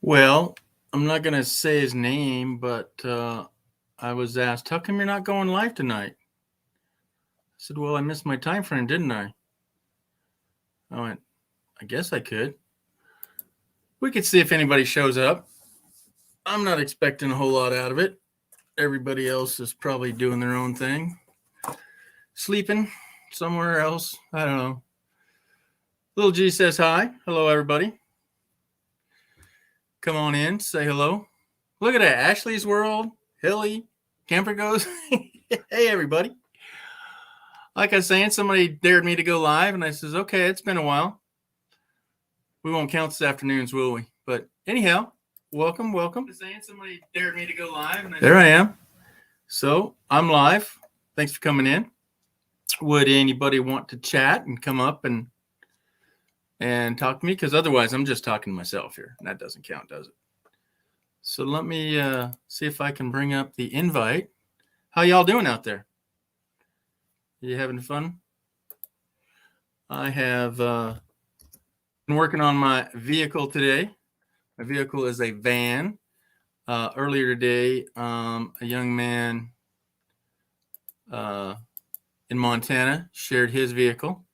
Well, I'm not going to say his name, but I was asked, how come you're not going live tonight? I said, well, I missed my time frame, didn't I? I went, I guess I could. We could see if anybody shows up. I'm not expecting a whole lot out of it. Everybody else is probably doing their own thing. Sleeping somewhere else. I don't know. Little G says hi. Hello, everybody. Come on in. Say hello. Look at that. Ashley's World. Hilly. Camper goes. Hey, everybody. Like I was saying, somebody dared me to go live, and I says, okay, it's been a while. We won't count this afternoons, will we? But anyhow, welcome. Saying somebody dared me to go live, and there I am. So I'm live. Thanks for coming in. Would anybody want to chat and come up and talk to me? Because otherwise, I'm just talking to myself here, and that doesn't count, does it? So let me see if I can bring up the invite. How y'all doing out there? You having fun? I have been working on my vehicle today. My vehicle is a van. Earlier today, a young man in Montana shared his vehicle.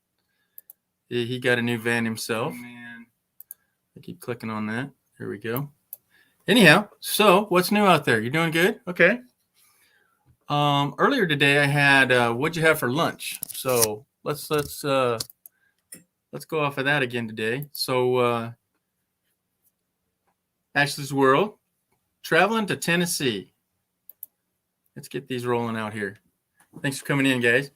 He got a new van himself. I keep clicking on that. There we go. Anyhow, so what's new out there? You doing good? Okay. Earlier today, I had what'd you have for lunch? So let's go off of that again today. So Ashley's World, traveling to Tennessee. Let's get these rolling out here. Thanks for coming in, guys.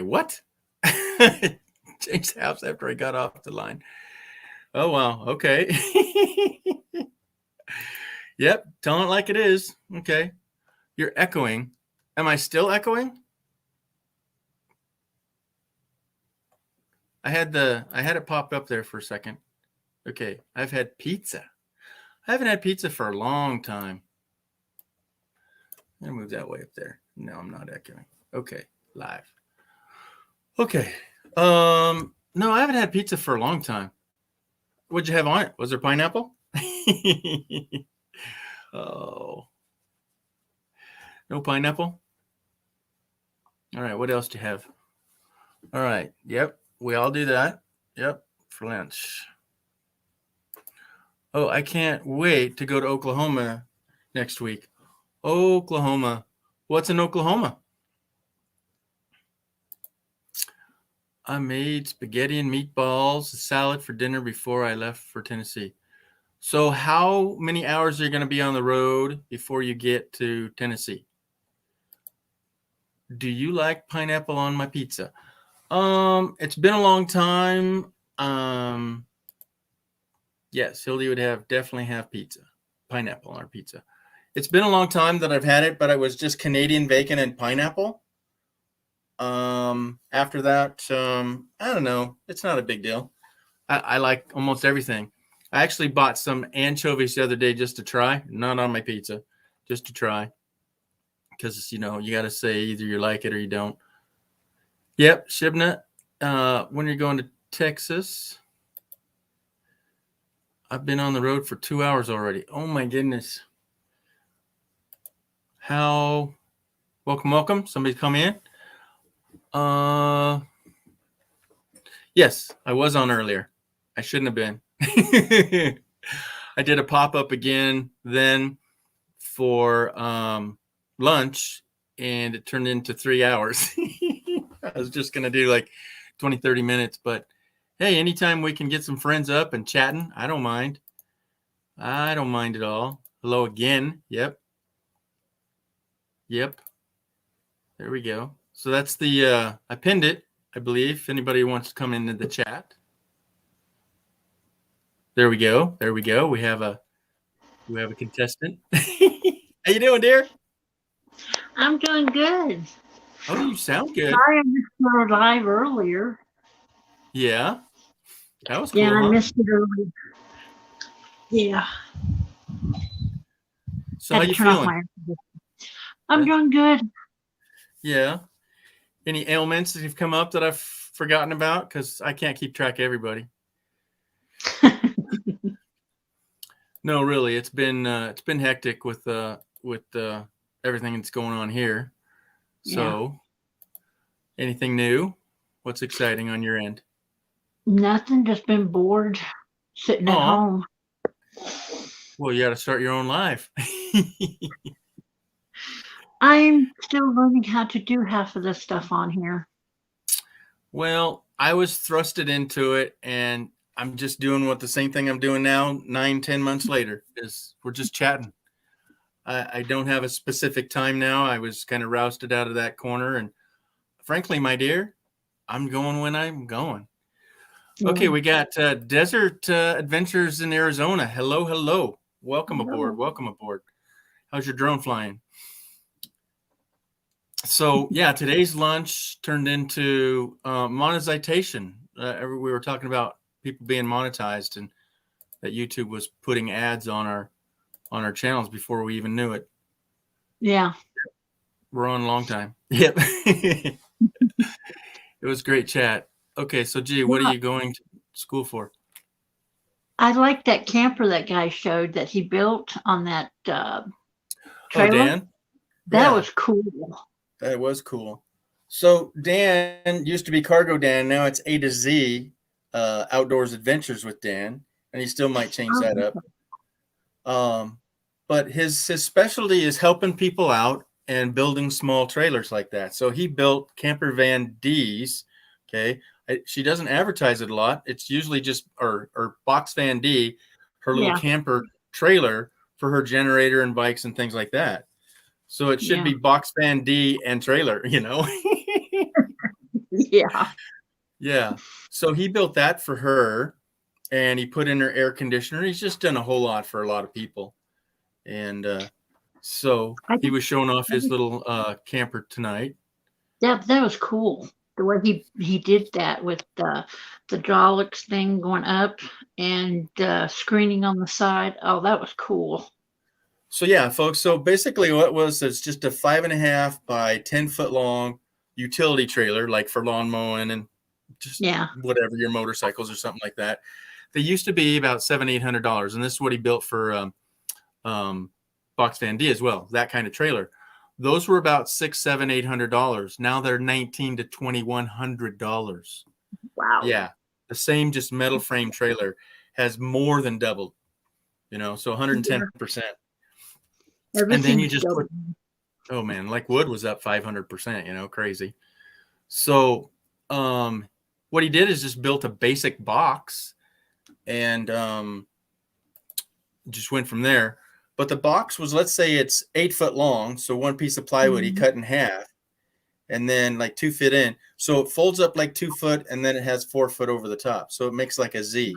What? Changed house after I got off the line. Oh, wow. Okay. Yep. Telling it like it is. Okay. You're echoing. Am I still echoing? I had it pop up there for a second. Okay. I've had pizza. I haven't had pizza for a long time. I'm going to move that way up there. No, I'm not echoing. Okay. Live. Okay. No, I haven't had pizza for a long time. What'd you have on it? Was there pineapple? Oh. No pineapple? All right. What else do you have? All right. Yep. We all do that. Yep. For lunch. Oh, I can't wait to go to Oklahoma next week. Oklahoma. What's in Oklahoma? I made spaghetti and meatballs, a salad for dinner before I left for Tennessee. So how many hours are you going to be on the road before you get to Tennessee? Do you like pineapple on my pizza? It's been a long time. Yes, Hildy would definitely have pizza, pineapple on our pizza. It's been a long time that I've had it, but it was just Canadian bacon and pineapple. After that, I don't know. It's not a big deal. I like almost everything. I actually bought some anchovies the other day just to try, not on my pizza, just to try. Because, you got to say either you like it or you don't. Yep, Shibna, when you're going to Texas, I've been on the road for 2 hours already. Oh, my goodness. Welcome. Somebody come in. Yes, I was on earlier. I shouldn't have been. I did a pop-up again then for lunch, and it turned into 3 hours. I was just going to do like 20, 30 minutes, but hey, anytime we can get some friends up and chatting, I don't mind. I don't mind at all. Hello again. Yep. There we go. So that's the, I pinned it, I believe, if anybody wants to come into the chat. There we go. We have a contestant. How you doing, dear? I'm doing good. Oh, you sound good. Sorry I missed your live earlier. Yeah. That was cool, Yeah, I huh? missed it earlier. Yeah. So how you feeling? I'm doing good. Yeah. Any ailments that have come up that I've forgotten about? Because I can't keep track of everybody. No, really, it's been hectic with everything that's going on here. Yeah. So, anything new? What's exciting on your end? Nothing, just been bored sitting at Oh, home. well, you got to start your own life. I'm still learning how to do half of the stuff on here. Well, I was thrusted into it, and I'm just doing what the same thing I'm doing now, 9, 10 months later. Is we're just chatting. I don't have a specific time now. I was kind of rousted out of that corner, and frankly, my dear, I'm going when I'm going. Okay, Yeah. we got Desert Adventures in Arizona. Hello, hello. Welcome aboard. Hello. Welcome aboard. How's your drone flying? So, yeah, today's lunch turned into monetization. We were talking about people being monetized and that YouTube was putting ads on our channels before we even knew it. Yeah. We're on a long time. Yep. It was great chat. Okay, so G, what are Yeah. you going to school for? I like that camper that guy showed that he built on that Oh, trailer. Dan? That Yeah, was cool. that was cool. So Dan used to be Cargo Dan. Now it's A to Z Outdoors Adventures with Dan, and he still might change that up. But his specialty is helping people out and building small trailers like that. So he built camper van D's. Okay, she doesn't advertise it a lot. It's usually just or box van D, her little Yeah. camper trailer for her generator and bikes and things like that. So it should Yeah. be box van D and trailer, you know. Yeah. Yeah. So he built that for her, and he put in her air conditioner. He's just done a whole lot for a lot of people. And so I he think was showing off his little camper tonight. that was cool. The way he did that with the hydraulics thing going up and screening on the side. Oh, that was cool. So yeah, folks. So basically, what was it's just a 5.5 by 10 foot long utility trailer, like for lawn mowing and just Yeah. whatever your motorcycles or something like that. They used to be about $700-800, and this is what he built for Box Van D as well. That kind of trailer. Those were about $600, $700, $800. Now they're $1,900 to $2,100. Wow. Yeah, the same just metal frame trailer has more than doubled. So 110%. And then you Everything's just double. put, oh man, like wood was up 500%. Crazy. So what he did is just built a basic box and just went from there. But the box was, let's say it's 8 foot long. So one piece of plywood he cut in half and then like 2 feet in. So it folds up like 2 foot and then it has 4 foot over the top. So it makes like a Z.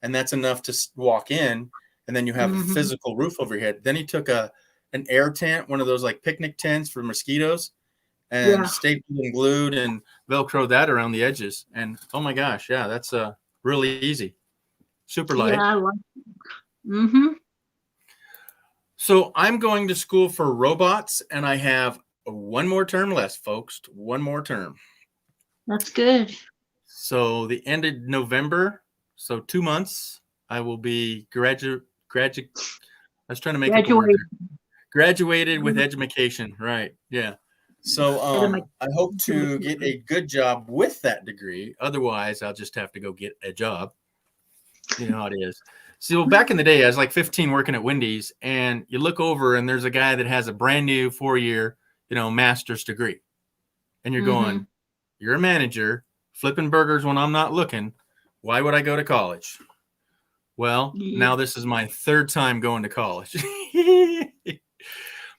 And that's enough to walk in. And then you have a physical roof over your head. Then he took an air tent, one of those like picnic tents for mosquitoes, and Yeah. stapled and glued and Velcro that around the edges. And oh my gosh, yeah, that's really easy. Super Yeah, light. I like it. Mm-hmm. So I'm going to school for robots, and I have one more term left, folks. One more term. That's good. So the end of November, so 2 months, I will be graduate. I was trying to make up a word Graduate. there. Graduated with education, right? Yeah. So I hope to get a good job with that degree. Otherwise, I'll just have to go get a job. You know how it is. So back in the day, I was like 15 working at Wendy's, and you look over and there's a guy that has a brand new 4-year, master's degree. And you're going, you're a manager, flipping burgers when I'm not looking. Why would I go to college? Well, Yeah. now this is my third time going to college.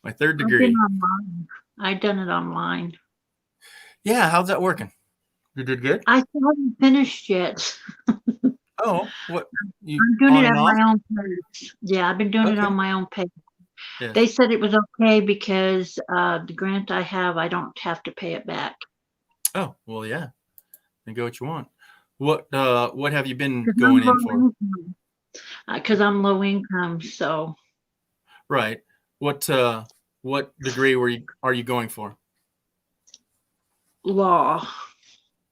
My third I've been degree. online. I've done it online. Yeah, how's that working? You did good? I still haven't finished yet. Oh, what? You I'm doing on it and on off? my own pace. Yeah, I've been doing it Okay. on my own pace. Yeah. They said it was okay because the grant I have, I don't have to pay it back. Oh, well, yeah. Then go what you want. What have you been going in for? Because I'm low income, so Right. What degree are you going for? law.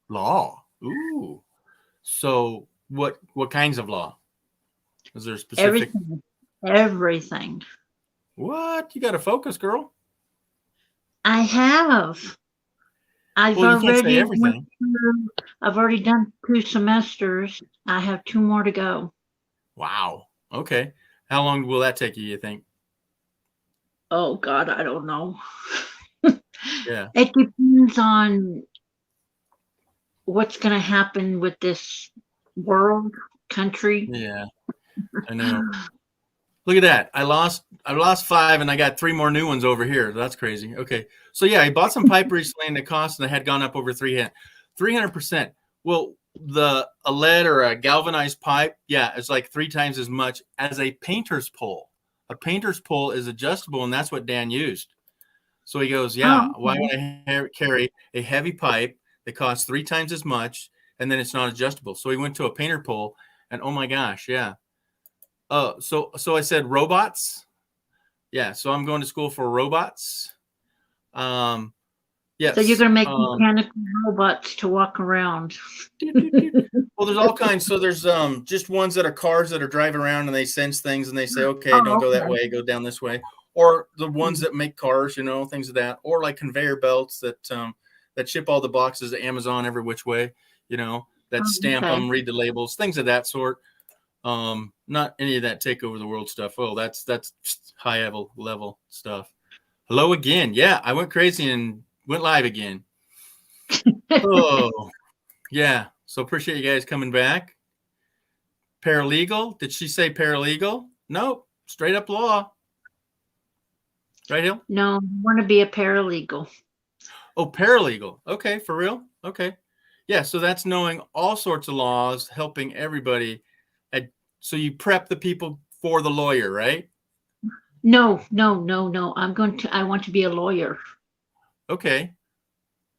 Law. Ooh. So what kinds of law? Is there specific? Everything. What? You got to focus, girl. I have. I've Well, you can't say already everything. I've already done 2 semesters. I have 2 more to go. Wow. Okay. How long will that take you, you think? Oh God, I don't know. Yeah. It depends on what's going to happen with this world, country. Yeah. I know. Look at that. I lost 5 and I got 3 more new ones over here. That's crazy. Okay. So yeah, I bought some pipe recently and the cost had gone up over 300%. Well, a lead or a galvanized pipe, yeah, it's like 3 times as much as a painter's pole. A painter's pole is adjustable, and that's what Dan used. So he goes, yeah, Oh, why okay. would I carry a heavy pipe that costs 3 times as much and then it's not adjustable? So he went to a painter pole, and oh my gosh, yeah. So I said robots. Yeah, so I'm going to school for robots. So you're Yes. going to make mechanical robots to walk around. Well, there's all kinds. So there's just ones that are cars that are driving around and they sense things and they say, okay, don't Oh, go that okay. way, go down this way. Or the ones that make cars, things of that. Or like conveyor belts that ship all the boxes to Amazon every which way, that stamp Okay. them, read the labels, things of that sort. Not any of that take over the world stuff. Oh, that's high level stuff. Hello again. Yeah, I went crazy and went live again. Oh, yeah. So appreciate you guys coming back. Paralegal? Did she say paralegal? Nope. Straight up law. Right, Hill? No, I want to be a paralegal. Oh, paralegal. Okay, for real? Okay. Yeah, so that's knowing all sorts of laws, helping everybody. So you prep the people for the lawyer, right? No. I want to be a lawyer. Okay.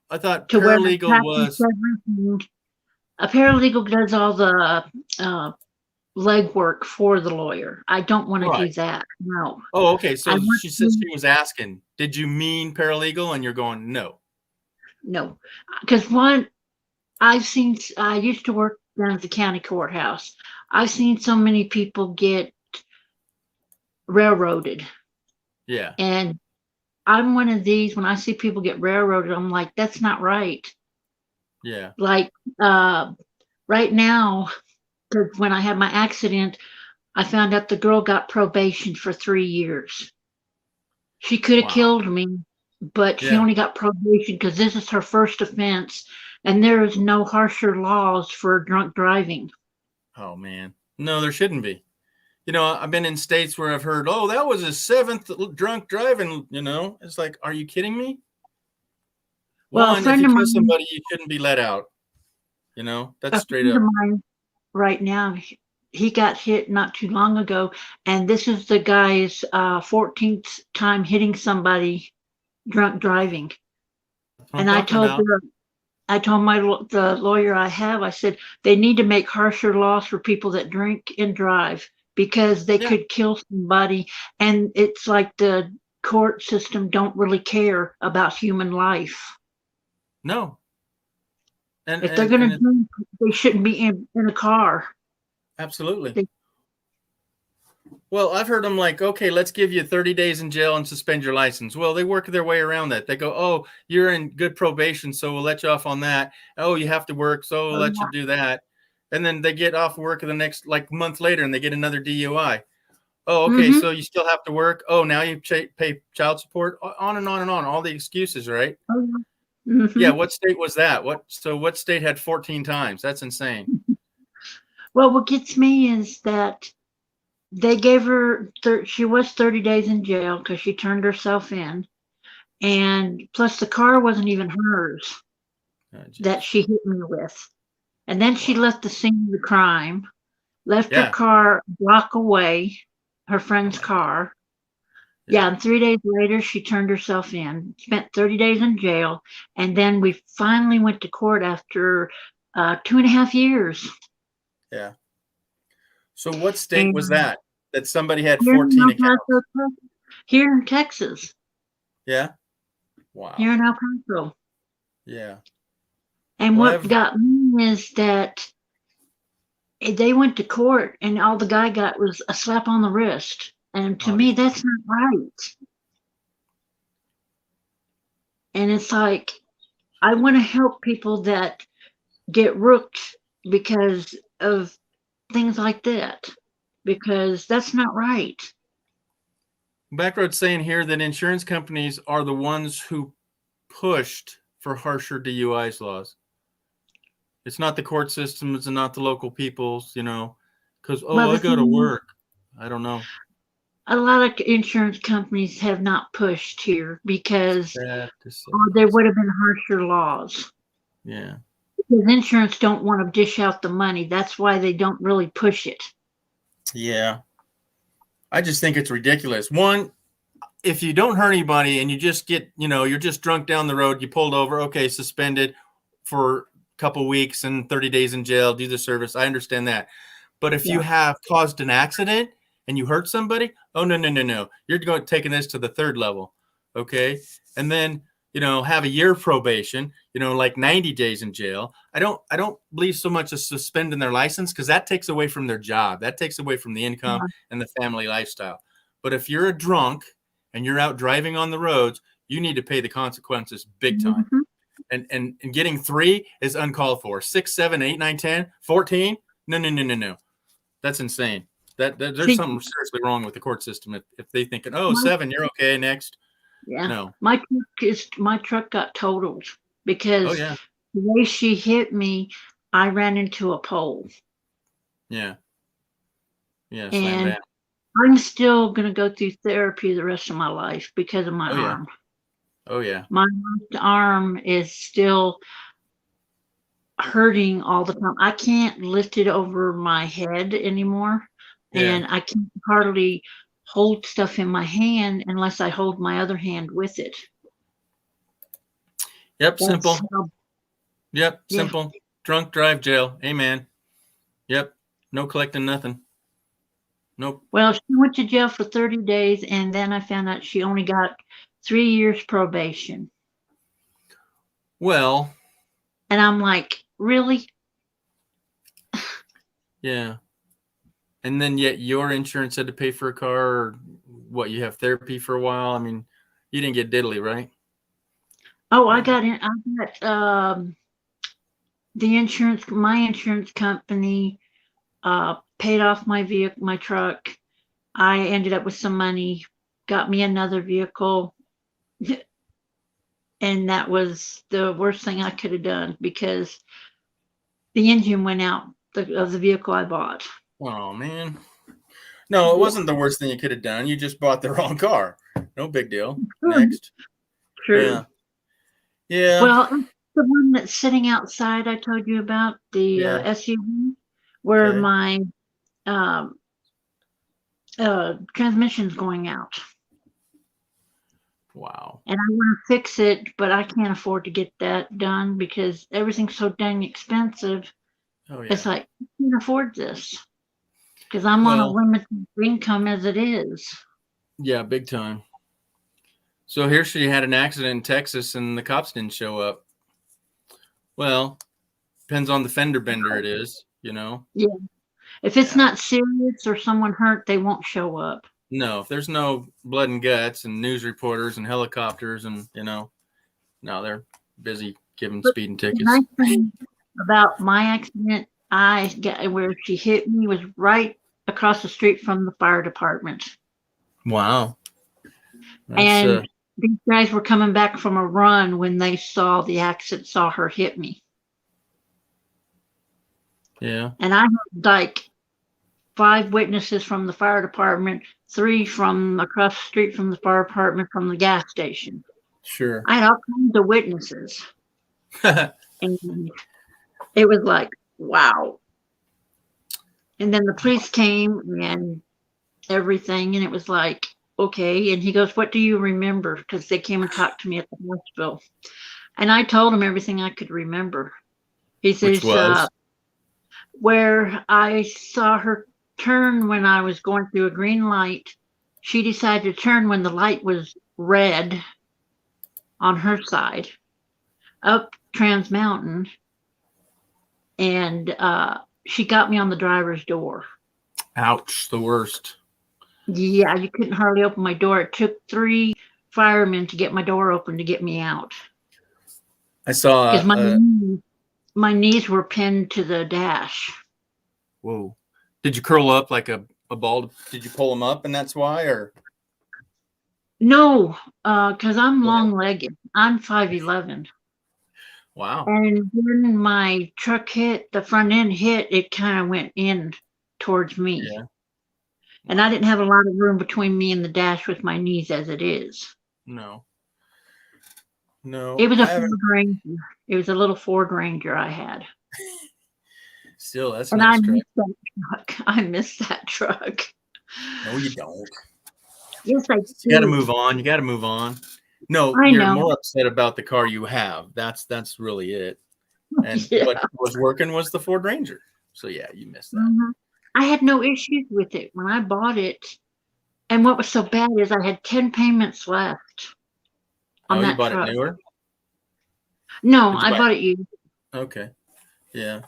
I thought To where I paralegal practice was everything. A paralegal does all the legwork for the lawyer. I don't want to right. do that. No. Oh, okay. I So want she said to, she was asking, did you mean paralegal? And you're going, no. no. Because I used to work down at the county courthouse. I've seen so many people get railroaded. Yeah. And I'm one of these, when I see people get railroaded, I'm like, that's not right. Yeah. Like right now, because when I had my accident, I found out the girl got probation for 3 years. She could have Wow. killed me, but she Yeah. only got probation because this is her first offense, and there is no harsher laws for drunk driving. Oh, man. No, there shouldn't be. I've been in states where I've heard, oh, that was his 7th drunk driving, It's like, are you kidding me? Well, a One, if friend you of kill mine, somebody, you shouldn't be let out. That's a straight friend of up. mine right now, he got hit not too long ago, and this is the guy's 14th time hitting somebody drunk driving. I'm And talking about. I told the lawyer I have, I said they need to make harsher laws for people that drink and drive because they Yeah. could kill somebody, and it's like the court system don't really care about human life. No. If they're going to And drink, they shouldn't be in a car. absolutely. They, Well, I've heard them like, okay, let's give you 30 days in jail and suspend your license. Well, they work their way around that. They go, oh, you're in good probation, so we'll let you off on that. Oh, you have to work, so we'll let you do that. And then they get off work the next month later and they get another DUI. Oh, okay, so you still have to work. Oh, now you pay child support. On and on and on. All the excuses, right? Yeah. What state was that? What state had 14 times? That's insane. Well, what gets me is that they gave her, she was 30 days in jail because she turned herself in. And plus, the car wasn't even hers that she hit me with. And then she left the scene of the crime, left her car a block away, her friend's car. Yeah, and 3 days later, she turned herself in, spent 30 days in jail, and then we finally went to court after 2.5 years. Yeah. So what state was that somebody had Here 14 in El accounts? Paso, here in Texas. Yeah. Wow. Here in El Paso. Yeah. And what got me is that they went to court and all the guy got was a slap on the wrist. And to me, Obviously. that's not right. And it's like, I want to help people that get rooked because of things like that, because that's not right. Backroad's saying here that insurance companies are the ones who pushed for harsher DUIs laws. It's not the court systems and not the local peoples, because, Well, I the go to thing, work. I don't know. a lot of insurance companies have not pushed here because Sad to say. there would have been harsher laws. Yeah. Because insurance don't want to dish out the money. That's why they don't really push it. Yeah. I just think it's ridiculous. One, if you don't hurt anybody and you just get, you're just drunk down the road, you pulled over, okay, suspended for a couple weeks and 30 days in jail, do the service. I understand that. But if you have caused an accident and you hurt somebody, oh, no. You're taking this to the third level. Okay. And then, have a year probation, like 90 days in jail. I don't believe so much of suspending their license because that takes away from their job. That takes away from the income and the family lifestyle. But if you're a drunk and you're out driving on the roads, you need to pay the consequences big time. Mm-hmm. And getting 3 is uncalled for. 6, 7, 8, 9, 10, 14. No. That's insane. There's something seriously wrong with the court system if they thinking, 7, you're okay, next. Yeah. No. My truck got totaled because the way she hit me, I ran into a pole. Yeah. Yeah. And I'm still gonna go through therapy the rest of my life because of my arm. Oh yeah. My arm is still hurting all the time. I can't lift it over my head anymore. Yeah. And I can't hardly hold stuff in my hand unless I hold my other hand with it. Yep, simple. Yep, simple. Drunk drive jail. Amen. Yep, no collecting nothing. Nope. Well, she went to jail for 30 days, and then I found out she only got 3 years probation. Well. And I'm like, really? Yeah. And then yet your insurance had to pay for a car, or what, you have therapy for a while? I mean, you didn't get diddly, right? Oh, I got the insurance, my insurance company paid off my vehicle, my truck. I ended up with some money, got me another vehicle. And that was the worst thing I could have done because the engine went out of the vehicle I bought. Oh, man. No, it wasn't the worst thing you could have done. You just bought the wrong car. No big deal. Next. True. Yeah. Well, the one that's sitting outside I told you about, the SUV, where my transmission's going out. Wow. And I want to fix it, but I can't afford to get that done because everything's so dang expensive. Oh, yeah. It's like, I can't afford this because I'm on a limited income as it is. Yeah, big time. So here she had an accident in Texas and the cops didn't show up. Well, depends on the fender bender it is, Yeah. If it's not serious or someone hurt, they won't show up. No, if there's no blood and guts and news reporters and helicopters and, no, they're busy giving speeding tickets. The nice thing about my accident, where she hit me was right across the street from the fire department. Wow. And these guys were coming back from a run when they saw the accident, saw her hit me. Yeah. And I had like 5 witnesses from the fire department, 3 from across the street from the fire department from the gas station. Sure. I had all kinds of witnesses. And it was like, wow. And then the police came and everything, and it was like, okay. And he goes, what do you remember? Because they came and talked to me at the hospital. And I told him everything I could remember. He says, where I saw her turn when I was going through a green light. She decided to turn when the light was red on her side, up Trans Mountain. And she got me on the driver's door. Ouch, the worst. Yeah, you couldn't hardly open my door. It took 3 firemen to get my door open to get me out. I saw. Because my knees were pinned to the dash. Whoa! Did you curl up like a ball? Did you pull them up, and that's why, or? No, because I'm Go ahead. long-legged. I'm 5'11". Wow. And when my truck hit, the front end hit, it kind of went in towards me. Yeah. And I didn't have a lot of room between me and the dash with my knees as it is. No. It was a I haven't. Ford Ranger. It was a little Ford Ranger I had. Still, that's a And nice I truck. miss that truck. I miss that truck. No, you don't. Yes, I do. You got to move on. You got to move on. No, I you're know. more upset about the car you have. That's really it. And Yeah. what was working was the Ford Ranger. So yeah, you missed that. Mhm. I had no issues with it when I bought it. And what was so bad is I had 10 payments left on Oh, you that bought truck. it newer? No, Did you I buy bought it used, Okay. Yeah.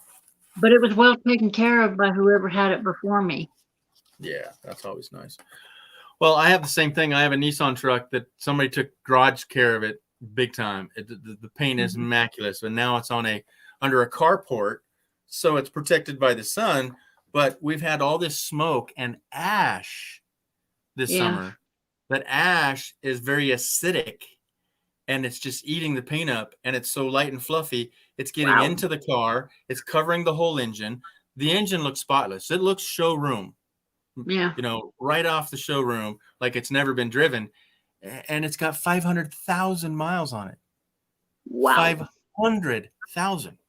but it was well taken care of by whoever had it before me. Yeah, that's always nice. Well, I have the same thing. I have a Nissan truck that somebody took garage care of it big time. The paint is immaculate, and now it's on under a carport, so it's protected by the sun. But we've had all this smoke and ash this summer. That ash is very acidic, and it's just eating the paint up. And it's so light and fluffy, it's getting into the car. It's covering the whole engine. The engine looks spotless. It looks showroom. Yeah. You know, right off the showroom, like it's never been driven, and it's got 500,000 miles on it. Wow. 500,000.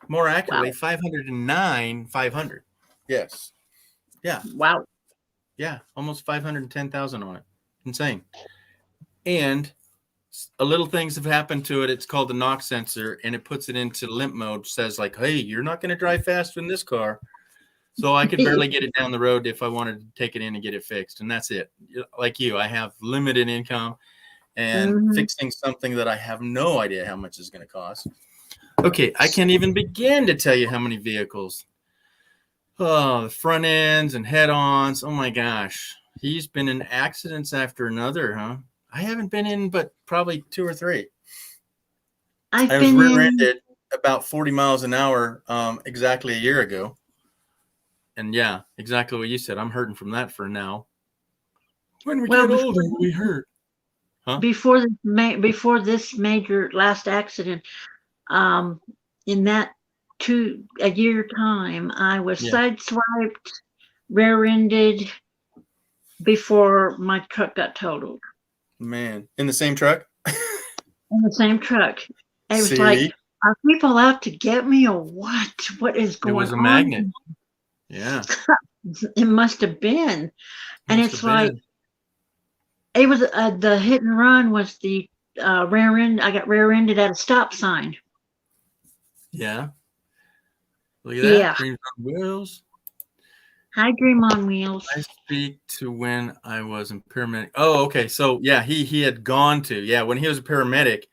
More accurately, Wow. 509,500. Yes. Yeah. Wow. Yeah. Almost 510,000 on it. Insane. And a little things have happened to it. It's called the knock sensor, and it puts it into limp mode. Says like, hey, you're not going to drive fast in this car. So I could barely get it down the road if I wanted to take it in and get it fixed. And that's it. Like you, I have limited income, and fixing something that I have no idea how much it's going to cost. Okay, I can't even begin to tell you how many vehicles. Oh, the front ends and head-ons. Oh my gosh. He's been in accidents after another, huh? I haven't been in but probably 2 or 3. I was rear-ended about 40 miles an hour exactly a year ago. And yeah, exactly what you said. I'm hurting from that for now. When we get older, we hurt. Huh? Before this major last accident, in that a year time, I was sideswiped, rear-ended before my truck got totaled. Man, in the same truck? In the same truck. It was like, are people out to get me or what? What is going on? It was a magnet. Yeah. It must have been. And it's like, it was the hit and run was the rear end. I got rear-ended at a stop sign. Yeah. Look at that. Yeah. Dreams on wheels. Hi, Dream on Wheels. I speak to when I was in paramedic. Oh, okay. So yeah, he had gone to, when he was a paramedic.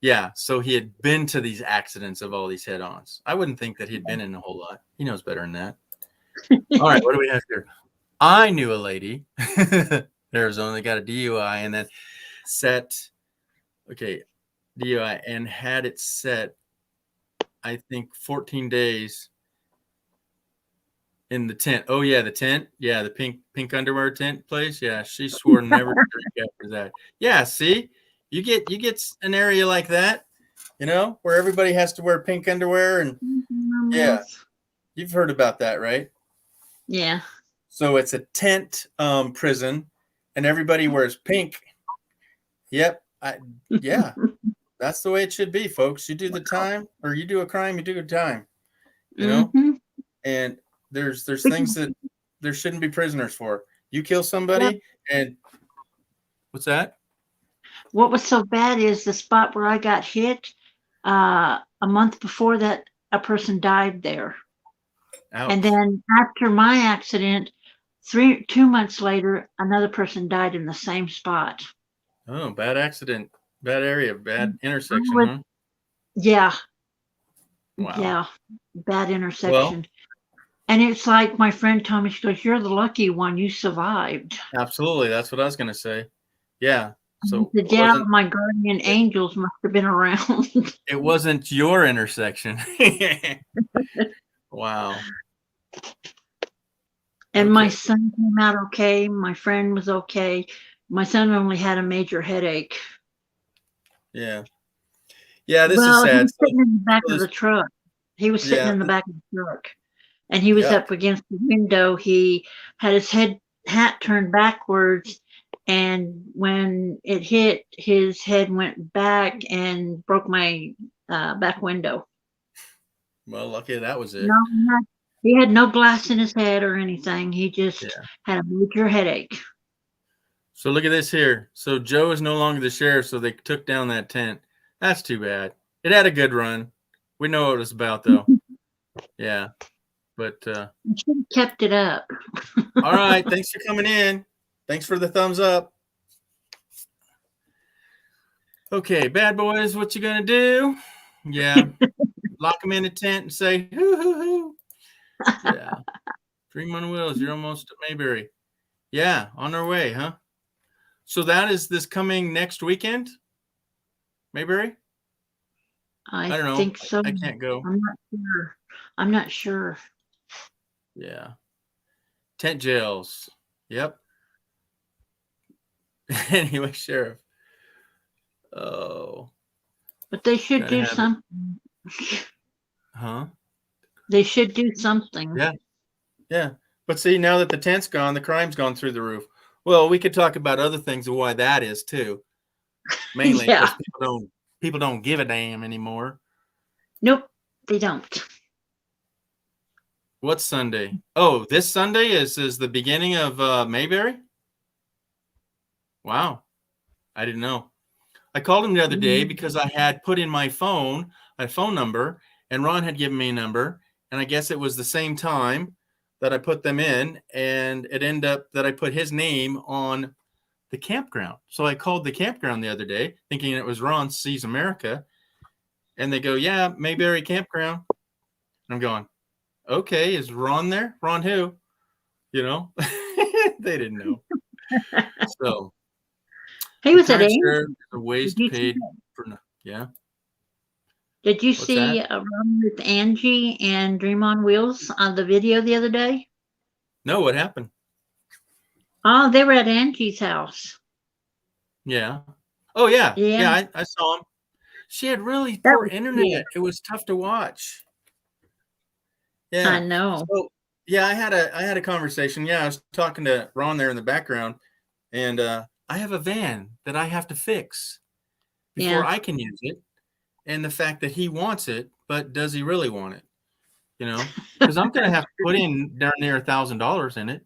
Yeah. So he had been to these accidents of all these head-ons. I wouldn't think that he'd been in a whole lot. He knows better than that. All right. What do we have here? I knew a lady, Arizona, got a DUI and then DUI and had it set, I think 14 days in the tent. Oh yeah, the tent. Yeah, the pink underwear tent place. Yeah, she swore never to drink after that. Yeah, see, you get an area like that, where everybody has to wear pink underwear, and yeah, you've heard about that, right? Yeah. So it's a tent prison, and everybody wears pink. Yep. Yeah. That's the way it should be, folks. You do the time, or you do a crime, you do a time. And there's things that there shouldn't be prisoners for. You kill somebody, and what's that? What was so bad is the spot where I got hit. A month before that, a person died there. Ouch. And then after my accident, 2 months later, another person died in the same spot. Oh, bad accident, bad area, bad intersection, huh? Yeah. Wow. Yeah, bad Well, intersection. And it's like my friend told me, she goes, "You're the lucky one. You survived." absolutely. That's what I was going to say. Yeah. I So said, "Yeah, my guardian angels must have been around." it wasn't your intersection. Wow. And my Okay. son came out okay. My friend was okay. My son only had a major headache. Yeah. Yeah. This is Well, he sad. was sitting in the back So of the this, truck. He was sitting yeah. in the back of the truck, and he was Yuck. up against the window. He had his hat turned backwards, and when it hit, his head went back and broke my back window. Well, lucky that was No, it. he had no glass in his head or anything. He just Yeah. had a major headache. So look at this here. So Joe is no longer the sheriff, so they took down that tent. That's too bad. It had a good run. We know what it was about, though. Yeah. But I should have kept it up. all right. Thanks for coming in. Thanks for the thumbs up. Okay, bad boys, what you gonna do? Yeah. Lock them in a tent and say, hoo, hoo, hoo. Yeah. Dream on wheels. You're almost at Mayberry. Yeah. On our way, huh? So that is this coming next weekend? Mayberry? I I don't know. think so. I can't go. I'm not sure. I'm not sure. Yeah. Tent jails. Yep. Anyway, Sheriff. Oh. But they should Gotta do have it. something. Huh? They should do something. Yeah. Yeah. But see, now that the tent's gone, the crime's gone through the roof. Well, we could talk about other things of why that is too. Mainly because Yeah. people don't give a damn anymore. Nope, they don't. What's Sunday? Oh, this Sunday is the beginning of Mayberry? Wow. I didn't know. I called him the other day because I had put in my phone a phone number, and Ron had given me a number, and I guess it was the same time that I put them in, and it ended up that I put his name on the campground. So I called the campground the other day thinking it was Ron Sees America, and they go, yeah, Mayberry Campground. And I'm going, okay, is Ron there? Ron who? You know? They didn't know. So He was at retired Ames. sheriff is a waste Did you paid for yeah. Did you What's that? see Ron with Angie and Dream on Wheels on the video the other day? No, what happened? Oh, they were at Angie's house. Yeah. Oh yeah. Yeah, Yeah, I saw him. She had really that poor was internet. cool. It was tough to watch. I Yeah. know. So yeah, I had a conversation. Yeah, I was talking to Ron there in the background, and I have a van that I have to fix before Yeah. I can use it. And the fact that he wants it, but does he really want it? You know, because I'm gonna have to put in darn near $1,000 in it.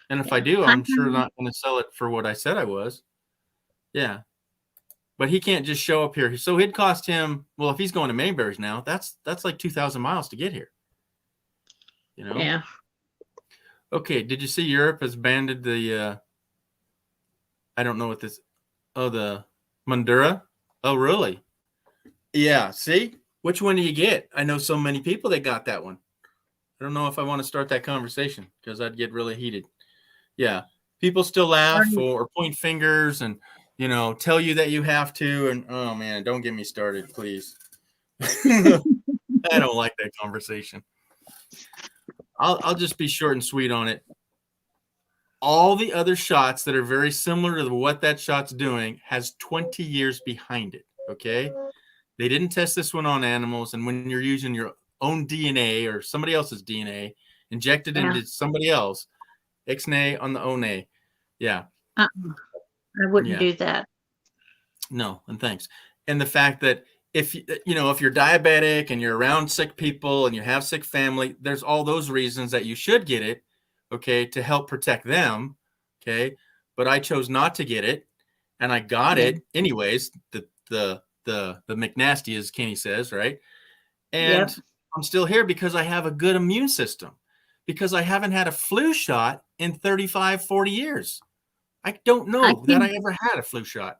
And if I do, I I'm sure know. not gonna sell it for what I said I was. Yeah. But he can't just show up here. So it'd cost him, well, if he's going to Mayberry's now, that's like 2,000 miles to get here. You know? Yeah. Okay, did you see Europe has banned the I don't know what this the Mundura? Oh, really? Yeah, see? Which one do you get? I know so many people that got that one. I don't know if I want to start that conversation because I'd get really heated. Yeah. People still laugh or point fingers and, you know, tell you that you have to. And oh man, don't get me started, please. I don't like that conversation. I'll just be short and sweet on it. All the other shots that are very similar to what that shot's doing has 20 years behind it. Okay. They didn't test this one on animals. And when you're using your own DNA or somebody else's DNA injected into somebody else, ixnay on the one. Yeah. I wouldn't do that. No, and thanks. And the fact that if you're diabetic and you're around sick people and you have sick family, there's all those reasons that you should get it, okay, to help protect them, okay? But I chose not to get it, and I got it anyways. The McNasty, as Kenny says, right? And I'm still here because I have a good immune system, because I haven't had a flu shot in 35, 40 years. I don't know that I ever had a flu shot.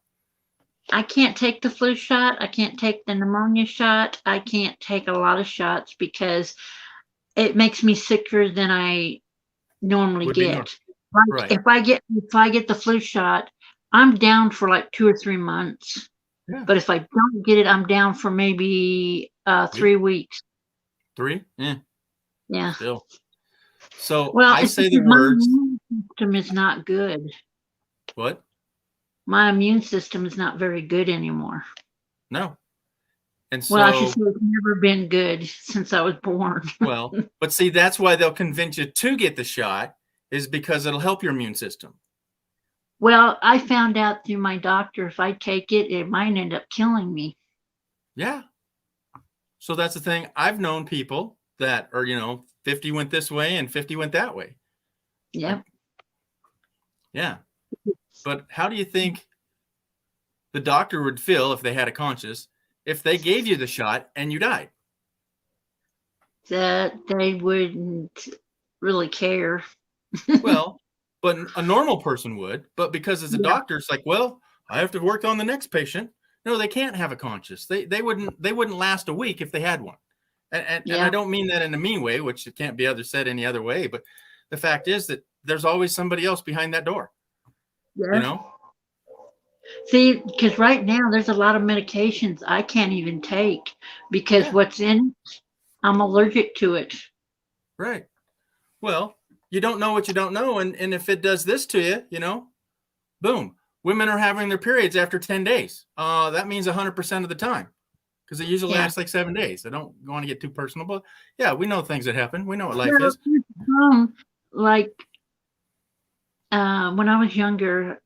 I can't take the flu shot. I can't take the pneumonia shot. I can't take a lot of shots because it makes me sicker than I normally Would be normal. get. Like Right. if I get the flu shot, I'm down for like 2 or 3 months. Yeah. But if I don't get it, I'm down for maybe 3 weeks. 3? Yeah. Yeah. Still. So Well, I it's say because the my words. immune system is not good. What? My immune system is not very good anymore. No. And Well, I should so, say it's never been good since I was born. well, but see, that's why they'll convince you to get the shot, is because it'll help your immune system. Well, I found out through my doctor if I take it, it might end up killing me. Yeah. So that's the thing. I've known people that are, 50 went this way and 50 went that way. Yep. Yeah. But how do you think the doctor would feel if they had a conscience if they gave you the shot and you died? That they wouldn't really care. Well, but a normal person would. But because as a Yeah. doctor, it's like, well, I have to work on the next patient. No, they can't have a conscience. They wouldn't last a week if they had one. And I Yeah. don't mean that in a mean way, which it can't be said any other way. But the fact is that there's always somebody else behind that door. Yeah. See, because right now there's a lot of medications I can't even take because Yeah. what's in it, I'm allergic to it. Right. Well, you don't know what you don't know. And if it does this to you, boom. Women are having their periods after 10 days. That means 100% of the time because it usually Yeah. lasts like 7 days. I don't want to get too personal, but yeah, we know things that happen. We know what life Well, is. like when I was younger,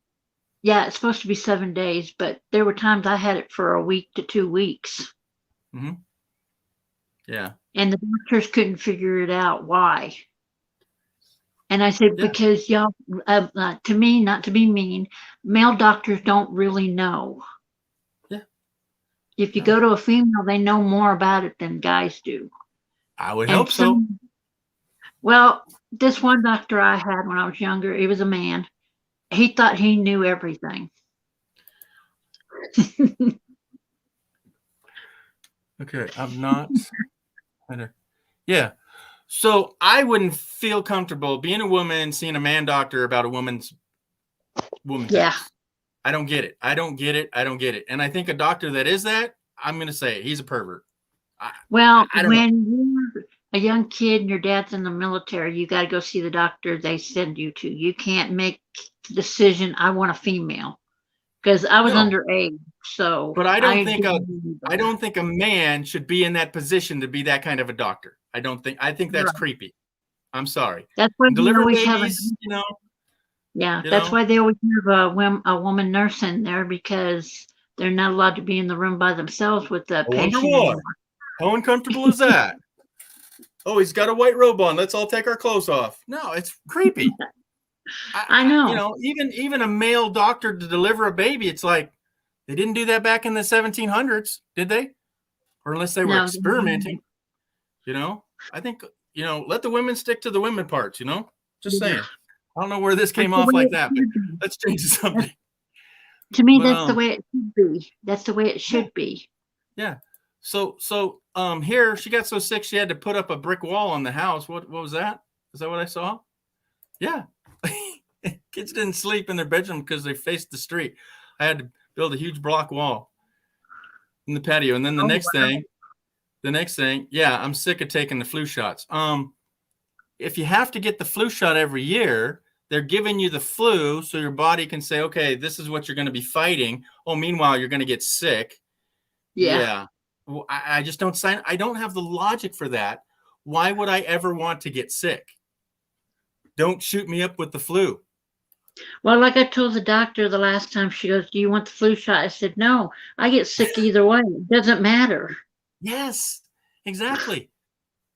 yeah, it's supposed to be 7 days, but there were times I had it for a week to 2 weeks. Mm-hmm. Yeah. And the doctors couldn't figure it out why. And I said, Yeah. because y'all, to me, not to be mean, male doctors don't really know. Yeah. If you No. go to a female, they know more about it than guys do. I would hope so. Well, this one doctor I had when I was younger, he was a man. He thought he knew everything. Okay, I'm not. Yeah. So I wouldn't feel comfortable being a woman, seeing a man doctor about a woman. Yeah. Things. I don't get it. I don't get it. And I think a doctor that is that, I'm going to say he's a pervert. Well, I don't know. when you're a young kid and your dad's in the military, you got to go see the doctor they send you to. You can't make the decision, I want a female, because I was No. underage. So, but I don't think a man should be in that position to be that kind of a doctor. I think that's creepy. I'm sorry. That's why Deliver always babies, Yeah, that's why they always have a woman nurse in there because they're not allowed to be in the room by themselves with the patient. Anymore. How uncomfortable is that? Oh, he's got a white robe on. Let's all take our clothes off. No, it's creepy. I know. Even a male doctor to deliver a baby, it's like they didn't do that back in the 1700s, did they? Or unless they were experimenting. I think let the women stick to the women parts. Just saying. I don't know where this came off like that, but let's change the subject. To me, that's the way it should be. That's the way it should be. Yeah. So here she got so sick she had to put up a brick wall on the house. What was that? Is that what I saw? Yeah. Kids didn't sleep in their bedroom because they faced the street. I had to build a huge block wall in the patio. And then the next thing, yeah, I'm sick of taking the flu shots. If you have to get the flu shot every year, they're giving you the flu so your body can say, okay, this is what you're going to be fighting. Oh, meanwhile, you're going to get sick. Yeah. Well, I just don't sign. I don't have the logic for that. Why would I ever want to get sick? Don't shoot me up with the flu. Well, like I told the doctor the last time, she goes, do you want the flu shot? I said, no, I get sick either way. It doesn't matter. Yes, exactly.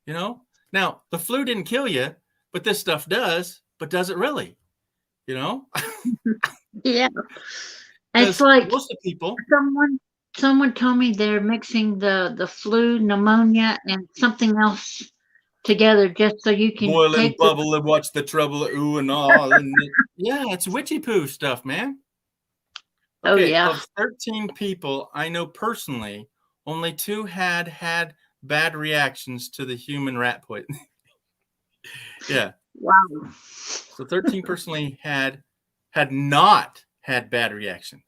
Now the flu didn't kill you, but this stuff does. But does it really? Yeah. It's like most of the people. Someone told me they're mixing the flu, pneumonia, and something else together just so you can boil and bubble and watch the trouble, ooh and all. And yeah, it's witchy poo stuff, man. Oh, Okay, yeah. of 13 people I know personally, only 2 had bad reactions to the human rat poison. Yeah. Wow. So 13 personally had not had bad reaction.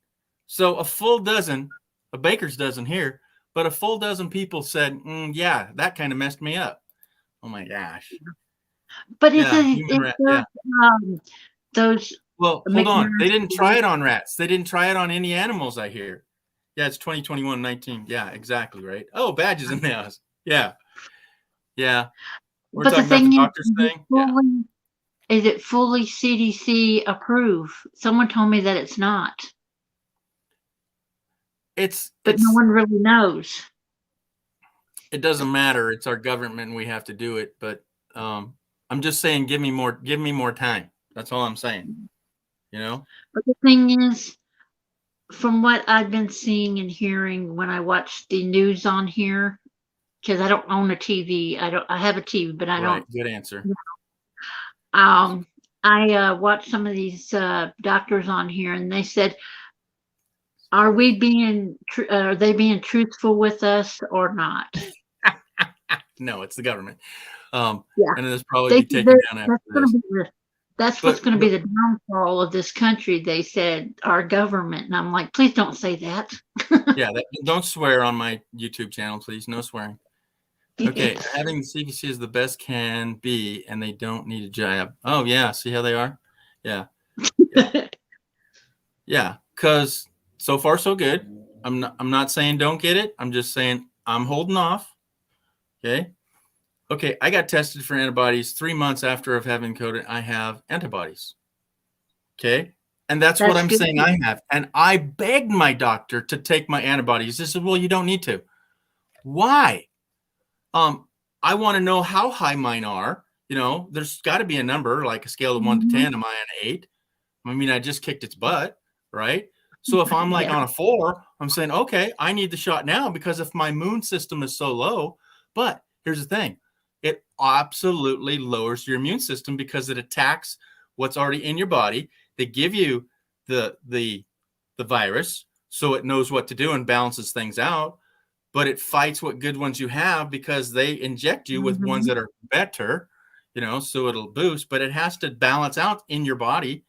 So a full dozen, a baker's dozen here, but a full dozen people said, yeah, that kind of messed me up. Oh my gosh. But Yeah, isn't human it rat. Yeah. those Well, hold on. They didn't try McNair? it on rats. They didn't try it on any animals, I hear. Yeah, it's 2021-19. Yeah, exactly, right? Oh, badges in the house. Yeah. Yeah. We're But the talking about the thing doctor's thing. Yeah. is it fully CDC approved? Someone told me that it's not, It's but no one really knows. it doesn't matter. It's our government and we have to do it. But I'm just saying give me more time. That's all I'm saying. You know? But the thing is, from what I've been seeing and hearing when I watch the news on here, because I don't own a TV. I have a TV, but I Right. don't. Good answer. I watched some of these doctors on here, and they said, "Are we being? Are they being truthful with us or not?" No, it's the government. Yeah, And it'll probably they be taken down after this. that's what's But going to be the downfall of this country. They said our government, and I'm like, please don't say that. yeah, don't swear on my YouTube channel, please. No swearing. Okay, having the CDC is the best can be, and they don't need a jab. Oh yeah, see how they are? Yeah, yeah. Because so far so good. I'm not saying don't get it. I'm just saying I'm holding off. Okay. Okay, I got tested for antibodies 3 months after of having COVID. I have antibodies. Okay. And that's what That's I'm good. saying I have. And I begged my doctor to take my antibodies. He said, well, you don't need to. Why? I want to know how high mine are. You know, there's got to be a number, like a scale of 1 to 10. Am I an 8? I mean, I just kicked its butt, right? So if I'm like Yeah. on a 4, I'm saying, okay, I need the shot now because if my immune system is so low. But here's the thing, it absolutely lowers your immune system because it attacks what's already in your body. They give you the virus so it knows what to do and balances things out, but it fights what good ones you have because they inject you with ones that are better, you know, so it'll boost, but it has to balance out in your body,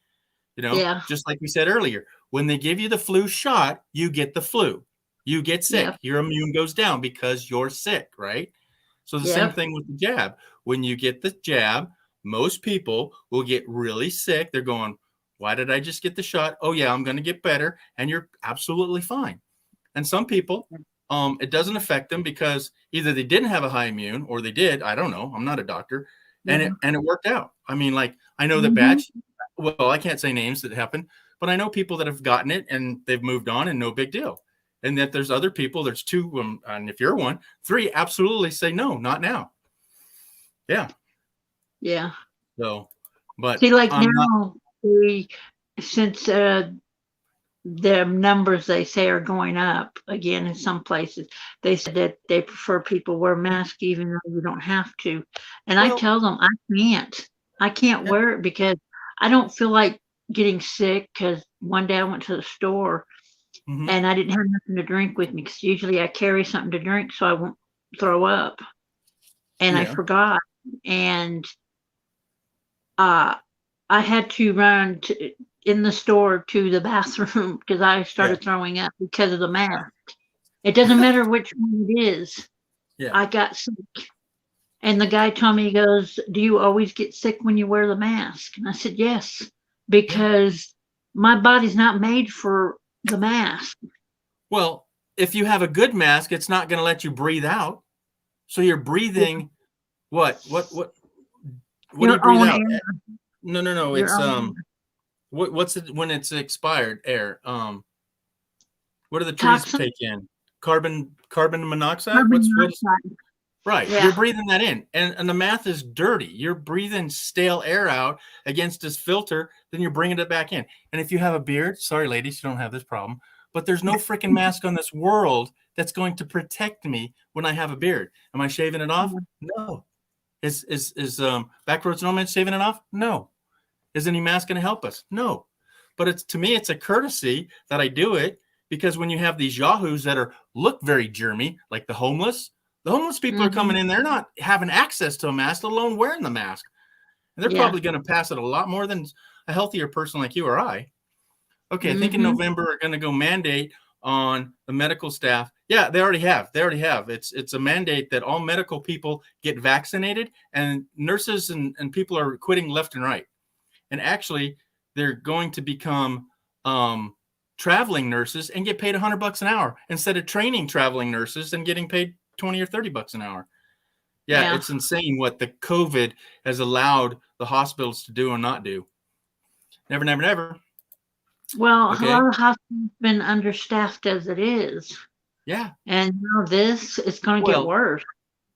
you know, Yeah. just like we said earlier. When they give you the flu shot, you get the flu. You get sick. Yep. Your immune goes down because you're sick, right? So the same Yep. thing with the jab. When you get the jab, most people will get really sick. They're going, why did I just get the shot? Oh, yeah, I'm going to get better. And you're absolutely fine. And some people, it doesn't affect them because either they didn't have a high immune or they did. I don't know. I'm not a doctor. And it worked out. I mean, like, I know that batch. Well, I can't say names that happened, but I know people that have gotten it and they've moved on and no big deal. And that there's other people, there's 2, and if you're one, 3 absolutely say no, not now. Yeah. Yeah. So, but See, like I'm not. now, since the numbers they say are going up again in some places, they said that they prefer people wear masks even though you don't have to. And I Well, tell them I can't yeah. wear it because I don't feel like getting sick. Because one day I went to the store and I didn't have nothing to drink with me because usually I carry something to drink so I won't throw up. And I Yeah. forgot. And I had to run in the store to the bathroom because I started throwing up because of the mask. It doesn't matter which one it is. Yeah. I got sick. And the guy told me, he goes, do you always get sick when you wear the mask? And I said, yes, because my body's not made for the mask. Well, if you have a good mask, it's not going to let you breathe out. So you're breathing what do you breathe out? Air. No. Your It's own what's it when it's expired air? What do the trees toxin, take in? Carbon monoxide? carbon What is monoxide. right? Yeah. You're breathing that in, and the math is dirty. You're breathing stale air out against this filter, then you're bringing it back in. And if you have a beard, sorry, ladies, you don't have this problem, but there's no freaking mask on this world that's going to protect me when I have a beard. Am I shaving it off? No. Is Backroads Nomad shaving it off? No. Is any mask going to help us? No. but it's, to me, it's a courtesy that I do it, because when you have these yahoos that look very germy, like the homeless people are coming in, they're not having access to a mask, let alone wearing the mask. And they're probably going to pass it a lot more than a healthier person like you or I. Okay, I think in November we're going to go mandate on the medical staff. Yeah, they already have. It's a mandate that all medical people get vaccinated, and nurses and people are quitting left and right. And actually, they're going to become traveling nurses and get paid $100 an hour instead of training traveling nurses and getting paid $20 or $30 an hour. Yeah, it's insane what the COVID has allowed the hospitals to do and not do. Never, never, never. Well, a lot of hospitals have been understaffed as it is. Yeah. And now this is going to get worse.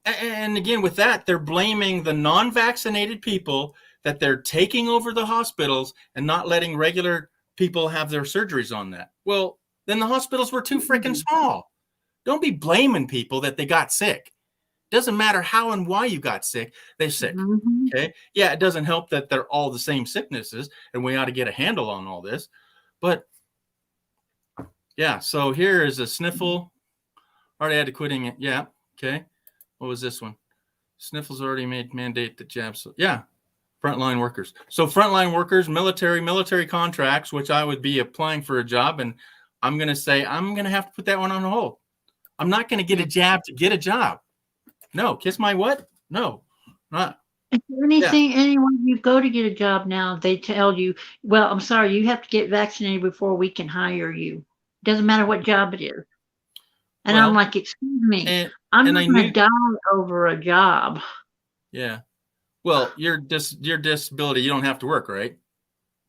And again, with that, they're blaming the non-vaccinated people that they're taking over the hospitals and not letting regular people have their surgeries on that. Well, then the hospitals were too freaking small. Don't be blaming people that they got sick. Doesn't matter how and why you got sick, they're sick. Okay. Yeah, it doesn't help that they're all the same sicknesses, and we ought to get a handle on all this. But yeah, so here is a sniffle. Already had to quitting it. Yeah. Okay. What was this one? Sniffles already made mandate that jabs. Yeah. Frontline workers. So frontline workers, military contracts, which I would be applying for a job, and I'm going to say I'm going to have to put that one on hold. I'm not going to get a jab to get a job. No, kiss my what? No, not. Anyone you go to get a job now, they tell you, well, I'm sorry, you have to get vaccinated before we can hire you. Doesn't matter what job it is. And I'm like, excuse me, I'm not going to die over a job. Yeah. Well, your disability, you don't have to work, right?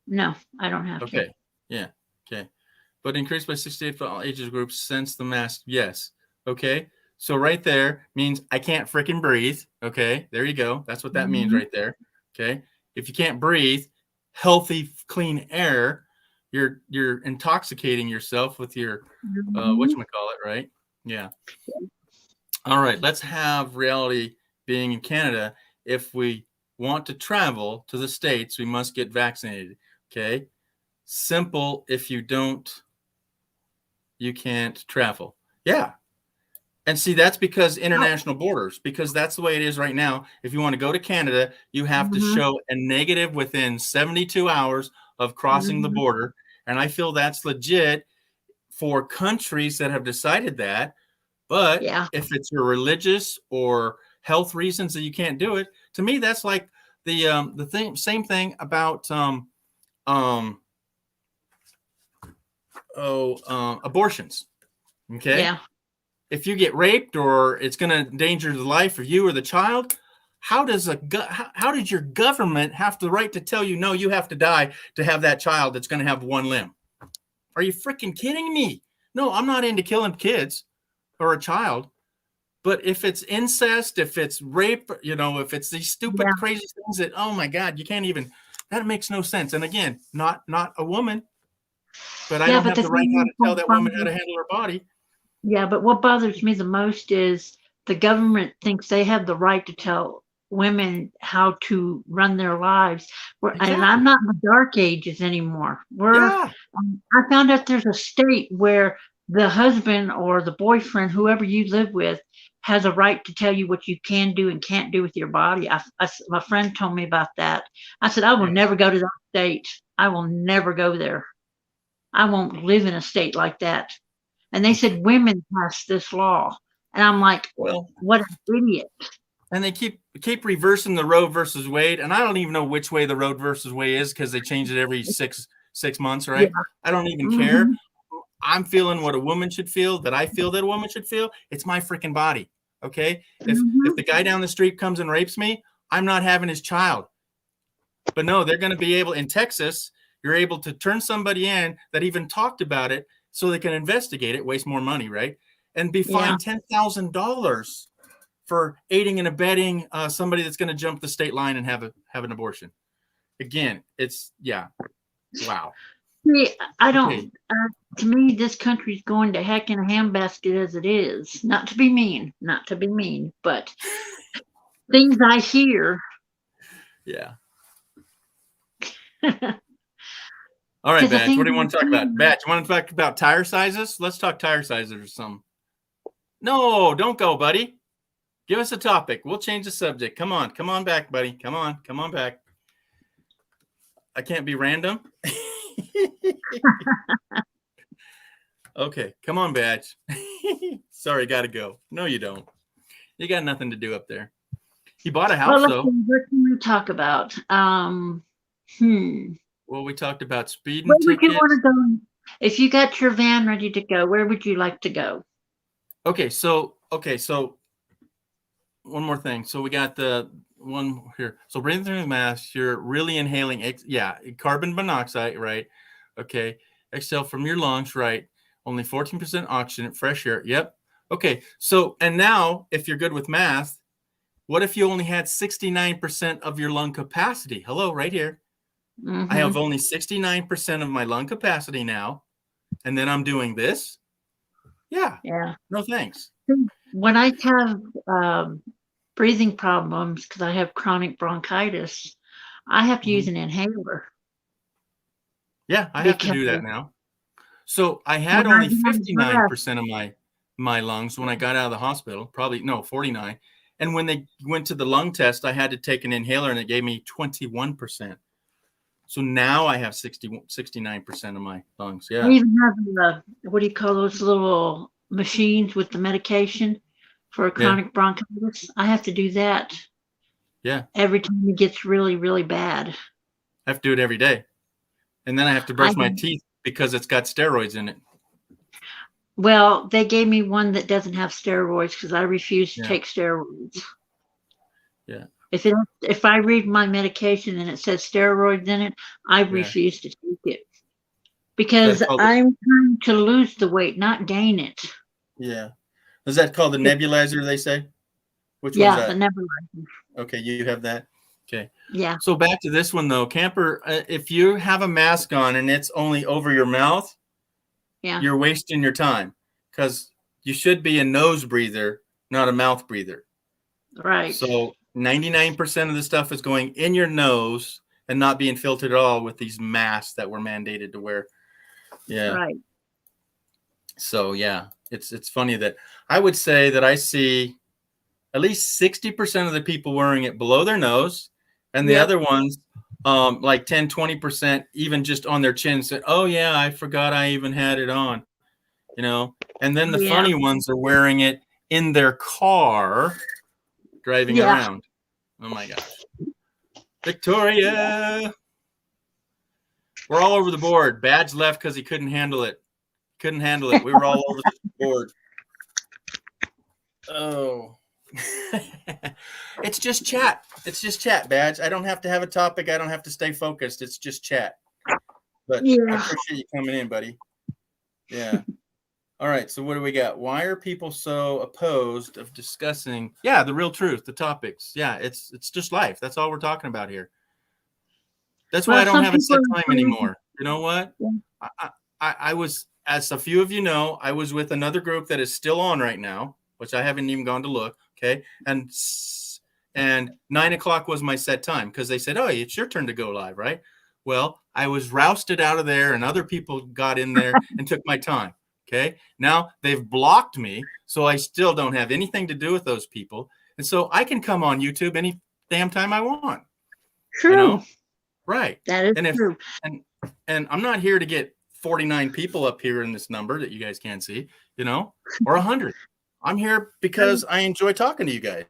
No, I don't have to. Okay. Yeah. Okay. But increased by 68 for all ages groups since the mask. Yes. Okay. So right there means I can't freaking breathe. Okay. There you go. That's what that means right there. Okay. If you can't breathe healthy, clean air, you're intoxicating yourself with your, whatchamacallit, right? Yeah. All right. Let's have reality being in Canada. If we want to travel to the States, we must get vaccinated. Okay. Simple. If you don't, you can't travel. Yeah. And see, that's because international borders, because that's the way it is right now. If you want to go to Canada, you have to show a negative within 72 hours of crossing the border. And I feel that's legit for countries that have decided that. But if it's your religious or health reasons that you can't do it, to me, that's like the same thing about abortions. Okay. Yeah. If you get raped or it's going to endanger the life of you or the child, how does your government have the right to tell you, no, you have to die to have that child that's going to have one limb? Are you freaking kidding me? No, I'm not into killing kids or a child. But if it's incest, if it's rape, if it's these stupid, crazy things that, oh my God, you can't even, that makes no sense. And again, not a woman, but I don't have the right how to tell that woman how to handle her body. Yeah, but what bothers me the most is the government thinks they have the right to tell women how to run their lives. And I'm not in the dark ages anymore. I found out there's a state where the husband or the boyfriend, whoever you live with, has a right to tell you what you can do and can't do with your body. My friend told me about that. I said, I will never go to that state. I will never go there. I won't live in a state like that. And they said women passed this law. And I'm like, well, what an idiot. And they keep reversing the Roe versus Wade. And I don't even know which way the Roe versus Wade is, because they change it every six months, right? Yeah. I don't even care. I'm feeling what a woman should feel, that I feel that a woman should feel. It's my freaking body. Okay. If the guy down the street comes and rapes me, I'm not having his child. But no, they're going to be able, in Texas, you're able to turn somebody in that even talked about it so they can investigate it, waste more money, right? And be fined $10,000 for aiding and abetting somebody that's going to jump the state line and have an abortion. Again, it's, wow. See, I don't, to me, this country's going to heck in a handbasket as it is. Not to be mean, but things I hear. Yeah. All right, 'Cause the Badge. thing What do you want to talk about? about- Badge, you want to talk about tire sizes? Let's talk tire sizes or something. No, don't go, buddy. Give us a topic. We'll change the subject. Come on back, buddy. Come on back. I can't be random. Okay, come on, Badge. Sorry, gotta go. No, you don't. You got nothing to do up there. He bought a house, Well, let's though. see, what can we talk about? Well, we talked about speeding Where would you tickets. want to go? If you got your van ready to go, where would you like to go? Okay, so one more thing. So we got the one here. So breathing through the mask, you're really inhaling, carbon monoxide, right? Okay, exhale from your lungs, right? Only 14% oxygen, fresh air. Yep. Okay, so and now if you're good with math, what if you only had 69% of your lung capacity? Hello, right here. Mhm. I have only 69% of my lung capacity now, and then I'm doing this. Yeah. Yeah. No thanks. When I have breathing problems because I have chronic bronchitis, I have to use an inhaler. Yeah, I have to do that Because now. So I had when I only get out of breath, 59% of my lungs when I got out of the hospital, 49. And when they went to the lung test, I had to take an inhaler and it gave me 21%. So now I have 69% of my lungs. I Yeah. even have what do you call those little machines with the medication for chronic bronchitis? I have to do that Yeah. every time it gets really, really bad. I have to do it every day. And then I have to brush my teeth because it's got steroids in it. Well, they gave me one that doesn't have steroids because I refuse to Yeah. take steroids. Yeah. If I read my medication and it says steroids in it, I refuse to take it because I'm trying to lose the weight, not gain it. Yeah. Is that called the nebulizer, they say? Which one's that? The nebulizer. Okay, you have that? Okay. Yeah. So back to this one, though. Camper, if you have a mask on and it's only over your mouth, you're wasting your time because you should be a nose breather, not a mouth breather. Right. So 99% of the stuff is going in your nose and not being filtered at all with these masks that we're mandated to wear. Yeah. Right. So, yeah, it's funny that I would say that I see at least 60% of the people wearing it below their nose, and the other ones, like 10, 20%, even just on their chin, said, "Oh yeah, I forgot I even had it on," you know. And then the funny ones are wearing it in their car, driving around. Oh my gosh, Victoria, we're all over the board. Badge left because he couldn't handle it. We were all over the board. Oh. It's just chat. Badge. I don't have to have a topic. I don't have to stay focused. It's just chat. But I appreciate you coming in, buddy. Yeah. All right. So what do we got? Why are people so opposed of discussing? Yeah, the real truth, the topics. Yeah, it's just life. That's all we're talking about here. That's why I don't have a set time anymore. You know what? I was, as a few of you know, I was with another group that is still on right now, which I haven't even gone to look. Okay. And 9 o'clock was my set time because they said, "Oh, it's your turn to go live," right? Well, I was rousted out of there and other people got in there and took my time. Okay. Now they've blocked me. So I still don't have anything to do with those people. And so I can come on YouTube any damn time I want. True. You know? Right. That is true. And I'm not here to get 49 people up here in this number that you guys can't see, you know, or 100. I'm here because I enjoy talking to you guys.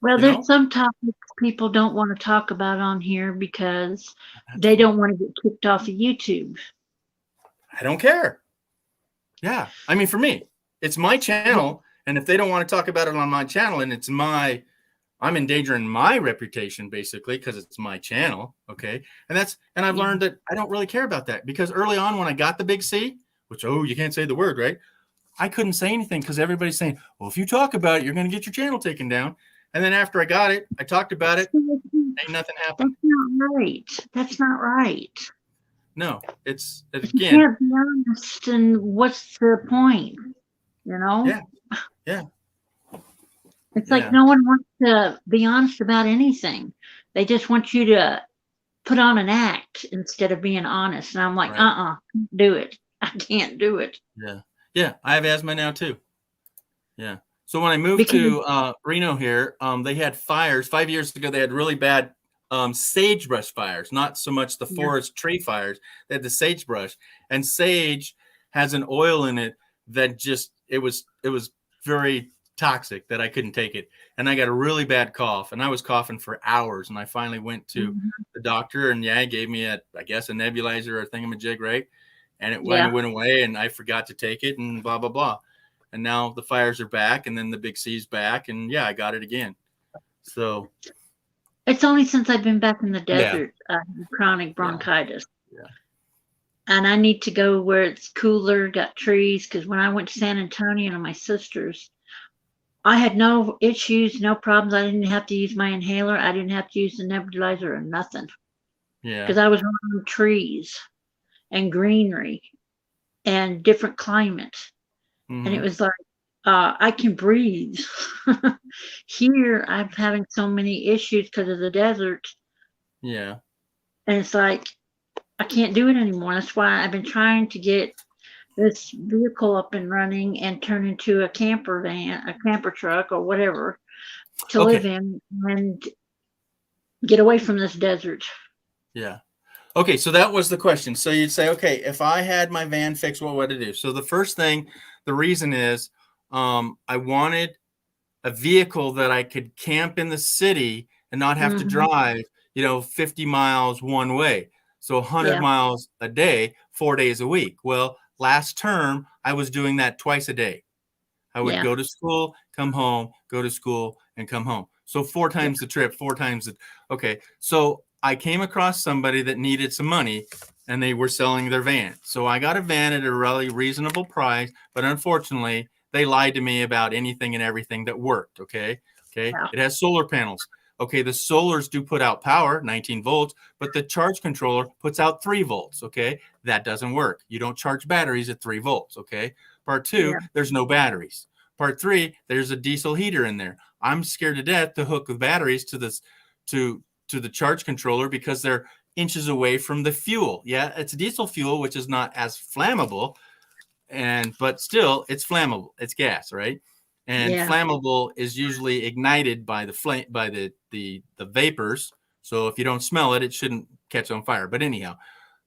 Well, there's some topics people don't want to talk about on here because they don't want to get kicked off of YouTube. I don't care. Yeah. I mean, for me, it's my channel. And if they don't want to talk about it on my channel and I'm endangering my reputation basically because it's my channel. Okay. And I've learned that I don't really care about that because early on when I got the big C, which, you can't say the word, right? I couldn't say anything because everybody's saying, well, if you talk about it, you're going to get your channel taken down. And then after I got it, I talked about it. Ain't nothing happened. That's not right. No, it's again. You can't be honest, and what's the point? You know? Yeah. It's like no one wants to be honest about anything. They just want you to put on an act instead of being honest. And I'm like, Right. do it. I can't do it. Yeah. Yeah. I have asthma now too. Yeah. So when I moved Because to Reno here, they had fires 5 years ago. They had really bad sagebrush fires, not so much the yeah, forest tree fires. They had the sagebrush, and sage has an oil in it that just it was very toxic that I couldn't take it, and I got a really bad cough, and I was coughing for hours, and I finally went to mhm, the doctor, and yeah, he gave me I guess a nebulizer or a thingamajig, right? And it yeah. went away, and I forgot to take it, and blah blah blah. And now the fires are back, and then the big C's back, and yeah, I got it again. So It's only since I've been back in the yeah, desert, I have chronic yeah, bronchitis. yeah. And I need to go where it's cooler, got trees. Because when I went to San Antonio to my sister's, I had no issues, no problems. I didn't have to use my inhaler. I didn't have to use the nebulizer or nothing Yeah. because I was around trees and greenery and different climates. And it Hmm. was like, I can breathe. Here, I'm having so many issues because of the desert. Yeah. And it's like, I can't do it anymore. That's why I've been trying to get this vehicle up and running and turn into a camper van, a camper truck, or whatever to live Okay. in and get away from this desert. Yeah. Okay. So that was the question. So you'd say, okay, if I had my van fixed, what would I do? So the first thing, the reason is, I wanted a vehicle that I could camp in the city and not have to Hmm. drive, 50 miles one way. So 100 Yeah, miles a day, 4 days a week. Well, last term, I was doing that twice a day. I would yeah, go to school, come home, go to school, and come home. So four yeah. times the trip, four times the. Okay. So I came across somebody that needed some money and they were selling their van. So I got a van at a really reasonable price, but unfortunately, they lied to me about anything and everything that worked. Okay. Okay. Yeah. It has solar panels. Okay. The solars do put out power, 19 volts, but the charge controller puts out 3 volts. Okay. That doesn't work. You don't charge batteries at 3 volts. Okay. Part two, Yeah. there's no batteries. Part three, there's a diesel heater in there. I'm scared to death to hook the batteries to this to the charge controller because they're inches away from the fuel. Yeah, it's diesel fuel, which is not as flammable, but still it's flammable. It's gas, right? And Yeah. flammable is usually ignited by the flame by the vapors. So if you don't smell it, it shouldn't catch on fire. But anyhow,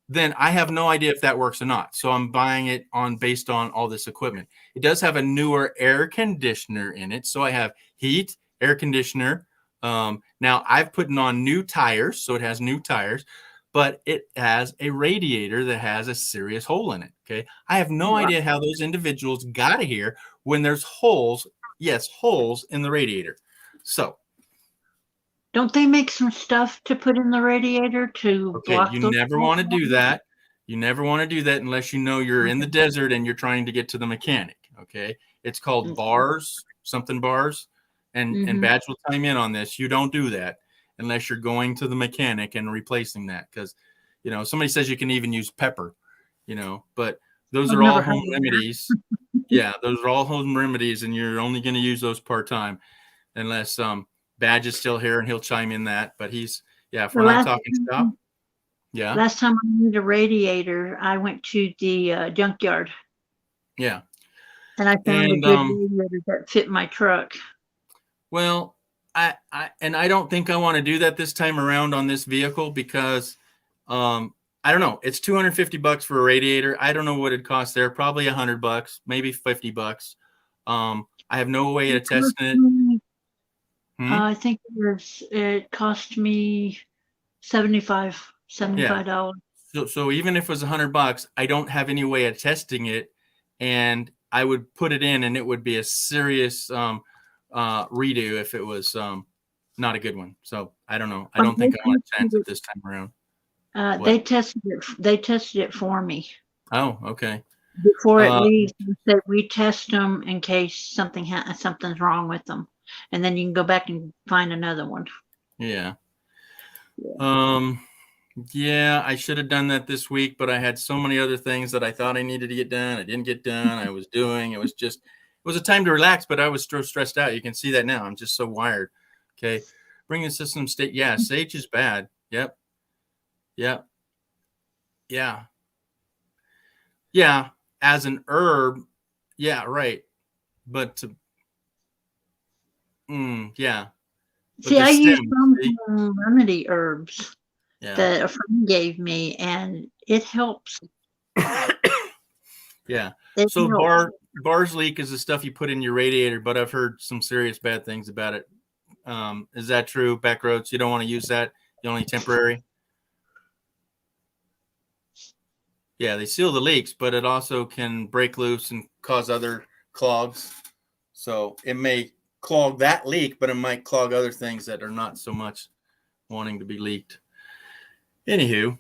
then I have no idea if that works or not. So I'm buying it based on all this equipment. It does have a newer air conditioner in it. So I have heat, air conditioner. Now I've put on new tires, so it has new tires, but it has a radiator that has a serious hole in it. Okay. I have no Wow. idea how those individuals got here when there's holes, yes, holes in the radiator. So Don't they make some stuff to put in the radiator to okay, block you those never holes? want to do that. You never want to do that unless you know you're in the Okay. desert and you're trying to get to the mechanic. Okay. It's called bars, something bars. And Mm-hmm. Badge will chime in on this. You don't do that unless you're going to the mechanic and replacing that. Because, somebody says you can even use pepper, but those I've are all never heard home of that. remedies. Yeah, those are all home remedies, and you're only going to use those part time unless Badge is still here and he'll chime in that. But yeah, if The we're not talking stop, yeah. last time I needed a radiator, I went to the junkyard Yeah. and I found a And good radiator that fit my truck. well, I don't think I want to do that this time around on this vehicle because I don't know. It's $250 for a radiator. I don't know what it costs there. Probably $100, maybe $50. I have no way It of cost testing it. me, Hmm? I think it cost me 75 Yeah. $75. So even if it was $100, I don't have any way of testing it, and I would put it in, and it would be a serious redo if it was not a good one. So I don't know. I But don't think I want to chance it this time around. What? they tested it for me. Oh, okay. Before it Uh, leaves, they said we test them in case something's wrong with them, and then you can go back and find another one. yeah. Yeah. Um, yeah, I should have done that this week, but I had so many other things that I thought I needed to get done. I didn't get done. I was doing. It was a time to relax, but I was stressed out. You can see that now. I'm just so wired. Okay. Bring the system state. Yeah, Sage is bad. Yep. Yeah. Yeah. Yeah. As an herb. Yeah. Right. But yeah. But See, the I use stem. some See? remedy herbs Yeah. that a friend gave me, and it helps. Yeah. It So helps. bars leak is the stuff you put in your radiator, but I've heard some serious bad things about it. Is that true? Backroads, you don't want to use that. You only temporary. Yeah, they seal the leaks, but it also can break loose and cause other clogs. So it may clog that leak, but it might clog other things that are not so much wanting to be leaked. Anywho,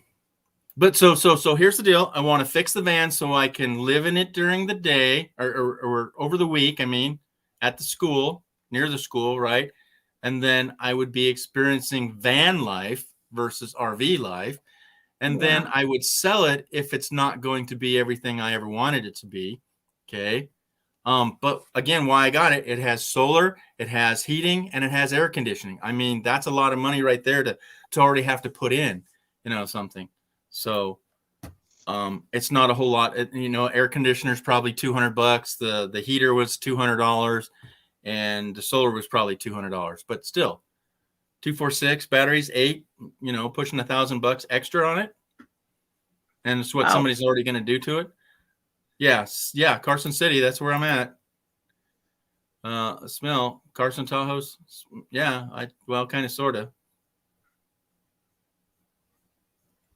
but so here's the deal. I want to fix the van so I can live in it during the day or over the week. I mean, at the school, near the school, right? And then I would be experiencing van life versus RV life. And Yeah. then I would sell it if it's not going to be everything I ever wanted it to be. Okay. But again, why I got it, it has solar, it has heating, and it has air conditioning. I mean, that's a lot of money right there to already have to put in, something. So it's not a whole lot. Air conditioner is probably $200. The heater was $200, and the solar was probably $200. But still, 246 batteries, 8, pushing $1,000 extra on it, and it's what Wow. somebody's already going to do to it. Yes, yeah, Carson City. That's where I'm at. Smell Carson Tahoe's. Yeah, kind of, sort of.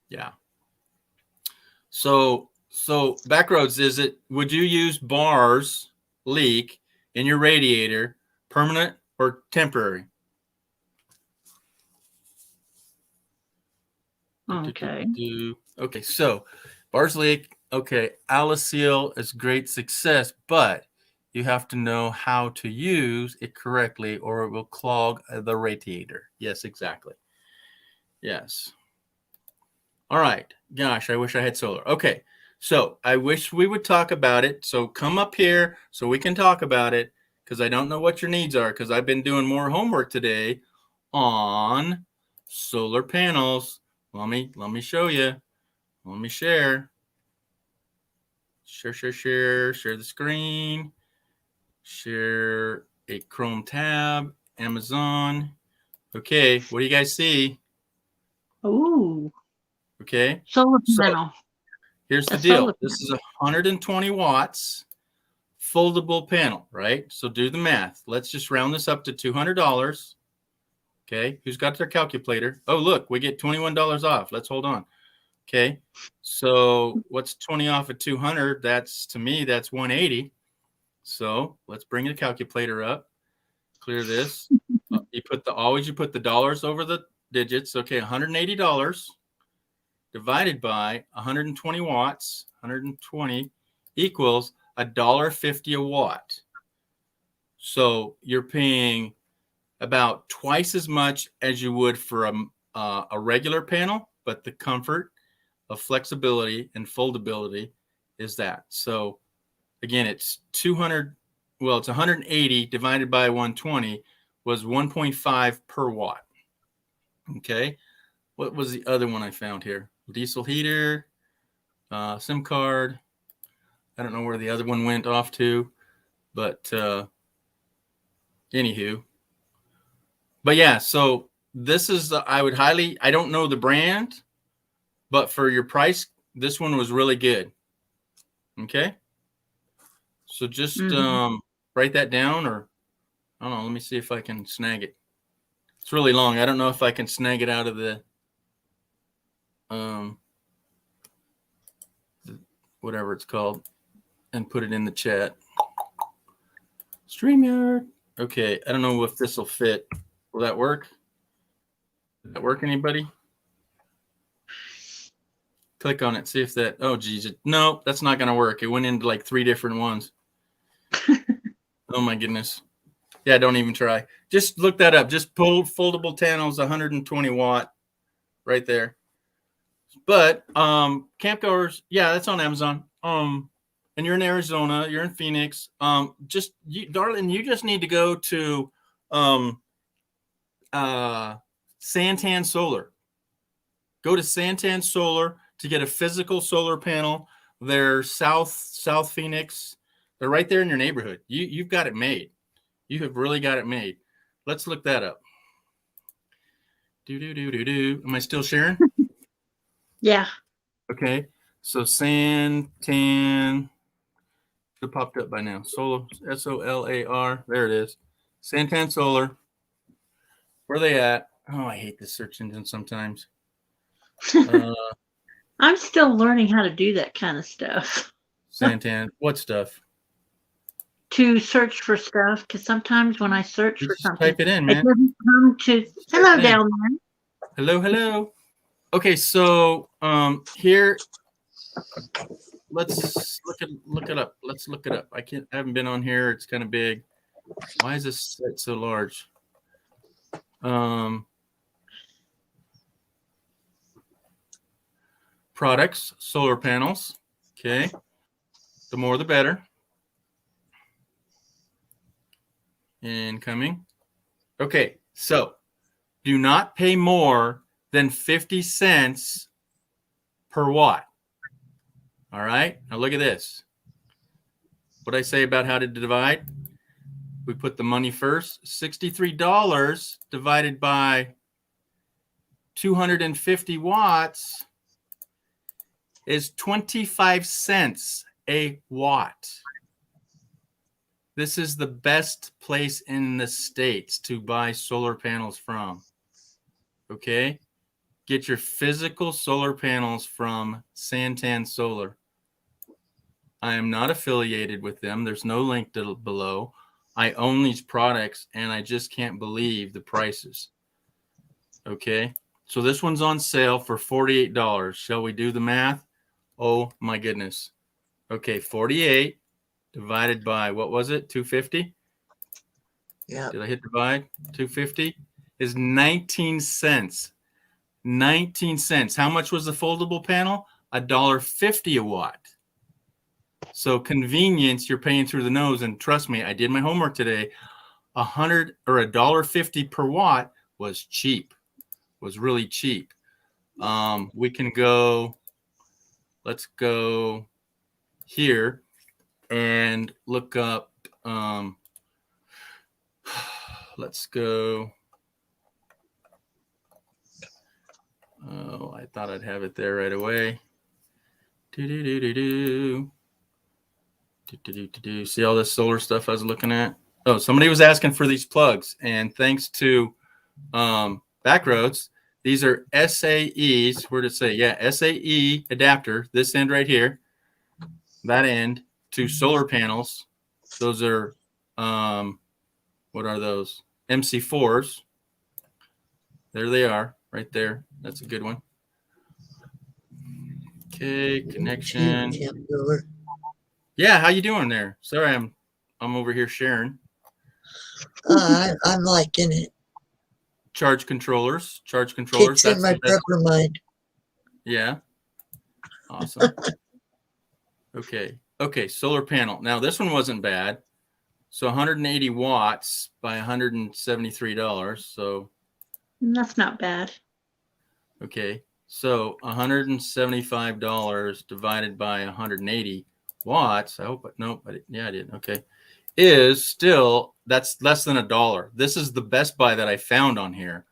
Yeah. So Backroads, would you use bars leak in your radiator, permanent or temporary? Okay. Okay, so bars leak. Okay, Aliseal is great success, but you have to know how to use it correctly or it will clog the radiator. Yes, exactly. Yes. All right. Gosh, I wish I had solar. Okay. So I wish we would talk about it. So come up here so we can talk about it because I don't know what your needs are because I've been doing more homework today on solar panels. Let me show you. Let me share. Share the screen. Share a Chrome tab, Amazon. Okay, what do you guys see? Ooh, Okay. solar So panel. here's the A solar deal. This is 120 watts foldable panel, right? So do the math. Let's just round this up to $200. Okay. Who's got their calculator? Oh, look, we get $21 off. Let's hold on. Okay. So what's 20 off of 200? To me, that's 180. So let's bring the calculator up. Clear this. You put the dollars over the digits. Okay. $180 divided by 120 watts, 120 equals $1.50 a watt. So you're paying about twice as much as you would for a regular panel, but the comfort of flexibility and foldability is that. So again, it's 200. Well, it's 180 divided by 120 was 1.5 per watt. Okay. What was the other one I found here? Diesel heater, SIM card. I don't know where the other one went off to, but anywho. But yeah, so this is I don't know the brand, but for your price, this one was really good. Okay. So just write that down, or I don't know. Let me see if I can snag it. It's really long. I don't know if I can snag it out of the whatever it's called and put it in the chat. StreamYard. Okay. I don't know if this will fit. Will that work? Did that work, anybody? Click on it. See if that. Oh, geez. No, that's not going to work. It went into like 3 different ones. Oh, my goodness. Yeah, don't even try. Just look that up. Just pull foldable panels, 120 watt right there. But campgoers, yeah, that's on Amazon. And you're in Arizona, you're in Phoenix. Darling, you just need to go to Santan Solar. Go to Santan Solar to get a physical solar panel. They're South Phoenix. They're right there in your neighborhood. You've got it made. You have really got it made. Let's look that up. Am I still sharing? Yeah. Okay. So Santan. It popped up by now. Solar, SOLAR. There it is. Santan Solar. Where are they at? Oh, I hate this search engine sometimes. I'm still learning how to do that kind of stuff. Santan. What stuff? To search for stuff, because sometimes when I search You for just something, type it in, it man. doesn't come to. Hello down there. Hello. Okay, so here, let's look it up. Let's look it up. I haven't been on here. It's kind of big. Why is this site so large? Products, solar panels. Okay, the more the better. Incoming. Okay, so do not pay more than 50 cents per watt. All right, now look at this. What I say about how to divide? We put the money first. $63 divided by 250 watts is 25 cents a watt. This is the best place in the States to buy solar panels from. Okay? Get your physical solar panels from Santan Solar. I am not affiliated with them. There's no link below. I own these products, and I just can't believe the prices. Okay? So this one's on sale for $48. Shall we do the math? Oh, my goodness. Okay, 48 divided by, what was it, 250? Yeah. Did I hit divide? 250 is 19 cents. 19 cents. How much was the foldable panel? $1.50 a watt. So convenience, you're paying through the nose. And trust me, I did my homework today. $1.50 per watt was cheap. Was really cheap. We can go. Let's go here and look up. Let's go. Oh, I thought I'd have it there right away. See all this solar stuff I was looking at? Oh, somebody was asking for these plugs, and thanks to Backroads, these are SAEs. Where did it say? Yeah, SAE adapter. This end right here, that end to solar panels. Those are what are those? MC4s. There they are, right there. That's a good one. Okay, connection. Yeah, how you doing there? Sorry, I'm over here sharing. I'm liking it. Charge controllers. Kicks in my proper mind. Yeah. Awesome. Okay, solar panel. Now this one wasn't bad. So 180 watts by $173. So that's not bad. Okay, so $175 divided by 180 watts. I hope, no, yeah, I did. Okay, is still, that's less than $1. This is the best buy that I found on here,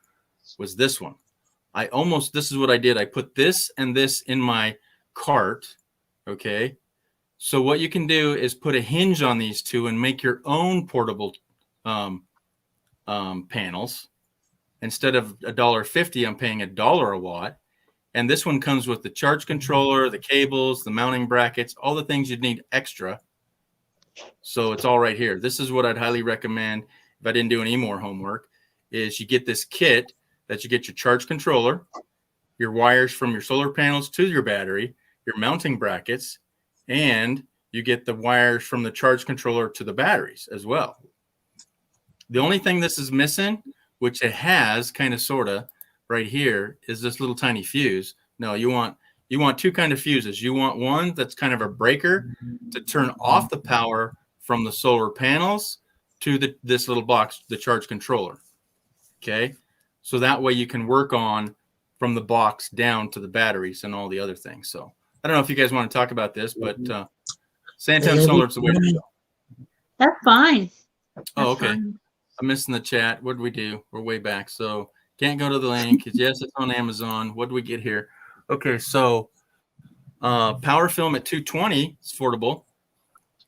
was this one. This is what I did. I put this and this in my cart. Okay, so what you can do is put a hinge on these two and make your own portable panels. Instead of $1.50, I'm paying $1 a watt. And this one comes with the charge controller, the cables, the mounting brackets, all the things you'd need extra. So it's all right here. This is what I'd highly recommend if I didn't do any more homework, is you get this kit that you get your charge controller, your wires from your solar panels to your battery, your mounting brackets, and you get the wires from the charge controller to the batteries as well. The only thing this is missing, which it has kind of sort of right here, is this little tiny fuse. No, you want two kind of fuses. You want one that's kind of a breaker to turn off the power from the solar panels to this little box, the charge controller. Okay, so that way you can work on from the box down to the batteries and all the other things. So I don't know if you guys want to talk about this, but Santen Solar is the way to go. That's fine. Oh, That's okay. fine. I'm missing the chat. What did we do? We're way back. So can't go to the link. Yes, it's on Amazon. What do we get here? Okay, so power film at 220 is affordable.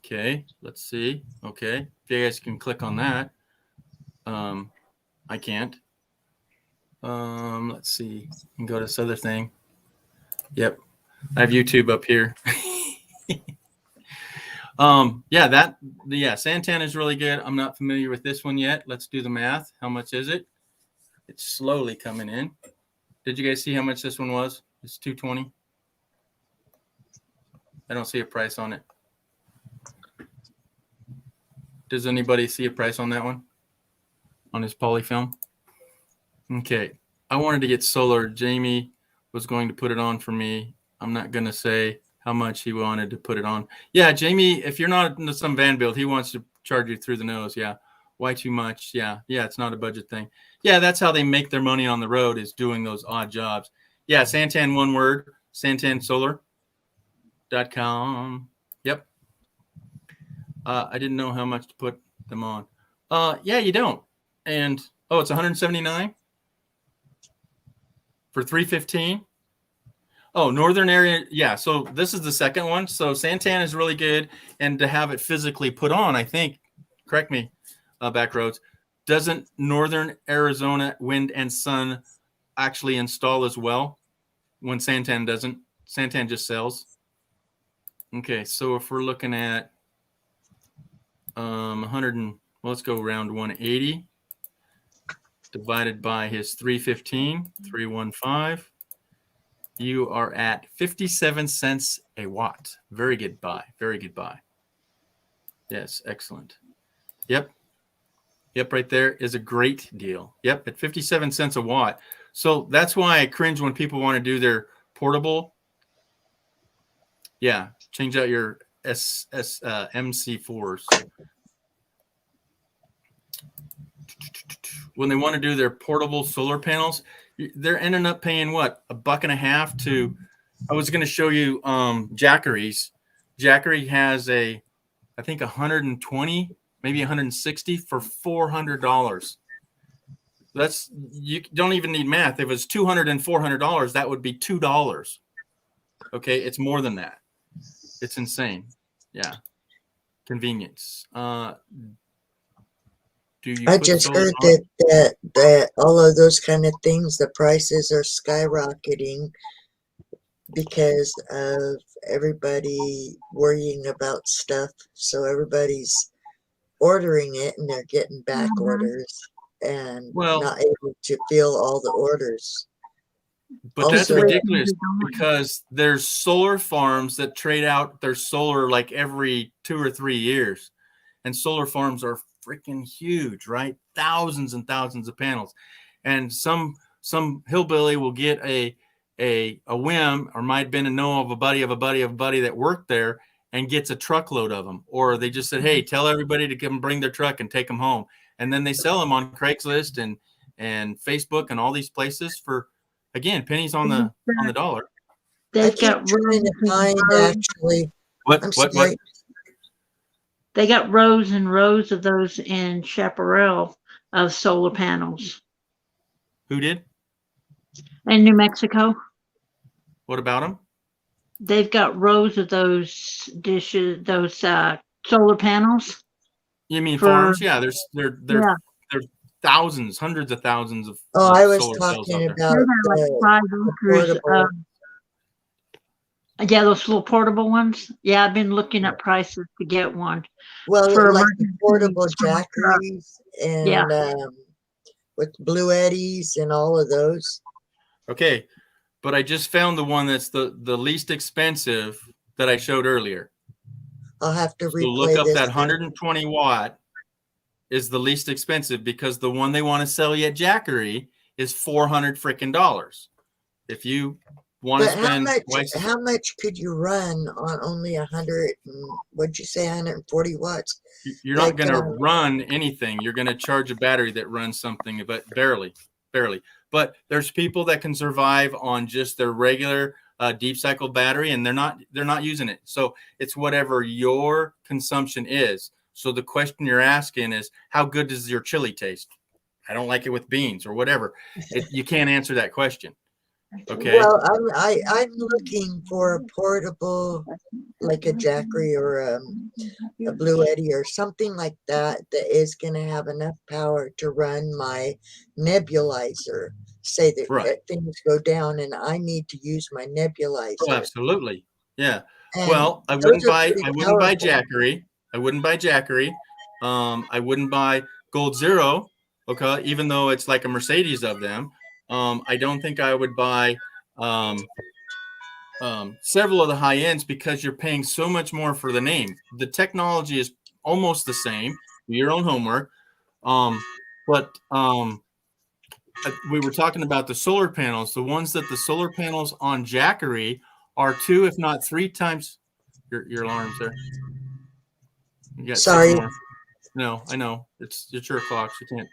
Okay, let's see. Okay, if you guys can click on that. I can't. Let's see. You can go to this other thing. Yep. I have YouTube up here. Santen is really good. I'm not familiar with this one yet. Let's do the math. How much is it? It's slowly coming in. Did you guys see how much this one was? It's 220. I don't see a price on it. Does anybody see a price on that one? On his polyfilm? Okay. I wanted to get solar. Jamie was going to put it on for me. I'm not going to say how much he wanted to put it on. Yeah, Jamie, if you're not into some van build, he wants to charge you through the nose. Yeah. Why too much? Yeah, it's not a budget thing. Yeah, that's how they make their money on the road, is doing those odd jobs. Yeah, Santen, one word, santensolar.com. Yep. I didn't know how much to put them on. Yeah, you don't. And, it's 179 for 315. Oh, northern area. Yeah. So this is the second one. So Santen is really good. And to have it physically put on, I think, correct me, Backroads, doesn't Northern Arizona Wind and Sun actually install as well when Santen doesn't? Santen just sells. Okay. So if we're looking at 100 and, well, let's go around 180 divided by his 315, you are at 57 cents a watt. Very good buy. Very good buy. Yes, excellent. Yep, right there is a great deal. Yep, at 57 cents a watt. So that's why I cringe when people want to do their portable. Yeah, change out your MC4s. When they want to do their portable solar panels, they're ending up paying what, $1.50 to. I was going to show you Jackery's. Jackery has I think 120, maybe 160 for $400. That's, you don't even need math. If it's $200 and $400, that would be $2. Okay, it's more than that. It's insane. Yeah, convenience. I just heard that all of those kind of things, the prices are skyrocketing because of everybody worrying about stuff. So everybody's ordering it and they're getting back orders and not able to fill all the orders. But also, that's ridiculous because there's solar farms that trade out their solar like every 2 or 3 years. And solar farms are freaking huge, right? Thousands and thousands of panels. And some hillbilly will get a whim, or might have been to know of a buddy that worked there and gets a truckload of them. Or they just said, hey, tell everybody to come bring their truck and take them home. And then they sell them on Craigslist and Facebook and all these places for, again, pennies on the dollar. They've got rows actually. What? They got rows and rows of those in Chaparral of solar panels. Who did? In New Mexico. What about them? They've got rows of those dishes, those solar panels. You mean farms? Yeah, there's thousands, hundreds of thousands of. I was talking about like 5 acres of. Yeah, those little portable ones. Yeah, I've been looking at prices to get one. Well, like the portable Jackeries and with Blue Eddies and all of those. Okay, but I just found the one that's the least expensive that I showed earlier. I'll have to replay look up this that 120 watt is the least expensive because the one they want to sell you at Jackery is $400 freaking. If you want to spend, how much could you run on only 100? What'd you say, 140 watts? You're not going to run anything. You're going to charge a battery that runs something, but barely. But there's people that can survive on just their regular deep cycle battery, and they're not using it. So it's whatever your consumption is. So the question you're asking is, how good does your chili taste? I don't like it with beans or whatever. You can't answer that question. Okay. Well, I'm looking for a portable, like a Jackery or a Blue Eddy or something like that is going to have enough power to run my nebulizer. Say that Right. things go down and I need to use my Oh, nebulizer. absolutely. Yeah. And Well, I those wouldn't are buy pretty Jackery. powerful. I wouldn't buy Jackery. I wouldn't buy Gold Zero. Okay, even though it's like a Mercedes of them. I don't think I would buy several of the high ends because you're paying so much more for the name. The technology is almost the same. Do your own homework. But we were talking about the solar panels. The ones that the solar panels on Jackery are 2, if not 3 times. Your alarm's there. You got Sorry. 6 more. No, I know. It's your clocks. You can't.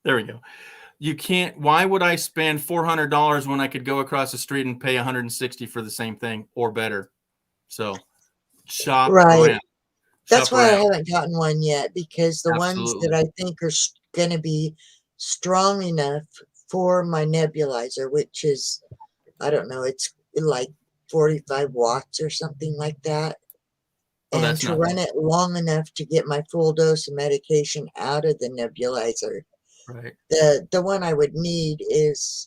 There we go. You can't. Why would I spend $400 when I could go across the street and pay $160 for the same thing or better? So shop Right. around. That's Shop why I around. haven't gotten one yet, because the ones that Absolutely. I think are going to be strong enough for my nebulizer, which is, I don't know, it's like 45 watts or something like that. Oh, And that's to nothing. run it long enough to get my full dose of medication out of the nebulizer. Right. The one I would need is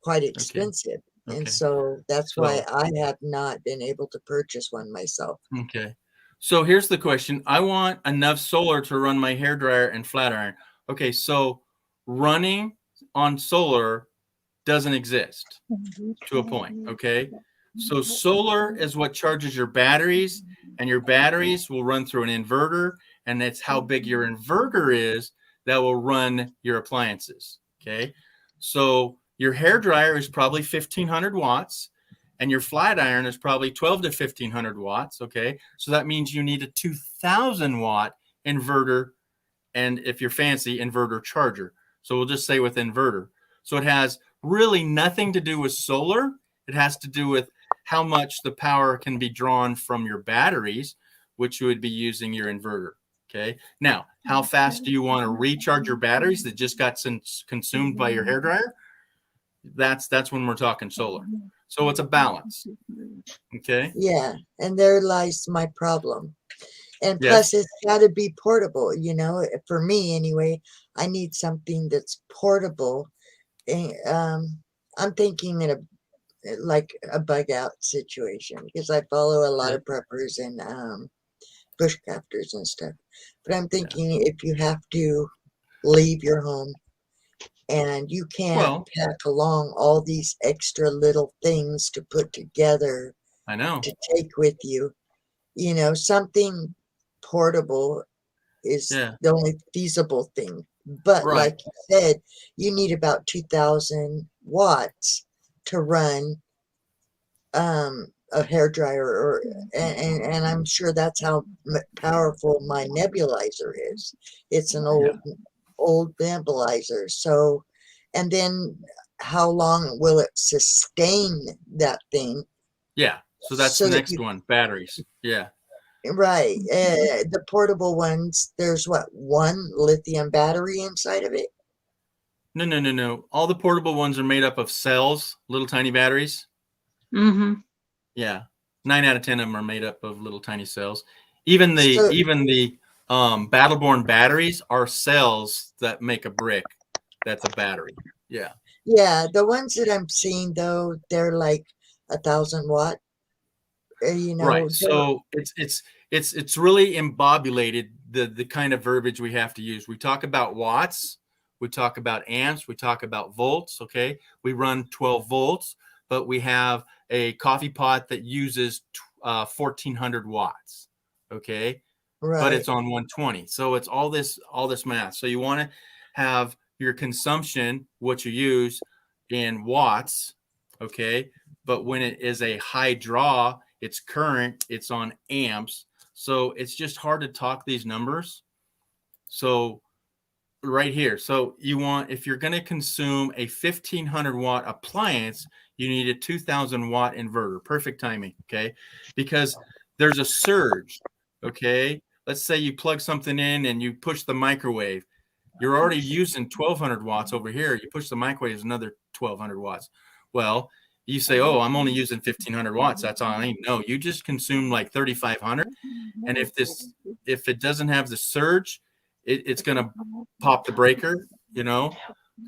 quite expensive. Okay. And so that's So, why I have not been able to purchase one myself. okay. So here's the question. I want enough solar to run my hairdryer and flat iron. Okay, so running on solar doesn't exist to a point, okay? So solar is what charges your batteries, and your batteries will run through an inverter, and that's how big your inverter is that will run your appliances, okay? So your hairdryer is probably 1,500 watts, and your flat iron is probably 12 to 1,500 watts, okay? So that means you need a 2,000 watt inverter, and if you're fancy, inverter charger. So we'll just say with inverter. So it has really nothing to do with solar. It has to do with how much the power can be drawn from your batteries, which you would be using your inverter. Okay. Now, how fast do you want to recharge your batteries that just got consumed by your hairdryer? That's when we're talking solar. So it's a balance. Okay. Yeah, and there lies my problem. And Yes. plus, it's got to be portable. You know, for me anyway, I need something that's portable. And, I'm thinking in like a bug out situation, because I follow a lot of preppers and bushcrafters and stuff. But I'm thinking if you have to leave your home and you can't Well, pack along all these extra little things to put together I know. to take with you, you know, something portable is Yeah. the only feasible thing. But Right. like you said, you need about 2,000 watts to run a hairdryer, or and I'm sure that's how powerful my nebulizer is. It's an old nebulizer. So, and then how long will it sustain that thing? Yeah. So that's So the that next one. Batteries. Yeah. right, the portable ones, there's what, one lithium battery inside of it? No. All the portable ones are made up of cells, little tiny batteries. Mm-hmm. Yeah. 9 out of 10 of them are made up of little tiny cells. Even the Battleborn batteries are cells that make a brick. That's a battery. Yeah. Yeah, the ones that I'm seeing though, they're like 1,000 watt. You know, Right. So it's really embobulated the kind of verbiage we have to use. We talk about watts, we talk about amps, we talk about volts. Okay. We run 12 volts, but we have a coffee pot that uses 1,400 watts. Okay. But it's on 120. So it's all this math. So you want to have your consumption, what you use in watts. Okay. But when it is a high draw, it's current, it's on amps. So it's just hard to talk these numbers. So right here. So you want, if you're going to consume a 1500 watt appliance, you need a 2000 watt inverter. Perfect timing. Okay. Because there's a surge. Okay. Let's say you plug something in and you push the microwave. You're already using 1200 watts over here. You push the microwave, is another 1200 watts. Well, you say, oh, I'm only using 1500 watts. That's all I need. No, you just consume like 3500. And if it doesn't have the surge, it's going to pop the breaker, you know?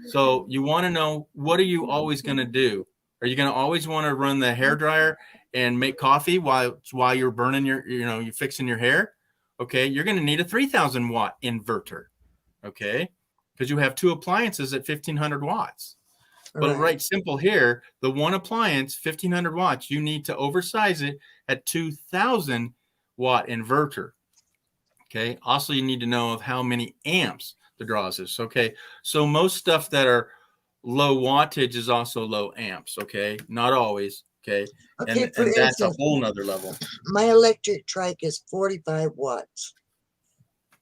So you want to know, what are you always going to do? Are you going to always want to run the hair dryer and make coffee while you're burning you're fixing your hair? Okay. You're going to need a 3000 watt inverter. Okay. Because you have two appliances at 1500 watts. But right, simple here, the one appliance, 1500 watts, you need to oversize it at 2000 watt inverter. Okay. Also, you need to know of how many amps the draws is. Okay. So most stuff that are low wattage is also low amps. Okay. Not always. Okay. Okay, And for that's a instance, whole nother level. my electric trike is 45 watts.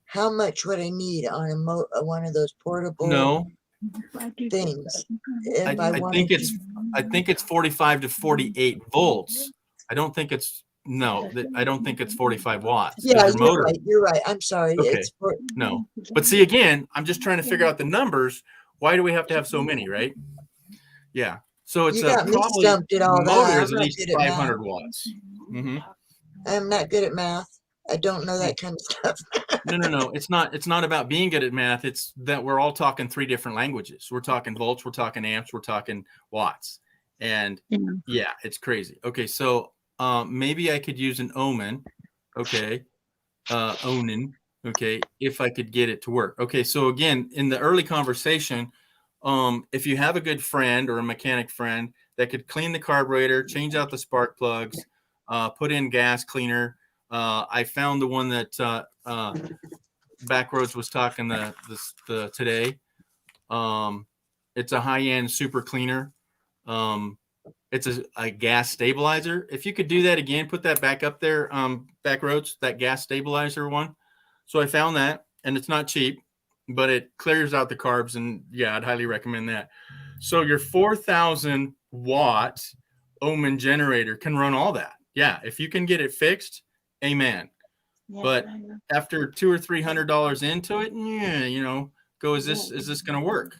How much would I need on one of those portable No, things? If I think it's 45 to 48 volts. I don't think it's I don't think it's 45 watts. Yeah, Your motor, you're right. I'm sorry. Okay. It's no. But see, again, I'm just trying to figure out the numbers. Why do we have to have so many, right? Yeah. So it's You got me probably stumped at all the motor that. is I'm at not least good at 500 math. watts. Mm-hmm. I'm not good at math. I don't know that kind of stuff. No. It's not about being good at math. It's that we're all talking three different languages. We're talking volts, we're talking amps, we're talking watts. And yeah, it's crazy. Okay, so maybe I could use an Omen. Okay. Onan. Okay, if I could get it to work. Okay, so again, in the early conversation, if you have a good friend or a mechanic friend that could clean the carburetor, change out the spark plugs, put in gas cleaner. I found the one that Backroads was talking the today. It's a high-end super cleaner. It's a gas stabilizer. If you could do that again, put that back up there, Backroads, that gas stabilizer one. So I found that, and it's not cheap, but it clears out the carbs, and yeah, I'd highly recommend that. So your 4000 watt Omen generator can run all that. Yeah, if you can get it fixed, amen. But after $200 or $300 into it, yeah, is this going to work?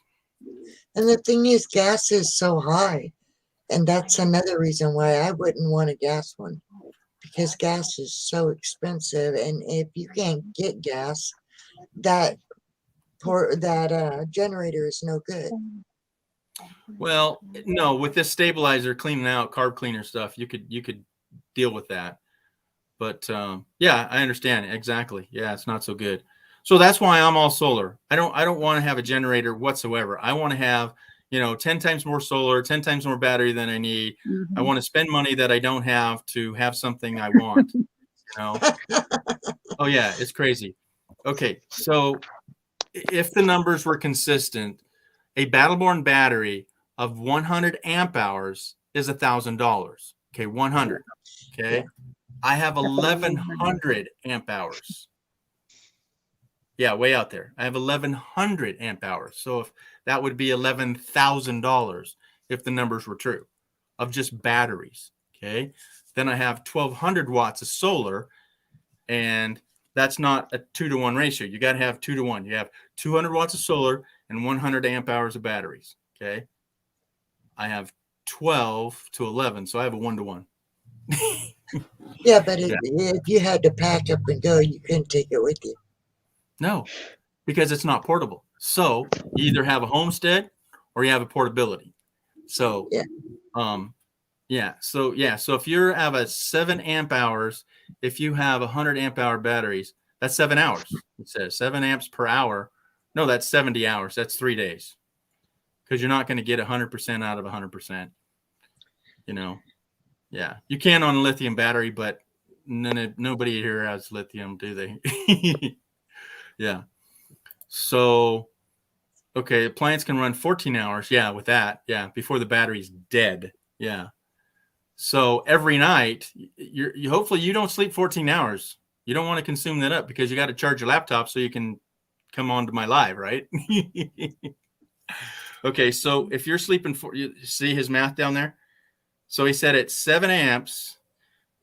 And the thing is, gas is so high. And that's another reason why I wouldn't want a gas one, because gas is so expensive. And if you can't get gas, that generator is no good. Well, no, with this stabilizer cleaning out carb cleaner stuff, you could deal with that. But yeah, I understand exactly. Yeah, it's not so good. So that's why I'm all solar. I don't want to have a generator whatsoever. I want to have 10 times more solar, 10 times more battery than I need. I want to spend money that I don't have to have something I want. Oh yeah, it's crazy. Okay, so if the numbers were consistent, a Battleborn battery of 100 amp hours is $1,000. Okay, 100. Okay, I have 1100 amp hours. Yeah, way out there. I have 1100 amp hours. So if that would be $11,000 if the numbers were true of just batteries. Okay. Then I have 1200 watts of solar, and that's not a 2-to-1 ratio. You got to have 2-to-1. You have 200 watts of solar and 100 amp hours of batteries. Okay. I have 12 to 11. So I have a 1-to-1. Yeah, but if you had to pack up and go, you couldn't take it with you. No, because it's not portable. So you either have a homestead or you have a portability. So, So if you have a 7 amp hours, if you have 100 amp hour batteries, that's 7 hours. It says 7 amps per hour. No, that's 70 hours. That's 3 days. Because you're not going to get 100% out of 100%. Yeah, you can on a lithium battery, but nobody here has lithium, do they? Yeah. So, okay, appliance can run 14 hours. Yeah, with that. Yeah, before the battery's dead. Yeah. So every night, you hopefully you don't sleep 14 hours. You don't want to consume that up because you got to charge your laptop so you can come on to my live, right? Okay, so if you're sleeping for, you see his math down there? So he said at 7 amps,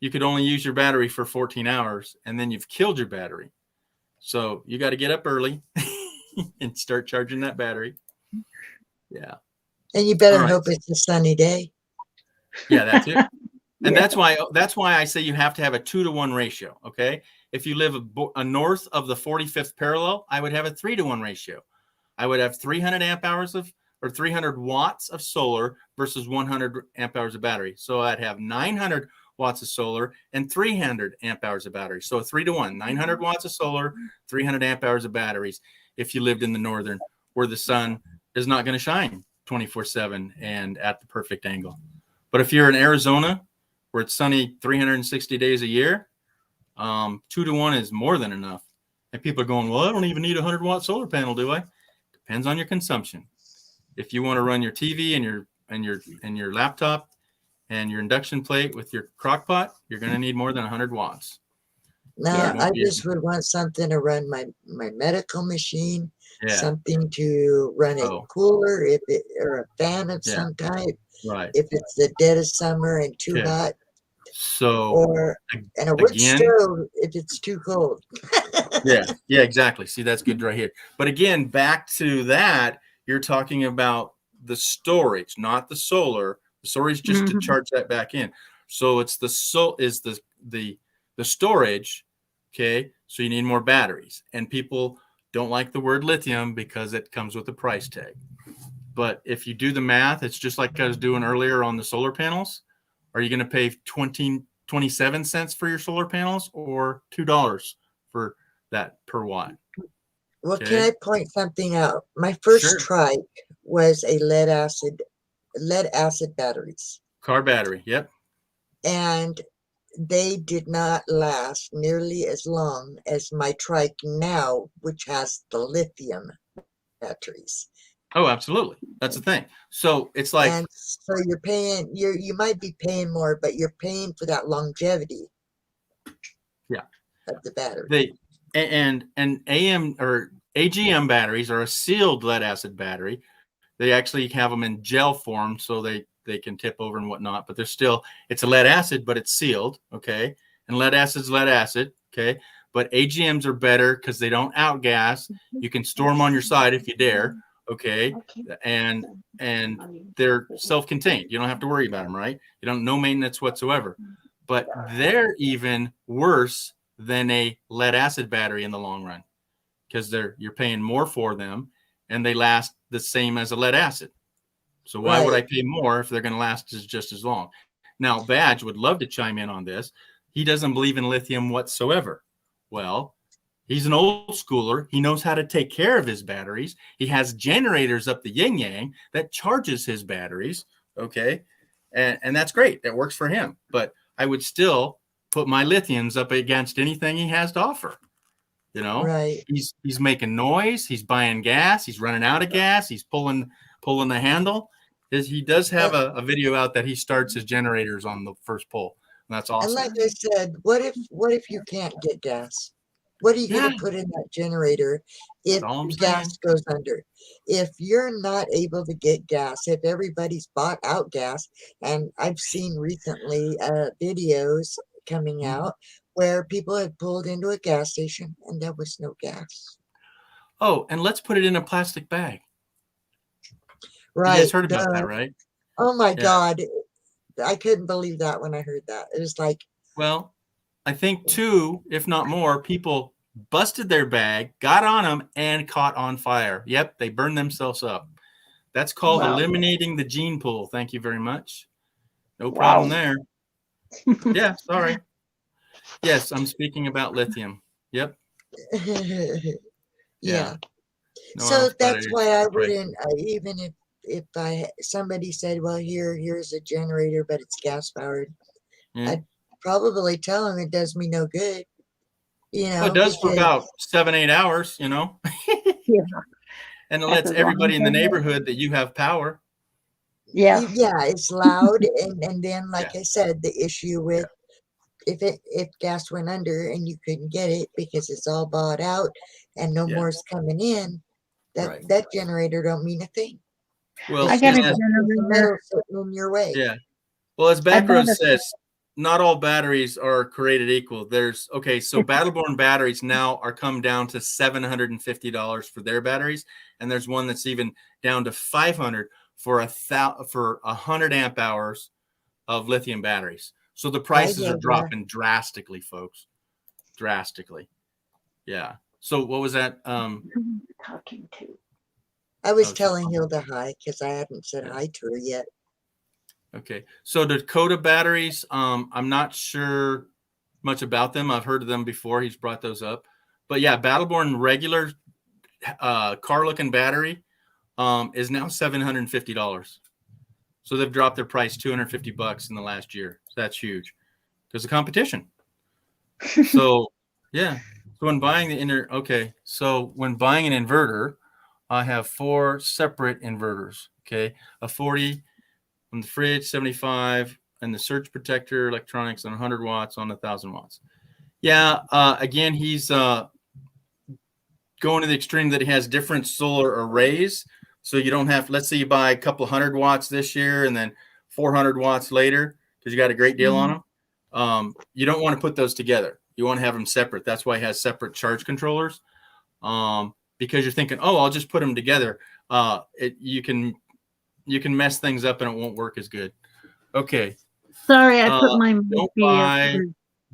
you could only use your battery for 14 hours, and then you've killed your battery. So you got to get up early and start charging that battery. Yeah. And you better All right. hope it's a sunny day. Yeah, that's it. And Yeah. that's why I say you have to have a 2-to-1 ratio. Okay. If you live north of the 45th parallel, I would have a 3-to-1 ratio. I would have 300 amp hours or 300 watts of solar versus 100 amp hours of battery. So I'd have 900 watts of solar and 300 amp hours of battery. So a 3-to-1, 900 watts of solar, 300 amp hours of batteries. If you lived in the northern, where the sun is not going to shine 24/7 and at the perfect angle. But if you're in Arizona, where it's sunny 360 days a year, 2-to-1 is more than enough. And people are going, well, I don't even need a 100-watt solar panel, do I? Depends on your consumption. If you want to run your TV and your laptop and your induction plate with your crock pot, you're going to need more than 100 watts. No, Yeah. I just would want something to run my medical machine, Yeah. something to run a Oh. cooler or a fan of Yeah. some type. Right. If it's the dead of summer and too Okay. hot, So and a wood again, stove if it's too cold. yeah, exactly. See, that's good right here. But again, back to that, you're talking about the storage, not the solar. The storage just to charge that back in. So it's the storage. Okay, so you need more batteries, and people don't like the word lithium because it comes with a price tag. But if you do the math, it's just like I was doing earlier on the solar panels. Are you going to pay 27 cents for your solar panels or $2 for that per watt? Well, Okay. can I point something out? My first Sure. trike was a lead acid batteries, Car battery. Yep. and they did not last nearly as long as my trike now, which has the lithium batteries. Oh, absolutely. That's the thing. So it's like, And so you're paying, you might be paying more, but you're paying for that longevity. Yeah. Of the battery. and AM or AGM batteries are a sealed lead acid battery. They actually have them in gel form so they can tip over and whatnot, but it's a lead acid, but it's sealed. Okay. And lead acid's lead acid. Okay. But AGMs are better because they don't outgas. You can store them on your side if you dare. Okay. And they're self-contained. You don't have to worry about them, right? You don't, no maintenance whatsoever. But they're even worse than a lead acid battery in the long run because you're paying more for them and they last the same as a lead acid. So why would I pay more if they're going to last just as long? Now, Badge would love to chime in on this. He doesn't believe in lithium whatsoever. Well, he's an old schooler. He knows how to take care of his batteries. He has generators up the yin yang that charges his batteries. Okay. And that's great. That works for him. But I would still put my lithiums up against anything he has to offer. You know, right. He's making noise. He's buying gas. He's running out of gas. He's pulling the handle. He does have a video out that he starts his generators on the first pull. And that's awesome. And like I said, what if you can't get gas? What are you going to put in that generator if gas goes under? If you're not able to get gas, if everybody's bought out gas, and I've seen recently videos coming out where people had pulled into a gas station and there was no gas. Oh, and let's put it in a plastic bag. Right. You guys heard about that, right? Oh my God. I couldn't believe that when I heard that. It was like, well, I think 2, if not more, people busted their bag, got on them, and caught on fire. Yep, they burned themselves up. That's called eliminating the gene pool. Thank you very much. No problem there. Yeah, sorry. Yes, I'm speaking about lithium. Yep. yeah. No, so that's why I wouldn't, even if somebody said, well, here's a generator, but it's gas powered, I'd probably tell them it does me no good. You know, well, it does for about 7-8 hours, you know. Yeah. And it lets everybody in the neighborhood that you have power. Yeah. Yeah, it's loud, and then like I said, the issue with if gas went under and you couldn't get it because it's all bought out, and no Yeah. more is coming in, that Right. that generator don't mean a thing. Well, I got and a as, The generator. metal sitting in your way. yeah. Well, as I bought Backroads a says, not all batteries are created equal. There's okay, so Battleborn batteries now are come down to $750 for their batteries, and there's one that's even down to $500 for 100 amp hours of lithium batteries. So the prices are yeah. dropping drastically, folks. Drastically. Yeah. So what was that? who are you talking to? I was Oh, telling Hilda hi because I haven't said Yeah. hi to her yet. Okay. So Dakota batteries, I'm not sure much about them. I've heard of them before. He's brought those up. But yeah, Battleborn regular car looking battery is now $750. So they've dropped their price $250 in the last year. So that's huge because of competition. So yeah. So when buying when buying an inverter, I have 4 separate inverters. Okay. A 40 on the fridge, 75, and the surge protector electronics on 100 watts on 1,000 watts. Yeah. Again, he's going to the extreme that he has different solar arrays. So you don't have, let's say you buy a couple 100 watts this year and then 400 watts later because you got a great deal on them. You don't want to put those together. You want to have them separate. That's why he has separate charge controllers. Because you're thinking, oh, I'll just put them together. You can mess things up and it won't work as good. Okay. Sorry, I put my Don't movie up buy there.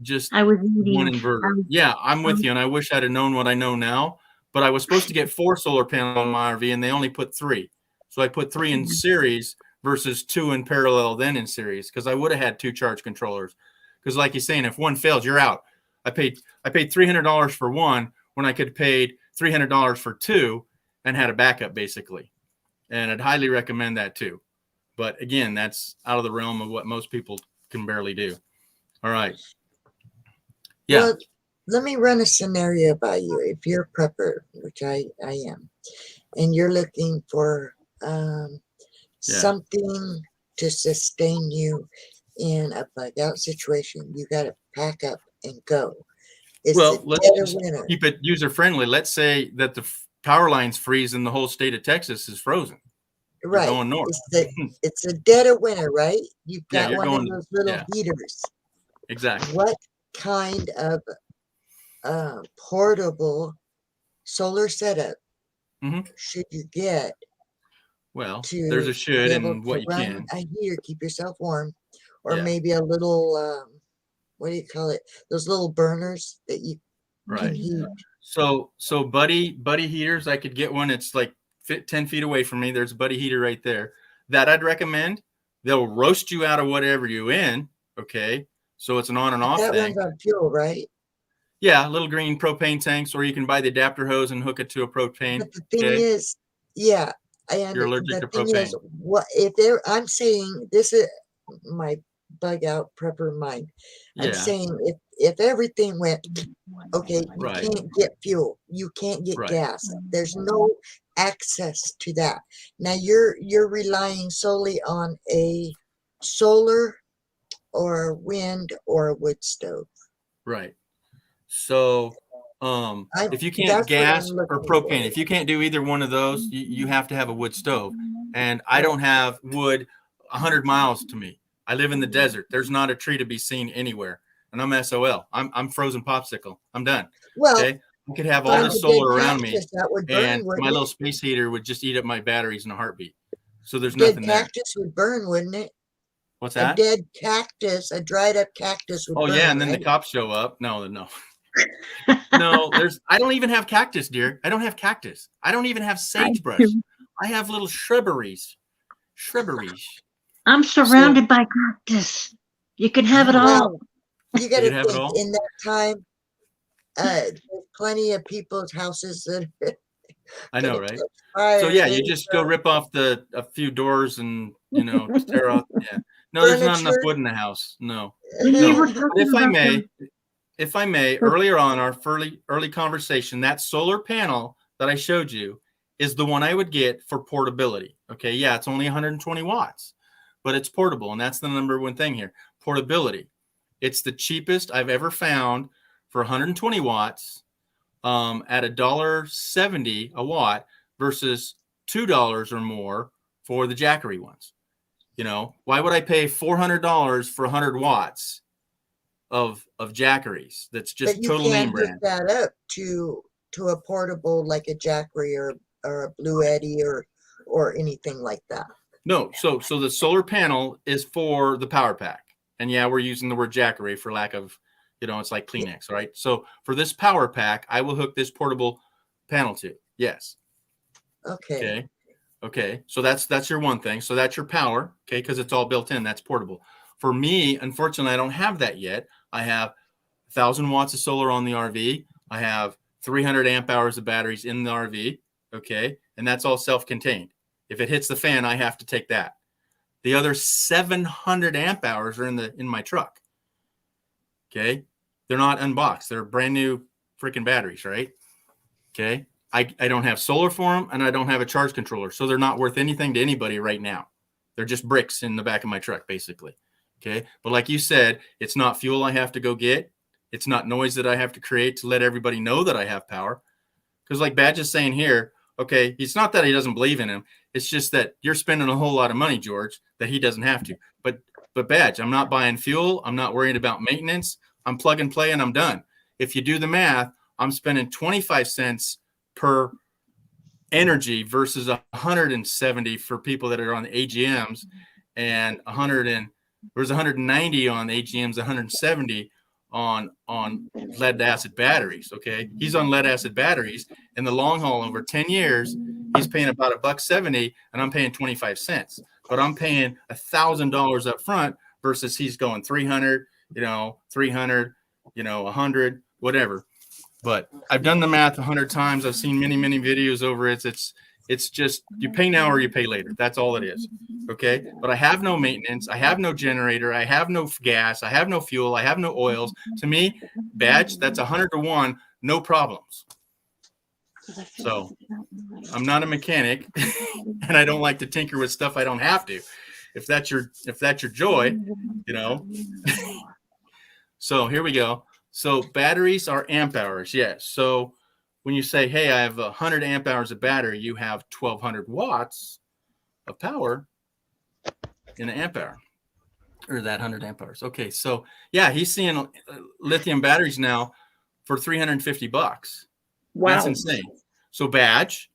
just I was one eating. inverter. Yeah, I'm with you. And I wish I'd have known what I know now, but I was supposed to get 4 solar panels on my RV and they only put 3. So I put 3 in series versus 2 in parallel, then in series, because I would have had 2 charge controllers. Because like you're saying, if one fails, you're out. I paid $300 for one when I could have paid $300 for 2 and had a backup basically. And I'd highly recommend that too. But again, that's out of the realm of what most people can barely do. All right. Yeah. Well, let me run a scenario by you. If you're a prepper, which I am, and you're looking for something to sustain you in a bug out situation, you got to pack up and go. It's Well, let's dead of just winter. keep it user friendly. Let's say that the power lines freeze and the whole state of Texas is frozen. You're Right. going north. It's a dead of winter, right? You've Yeah, got you're one going- of those little yeah. heaters. Exactly. What kind of portable solar setup should you get Well, to there's a should be able and what to you run can. a heater, keep yourself warm, or Yeah. maybe a little what do you call it? Those little burners that you can Right. heat. So buddy heaters, I could get one. It's like 10 feet away from me. There's a buddy heater right there that I'd recommend. They'll roast you out of whatever you in. Okay. So it's an on and off That thing. runs on fuel, right? Yeah. Little green propane tanks, or you can buy the adapter hose and hook it to a propane. But the thing Okay. is, yeah, You're allergic the to thing is, propane. what if there? I'm saying this is my bug out prepper mind. I'm Yeah. saying if everything went okay, you Right. can't get fuel, you can't get Right. gas. There's no access to that. Now you're relying solely on a solar or wind or a wood stove. Right. So if you can't that's what I'm gas or looking propane, for. if you can't do either one of those, you have to have a wood stove. And I don't have wood 100 miles to me. I live in the desert. There's not a tree to be seen anywhere. And I'm SOL. I'm frozen popsicle. I'm done. Well, Okay. I could have all find the a dead solar around me, cactus, that would burn, and wouldn't my it? little space heater would just eat up my batteries in a heartbeat. So there's Dead nothing there. cactus would burn, wouldn't it? What's A that? dead cactus, a dried up cactus would Oh burn. yeah, and then right? the cops show up. No. No, I don't even have cactus, dear. I don't have cactus. I don't even have sagebrush. I have little shrubberies. I'm surrounded by cactus. You can have it Well, all. You got You to could have it think all? in that time, there's plenty of people's houses that I know, gonna right? catch fire. So yeah, you just go rip off a few doors and tear off. Yeah. No, there's not enough Furniture. wood in the house. No. We No. were But talking about if I may, earlier on our early conversation, that solar panel that I showed you is the one I would get for portability. Okay, yeah, it's only 120 watts, but it's portable, and that's the number one thing here: portability. It's the cheapest I've ever found for 120 watts at $1.70 a watt versus $2 or more for the Jackery ones. You know, why would I pay $400 for 100 watts of Jackeries? That's just But you total name can't hook brand. that up to a portable like a Jackery or a Blue Eddy or anything like that. No, so the solar panel is for the power pack. And yeah, we're using the word Jackery for lack of, you know, it's like Kleenex, right? So for this power pack, I will hook this portable panel to. Yes. Okay. Okay. So that's your one thing. So that's your power, okay, because it's all built in. That's portable. For me, unfortunately, I don't have that yet. I have 1,000 watts of solar on the RV. I have 300 amp hours of batteries in the RV, okay, and that's all self-contained. If it hits the fan, I have to take that. The other 700 amp hours are in my truck. Okay. They're not unboxed. They're brand new freaking batteries, right? Okay. I don't have solar for them and I don't have a charge controller. So they're not worth anything to anybody right now. They're just bricks in the back of my truck, basically. Okay. But like you said, it's not fuel I have to go get. It's not noise that I have to create to let everybody know that I have power. Because like Badge is saying here, okay, it's not that he doesn't believe in him. It's just that you're spending a whole lot of money, George, that he doesn't have to. But Badge, I'm not buying fuel. I'm not worried about maintenance. I'm plug and play and I'm done. If you do the math, I'm spending 25 cents per energy versus 170 for people that are on the AGMs, and there's 190 on the AGMs, 170 on lead acid batteries. Okay, he's on lead acid batteries. In the long haul, over 10 years, he's paying about $1.70, and I'm paying 25 cents. But I'm paying $1,000 up front versus he's going 300, 300, 100, whatever. But I've done the math 100 times. I've seen many videos over it. It's just you pay now or you pay later. That's all it is. Okay. But I have no maintenance. I have no generator. I have no gas. I have no fuel. I have no oils. To me, Badge, that's 100 to 1, no problems. So I'm not a mechanic and I don't like to tinker with stuff I don't have to. If that's your joy, So here we go. So batteries are amp hours. Yes. So when you say, hey, I have 100 amp hours of battery, you have 1,200 watts of power in an amp hour, or that 100 amp hours. Okay. So yeah, he's seeing lithium batteries now for $350. Wow. That's insane. So Badge,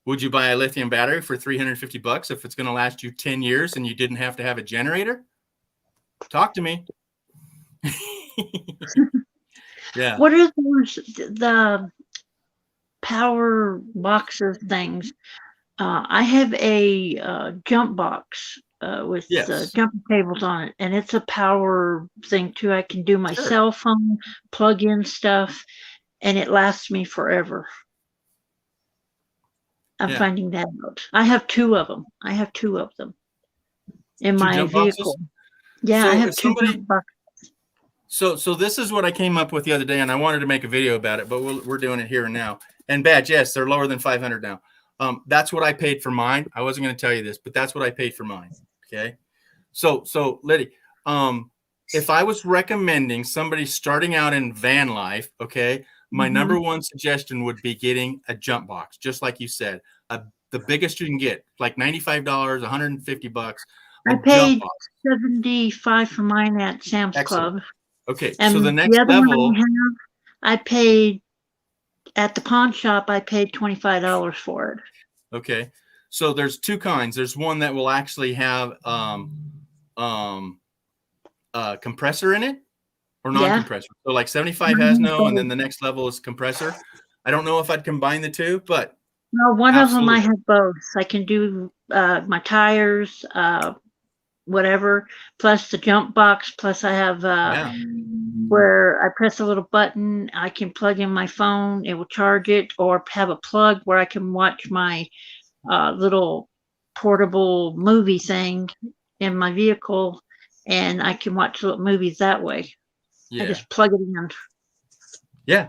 would you buy a lithium battery for $350 if it's going to last you 10 years and you didn't have to have a generator? Talk to me. Yeah. What are the power boxes things? I have a jump box with jumping cables on it, and it's a power thing too. I can do my cell phone, plug in stuff, and it lasts me forever. I'm finding that out. I have two of them. In my vehicle. Boxes? Yeah, so I have two jump boxes. So this is what I came up with the other day, and I wanted to make a video about it, but we're doing it here and now. And Badge, yes, they're lower than 500 now. That's what I paid for mine. I wasn't going to tell you this, but that's what I paid for mine. Okay. So Liddy, if I was recommending somebody starting out in van life, okay, my number one suggestion would be getting a jump box, just like you said, the biggest you can get, like $95, $150. I paid $75 for mine at Sam's Club. Okay, and so the next level, I paid at the pawn shop. I paid $25 for it. Okay, so there's two kinds. There's one that will actually have compressor in it, or non-compressor. So like 75 has no, and then the next level is compressor. I don't know if I'd combine the two, but no, one of them I have both. I can do my tires, whatever, plus the jump box, plus I have where I press a little button, I can plug in my phone, it will charge it, or have a plug where I can watch my little portable movie thing in my vehicle, and I can watch little movies that way. I just plug it in. Yeah.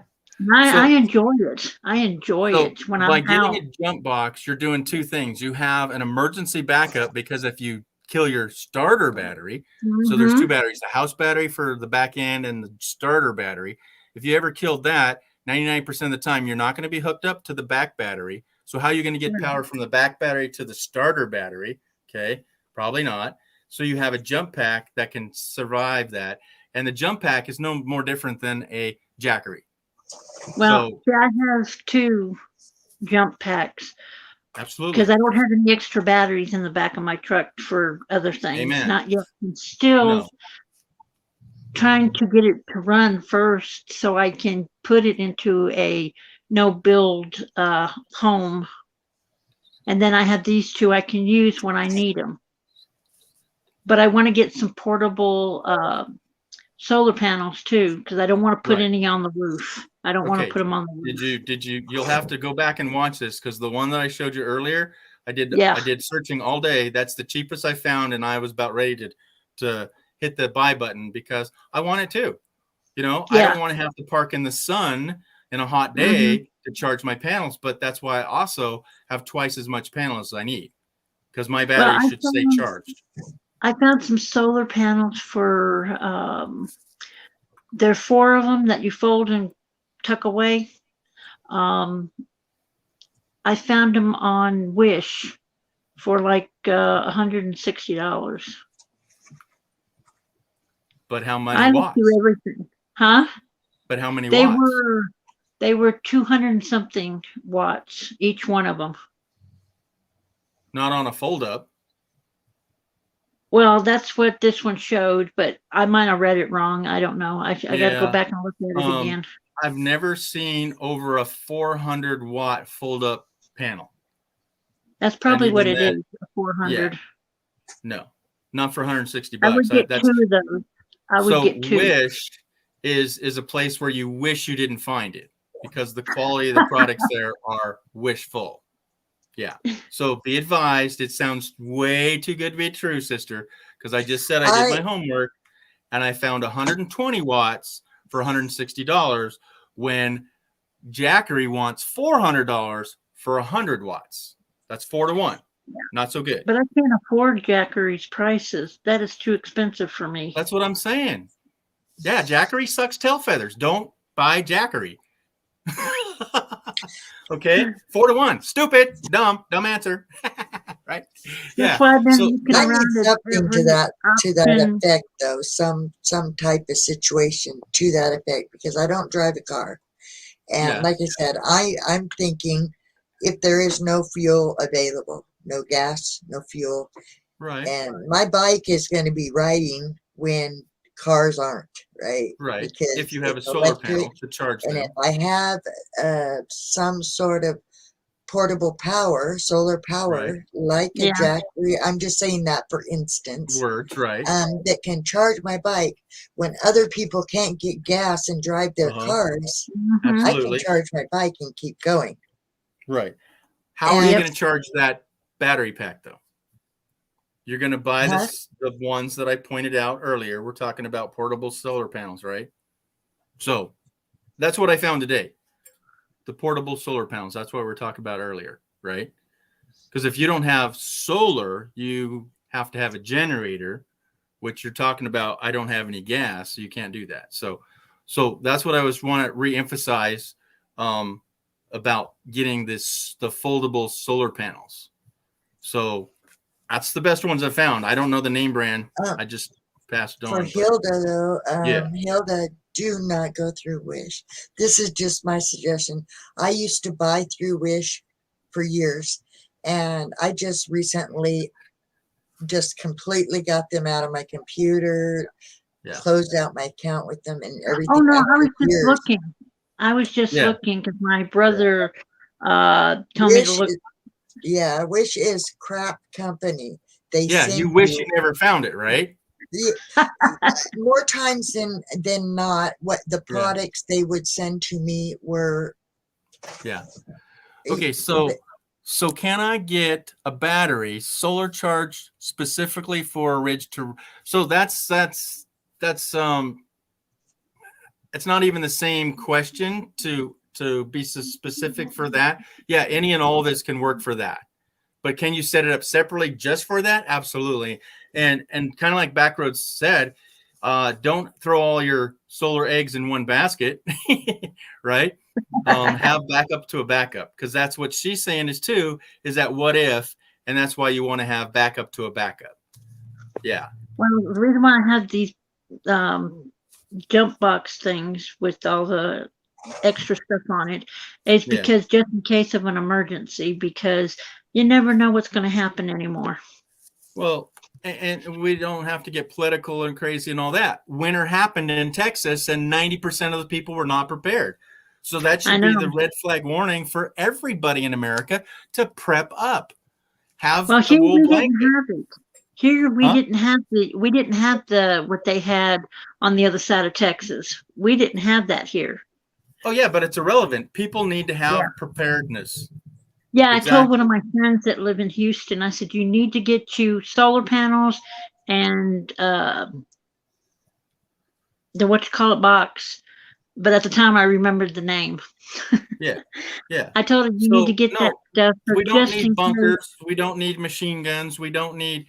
I enjoy it. I enjoy it when I'm out. By getting a jump box, you're doing two things. You have an emergency backup, because if you kill your starter battery, so there's two batteries, the house battery for the back end and the starter battery. If you ever killed that, 99% of the time, you're not going to be hooked up to the back battery. So how are you going to get power from the back battery to the starter battery? Okay, probably not. So you have a jump pack that can survive that. And the jump pack is no more different than a Jackery. Well, So, see, I have 2 jump packs absolutely. because I don't have any extra batteries in the back of my truck for other things. Amen. Not yet. I'm still trying to get it to run first so I can put it into a no build home. And then I have these 2 I can use when I need them. But I want to get some portable solar panels too, because I don't want to put any on the roof. I don't want to put them on the roof. You'll have to go back and watch this, because the one that I showed you earlier, I did searching all day. That's the cheapest I found, and I was about ready to hit the buy button because I want it too. I don't want to have to park in the sun in a hot day to charge my panels, but that's why I also have twice as much panels as I need, because my battery should stay charged. I found some solar panels for there are 4 of them that you fold and tuck away. I found them on Wish for like $160. But how many I watts? do everything, huh? But how many They watts? They were 200 and something watts each one of them. Not on a fold up. Well, that's what this one showed, but I might have read it wrong. I don't know. I got to go back and look at it again. I've never seen over a 400 watt fold up panel. That's probably what it is, 400. Yeah. No, not for $160. I would get 2 of those. I would get 2. Wish is a place where you wish you didn't find it, because the quality of the products there are wishful. Yeah. So be advised, it sounds way too good to be true, sister, because I just said I did my homework and I found 120 watts for $160 when Jackery wants $400 for 100 watts. That's 4 to 1. Yeah. Not so good. But I can't afford Jackery's prices. That is too expensive for me. That's what I'm saying. Yeah, Jackery sucks tail feathers. Don't buy Jackery. Okay, 4 to 1. Stupid, dumb answer. Right? Yeah. That's why I've been looking around something to that effect, though. Some type of situation to that effect, because I don't drive a car, and like I said, I'm thinking if there is no fuel available, no gas, no fuel, right, and my bike is going to be riding when cars aren't, right? Because if you have a solar panel to charge them. And if I have some sort of portable power, solar power, like a Jackery, I'm just saying that for instance. Words, right. That can charge my bike when other people can't get gas and drive their cars. I can charge my bike and keep going. Right. How are you going to charge that battery pack, though? You're going to buy the ones that I pointed out earlier. We're talking about portable solar panels, right? So that's what I found today. The portable solar panels. That's what we were talking about earlier, right? Because if you don't have solar, you have to have a generator, which you're talking about. I don't have any gas, so you can't do that. So that's what I want to reemphasize about getting the foldable solar panels. So that's the best ones I found. I don't know the name brand. I just passed on. For Hilda, though, Hilda, do not go through Wish. This is just my suggestion. I used to buy through Wish for years, and I just recently just completely got them out of my computer, closed out my account with them and everything. Oh, no, I was just looking. I was just looking because my brother told me to look. Yeah, Wish is crap company. You wish you never found it, right? More times than not, what the products they would send to me were. Yeah. Okay, so can I get a battery solar charged specifically for a Ridge to? So that's it's not even the same question to be specific for that. Yeah, any and all of this can work for that. But can you set it up separately just for that? Absolutely. And kind of like Backroads said, Don't throw all your solar eggs in one basket, right? Have backup to a backup, because that's what she's saying is too, is that what if, and that's why you want to have backup to a backup. Yeah. Well, the reason why I have these jump box things with all the extra stuff on it is Yeah. because just in case of an emergency, because you never know what's going to happen anymore. Well, and we don't have to get political and crazy and all that. Winter happened in Texas, and 90% of the people were not prepared. So that I should be know. the red flag warning for everybody in America to prep up. Have Well, a here wool we blanket. didn't have it. Here we Huh? didn't have the what they had on the other side of Texas. We didn't have that here. Oh yeah, but it's irrelevant. People need to have Yeah. preparedness. Yeah, I told one Exactly. of my friends that live in Houston, I said, you need to get you solar panels and the what you call it box. But at the time I remembered the name. Yeah. Yeah. I told her you need to So get that no, stuff for we don't just need in case. bunkers. We don't need machine guns. We don't need,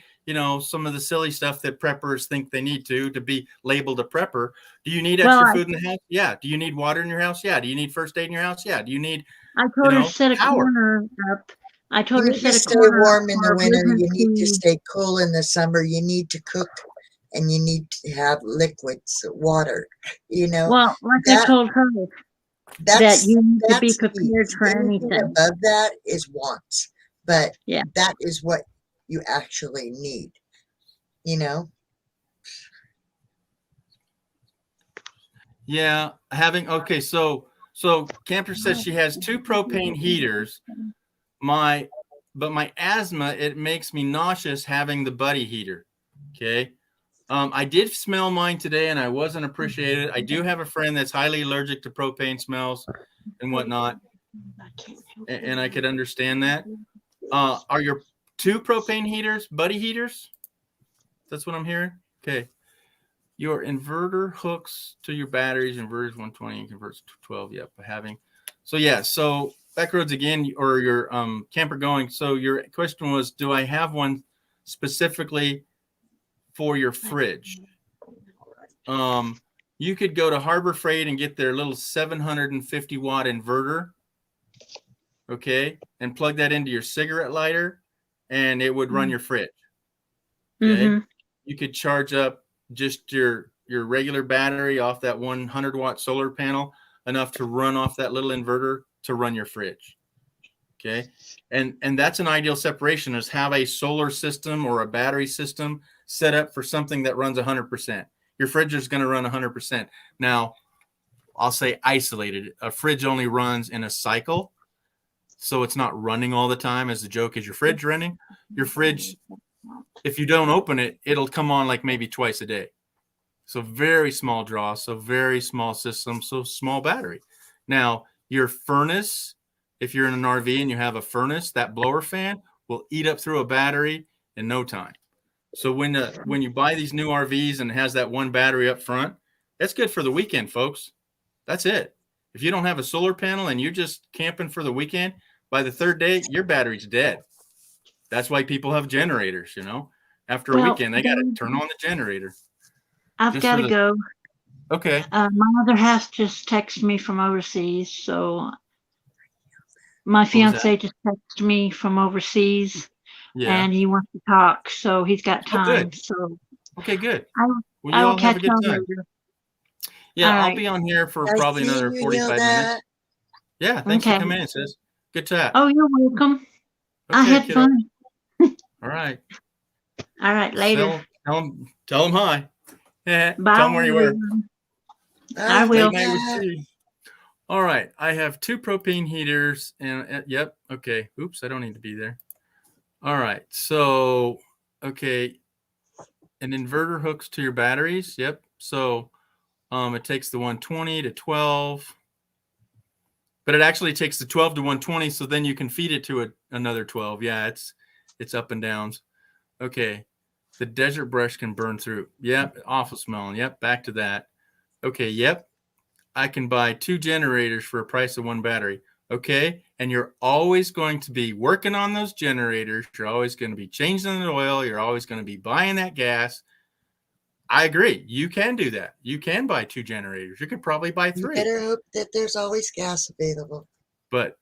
some of the silly stuff that preppers think they need to be labeled a prepper. Do you need Well, extra food in the house? Yeah. Do you need water in your house? Yeah. Do you need first aid in your house? Yeah. Do you need, I told her to set a power? corner up. I told You her need to to set a stay corner up warm in the for winter. You need to emergency. stay cool in the summer. You need to cook, and you need to have liquids, water. Well, like I that told her that that's you need to be that's prepared needs. for Anything anything. above that is wants, but Yeah. that is what you actually need. Yeah. Okay. So Camper says she has 2 propane heaters. But my asthma, it makes me nauseous having the buddy heater. Okay. I did smell mine today and I wasn't appreciated. I do have a friend that's highly allergic to propane smells and whatnot, and I could understand that. Are your 2 propane heaters buddy heaters? That's what I'm hearing. Okay. Your inverter hooks to your batteries, inverters 120 and converts to 12. Yep. So Backroads again, or your camper going. So your question was, do I have one specifically for your fridge? You could go to Harbor Freight and get their little 750 watt inverter. Okay. And plug that into your cigarette lighter and it would run your fridge. Okay. Mm-hmm. You could charge up just your regular battery off that 100 watt solar panel enough to run off that little inverter to run your fridge. Okay. And that's an ideal separation, is have a solar system or a battery system set up for something that runs 100%. Your fridge is going to run 100%. Now, I'll say isolated. A fridge only runs in a cycle, so it's not running all the time. As the joke, is your fridge running? Your fridge, if you don't open it, it'll come on like maybe twice a day. So very small draw, so very small system, so small battery. Now, your furnace, if you're in an RV and you have a furnace, that blower fan will eat up through a battery in no time. So when you buy these new RVs and it has that one battery up front, that's good for the weekend, folks. That's it. If you don't have a solar panel and you're just camping for the weekend, by the 3rd day, your battery's dead. That's why people have generators, After a weekend, they got to turn on the generator. I've got to go. Okay. My other half just texted me from overseas, so my fiance just texted me from overseas, and he wants to talk, so he's got time. Good. So okay, good. Well, I will catch y'all later. Yeah, All I'll right. be on here for I probably see another you, 45 minutes. Hilda. Yeah, thanks Okay. for coming in, sis. Good chat. Oh, you're welcome. I Okay, had kiddo. fun. All right. All right, later. Tell them hi. Bye. Tell them where you were. I will. Late night with Steve. All right. I have 2 propane heaters and yep. Okay. Oops. I don't need to be there. All right. So, okay. An inverter hooks to your batteries. Yep. So, it takes the 120 to 12, but it actually takes the 12 to 120. So then you can feed it to another 12. Yeah. It's up and downs. Okay. The desert brush can burn through. Yep. Awful smelling. Yep. Back to that. Okay. Yep. I can buy 2 generators for a price of 1 battery. Okay. And you're always going to be working on those generators. You're always going to be changing the oil. You're always going to be buying that gas. I agree. You can do that. You can buy 2 generators. You could probably buy You 3. better hope that there's always gas available. But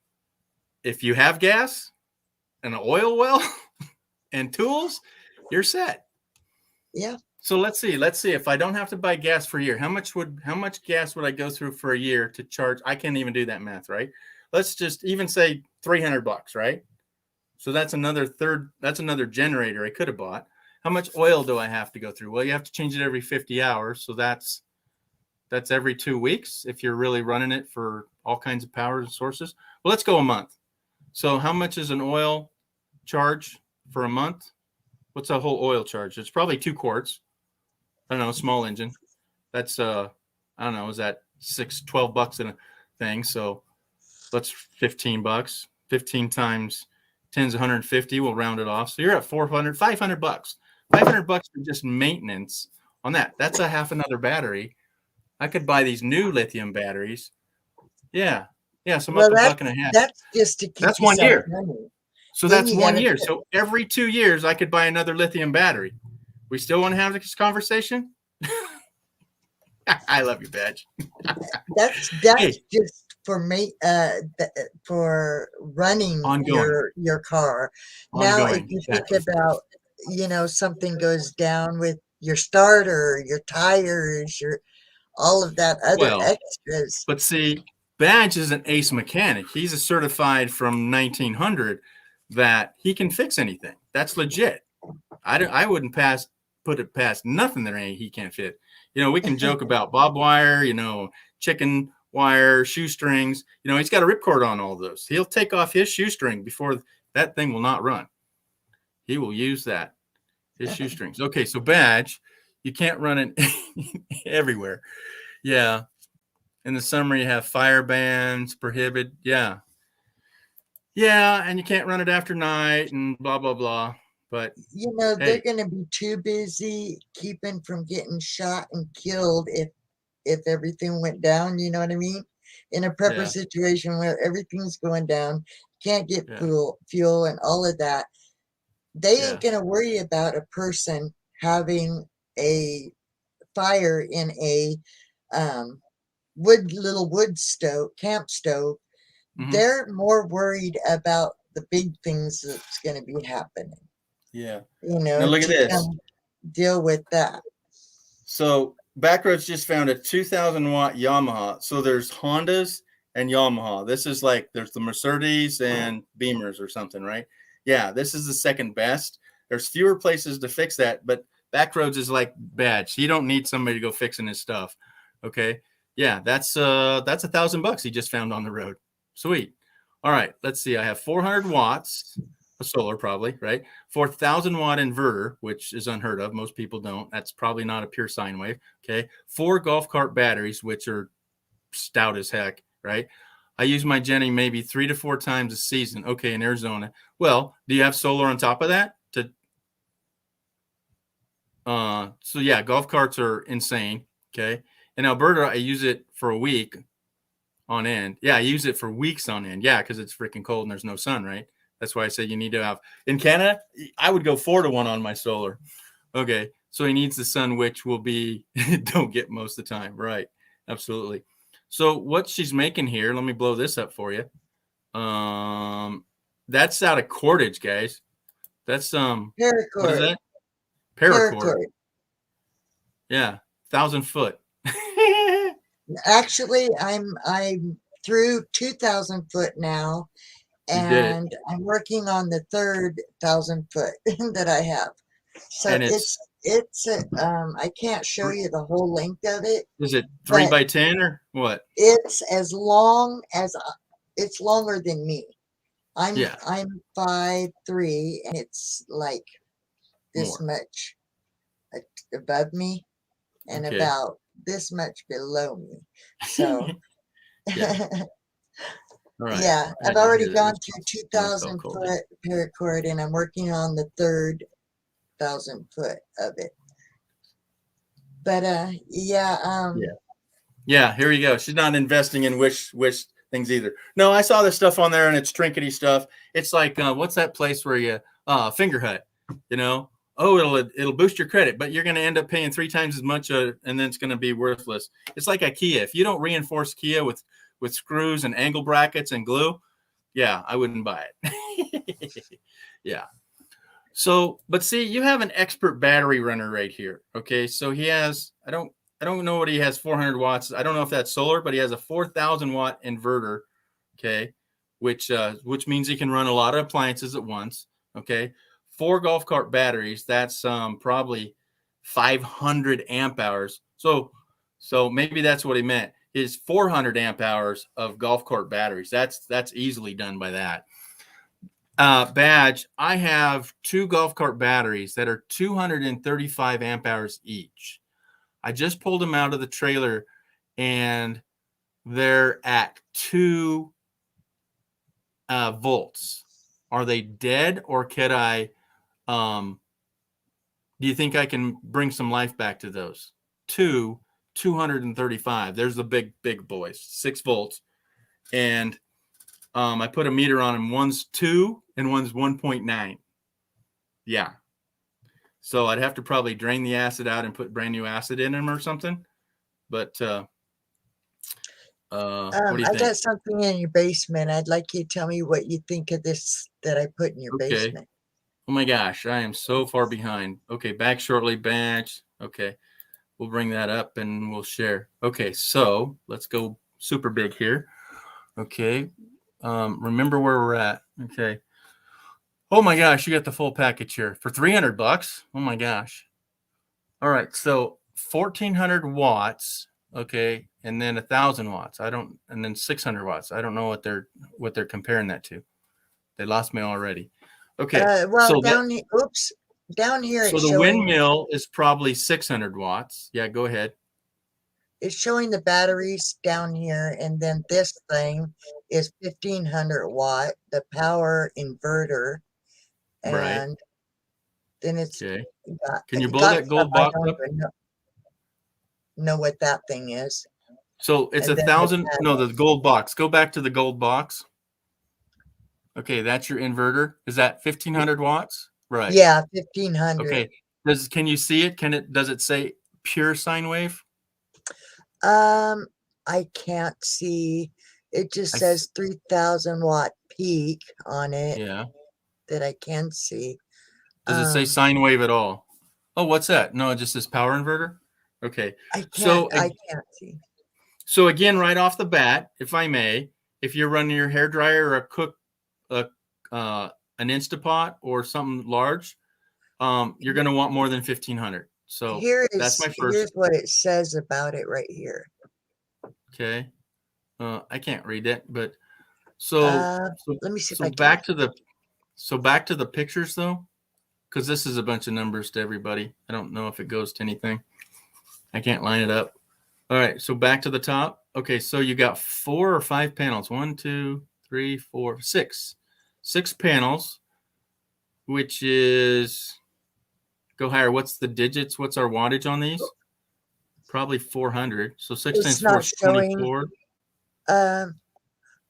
if you have gas and an oil well and tools, you're set. Yeah. So let's see if I don't have to buy gas for a year, how much gas would I go through for a year to charge? I can't even do that math, right? Let's just even say $300, right? So that's another generator I could have bought. How much oil do I have to go through? Well, you have to change it every 50 hours. So that's every 2 weeks if you're really running it for all kinds of power sources. Well, let's go a month. So how much is an oil charge for a month? What's a whole oil charge? It's probably 2 quarts. I don't know, small engine. That's I don't know, is that $12 in a thing? So that's $15. 15 times 10 is 150. We'll round it off. So you're at $500. $500 for just maintenance on that. That's a half another battery. I could buy these new lithium batteries. Yeah. So I'm up $1.50. That's just to keep that's 1 year. Running. So that's 1 year. So every 2 years, I could buy another lithium battery. We still want to have this conversation? I love you, Badge. That's Hey. just for me, for running your car. Now, if you think about, something goes down with your starter, your tires, all of that other extras. But see, Badge is an ace mechanic. He's a certified from 1900 that he can fix anything. That's legit. I wouldn't put it past nothing that he can't fit. We can joke about barbed wire, chicken wire, shoestrings. He's got a ripcord on all those. He'll take off his shoestring before that thing will not run. He will use his shoestrings. Okay, so Badge, you can't run it everywhere. Yeah. In the summer, you have fire bans, prohibit. Yeah. Yeah, and you can't run it after night and blah, blah, blah. But they're going to be too busy keeping from getting shot and killed if everything went down. You know what I mean? In a prepper situation where everything's going down, can't get fuel and all of that. They ain't going to worry about a person having a fire in a little wood stove, camp stove. Mm-hmm. They're more worried about the big things that's going to be happening. Yeah. Now look at this. Deal with that. So Backroads just found a 2,000 watt Yamaha. So there's Hondas and Yamaha. This is there's the Mercedes and Beamers or something, right? Yeah, this is the second best. There's fewer places to fix that, but Backroads is like Badge. You don't need somebody to go fixing his stuff. Okay. Yeah, that's $1,000 he just found on the road. Sweet. All right, let's see. I have 400 watts. A solar probably, right? 4,000 watt inverter, which is unheard of. Most people don't. That's probably not a pure sine wave. Okay. 4 golf cart batteries, which are stout as heck, right? I use my Jenny maybe 3 to 4 times a season. Okay, in Arizona. Well, do you have solar on top of that? So yeah, golf carts are insane. Okay. In Alberta, I use it for a week on end. Yeah, I use it for weeks on end. Yeah, because it's freaking cold and there's no sun, right? That's why I say you need to have. In Canada, I would go 4-to-1 on my solar. Okay, so he needs the sun, which will be don't get most of the time. Right, absolutely. So what she's making here, let me blow this up for you. That's out of cordage, guys. That's paracord. What is that? Paracord. Yeah, 1,000 foot. Actually, I'm through 2,000 foot now. And I'm working on the 3,000 foot that I have. So it's I can't show you the whole length of it. Is it 3 by 10 or what? It's as long as it's longer than me. I'm 5'3", and it's like this much above me and about this much below me. So Right. Yeah, I've already gone through 2,000 foot paracord, and I'm working on the 3,000 foot of it. But yeah. Here you go. She's not investing in wish things either. No, I saw this stuff on there, and it's trinkety stuff. It's like what's that place where you Finger Hut? oh, it'll boost your credit, but you're going to end up paying 3 times as much, and then it's going to be worthless. It's like IKEA. If you don't reinforce Kia with screws and angle brackets and glue, yeah, I wouldn't buy it. Yeah. So, but see, you have an expert battery runner right here. Okay, so he has, I don't know what he has, 400 watts. I don't know if that's solar, but he has a 4,000 watt inverter. Okay, which means he can run a lot of appliances at once. Okay, 4 golf cart batteries. That's probably 500 amp hours. So maybe that's what he meant. Is 400 amp hours of golf cart batteries. That's easily done by that. Badge, I have 2 golf cart batteries that are 235 amp hours each. I just pulled them out of the trailer and they're at 2 volts. Are they dead, or could I, do you think I can bring some life back to those? 235. There's the big boys, 6 volts. And I put a meter on them. One's 2 and one's 1.9. Yeah. So I'd have to probably drain the acid out and put brand new acid in them or something. But what do you I think? got something in your basement. I'd like you to tell me what you think of this that I put in your basement. Oh my gosh, I am so far behind. Okay, back shortly, badge. Okay, we'll bring that up and we'll share. Okay, so let's go super big here. Okay, remember where we're at. Okay. Oh my gosh, you got the full package here for $300. Oh my gosh. All right, so 1,400 watts. Okay, and then 1,000 watts. And then 600 watts. I don't know what they're comparing that to. They lost me already. Okay. Well, so down here, oops, down here so it's the showing, windmill is probably 600 watts. Yeah, go ahead. it's showing the batteries down here, and then this thing is 1,500 watt, the power inverter, Right. and then it's Okay. got, Can you it blow got that stuff gold I box don't up? even know what that thing is. So it's And then 1,000. the No, the gold box. Go back to the gold box. Okay, that's your inverter. Is that 1,500 watts? Right. Yeah, 1,500. Okay. Can you see it? Does it say pure sine wave? I can't see. It just says 3,000 watt peak on it Yeah. that I can see. Does it say sine wave at all? Oh, what's that? No, it just says power inverter. Okay. I So can't see. So again, right off the bat, if I may, if you're running your hair dryer or an Instapot or something large, you're going to want more than 1,500. So that's my first. Here's what it says about it right here. Okay. I can't read it, but so let me see if so I back can. back to the pictures though, because this is a bunch of numbers to everybody. I don't know if it goes to anything. I can't line it up. All right, so back to the top. Okay, so you got 4 or 5 panels. 1, 2, 3, 4, 6. 6 panels, which is, go higher. What's the digits? What's our wattage on these? Probably 400. So 6 times 4 is 24.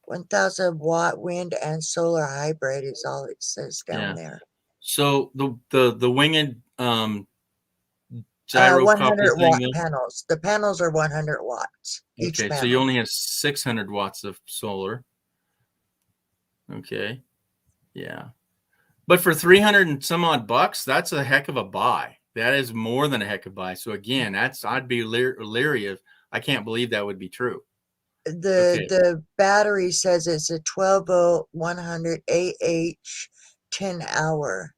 1,000 watt wind and solar hybrid is all it says down there. So the winged gyrocopter 100 watt thing. panels. The panels are 100 watts. Each Okay, panel. so you only have 600 watts of solar. Okay, yeah, but for 300 and some odd bucks, that's a heck of a buy. That is more than a heck of a buy. So again, I'd be leery of. I can't believe that would be true. The battery says it's a 12 volt 100 AH 10 hour.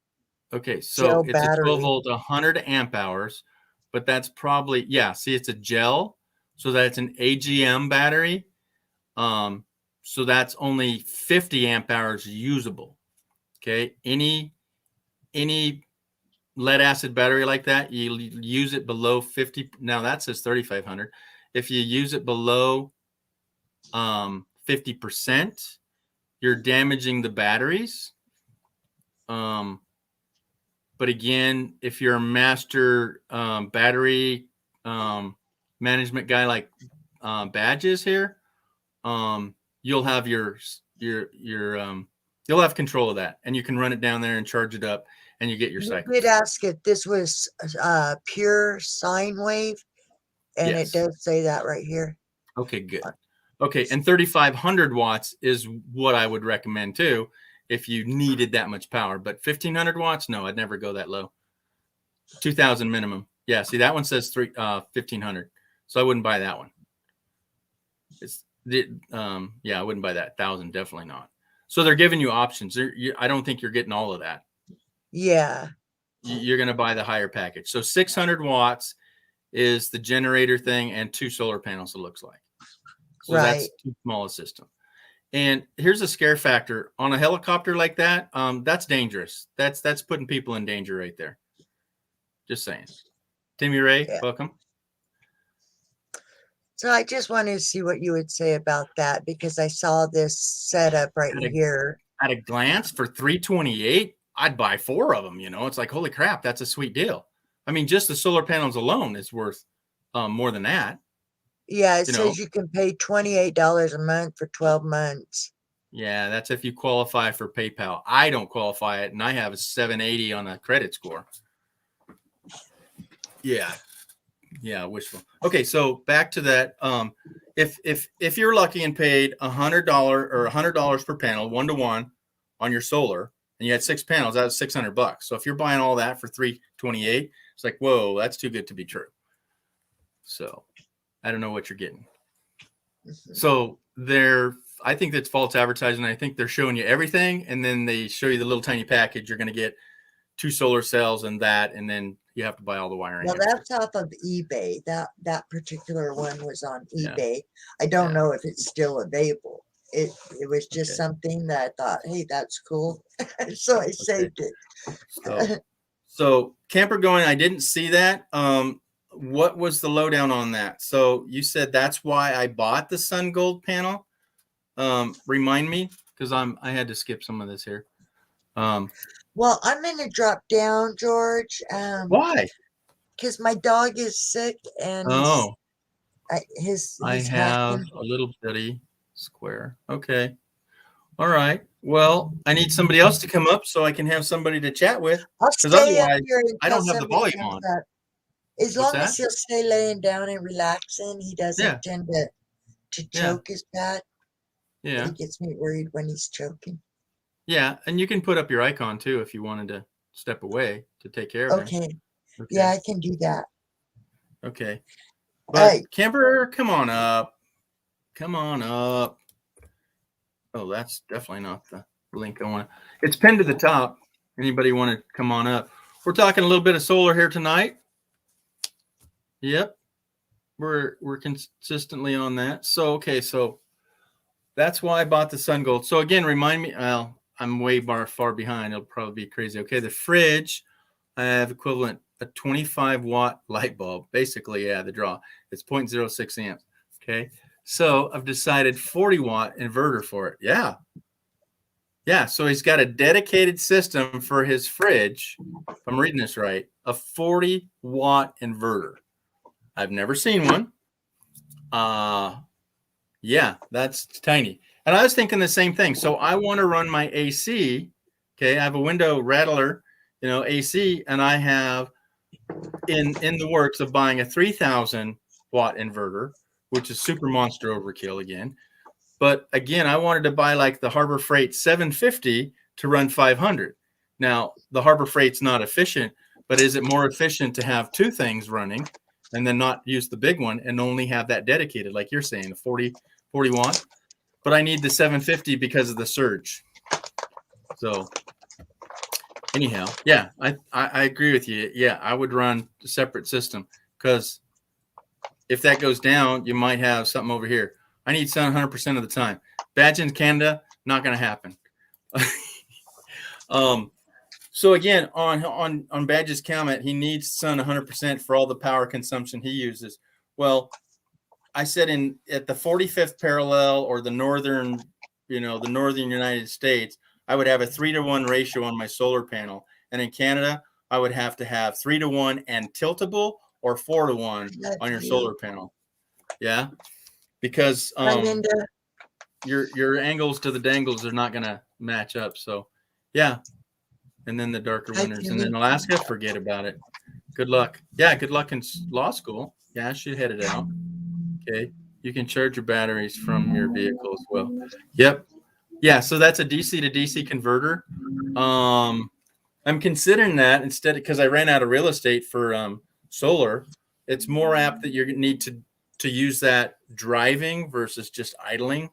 Okay, so it's battery. a 12 volt 100 amp hours, but that's probably, yeah, see, it's a gel, so that's an AGM battery. So that's only 50 amp hours usable. Okay, any lead acid battery like that, you use it below 50. Now that says 3,500. If you use it below 50%, you're damaging the batteries. But again, if you're a master battery management guy like Badge is here, you'll have you'll have control of that, and you can run it down there and charge it up. and you get your You cycle. did ask if this was pure sine wave, and Yes. it does say that right here. Okay, good. Okay, and 3,500 watts is what I would recommend too if you needed that much power. But 1,500 watts, no, I'd never go that low. 2,000 minimum. Yeah, see that one says 1,500, so I wouldn't buy that one. Yeah, I wouldn't buy that. 1,000, definitely not. So they're giving you options. I don't think you're getting all of that. Yeah. You're going to buy the higher package. So 600 watts is the generator thing and 2 solar panels, it looks like. So that's too small a system. And here's a scare factor on a helicopter like that. That's dangerous. That's putting people in danger right there. Just saying. Timmy Ray, welcome. So I just wanted to see what you would say about that, because I saw this setup right here. At a glance, for $328, I'd buy 4 of them. You know, it's like, holy crap, that's a sweet deal. I mean, just the solar panels alone is worth more than that. Yeah, it says you can pay $28 a month for 12 months. Yeah, that's if you qualify for PayPal. I don't qualify it, and I have a 780 on a credit score. Yeah, wishful. Okay, so back to that. If you're lucky and paid $100 or $100 per panel, 1-to-1 on your solar, and you had 6 panels, that was $600. So if you're buying all that for $328, it's like, whoa, that's too good to be true. So I don't know what you're getting. So I think that's false advertising. I think they're showing you everything, and then they show you the little tiny package. You're going to get 2 solar cells and then you have to buy all the wiring. Well, that's off of eBay. That particular one was on eBay. I don't know if it's still available. It was just something that I thought, hey, that's cool. So I saved it. So camper going, I didn't see that. What was the lowdown on that? So you said that's why I bought the Sun Gold panel. Remind me, because I had to skip some of this here. Well, I'm going to drop down, George. Why? Because my dog is sick and he's I have hacking. a little bitty square. Okay. All right. Well, I need somebody else to come up so I can have somebody to chat with. I'll stay up here I don't have the volume on. As long as he'll stay laying down and relaxing, he doesn't tend to choke as bad. Yeah. He gets me worried when he's choking. Yeah, and you can put up your icon too if you wanted to step away to take care of him. Okay. Yeah, I can do that. Okay. But camper, come on up. Come on up. Oh, that's definitely not the link I want. It's pinned to the top. Anybody want to come on up? We're talking a little bit of solar here tonight. Yep. We're consistently on that. So, okay, so that's why I bought the Sun Gold. So again, remind me, well, I'm way far behind. It'll probably be crazy. Okay, the fridge, I have equivalent a 25-watt light bulb. Basically, the draw. It's 0.06 amps. Okay, so I've decided 40-watt inverter for it. Yeah. So he's got a dedicated system for his fridge. If I'm reading this right, a 40-watt inverter. I've never seen one. Yeah, that's tiny. And I was thinking the same thing. So I want to run my AC. Okay, I have a window rattler, AC, and I have in the works of buying a 3,000-watt inverter, which is super monster overkill again. But again, I wanted to buy like the Harbor Freight 750 to run 500. Now, the Harbor Freight's not efficient, but is it more efficient to have 2 things running and then not use the big one and only have that dedicated, like you're saying, the 40 watt? But I need the 750 because of the surge. So anyhow, yeah, I agree with you. Yeah, I would run a separate system, because if that goes down, you might have something over here. I need sun 100% of the time. Badge in Canada, not going to happen. So again, on Badge's comment, he needs sun 100% for all the power consumption he uses. Well, I said at the 45th parallel, or the northern United States, I would have a 3-to-1 ratio on my solar panel. And in Canada, I would have to have 3-to-1 and tiltable, or 4-to-1 on your solar panel. Yeah. Because your angles to the dangles are not going to match up. So yeah. and then the darker Hi, winters. And then Julie. Alaska, forget about it. Good luck. Yeah, good luck in law school. Yeah, she headed out. Okay. You can charge your batteries from your vehicle as well. Yep. Yeah, so that's a DC to DC converter. I'm considering that instead, because I ran out of real estate for solar. It's more apt that you need to use that driving versus just idling.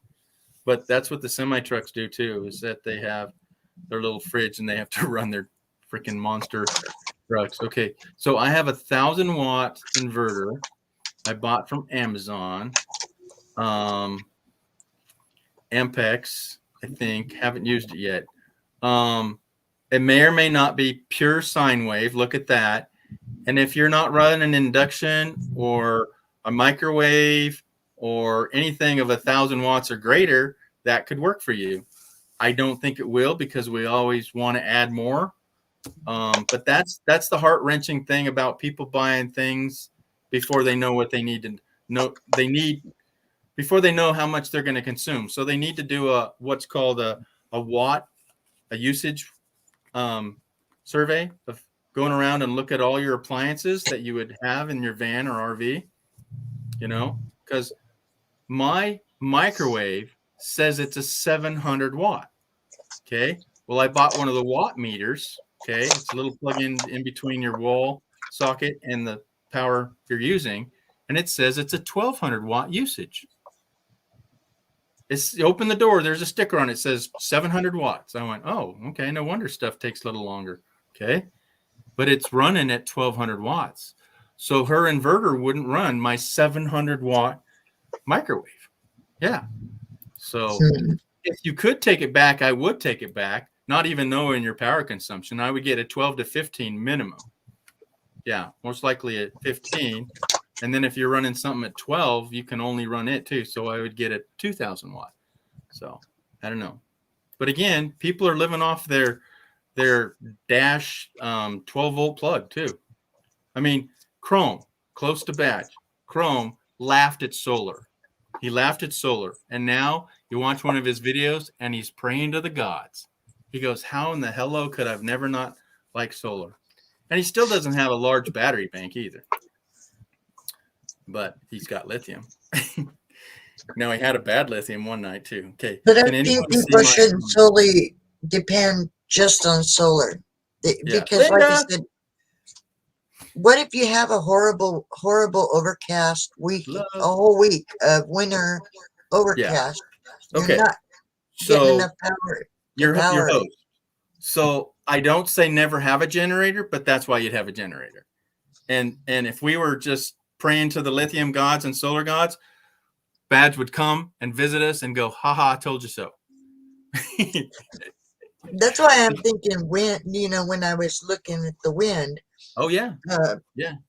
But that's what the semi trucks do too, is that they have their little fridge and they have to run their freaking monster trucks. Okay, so I have 1,000-watt inverter I bought from Amazon. Ampex, I think. Haven't used it yet. It may or may not be pure sine wave. Look at that. And if you're not running an induction or a microwave or anything of 1,000 watts or greater, that could work for you. I don't think it will, because we always want to add more. But that's the heart-wrenching thing about people buying things before they know what they need to know. Before they know how much they're going to consume. So they need to do what's called a usage survey of going around and look at all your appliances that you would have in your van or RV, because my microwave says it's a 700 watt. Okay. Well, I bought one of the watt meters. Okay. It's a little plug-in in between your wall socket and the power you're using. And it says it's a 1,200 watt usage. It's open the door. There's a sticker on it. It says 700 watts. I went, oh, okay. No wonder stuff takes a little longer. Okay. But it's running at 1,200 watts. So her inverter wouldn't run my 700 watt microwave. Yeah. So if you could take it back, I would take it back, not even knowing your power consumption. I would get a 12 to 15 minimum. Yeah. Most likely at 15. And then if you're running something at 12, you can only run it too. So I would get a 2,000 watt. So I don't know. But again, people are living off their dash 12 volt plug too. I mean, Chrome, close to badge. Chrome laughed at solar. He laughed at solar. And now you watch one of his videos and he's praying to the gods. He goes, how in the hello could I've never not liked solar? And he still doesn't have a large battery bank either. But he's got lithium. Now, he had a bad lithium one night too. Okay. But I think people shouldn't solely depend just on solar. Because like I said, what if you have a horrible overcast week, a whole week of winter overcast? Yeah. Okay. You're not getting enough power. Your host. So I don't say never have a generator, but that's why you'd have a generator. And if we were just praying to the lithium gods and solar gods, Badge would come and visit us and go, haha, I told you so. That's why I'm thinking when I was looking at the wind. Oh, yeah.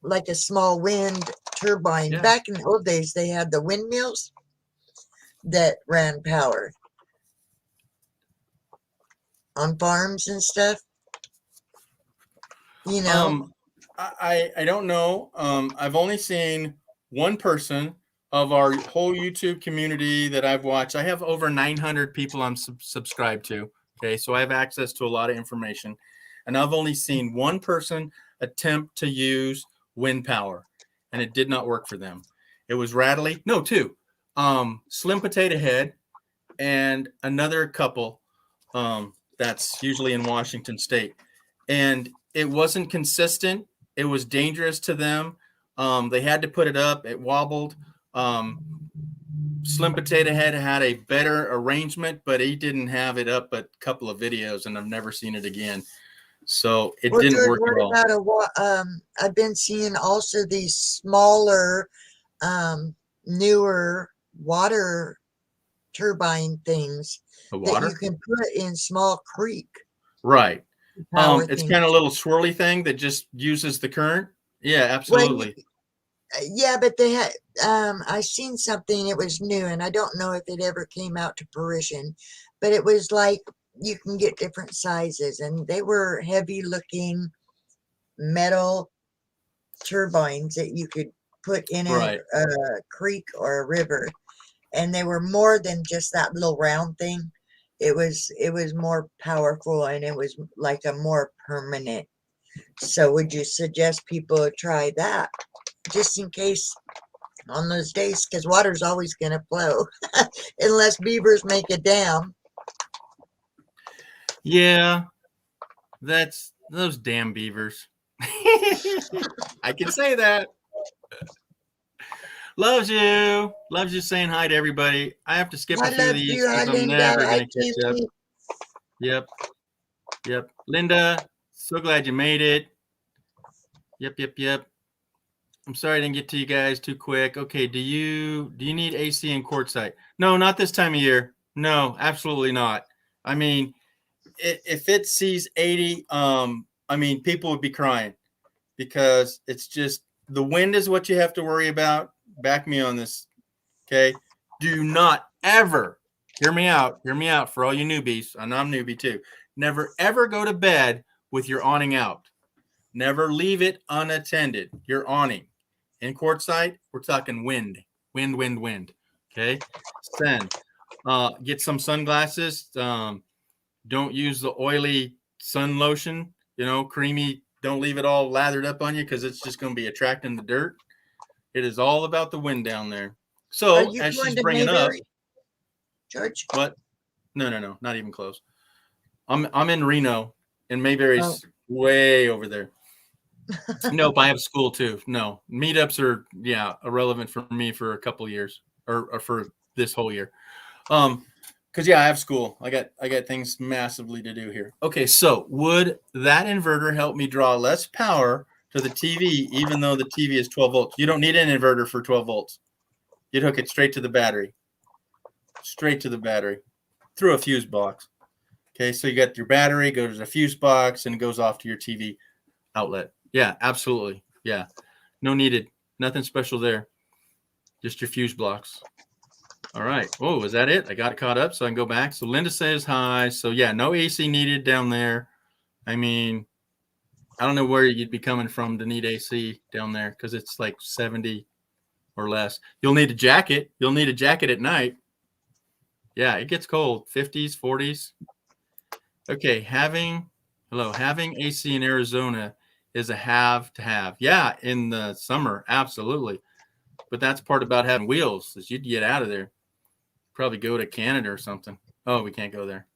Like a small wind turbine. Yeah. Back in the old days, they had the windmills that ran power on farms and stuff. I don't know. I've only seen one person of our whole YouTube community that I've watched. I have over 900 people I'm subscribed to. Okay, so I have access to a lot of information. And I've only seen one person attempt to use wind power, and it did not work for them. It was Rattly. No, two. Slim Potato Head and another couple that's usually in Washington State. And it wasn't consistent. It was dangerous to them. They had to put it up. It wobbled. Slim Potato Head had a better arrangement, but he didn't have it up a couple of videos, and I've never seen it again. So it didn't work at all. I've been seeing also these smaller, newer water turbine things that you can put in small creek. Right. It's kind of a little swirly thing that just uses the current. Yeah, absolutely. Yeah, but they had, I seen something, it was new, and I don't know if it ever came out to fruition, but it was like you can get different sizes, and they were heavy looking metal turbines that you could put in a creek or a river, and they were more than just that little round thing. it was more powerful and it was like a more permanent. So would you suggest people try that just in case on those days? Because water's always going to flow unless beavers make a dam. Yeah, that's those damn beavers. I can say that. Loves you. Loves you saying hi to everybody. I have to skip I a few of love these you, because I'm Linda. never I going to catch up. can't. Yep. Yep. Linda, so glad you made it. Yep. I'm sorry I didn't get to you guys too quick. Okay, do you need AC in Quartzsite? No, not this time of year. No, absolutely not. I mean, if it sees 80, I mean, people would be crying because it's just the wind is what you have to worry about. Back me on this. Okay. Do not ever hear me out for all you newbies. And I'm newbie too. Never ever go to bed with your awning out. Never leave it unattended. Your awning. In Quartzsite, we're talking wind. Okay. Send. Get some sunglasses. Don't use the oily sun lotion, creamy. Don't leave it all lathered up on you because it's just going to be attracting the dirt. It is all about the wind down there. So Are you as going she's to bringing up, Mayberry, George? what? No, not even close. I'm in Reno, and Mayberry's way over there. Nope, I have school too. No, meetups are irrelevant for me for a couple of years or for this whole year. Because I have school. I got things massively to do here. Okay, so would that inverter help me draw less power to the TV, even though the TV is 12 volts? You don't need an inverter for 12 volts. You'd hook it straight to the battery. Through a fuse box. Okay, so you got your battery, goes to the fuse box, and it goes off to your TV outlet. Yeah, absolutely. Yeah, no needed. Nothing special there. Just your fuse blocks. All right. Oh, is that it? I got caught up, so I can go back. So Linda says hi. So yeah, no AC needed down there. I mean, I don't know where you'd be coming from to need AC down there because it's like 70 or less. You'll need a jacket. You'll need a jacket at night. Yeah, it gets cold. 50s, 40s. Okay, having AC in Arizona is a have to have. Yeah, in the summer, absolutely. But that's part about having wheels is you'd get out of there. Probably go to Canada or something. Oh, we can't go there.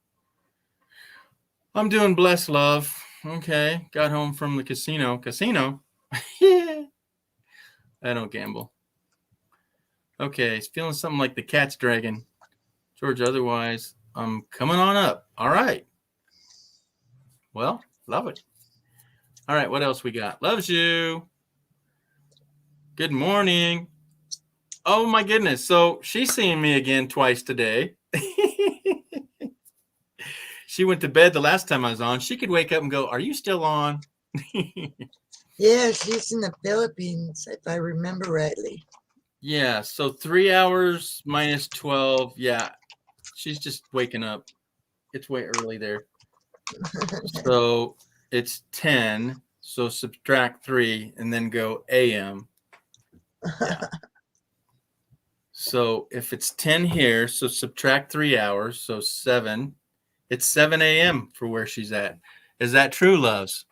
I'm doing blessed, love. Okay, got home from the casino. Yeah. I don't gamble. Okay, it's feeling something like the cat's dragon. George, otherwise, I'm coming on up. All right. Well, love it. All right, what else we got? Loves you. Good morning. Oh, my goodness. So she's seeing me again twice today. She went to bed the last time I was on. She could wake up and go, are you still on? Yeah, she's in the Philippines, if I remember rightly. Yeah, so 3 hours minus 12. Yeah, she's just waking up. It's way early there. So it's 10. So subtract 3 and then go AM. Yeah. So if it's 10 here, so subtract 3 hours. So 7. It's 7 a.m. for where she's at. Is that true, loves?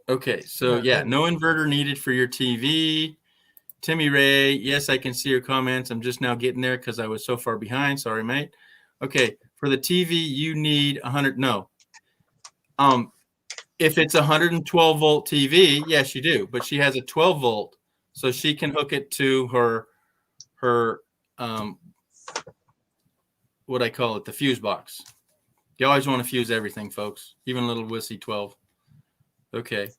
Okay, so yeah, no inverter needed for your TV. Timmy Ray, yes, I can see your comments. I'm just now getting there because I was so far behind. Sorry, mate. Okay, for the TV, you need 100. No. If it's a 112 volt TV, yes, you do. But she has a 12 volt, so she can hook it to her what I call it, the fuse box. You always want to fuse everything, folks, even a little WISI 12. Okay.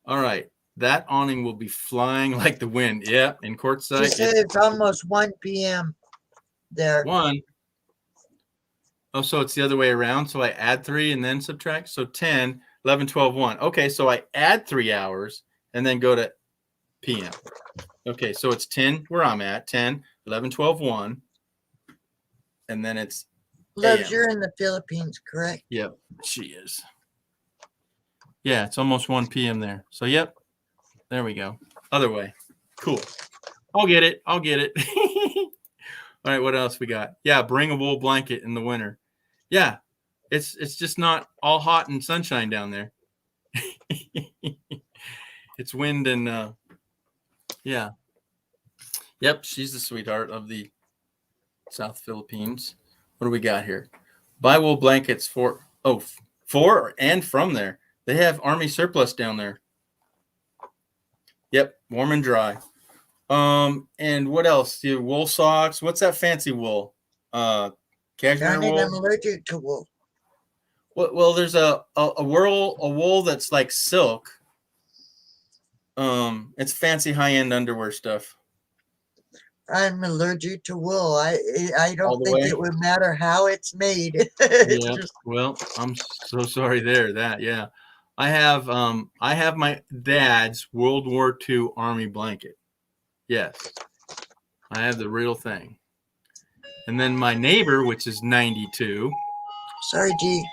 All right. That awning will be flying like the wind. Yeah, in Quartzsite. She said it's almost 1 p.m. there. 1. Oh, so it's the other way around. So I add 3 and then subtract. So 10, 11, 12, 1. Okay, so I add 3 hours and then go to PM. Okay, so it's 10 where I'm at. 10, 11, 12, 1. And then it's Loves, you're in the Philippines, correct? Yep, she is. Yeah, it's almost 1 p.m. there. So, yep, there we go. Other way. Cool. I'll get it. I'll get it. All right, what else we got? Yeah, bring a wool blanket in the winter. Yeah, it's just not all hot and sunshine down there. It's wind and yeah. Yep, she's the sweetheart of the South Philippines. What do we got here? Buy wool blankets for and from there. They have army surplus down there. Yep, warm and dry. And what else? The wool socks. What's that fancy wool? Cashmere Darn it, I'm wool. allergic to wool. Well, there's a wool that's like silk. It's fancy high-end underwear stuff. I'm allergic to wool. I All don't the think way? it would matter how it's made. It's Yeah. just- Well, I'm so sorry there. Yeah. I have my dad's World War II Army blanket. Yes. I have the real thing. And then my neighbor, which is 92, sorry, G.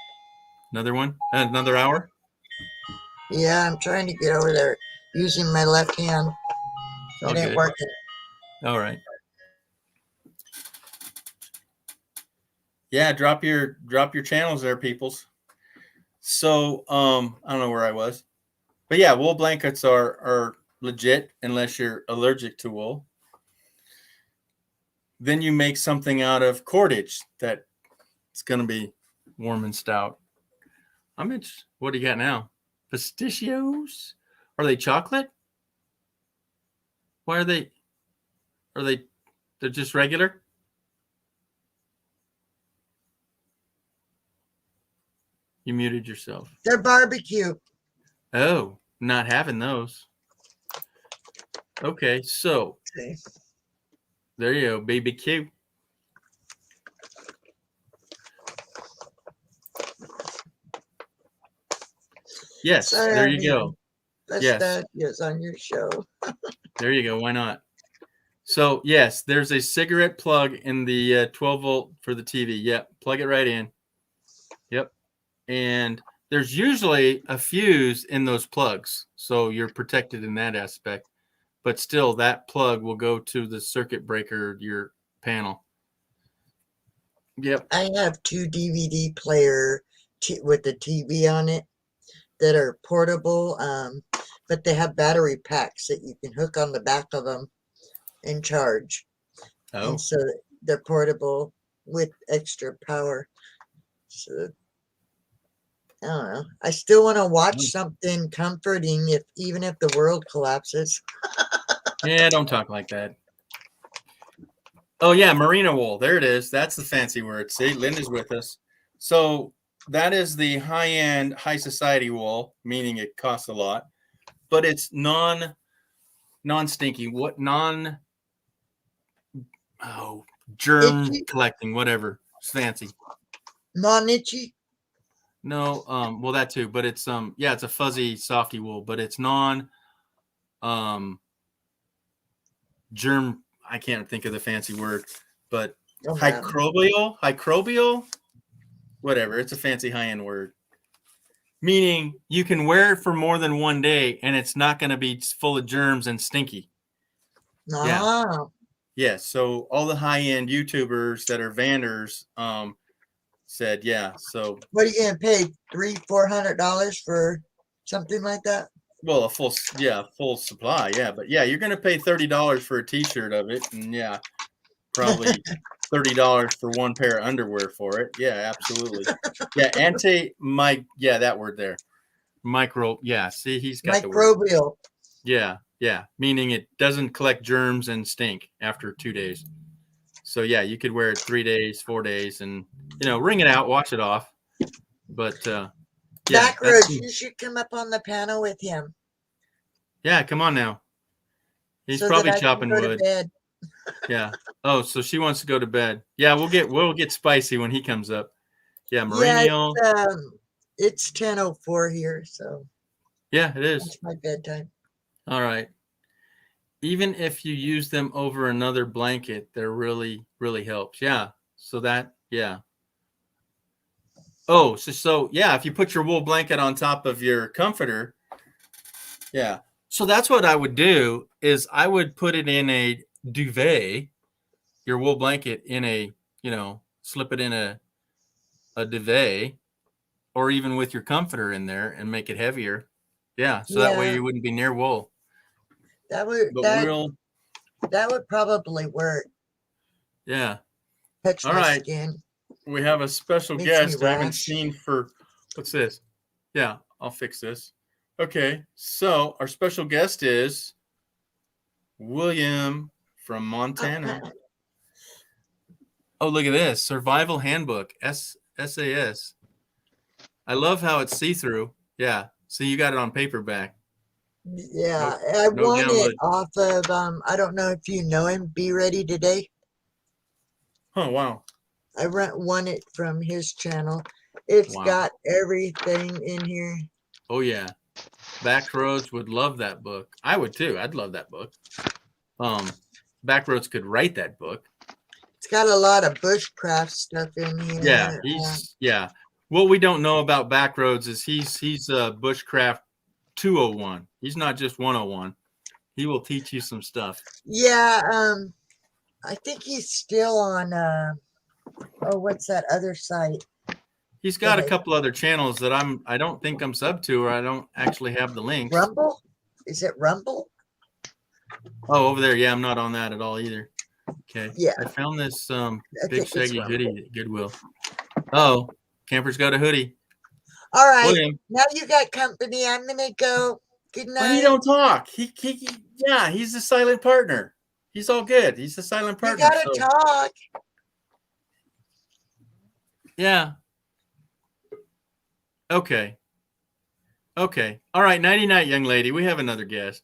another one, another hour. Yeah, I'm trying to get over there using my left hand. Oh, It ain't good. working. All right. Yeah, drop your channels there, peoples. So, I don't know where I was. But yeah, wool blankets are legit unless you're allergic to wool. Then you make something out of cordage that it's going to be warm and stout. What do you got now? Pistachios? Are they chocolate? Why are they? They're just regular? You muted yourself. They're barbecue. Oh, not having those. Okay, so Okay. there you go, BBQ. Yes, Sorry, there I you mean, go. That's Yes. that is on your show. There you go. Why not? So, yes, there's a cigarette plug in the 12 volt for the TV. Yep, plug it right in. Yep. And there's usually a fuse in those plugs, so you're protected in that aspect. But still, that plug will go to the circuit breaker, your panel. Yep. I have two DVD player with the TV on it that are portable, but they have battery packs that you can hook on the back of them and charge. Oh, And so they're portable with extra power. So I don't know. I still want to watch Mm. something comforting even if the world collapses. yeah, don't talk like that. Oh, yeah, merino wool. There it is. That's the fancy word. See, Linda's with us. So that is the high-end, high society wool, meaning it costs a lot, but it's non-stinky. Germ Itchy? collecting, whatever. It's fancy. Non-itchy? No, well that too, but it's it's a fuzzy, softy wool, but it's germ. I can't think of the fancy word, but Oh, man. microbial, whatever. It's a fancy high-end word. Meaning you can wear it for more than one day and it's not going to be full of germs and stinky. Yeah. Ah, Yeah. So all the high-end YouTubers that are vendors said, yeah. So, what are you gonna pay? $300-400 for something like that? well, a full supply. Yeah. But yeah, you're going to pay $30 for a t-shirt of it. And yeah, probably $30 for one pair of underwear for it. Yeah, absolutely. Yeah. That word there. Micro. Yeah. See, he's got the word. Microbial. Yeah. Yeah. Meaning it doesn't collect germs and stink after 2 days. So yeah, you could wear it 3 days, 4 days and, wring it out, wash it off. But, yeah. Backroads, you should come up on the panel with him. Yeah. Come on now. He's so probably that I can chopping go to wood. bed. Yeah. Oh, so she wants to go to bed. Yeah, we'll get spicy when he comes up. Yeah, Yeah, Mourinho. it's 10:04 here, so Yeah, it is. it's my bedtime. All right. Even if you use them over another blanket, they're really, really helps. Yeah. So that, yeah. Oh, so yeah, if you put your wool blanket on top of your comforter, yeah. So that's what I would do is I would put it in duvet, your wool blanket in a, slip it in a duvet, or even with your comforter in there and make it heavier. Yeah. So that way Yeah. you wouldn't be near wool. That would But that would probably work. yeah. Touch All my right. skin. We have a special Makes me guest I haven't rash. seen for, what's this? Yeah, I'll fix this. Okay. So our special guest is William from Montana. Oh, look at this. Survival Handbook, SAS. I love how it's see-through. Yeah. So you got it on paperback. Yeah, I no won it download. off of I don't know if you know him, Be Ready Today. Oh, wow. I won it from his channel. It's Wow. got everything in here. Oh, yeah. Backroads would love that book. I would too. I'd love that book. Backroads could write that book. It's got a lot of bushcraft stuff in here. Yeah. What we don't know about Backroads is he's bushcraft 201. He's not just 101. He will teach you some stuff. Yeah, I think he's still on what's that other site? He's got a couple other channels that I don't think I'm sub to, or I don't actually have the links. Rumble? Is it Rumble? Oh, over there. Yeah, I'm not on that at all either. Okay. Yeah. I found this I big think it's shaggy Rumble. hoodie at Goodwill. Oh, Camper's got a hoodie. All right. William. Now you got company. I'm gonna go. Good night. But he don't talk. He's the silent partner. He's all good. He's the silent You partner. gotta talk. Yeah. Okay. All right. Nighty night, young lady. We have another guest.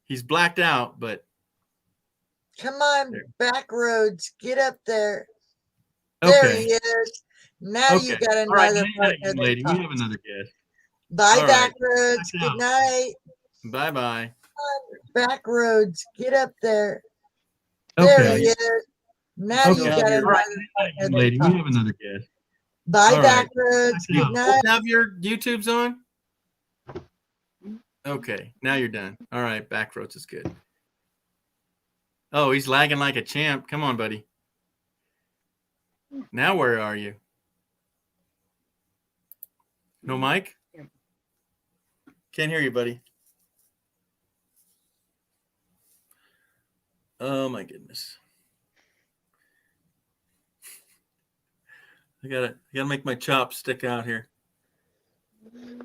He's blacked out, but Come on, Backroads. Get up there. okay. There he is. Now you got All right, another nighty night, partner young that lady. We have talks. another guest. Bye, All right. Backroads. Back Good out. night. Bye bye. Backroads. Get up there. There he is. Now you got another All right, partner young that lady. We talks. have another guest. Bye, All right. Backroads. Good night. Have your YouTubes on? Okay, now you're done. All right, Backroads is good. Oh, he's lagging like a champ. Come on, buddy. Now where are you? No mic? Can't hear you, buddy. Oh my goodness. I gotta make my chops stick out here.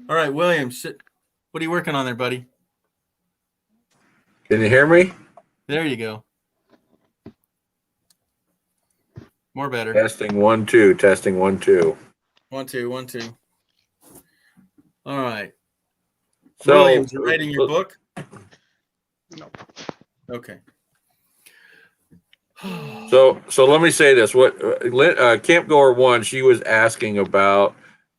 All right, William, what are you working on there, buddy? Can you hear me? There you go. More better. Testing 1 2. Testing 1 2. 1 2 1 2. All right. So Williams, you writing your book? No. Okay. So let me say this. What Camp Goer 1, she was asking about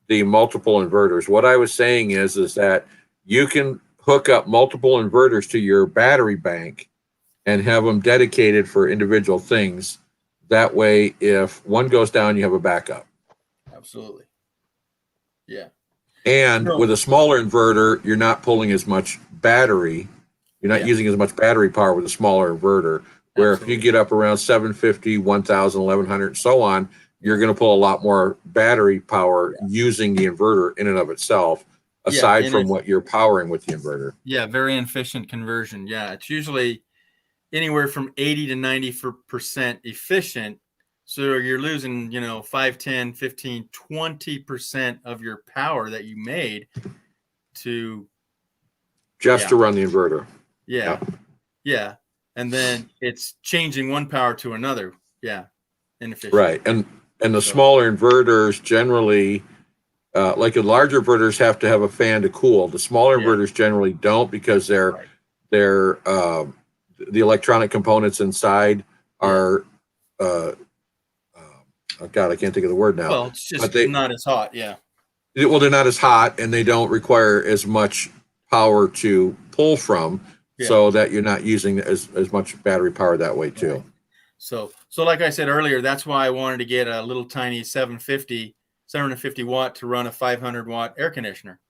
the multiple inverters. What I was saying is that you can hook up multiple inverters to your battery bank and have them dedicated for individual things. That way, if one goes down, you have a backup. Absolutely. Yeah. And with a smaller inverter, you're not pulling as much battery. You're not using as much battery power with a smaller inverter. Where Absolutely. if you get up around 750, 1000, 1100, and so on, you're going to pull a lot more battery power using the inverter in and of itself, aside from what you're powering with the inverter. Yeah, very efficient conversion. Yeah, it's usually anywhere from 80 to 90% efficient. So you're losing, 5, 10, 15, 20% of your power that you made to to run the inverter. Yeah. And then it's changing one power to another. Yeah. Inefficient. Right. And the smaller inverters generally, like the larger inverters have to have a fan to cool. The smaller inverters generally don't, because they're the electronic components inside are oh God, I can't think of the word now. Well, it's just not as hot. Yeah. Well, they're not as hot, and they don't require as much power to pull from, so that you're not using as much battery power that way too. Right. So like I said earlier, that's why I wanted to get a little tiny 750 watt to run a 500 watt air conditioner.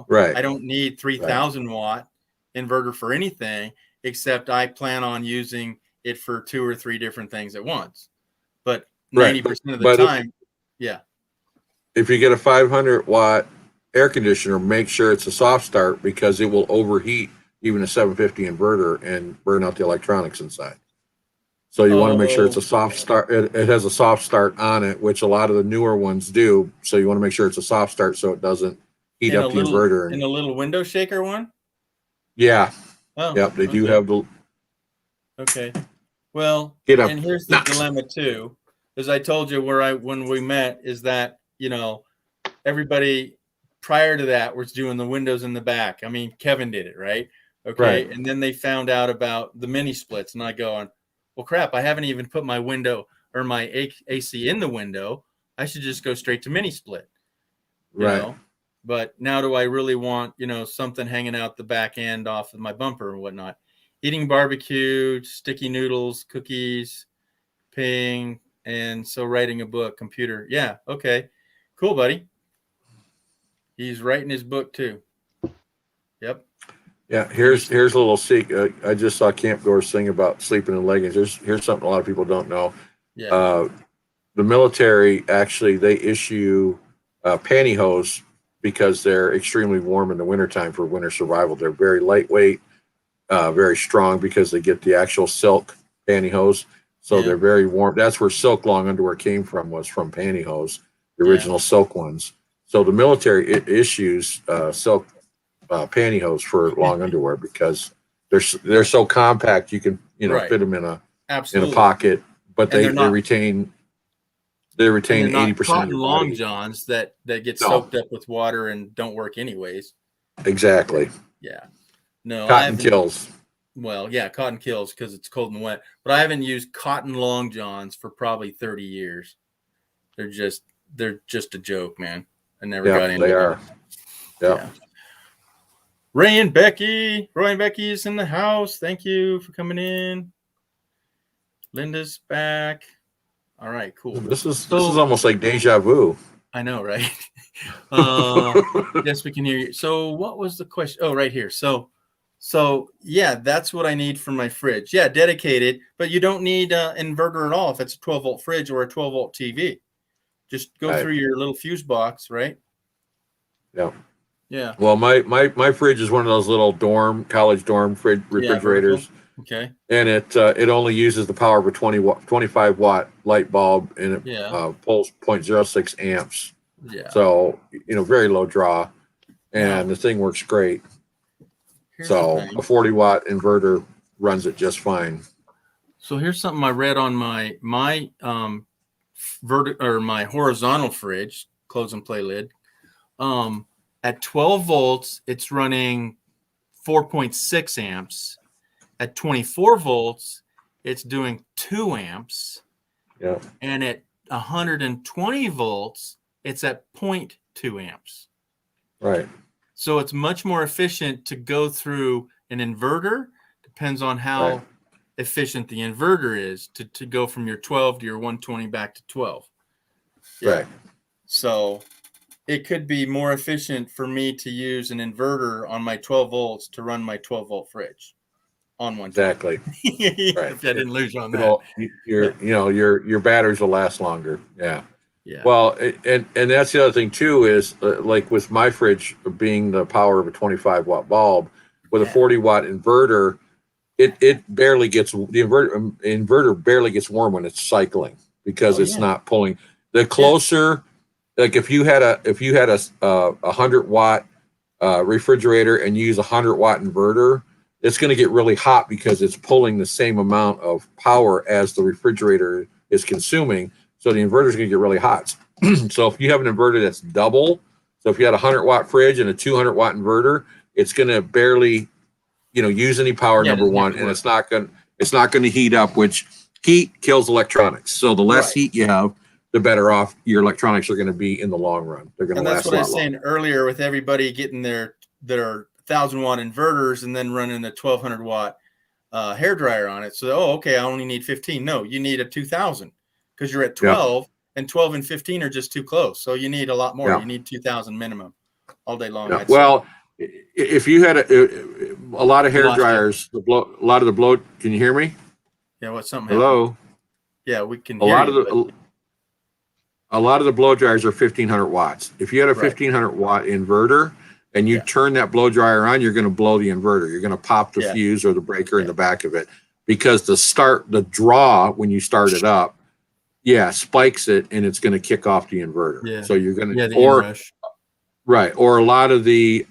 Right. I don't need 3000 watt inverter for anything. except I plan on using it for 2 or 3 different things at once. But Right, 90% of the but time, yeah. if you get a 500-watt air conditioner, make sure it's a soft start because it will overheat even a 750 inverter and burn out the electronics inside. So you want to make sure it's a soft start. It has a soft start on it, which a lot of the newer ones do. So you want to make sure it's a soft start so it doesn't heat In up the inverter. in a little window shaker one? Yeah, Oh, yep, they do okay. have the. Okay. Well, Get up. and here's the dilemma too, as I told you when we met, is that, you know, everybody prior to that was doing the windows in the back. I mean, Kevin did it, right? Okay. Right. And then they found out about the mini splits, and I go, well, crap, I haven't even put my window or my AC in the window. I should just go straight to mini split. You Right. know? But now do I really want, you know, something hanging out the back end off of my bumper and whatnot? Eating barbecue, sticky noodles, cookies, ping, and so writing a book, computer. Yeah, okay. Cool, buddy. He's writing his book too. Yep. Yeah, here's a little secret. I just saw Camp Goers sing about sleeping in leggings. Here's something a lot of people don't know. Yeah. The military actually, they issue pantyhose because they're extremely warm in the wintertime for winter survival. They're very lightweight, very strong because they get the actual silk pantyhose. So they're very warm. That's where silk long underwear came from, was from pantyhose, the original silk ones. So the military issues silk pantyhose for long underwear because they're so compact you can fit them in a pocket, but they retain 80% cotton of your long body. johns that get soaked up with water and don't work anyways. Exactly. Yeah. No, Cotton kills. Well, yeah, cotton kills because it's cold and wet. But I haven't used cotton long johns for probably 30 years. They're just a joke, man. I never got into They them. are. Yeah. Roy and Becky is in the house. Thank you for coming in. Linda's back. All right, cool. This is almost like deja vu. I know, right? Yes, we can hear you. So what was the question? Oh, right here. So yeah, that's what I need for my fridge. Yeah, dedicated, but you don't need an inverter at all if it's a 12-volt fridge or a 12-volt TV. Just go through your little fuse box, right? Yeah. Yeah. Well, my fridge is one of those little college dorm refrigerators. Okay. And it only uses the power of a 25 watt light bulb, and it pulls 0.06 amps. Yeah. So very low draw, and the thing works great. So a 40 watt inverter runs it just fine. So here's something I read on my my horizontal fridge, close and play lid. At 12 volts, it's running 4.6 amps. At 24 volts, it's doing 2 amps. Yeah. And at 120 volts, it's at 0.2 amps. Right. So it's much more efficient to go through an inverter. Depends on how efficient the inverter is to go from your 12 to your 120 back to 12. Yeah. Right. So it could be more efficient for me to use an inverter on my 12 volts to run my 12-volt fridge on one. Exactly. Right. If I didn't lose you on that. Your batteries will last longer. Yeah. Yeah. Well, and that's the other thing too is like with my fridge being the power of a 25 watt bulb with a 40 watt inverter, it barely gets the inverter barely gets warm when it's cycling because it's not pulling. The closer, like if you had a 100 watt refrigerator and you use a 100 watt inverter, it's going to get really hot because it's pulling the same amount of power as the refrigerator is consuming. So the inverter is going to get really hot. So if you have an inverter that's double, so if you had a 100 watt fridge and a 200 watt inverter, it's going to barely, use any power. Number one, and it's not going to heat up, which heat kills electronics. So the less heat you have, the better off your electronics are going to be in the long run. They're going to last a lot longer. That's what I was saying earlier with everybody getting their 1,000 watt inverters and then running the 1,200 watt hair dryer on it. So, I only need 15. No, you need a 2,000. Because you're at 12, and 12 and 15 are just too close. So you need a lot more. You need 2,000 minimum all day long. Well, if you had a lot of hair Lost you. dryers, a lot of the blow. Can you hear me? Yeah, what something happened? Hello. Yeah, we can A hear lot you, of the a lot of the blow dryers are 1500 watts. If you had a Right. 1500 watt inverter and you Yeah. turn that blow dryer on, you're going to blow the inverter. You're going to pop the Yeah. fuse or the breaker in Yeah. the back of it, because the draw when you start it up, spikes it, and it's going to kick off the inverter. Yeah. So you're going yeah, to, the inrush. right, or a lot of the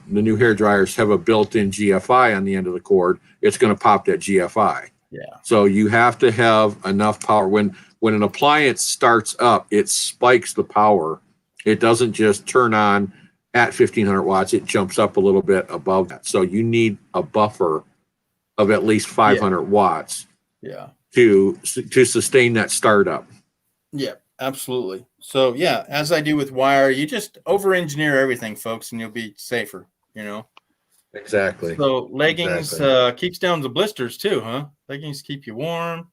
new hair dryers have a built-in GFI on the end of the cord. It's going to pop that GFI. Yeah. So you have to have enough power. When an appliance starts up, it spikes the power. It doesn't just turn on at 1500 watts. It jumps up a little bit above that. So you need a buffer of at least 500 watts Yeah. to sustain that startup. Yeah, absolutely. So yeah, as I do with wire, you just over-engineer everything, folks, and you'll be safer. You know. Exactly. So leggings Exactly. keeps down the blisters too, huh? Leggings keep you warm.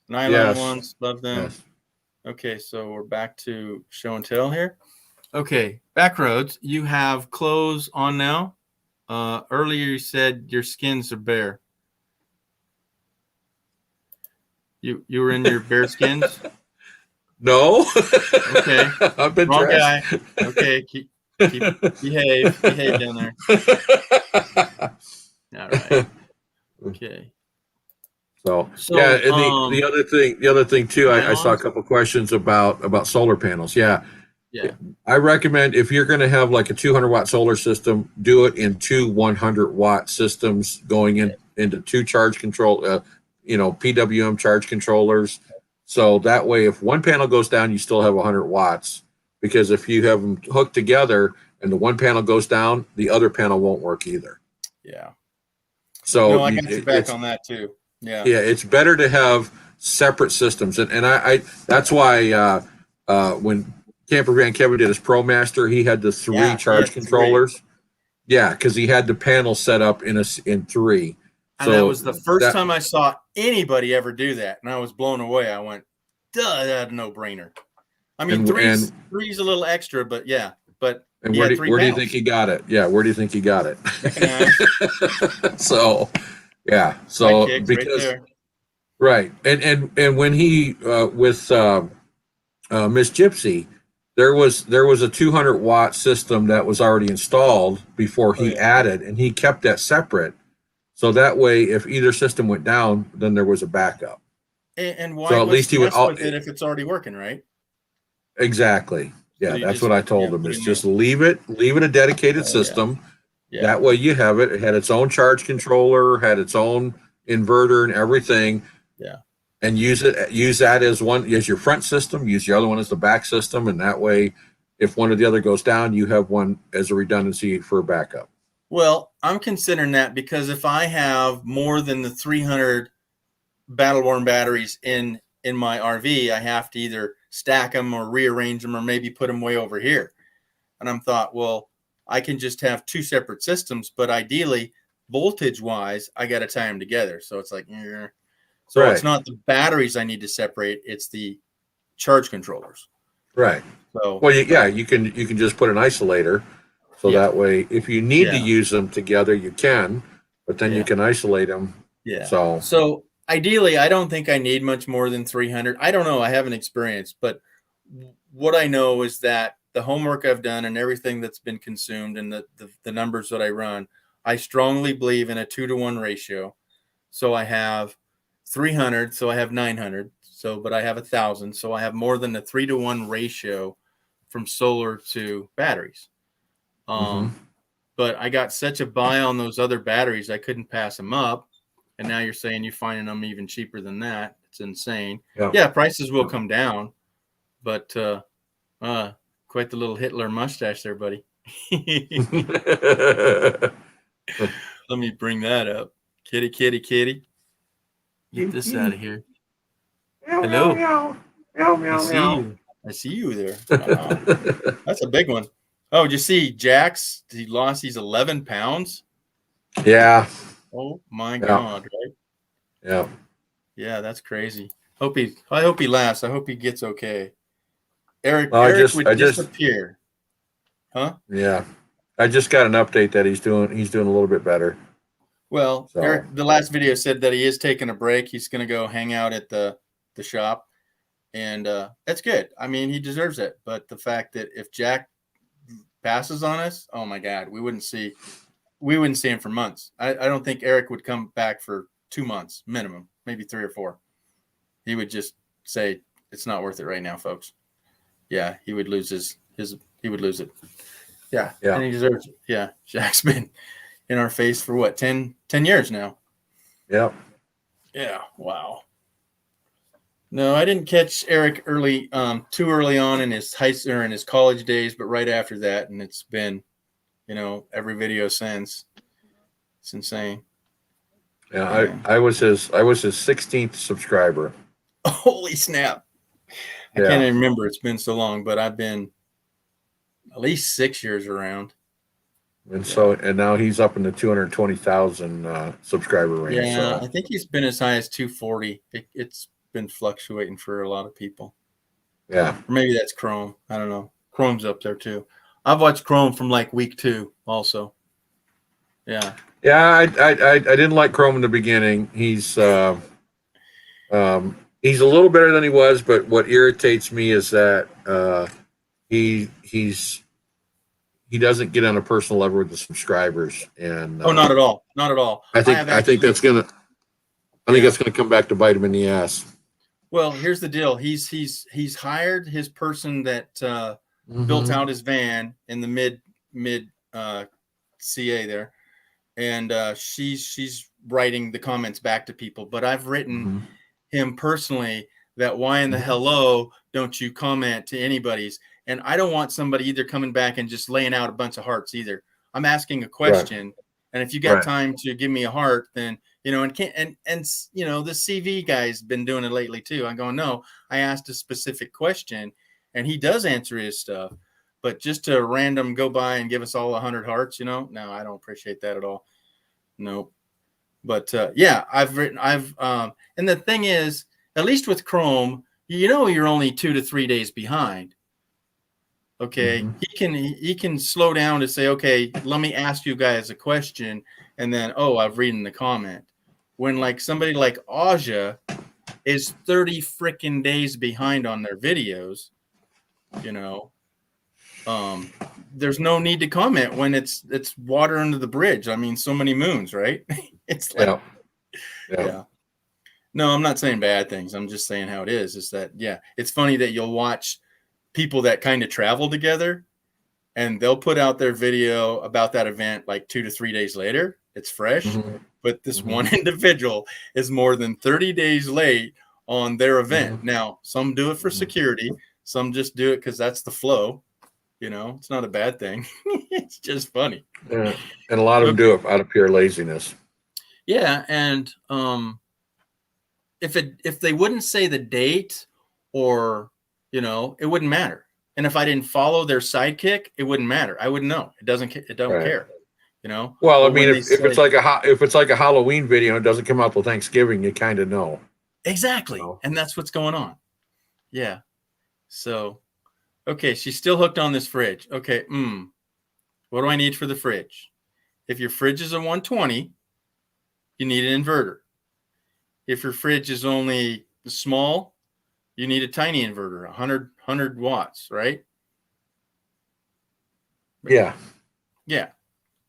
Nylon Yes. ones, love them. Yes. Okay, so we're back to show and tell here. Okay, Backroads, you have clothes on now. Earlier you said your skins are bare. You were in your bare skins? No. Okay. I've been Wrong dressed. guy. Okay, keep behave down there. All right. Okay. So So, yeah, and the other thing too, I saw a nylons? couple questions about solar panels. Yeah, Yeah. I recommend, if you're going to have like a 200 watt solar system, do it in two 100 watt systems going into two charge control, PWM charge controllers. So that way, if one panel goes down, you still have 100 watts. Because if you have them hooked together and the one panel goes down, the other panel won't work either. Yeah. So No, I got you back on that too. Yeah. Yeah, it's better to have separate systems, and I that's why when Camper Van Kevin did his ProMaster, he had the three Yeah, charge three. controllers. Yeah, because he had the panel set up in three. And that was the first time I saw anybody ever do that, and I was blown away. I went, "Duh, that's a no-brainer." I mean, three's a little extra, but yeah. But and where do you think he got it? Yeah, where do you think he got it? So, yeah, so because right, and when he with Miss Gypsy, there was a 200 watt system that was already installed before he added, and he kept that separate. So that way, if either system went down, then there was a backup. And why? So at least he would with it if it's already working, right? Exactly. Yeah, So that's what I told him. Is just leave it a dedicated system. Yeah. That way you have it. It had its own charge controller, had its own inverter and everything. Yeah. And use that as your front system. Use the other one as the back system, and that way, if one or the other goes down, you have one as a redundancy for backup. Well, I'm considering that because if I have more than the 300 battle-worn batteries in my RV, I have to either stack them or rearrange them or maybe put them way over here. And I'm thought, well, I can just have two separate systems, but ideally, voltage-wise, I got to tie them together. So it's like, so Right. It's not the batteries I need to separate; it's the charge controllers. Right. So well, you can just put an isolator, so that way, if you need to use them together, you can, but then you can isolate them. Yeah. So ideally, I don't think I need much more than 300. I don't know. I haven't experienced, but what I know is that the homework I've done and everything that's been consumed and the numbers that I run, I strongly believe in a 2-to-1 ratio. So I have 300, so I have 900. But I have 1,000, so I have more than a 3-to-1 ratio from solar to batteries. But I got such a buy on those other batteries, I couldn't pass them up. And now you're saying you're finding them even cheaper than that. It's insane. Yeah, prices will come down, but quite the little Hitler mustache there, buddy. Let me bring that up. Kitty. Get this out of here. Hello. I see you there. That's a big one. Oh, did you see Jax? He's 11 pounds. Yeah. Oh my God! Right? Yeah. Yeah, that's crazy. I hope he lasts. I hope he gets okay. Eric would disappear. Huh? Yeah. I just got an update that he's doing a little bit better. Well, So- Eric, the last video said that he is taking a break. He's going to go hang out at the shop, and that's good. I mean, he deserves it. But the fact that if Jack passes on us, oh my God, we wouldn't see him for months. I don't think Eric would come back for 2 months minimum, maybe 3 or 4. He would just say it's not worth it right now, folks. Yeah, he would lose he would lose it. Yeah, Yeah. and he deserves it. Yeah, Jack's been in our face for what, 10 years now. Yep. Yeah, wow. No, I didn't catch Eric too early on in his in his college days, but right after that, and it's been, every video since. It's insane. Yeah, I was his 16th subscriber. Holy snap! I Yeah. can't even remember. It's been so long, but I've been at least 6 years around. And now he's up in the 220,000 subscriber range. Yeah, I So think he's been as high as 240. It's been fluctuating for a lot of people. yeah. Or maybe that's Chrome. I don't know. Chrome's up there too. I've watched Chrome from like week 2 also. Yeah. Yeah, I didn't like Chrome in the beginning. He's a little better than he was, but what irritates me is that he doesn't get on a personal level with the subscribers. And Oh, not at all. Not at all. I think that's gonna come back to bite him in the ass. Well, here's the deal. He's hired his person that built Mhm. out his van in the mid CA there, and she's writing the comments back to people. But I've written Mhm. him personally that why in the hello don't you comment to anybody's? And I don't want somebody either coming back and just laying out a bunch of hearts either. I'm asking a question, and if you got Right. time to give me a heart, then and the CV guy's been doing it lately too. I'm going, no, I asked a specific question, and he does answer his stuff, but just to random go by and give us all 100 hearts, no, I don't appreciate that at all. Nope. But yeah, and the thing is, at least with Chrome, you're only 2 to 3 days behind. Okay, Mhm. he can slow down to say, okay, let me ask you guys a question, and then I've read in the comment. When like somebody like Aja is 30 freaking days behind on their videos, there's no need to comment when it's water under the bridge. I mean, so many moons, right? It's like, yeah. No, I'm not saying bad things. I'm just saying how it is. Is that, yeah, it's funny that you'll watch people that kind of travel together and they'll put out their video about that event like 2 to 3 days later. It's fresh, Mhm. but this one individual is more than 30 days late on their event. Now, some do it for security. Some just do it because that's the flow. It's not a bad thing. It's just funny. Yeah. And a lot of them do it out of pure laziness. Yeah, and if they wouldn't say the date, or it wouldn't matter. And if I didn't follow their sidekick, it wouldn't matter. I wouldn't know. It don't Right. care. Well, I But mean, when if they it's say- like a Halloween video and it doesn't come out till Thanksgiving, you kind of know. exactly, No. and that's what's going on. Yeah. So, okay, she's still hooked on this fridge. Okay, what do I need for the fridge? If your fridge is a 120, you need an inverter. If your fridge is only small, you need a tiny inverter, 100 watts, right? Yeah. Yeah.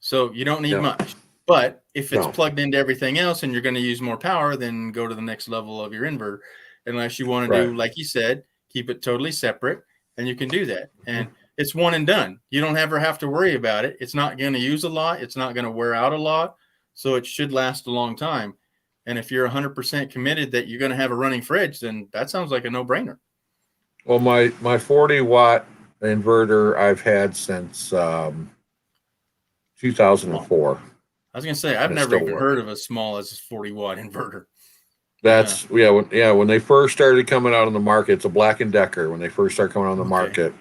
So you don't need Yeah. much. But if it's No. plugged into everything else and you're going to use more power, then go to the next level of your inverter. Unless you want to do, Right. like you said, keep it totally separate, and you can do that. And it's one and done. You don't ever have to worry about it. It's not going to use a lot. It's not going to wear out a lot. So it should last a long time. And if you're 100% committed that you're going to have a running fridge, then that sounds like a no-brainer. Well, my 40-watt inverter I've had since 2004. I was going to say, I've And it never still even works. heard of as small as a 40-watt inverter. That's when they first started coming out on the market. It's a Black & Decker. When they first started coming on the Okay. market,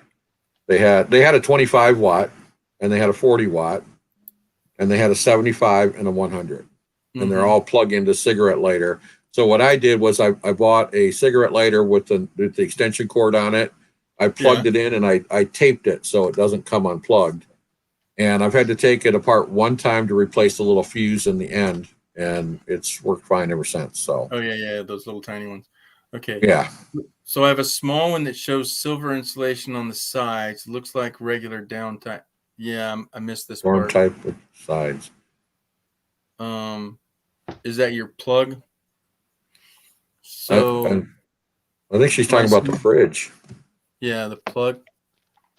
they had a 25-watt, and they had a 40-watt, and they had a 75 and a 100, and they're Mhm. all plug into cigarette lighter. So what I did was I bought a cigarette lighter with the extension cord on it. I plugged it in and I taped it so it doesn't come unplugged. And I've had to take it apart one time to replace the little fuse in the end, and it's worked fine ever since. So, Oh yeah, those little tiny ones. Okay. yeah. So I have a small one that shows silver insulation on the sides. Looks like regular down type. Yeah, I missed this Storm part. type with sides. Is that your plug? So I think she's talking about the fridge. yeah, the plug.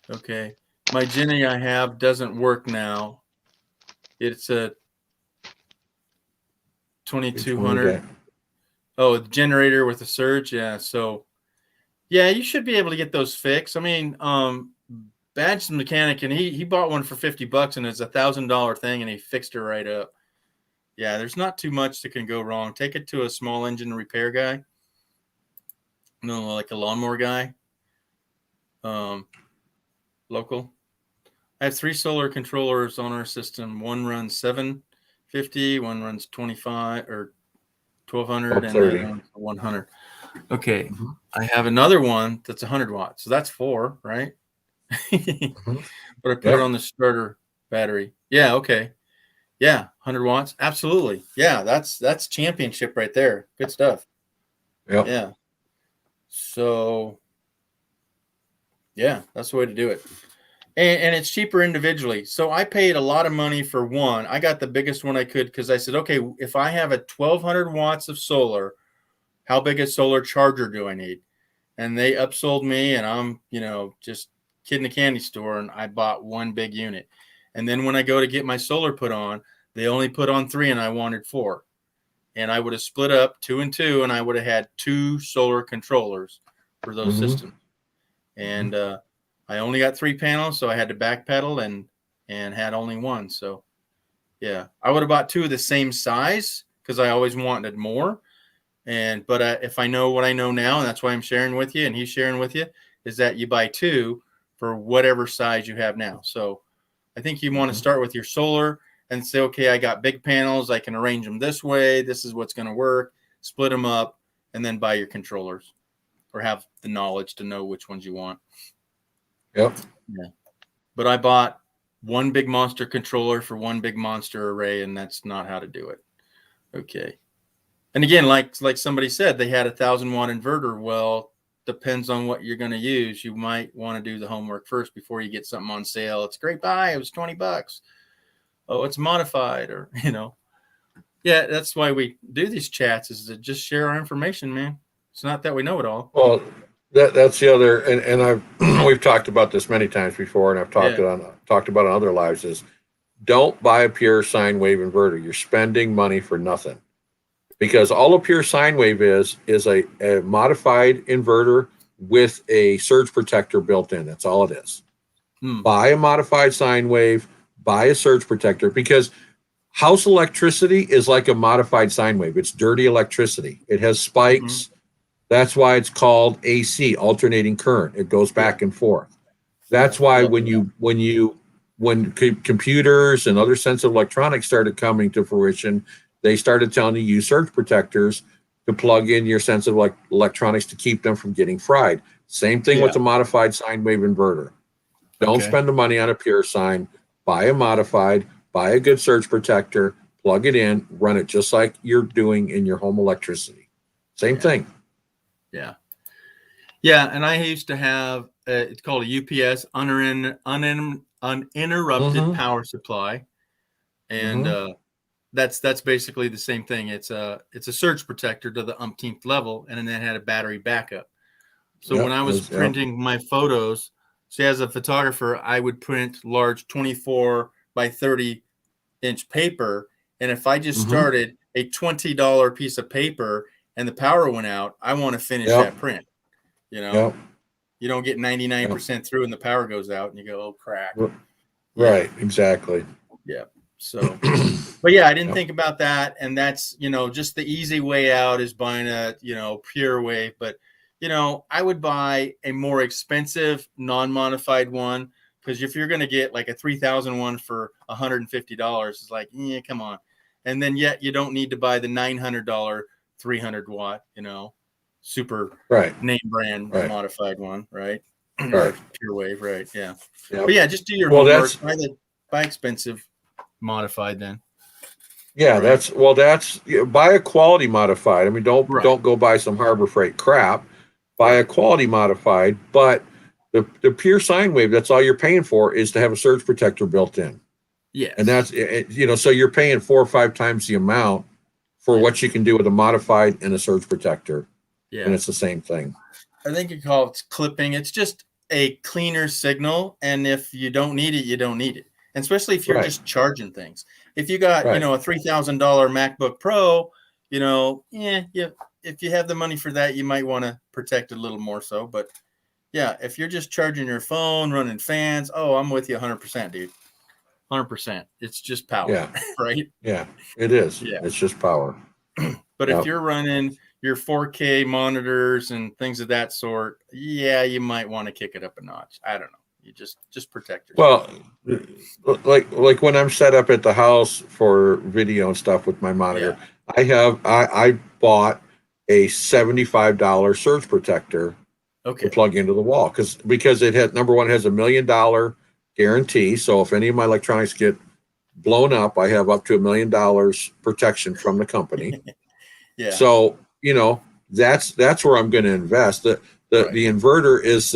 Okay. My Jenny I have doesn't work now. It's a 2200. Oh, the generator with the surge. Yeah. So yeah, you should be able to get those fixed. I mean, Badge's mechanic, and he bought one for $50, and it's $1,000 thing, and he fixed her right up. Yeah, there's not too much that can go wrong. Take it to a small engine repair guy. No, like a lawnmower guy. Local. I have 3 solar controllers on our system. One runs 750, one runs 25 or 1200, and the other one's 100. Okay. Mm-hmm. I have another one that's 100 watts. So that's 4, right? Mm-hmm. But I put it on the starter battery. Yeah, okay. Yeah, 100 watts. Absolutely. Yeah, that's championship right there. Good stuff. Yep. Yeah. So yeah, that's the way to do it. And it's cheaper individually. So I paid a lot of money for one. I got the biggest one I could because I said, okay, if I have a 1200 watts of solar, how big a solar charger do I need? And they upsold me, and I'm, just kid in a candy store, and I bought one big unit. And then when I go to get my solar put on, they only put on 3 and I wanted 4. And I would have split up 2 and 2, and I would have had 2 solar controllers for those systems. And I only got 3 panels, so I had to backpedal and had only 1. So yeah, I would have bought 2 of the same size because I always wanted more. But if I know what I know now, and that's why I'm sharing with you, and he's sharing with you, is that you buy 2 for whatever size you have now. So I think you want to start with your solar and say, okay, I got big panels. I can arrange them this way. This is what's going to work. Split them up, and then buy your controllers, or have the knowledge to know which ones you want. Yep. Yeah. But I bought one big monster controller for one big monster array, and that's not how to do it. Okay. And again, like somebody said, they had a 1,000-watt inverter. Well, depends on what you're going to use. You might want to do the homework first before you get something on sale. It's a great buy. It was $20. Oh, it's modified, or Yeah, that's why we do these chats, is to just share our information, man. It's not that we know it all. Well, that's the other, and I've we've talked about this many times before, and I've talked about it on other lives, is don't buy a pure sine wave inverter. You're spending money for nothing, because all a pure sine wave is a modified inverter with a surge protector built in. That's all it is. Buy a modified sine wave, buy a surge protector, because house electricity is like a modified sine wave. It's dirty electricity. It has spikes. That's why it's called AC, alternating current. It goes back and forth. That's why when computers and other sensitive electronics started coming to fruition, they started telling you use surge protectors to plug in your sensitive electronics to keep them from getting fried. Same thing with the modified sine wave inverter. Don't spend the money on a pure sine. Buy a modified, buy a good surge protector, plug it in, run it just like you're doing in your home electricity. Same thing. Yeah. Yeah. And I used to have, it's called a UPS, uninterrupted power supply. And that's basically the same thing. It's a surge protector to the umpteenth level, and then it had a battery backup. So when I was printing my photos, see, as a photographer, I would print large 24 by 30 inch paper. And if I just started a $20 piece of paper and the power went out, I want to finish that print. You don't get 99% through and the power goes out and you go, oh, crap. Right. Exactly. Yeah. So, but yeah, I didn't think about that. And that's, just the easy way out is buying a, pure wave. But, I would buy a more expensive non-modified one, because if you're going to get like a 3,000 one for $150, it's like, yeah, come on. And then yet you don't need to buy the $900 300 watt, super name brand modified one, right? Pure wave, right? Yeah. But yeah, just do your homework. buy expensive modified then. Yeah, Right. that's buy a quality modified. I mean, Right. don't go buy some Harbor Freight crap. Buy a Right. quality modified, but the pure sine wave, that's all you're paying for is to have a surge protector built in. Yes. And that's so you're paying 4 or 5 times the amount for Yeah. what you can do with a modified and a surge protector. Yeah. And it's the same thing. I think you call it clipping. It's just a cleaner signal. And if you don't need it, you don't need it. And especially if you're Right. just charging things. If you got, Right. a $3,000 MacBook Pro, if you have the money for that, you might want to protect it a little more so. But yeah, if you're just charging your phone, running fans, I'm with you 100%, dude. 100%. It's just power, Yeah. right? Yeah, it is. Yeah. It's just power. But Yep. if you're running your 4K monitors and things of that sort, yeah, you might want to kick it up a notch. I don't know. You just protect yourself. Well, like when I'm set up at the house for video and stuff with my monitor, I bought a $75 surge protector Okay. to plug into the wall because it had number one has $1 million guarantee. So if any of my electronics get blown up, I have up to $1 million protection from the company. Yeah. So that's where I'm going to invest. The Right. inverter is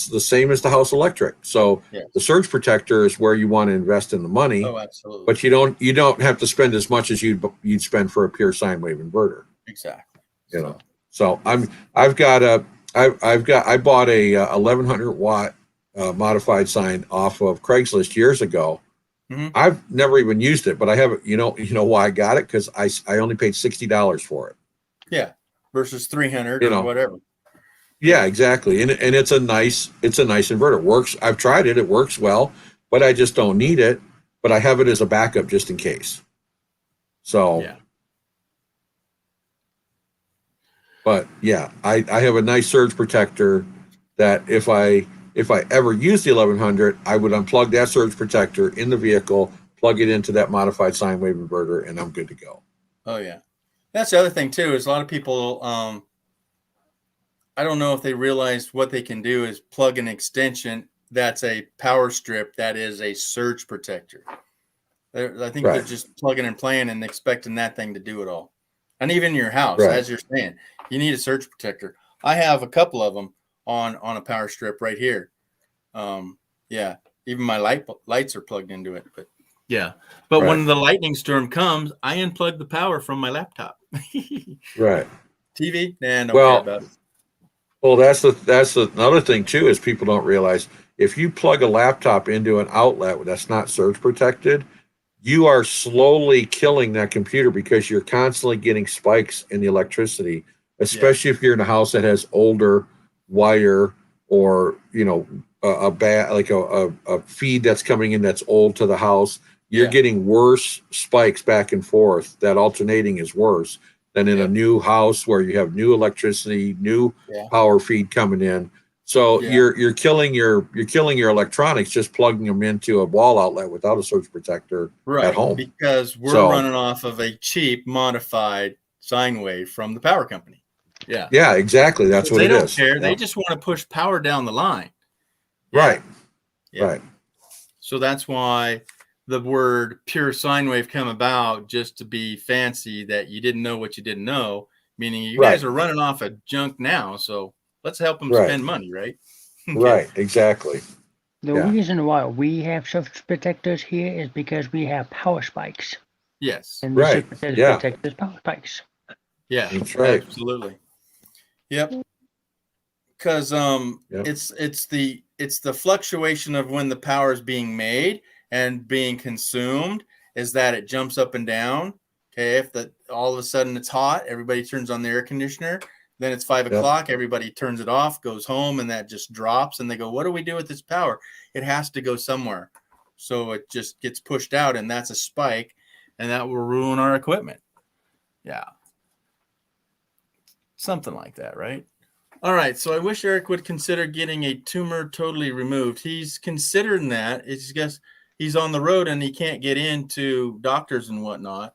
the same as the house electric. So Yeah. the surge protector is where you want to invest in the money, Oh, absolutely. but you don't have to spend as much as you'd spend for a pure sine wave inverter. Exactly. So I bought a 1100 watt modified sign off of Craigslist years ago. Mhm. I've never even used it, but I haven't. You know why I got it? Because I only paid $60 for it. Yeah. Versus 300 You or know. whatever. Yeah, exactly. And it's a nice inverter. It works. I've tried it. It works well, but I just don't need it. But I have it as a backup just in case. So, Yeah. but yeah, I have a nice surge protector that if I ever use the 1100, I would unplug that surge protector in the vehicle, plug it into that modified sine wave inverter, and I'm good to go. Oh, yeah. That's the other thing, too, is a lot of people, I don't know if they realize what they can do is plug an extension that's a power strip that is a surge protector. I think they're Right. just plugging and playing and expecting that thing to do it all. And even in your house, Right. as you're saying, you need a surge protector. I have a couple of them on a power strip right here. Yeah, even my lights are plugged into it. But yeah, but Right. when the lightning storm comes, I unplug the power from my laptop. Right. TV, don't care Well, about it. Well, that's another thing too is people don't realize if you plug a laptop into an outlet that's not surge protected, you are slowly killing that computer because you're constantly getting spikes in the electricity, especially if you're in a house that has older wire or a bad like a feed that's coming in that's old to the house. You're Yeah. getting worse spikes back and forth. That alternating is worse than in Yeah. a new house where you have new electricity, new Yeah. power feed coming in. So Yeah. you're killing your electronics just plugging them into a wall outlet without a surge protector Right, at home. because we're So- running off of a cheap modified sine wave from the power company. Yeah. Yeah, exactly. That's what They it don't is. care. Yeah. They just want to push power down the line. Right. Yeah. Right. So that's why the word pure sine wave come about, just to be fancy that you didn't know what you didn't know, meaning you guys Right. are running off of junk now. So let's help them Right. spend money, right? Okay. Right. Exactly. The Yeah. reason why we have surge protectors here is because we have power spikes. Yes. And the Right, surge yeah. protectors power spikes. Yeah, That's right. absolutely. Yep. Because Yep. it's the fluctuation of when the power is being made and being consumed is that it jumps up and down. Okay, if all of a sudden it's hot, everybody turns on the air conditioner. Then it's 5 Yep. o'clock, everybody turns it off, goes home, and that just drops. And they go, "What do we do with this power? It has to go somewhere." So it just gets pushed out, and that's a spike, and that will ruin our equipment. Yeah. Something like that, right? All right. So I wish Eric would consider getting a tumor totally removed. He's considering that. It's just he's on the road and he can't get into doctors and whatnot.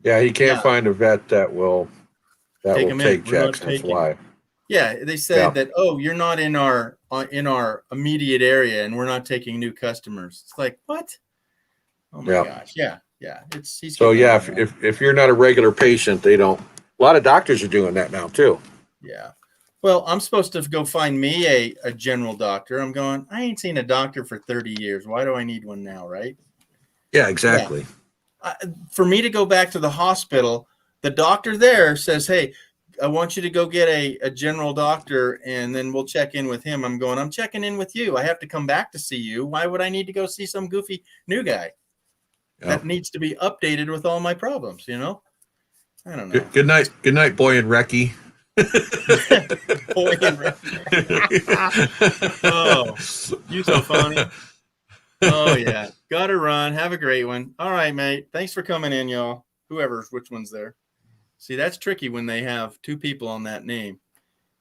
Yeah, he can't Yeah. find a vet that will Take him in. take We're not checks. That's taking- why. Yeah, they said Yeah. that, you're not in our immediate area and we're not taking new customers. It's like, what? Oh my Yeah. gosh. Yeah. Yeah. He's So getting yeah, old, man. if you're not a regular patient, they don't. A lot of doctors are doing that now too. Yeah. Well, I'm supposed to go find me a general doctor. I'm going, I ain't seen a doctor for 30 years. Why do I need one now? Right. Yeah, exactly. For me to go back to the hospital, the doctor there says, hey, I want you to go get a general doctor and then we'll check in with him. I'm going, I'm checking in with you. I have to come back to see you. Why would I need to go see some goofy new guy that needs to be updated with all my problems? You know, I don't know. Good night. Good night, boy and Recky. Boy and Recky. Oh, you so funny. Oh yeah. Gotta run. Have a great one. All right, mate. Thanks for coming in, y'all. Which one's there. See, that's tricky when they have two people on that name.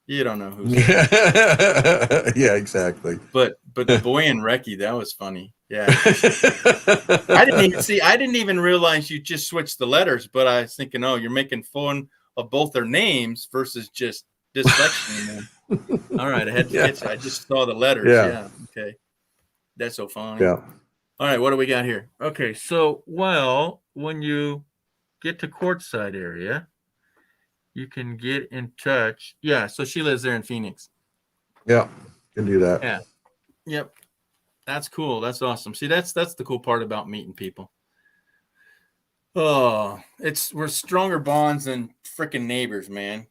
You don't know who's there. Yeah, exactly. But the boy and Recky, that was funny. Yeah. I didn't even realize you just switched the letters, but I was thinking, oh, you're making fun of both their names versus just dyslexia. All right, I had to get you. I just saw the letters. Yeah. Okay. That's so funny. Yeah. All right, what do we got here? Okay, so when you get to Courtside area, you can get in touch. Yeah, so she lives there in Phoenix. Yeah, can do that. Yeah. Yep. That's cool. That's awesome. See, that's the cool part about meeting people. Oh, we're stronger bonds than freaking neighbors, man.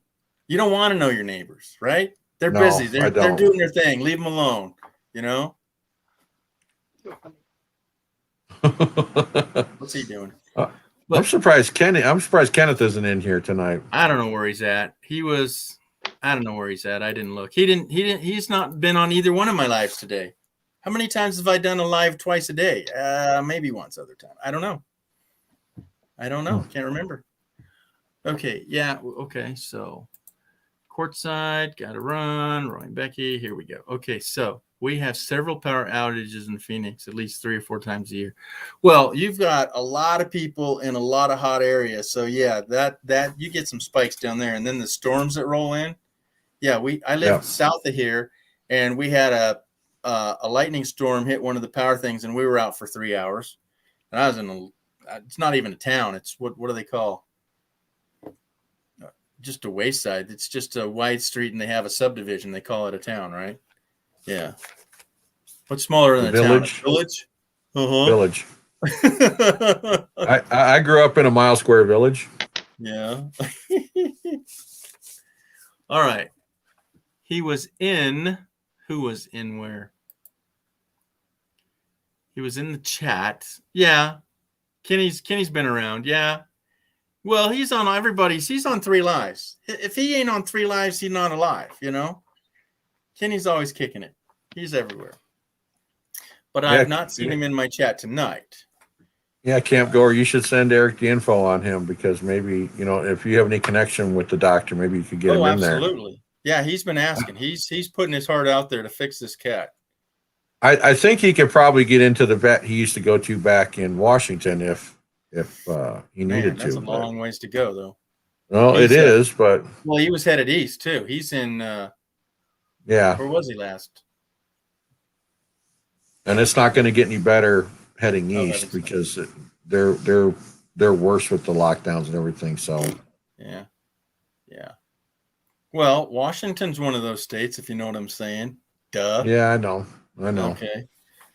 You don't want to know your neighbors, right? They're busy. They're doing their thing. Leave them alone, you know? What's he doing? I'm surprised Kenneth isn't in here tonight. I don't know where he's at. I don't know where he's at. I didn't look. He's not been on either one of my lives today. How many times have I done a live twice a day? Maybe once other time. I don't know. Can't remember. Okay. Yeah. Okay. So Courtside, gotta run. Roy and Becky. Here we go. Okay. So we have several power outages in Phoenix, at least 3 or 4 times a year. Well, you've got a lot of people in a lot of hot areas. So yeah, that you get some spikes down there, and then the storms that roll in. Yeah, I lived south of here, and we had a lightning storm hit one of the power things, and we were out for 3 hours. And I was it's not even a town. It's what do they call? Just a wayside. It's just a wide street, and they have a subdivision. They call it a town, right? Yeah. What's smaller than a village? Town? A village? Village. I grew up in a mile square village. Yeah. All right. Who was in where? He was in the chat. Yeah. Kenny's been around. Yeah. Well, he's on 3 lives. If he ain't on 3 lives, he's not alive, you know? Kenny's always kicking it. He's everywhere. But I've not seen him in my chat tonight. Yeah, Camp Goer, you should send Eric the info on him, because maybe, if you have any connection with the doctor, maybe you could get him in there. Absolutely. Yeah, he's been asking. He's putting his heart out there to fix this cat. I think he could probably get into the vet he used to go to back in Washington if he needed to. That's a long ways to go, though. Well, it is, but he was headed east too. He's in. Yeah. Where was he last? And it's not going to get any better heading east, because they're worse with the lockdowns and everything. So. Yeah. Well, Washington's one of those states, if you know what I'm saying. Duh. Yeah, I know. Okay.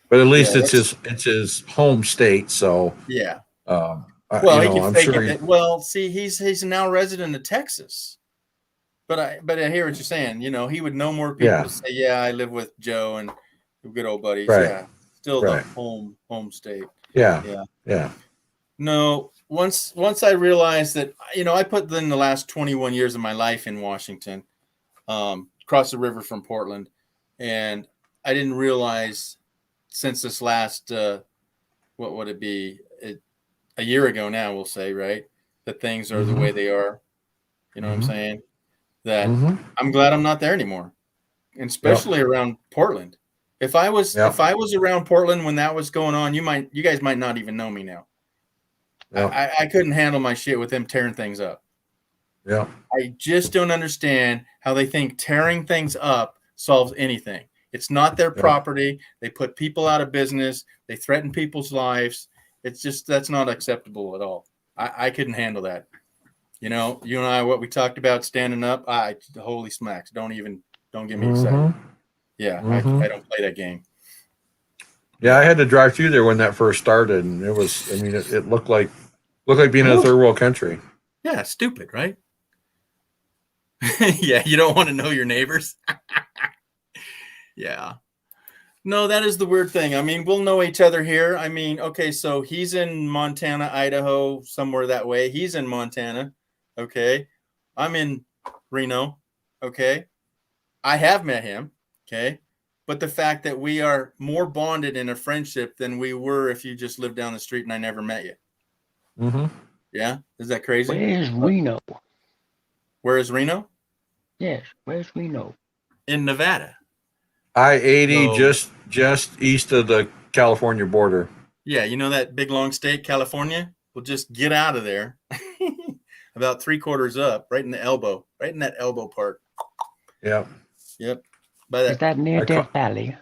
But at least it's his home state, so yeah. Well, he can fake it. Well, see, he's now resident of Texas. But I hear what you're saying. He would know more people to say, yeah, I live with Joe and good old buddies. Right. Yeah. Still the home state. Yeah. No, once I realized that, I put in the last 21 years of my life in Washington, across the river from Portland, and I didn't realize since this last, what would it be, a year ago now, we'll say, right, that things are the way they are. You know what I'm saying? That I'm glad I'm not there anymore, and especially around Portland. If I was around Portland when that was going on, you guys might not even know me now. I couldn't handle my shit with them tearing things up. Yeah. I just don't understand how they think tearing things up solves anything. It's not their property. They put people out of business. They threaten people's lives. It's just that's not acceptable at all. I couldn't handle that. You know, you and I, what we talked about standing up. Holy smacks! Don't get me excited. Mhm. Yeah, Mhm. I don't play that game. Yeah, I had to drive through there when that first started, and it was. I mean, it looked like being in a third world country. Yeah, stupid, right? Yeah, you don't want to know your neighbors. Yeah. No, that is the weird thing. I mean, we'll know each other here. I mean, okay, so he's in Montana, Idaho, somewhere that way. He's in Montana. Okay. I'm in Reno. Okay. I have met him. Okay. But the fact that we are more bonded in a friendship than we were if you just lived down the street and I never met you. Mm-hmm. Yeah. Is that crazy? Where's Reno? Where is Reno? Yes, where's Reno? In Nevada. I-80 So- just east of the California border. Yeah, you know that big long state, California? We'll just get out of there. About 3/4 up, right in the elbow, right in that elbow part. Yeah. Yep. By Is that that near I Death Valley?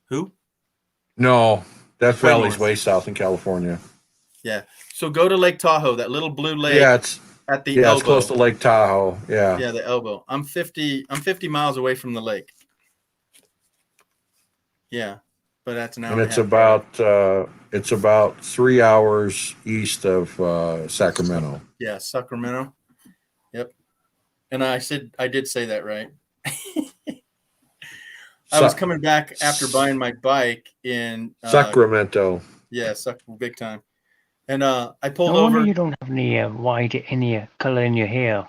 who? No, that Way valley's north. way south in California. Yeah. So go to Lake Tahoe, that little blue lake Yeah, it's at the elbow. it's close to Lake Tahoe. Yeah. Yeah, the elbow. I'm 50 miles away from the lake. Yeah. But that's an hour And and a it's half. it's about 3 hours east of Sacramento. Yeah, Sacramento. Yep. And I did say that right. I was coming back after buying my bike in Sacramento. yeah, big time. And I pulled No wonder over. you don't have any any color in your hair,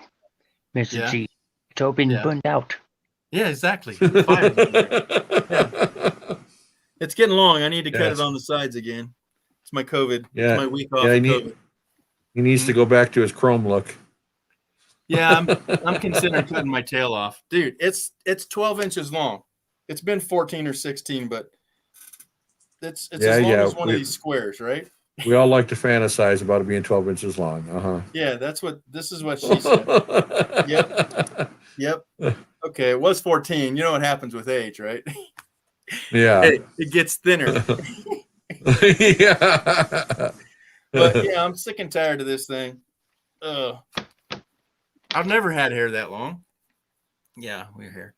Mr. Yeah. G. It's all been Yeah. burned out. Yeah, exactly. Fire. It's getting long. I need to cut Yes. it on the sides again. It's my COVID. Yeah. It's my week off Yeah, of COVID. He needs to go back to his chrome look. Yeah, I'm considering cutting my tail off. Dude, it's 12 inches long. It's been 14 or 16, but it's Yeah, as long yeah, as one of these squares, right? We all like to fantasize about it being 12 inches long. Uh-huh. Yeah, this is what she said. Yep. Okay, it was 14. You know what happens with age, right? Yeah. It gets thinner. Yeah. But yeah, I'm sick and tired of this thing. I've never had hair that long. Yeah, we're here.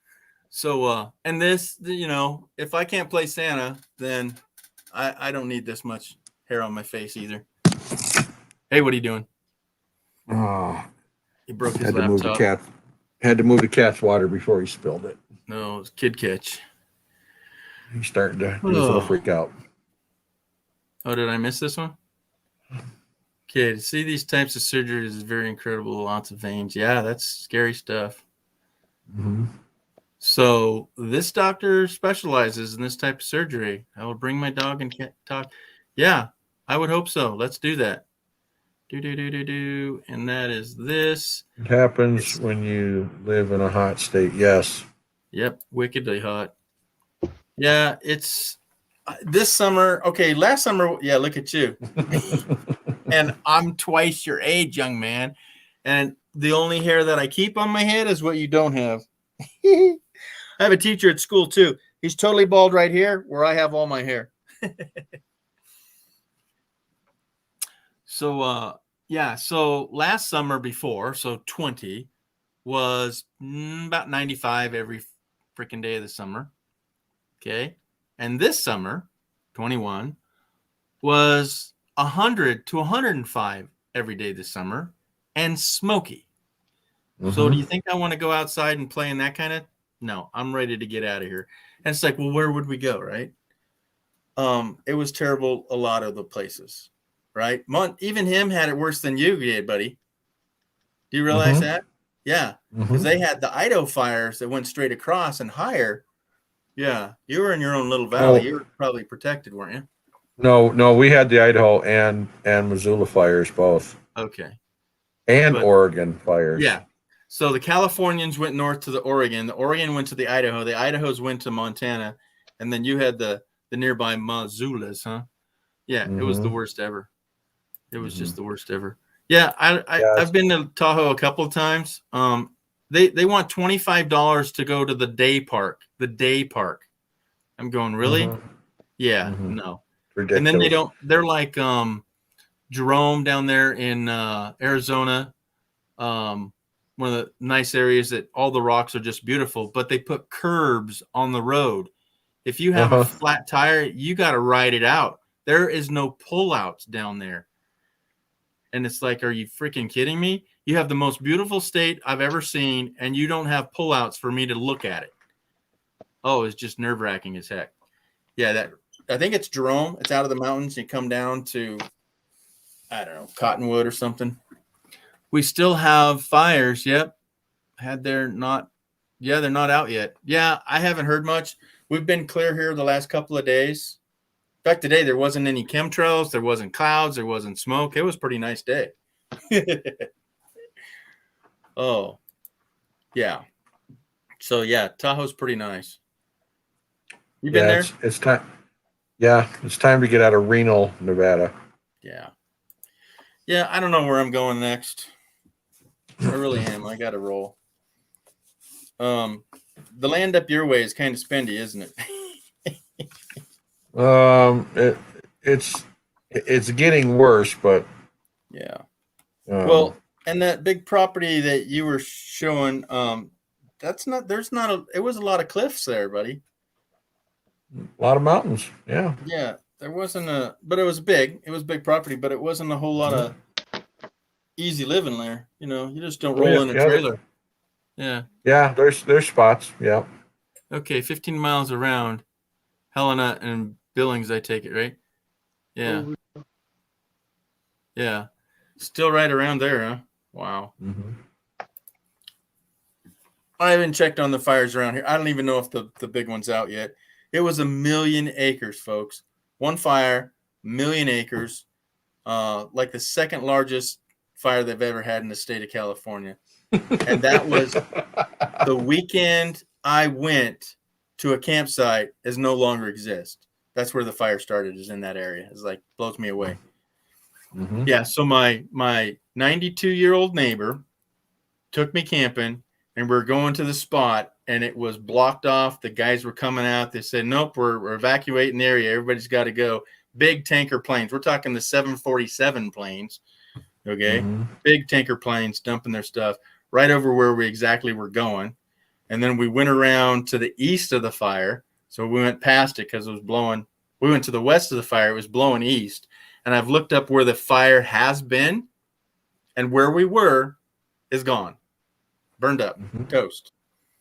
So and this, you know, if I can't play Santa, then I don't need this much hair on my face either. Hey, what are you doing? Oh, He broke his had to move the laptop. cat. Had to move the cat's water before he spilled it. No, it's kid catch. He's starting to he's a little Oh. freak out. Oh, did I miss this one? Okay, to see these types of surgeries is very incredible. Lots of veins. Yeah, that's scary stuff. Mhm. So this doctor specializes in this type of surgery. I will bring my dog and cat talk. Yeah, I would hope so. Let's do that. Do. And that is this. It happens when you live in a hot state. Yes. Yep, wickedly hot. Yeah, it's this summer. Okay, last summer. Yeah, look at you. And I'm twice your age, young man. And the only hair that I keep on my head is what you don't have. I have a teacher at school too. He's totally bald right here where I have all my hair. So so last summer before, so 20 was about 95 every freaking day of the summer. Okay. And this summer, 21, was 100 to 105 every day this summer and smoky. So do you think I want to go outside and play in that kind of? No, I'm ready to get out of here. And it's like, well, where would we go, right? It was terrible a lot of the places, right? Even him had it worse than you did, buddy. Do you realize that? Yeah, because they had the Idaho fires that went straight across and higher. Yeah, you were in your own little valley. Oh. You were probably protected, weren't you? No, we had the Idaho and Missoula fires both. Okay. And But- Oregon fires. Yeah. So the Californians went north to the Oregon went to the Idaho, the Idahos went to Montana, and then you had the nearby Missoulas, huh? Yeah, it was the worst ever. It was just the worst ever. Yeah, I've been to Tahoe a couple of times. They want $25 to go to the day park. The day park. I'm going, really? Yeah, no. Ridiculous. And then they don't. They're like Jerome down there in Arizona. One of the nice areas that all the rocks are just beautiful, but they put curbs on the road. If you have a flat tire, you got to ride it out. There is no pullouts down there. And it's like, are you freaking kidding me? You have the most beautiful state I've ever seen, and you don't have pullouts for me to look at it. Oh, it's just nerve-wracking as heck. Yeah, I think it's Jerome. It's out of the mountains. You come down to, I don't know, Cottonwood or something. We still have fires. Yep. They're not out yet. Yeah, I haven't heard much. We've been clear here the last couple of days. In fact, today there wasn't any chemtrails. There wasn't clouds. There wasn't smoke. It was a pretty nice day. Oh, yeah. So, yeah, Tahoe's pretty nice. You been there? It's time. Yeah, it's time to get out of Reno, Nevada. Yeah. Yeah, I don't know where I'm going next. I really am. I got to roll. The land up your way is kind of spendy, isn't it? It's getting worse, but Yeah. Well, and that big property that you were showing, it was a lot of cliffs there, buddy. a lot of mountains. Yeah. Yeah. There wasn't but it was big. It was big property, but it wasn't a whole lot of easy living there. You know, you just don't roll in a trailer. Yeah. Yeah, there's spots. Yeah. Okay, 15 miles around Helena and Billings, I take it, right? Yeah. Yeah. Still right around there, huh? Wow. Mm-hmm. I haven't checked on the fires around here. I don't even know if the big one's out yet. It was 1 million acres, folks. One fire, 1 million acres, like the second largest fire they've ever had in the state of California. And that was the weekend I went to a campsite is no longer exist. That's where the fire started, is in that area. It's like, blows me away. Mm-hmm. Yeah, so my 92-year-old neighbor took me camping, and we're going to the spot, and it was blocked off. The guys were coming out. They said, nope, we're evacuating the area. Everybody's got to go. Big tanker planes. We're talking the 747 planes, okay? Mm-hmm. Big Big tanker planes dumping their stuff right over where we exactly were going. And then we went around to the east of the fire. So we went past it because it was blowing. We went to the west of the fire. It was blowing east. And I've looked up where the fire has been, and where we were is gone. Burned up. Mm-hmm. Toast.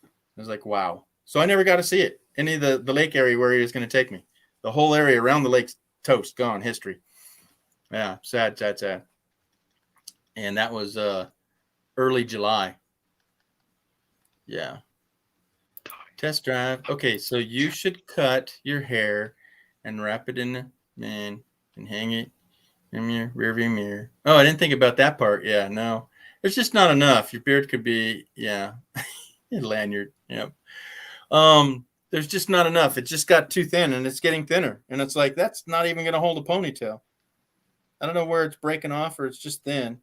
I was like, wow. So I never got to see it. Any of the lake area where he was going to take me. The whole area around the lake's toast. Gone. History. Yeah. Sad, sad, sad. And that was early July. Yeah. Test drive. Okay, so you should cut your hair and wrap it in the man and hang it in your rearview mirror. Oh, I didn't think about that part. Yeah, no. It's just not enough. Your beard could be, yeah. Lanyard. Yep. There's just not enough. It just got too thin, and it's getting thinner. And it's like, that's not even going to hold a ponytail. I don't know where it's breaking off, or it's just thin.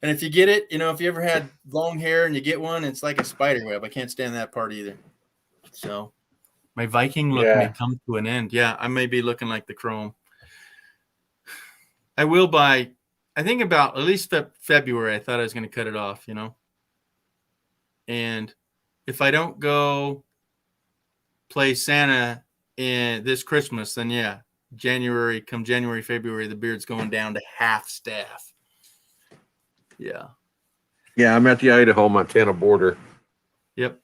And if you get it, if you ever had long hair and you get one, it's like a spider web. I can't stand that part either. So my Viking look may come to an end. Yeah, I may be looking like the Chrome. I will by, I think about at least February, I thought I was going to cut it off, And if I don't go play Santa in this Christmas, then yeah, January, February, the beard's going down to half staff. Yeah. Yeah, I'm at the Idaho-Montana border. Yep.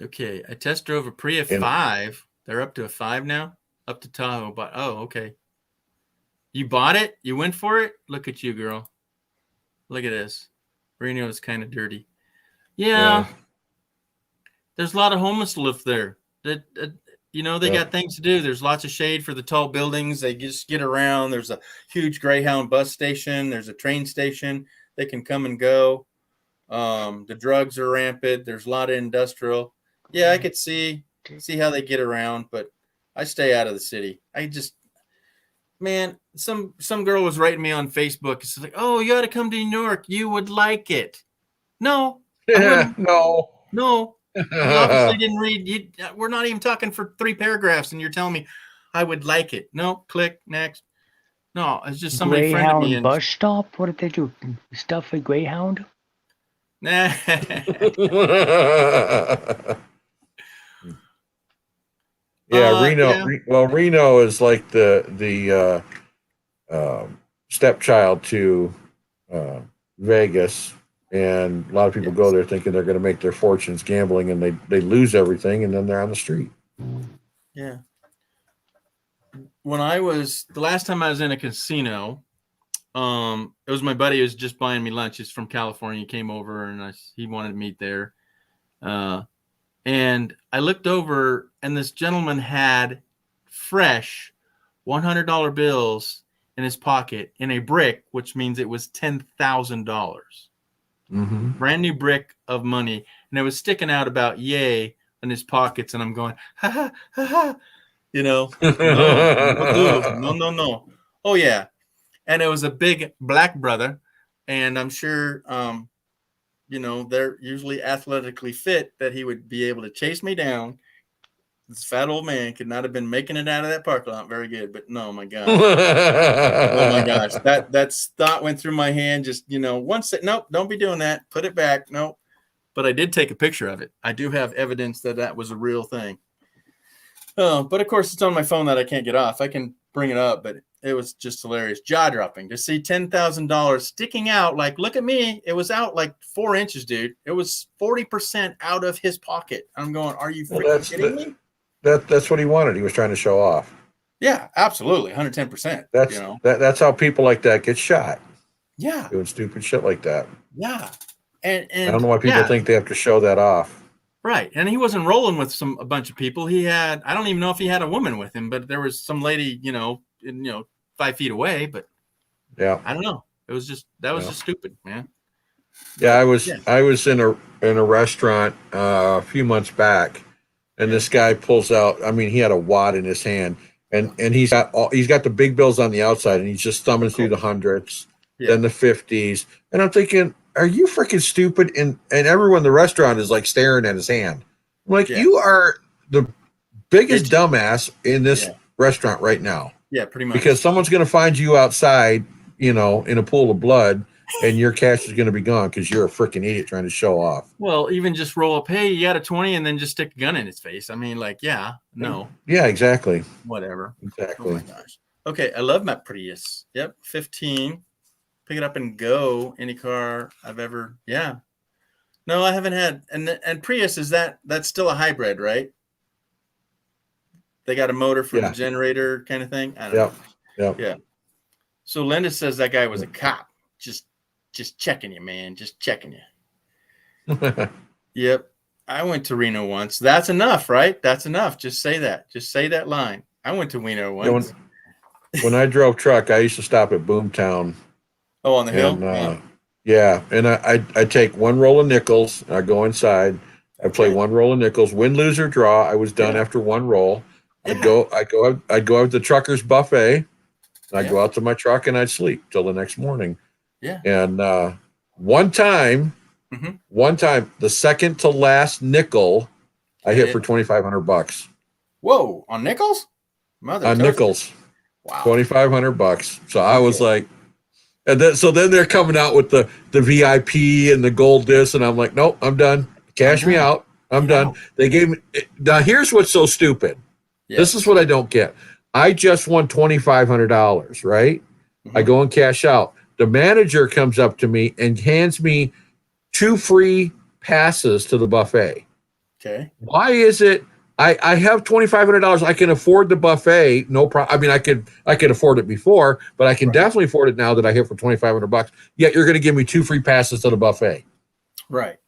Okay, I test drove a Prius 5. They're up to a 5 now, up to Tahoe. But okay. You bought it? You went for it? Look at you, girl. Look at this. Reno is kind of dirty. Yeah. There's a lot of homeless live there. They got things to do. There's lots of shade for the tall buildings. They just get around. There's a huge Greyhound bus station. There's a train station. They can come and go. The drugs are rampant. There's a lot of industrial. Yeah, I could see how they get around, but I stay out of the city. Some girl was writing me on Facebook. It's like, oh, you ought to come to New York. You would like it. No. Yeah, no. You obviously didn't read. We're not even talking for 3 paragraphs, and you're telling me I would like it. No, click next. No, it's just somebody friended me Greyhound and bus stop? What did they do? Stuff with Greyhound? nah. Reno. Yeah. Well, Reno is like the stepchild to Vegas, and a lot of people go there thinking they're going to make their fortunes gambling, and they lose everything, and then they're on the street. Yeah. When the last time I was in a casino, it was my buddy who was just buying me lunch. He's from California. He came over and he wanted to meet there. And I looked over and this gentleman had fresh $100 bills in his pocket in a brick, which means it was $10,000. Mm-hmm. Brand new brick of money. And it was sticking out about yay in his pockets. And I'm going, ha ha, ha ha. No. Oh, yeah. And it was a big black brother. And I'm sure, they're usually athletically fit that he would be able to chase me down. This fat old man could not have been making it out of that parking lot very good. But no, my God. Oh, my gosh. That thought went through my hand. Just, once it, nope, don't be doing that. Put it back. Nope. But I did take a picture of it. I do have evidence that was a real thing. Oh, but of course, it's on my phone that I can't get off. I can bring it up, but it was just hilarious. Jaw-dropping to see $10,000 sticking out. Like, look at me. It was out like 4 inches, dude. It was 40% out of his pocket. I'm going, are you freaking kidding me? That's what he wanted. He was trying to show off. Yeah, absolutely. 110%. That's how people like that get shot. Yeah. Doing stupid shit like that. Yeah. And I don't know why people think they have to show that off. Right. And he wasn't rolling with a bunch of people. I don't even know if he had a woman with him, but there was some lady, 5 feet away, but yeah, I don't know. It was just, just stupid, man. Yeah. I was in a restaurant a few months back, and this guy pulls out, he had a wad in his hand, and he's got the big bills on the outside, and he's just thumbing through the hundreds, then the 50s. And I'm thinking, are you freaking stupid? And everyone in the restaurant is like staring at his hand. I'm like, you are the biggest dumbass in this restaurant right now. Yeah, pretty much. Because someone's going to find you outside, in a pool of blood, and your cash is going to be gone because you're a freaking idiot trying to show off. Well, even just roll up, hey, you got a 20, and then just stick a gun in his face. No. Yeah, exactly. Whatever. Exactly. Oh my gosh. Okay, I love my Prius. Yep, 15. Pick it up and go. Any car I've ever. Yeah. No, I haven't had. And Prius, that's still a hybrid, right? They got a motor for the generator kind of thing. I don't know. Yeah. So Linda says that guy was a cop. Just checking you, man. Just checking you. Yep. I went to Reno once. That's enough, right? That's enough. Just say that. Just say that line. I went to Reno once. When I drove truck, I used to stop at Boomtown. Oh, on the hill? And I take one roll of nickels. I go inside. I play one roll of nickels. Win, lose, or draw. I was done after one roll. I'd go out to the trucker's buffet. I'd go out to my truck and I'd sleep till the next morning. Yeah. And one time, the second to last nickel, I hit for $2,500. Whoa, on nickels? On nickels. Wow. $2,500. So I was like, and then they're coming out with the VIP and the gold disc, and I'm like, nope, I'm done. Cash me out. I'm done. They gave me. Now here's what's so stupid. Yeah. This is what I don't get. I just won $2,500, right? I go and cash out. The manager comes up to me and hands me 2 free passes to the buffet. Okay. Why is it I have $2,500. I can afford the buffet. No problem. I could afford it before, but I can definitely afford it now that I hit for $2,500. Yet you're going to give me 2 free passes to the buffet. Right.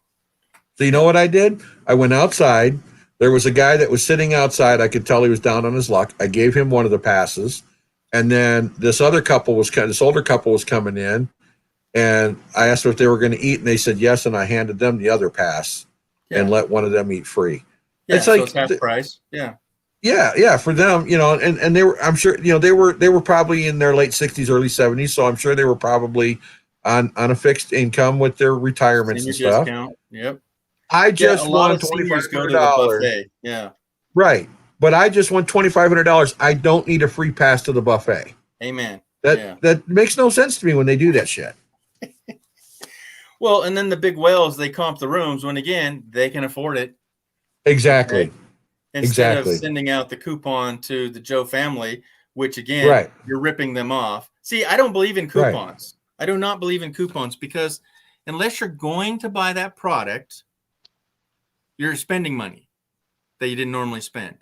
So you know what I did? I went outside. There was a guy that was sitting outside. I could tell he was down on his luck. I gave him one of the passes. And then this older couple was coming in, and I asked them if they were going to eat, and they said yes, and I handed them the other pass and let one of them eat free. Yeah, it's like it's half price. Yeah. Yeah, for them, and they were, I'm sure, they were probably in their late 60s, early 70s, so I'm sure they were probably on a fixed income with their retirements and stuff. Discount. Yep. I Yeah, just a lot won of seniors go to the $2,500. buffet. Yeah. Right. But I just won $2,500. I don't need a free pass to the buffet. Amen. That Yeah. that makes no sense to me when they do that shit. Well, and then the big whales, they comp the rooms when, again, they can afford it. Exactly. Okay. Instead Exactly. of sending out the coupon to the Joe family, which, again, Right. you're ripping them off. See, I don't believe in Right. coupons. I do not believe in coupons because unless you're going to buy that product, you're spending money that you didn't normally spend.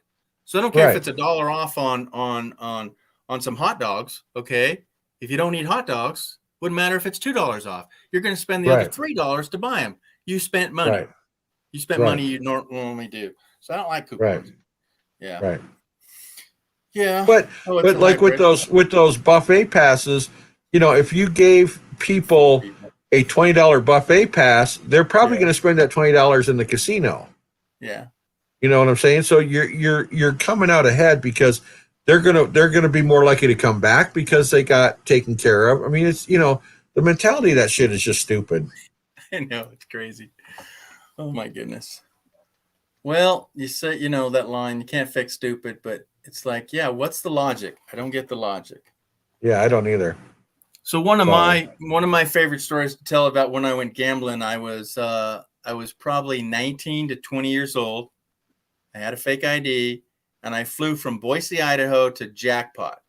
So I don't care if Right. it's $1 off on some hot dogs. Okay. If you don't eat hot dogs, wouldn't matter if it's $2 off. You're going to spend the other Right. $3 to buy them. You spent money. Right. You spent Right. money you normally do. So I don't like coupons. Right. Yeah. Right. Yeah. But Oh, it's a like with hybrid. those buffet passes, if you gave people a $20 buffet pass, they're probably Yeah. going to spend that $20 in the casino. Yeah. You know what I'm saying? So you're coming out ahead because they're gonna be more likely to come back because they got taken care of. I mean, it's the mentality of that shit is just stupid. I know, it's crazy. Oh my goodness. Well, you say, that line, you can't fix stupid, but it's like, yeah, what's the logic? I don't get the logic. Yeah, I don't either. So one of my favorite stories to tell about when I went gambling, I was probably 19 to 20 years old. I had a fake ID and I flew from Boise, Idaho to Jackpot.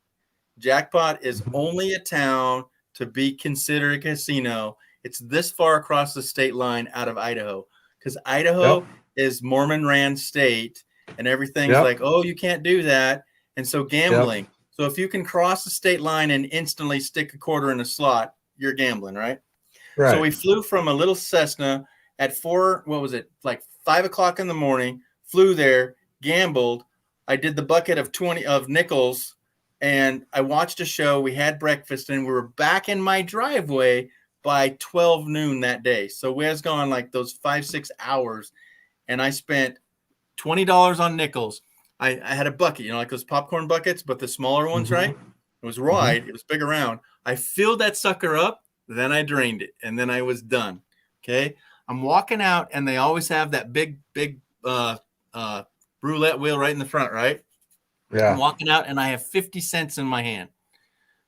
Jackpot is only a town to be considered a casino. It's this far across the state line out of Idaho because Idaho is Mormon ran state and everything's like, oh, you can't do that. And so gambling. So if you can cross the state line and instantly stick a quarter in a slot, you're gambling, right? Right. So we flew from a little Cessna at 5 o'clock in the morning, flew there, gambled. I did the bucket of 20 of nickels and I watched a show. We had breakfast and we were back in my driveway by 12 noon that day. So we was gone like those 5-6 hours and I spent $20 on nickels. I had a bucket, like those popcorn buckets, but the smaller ones, right? It was wide. It was big around. I filled that sucker up. Then I drained it and then I was done. Okay. I'm walking out and they always have that big roulette wheel right in the front, right? Yeah. I'm walking out and I have 50 cents in my hand.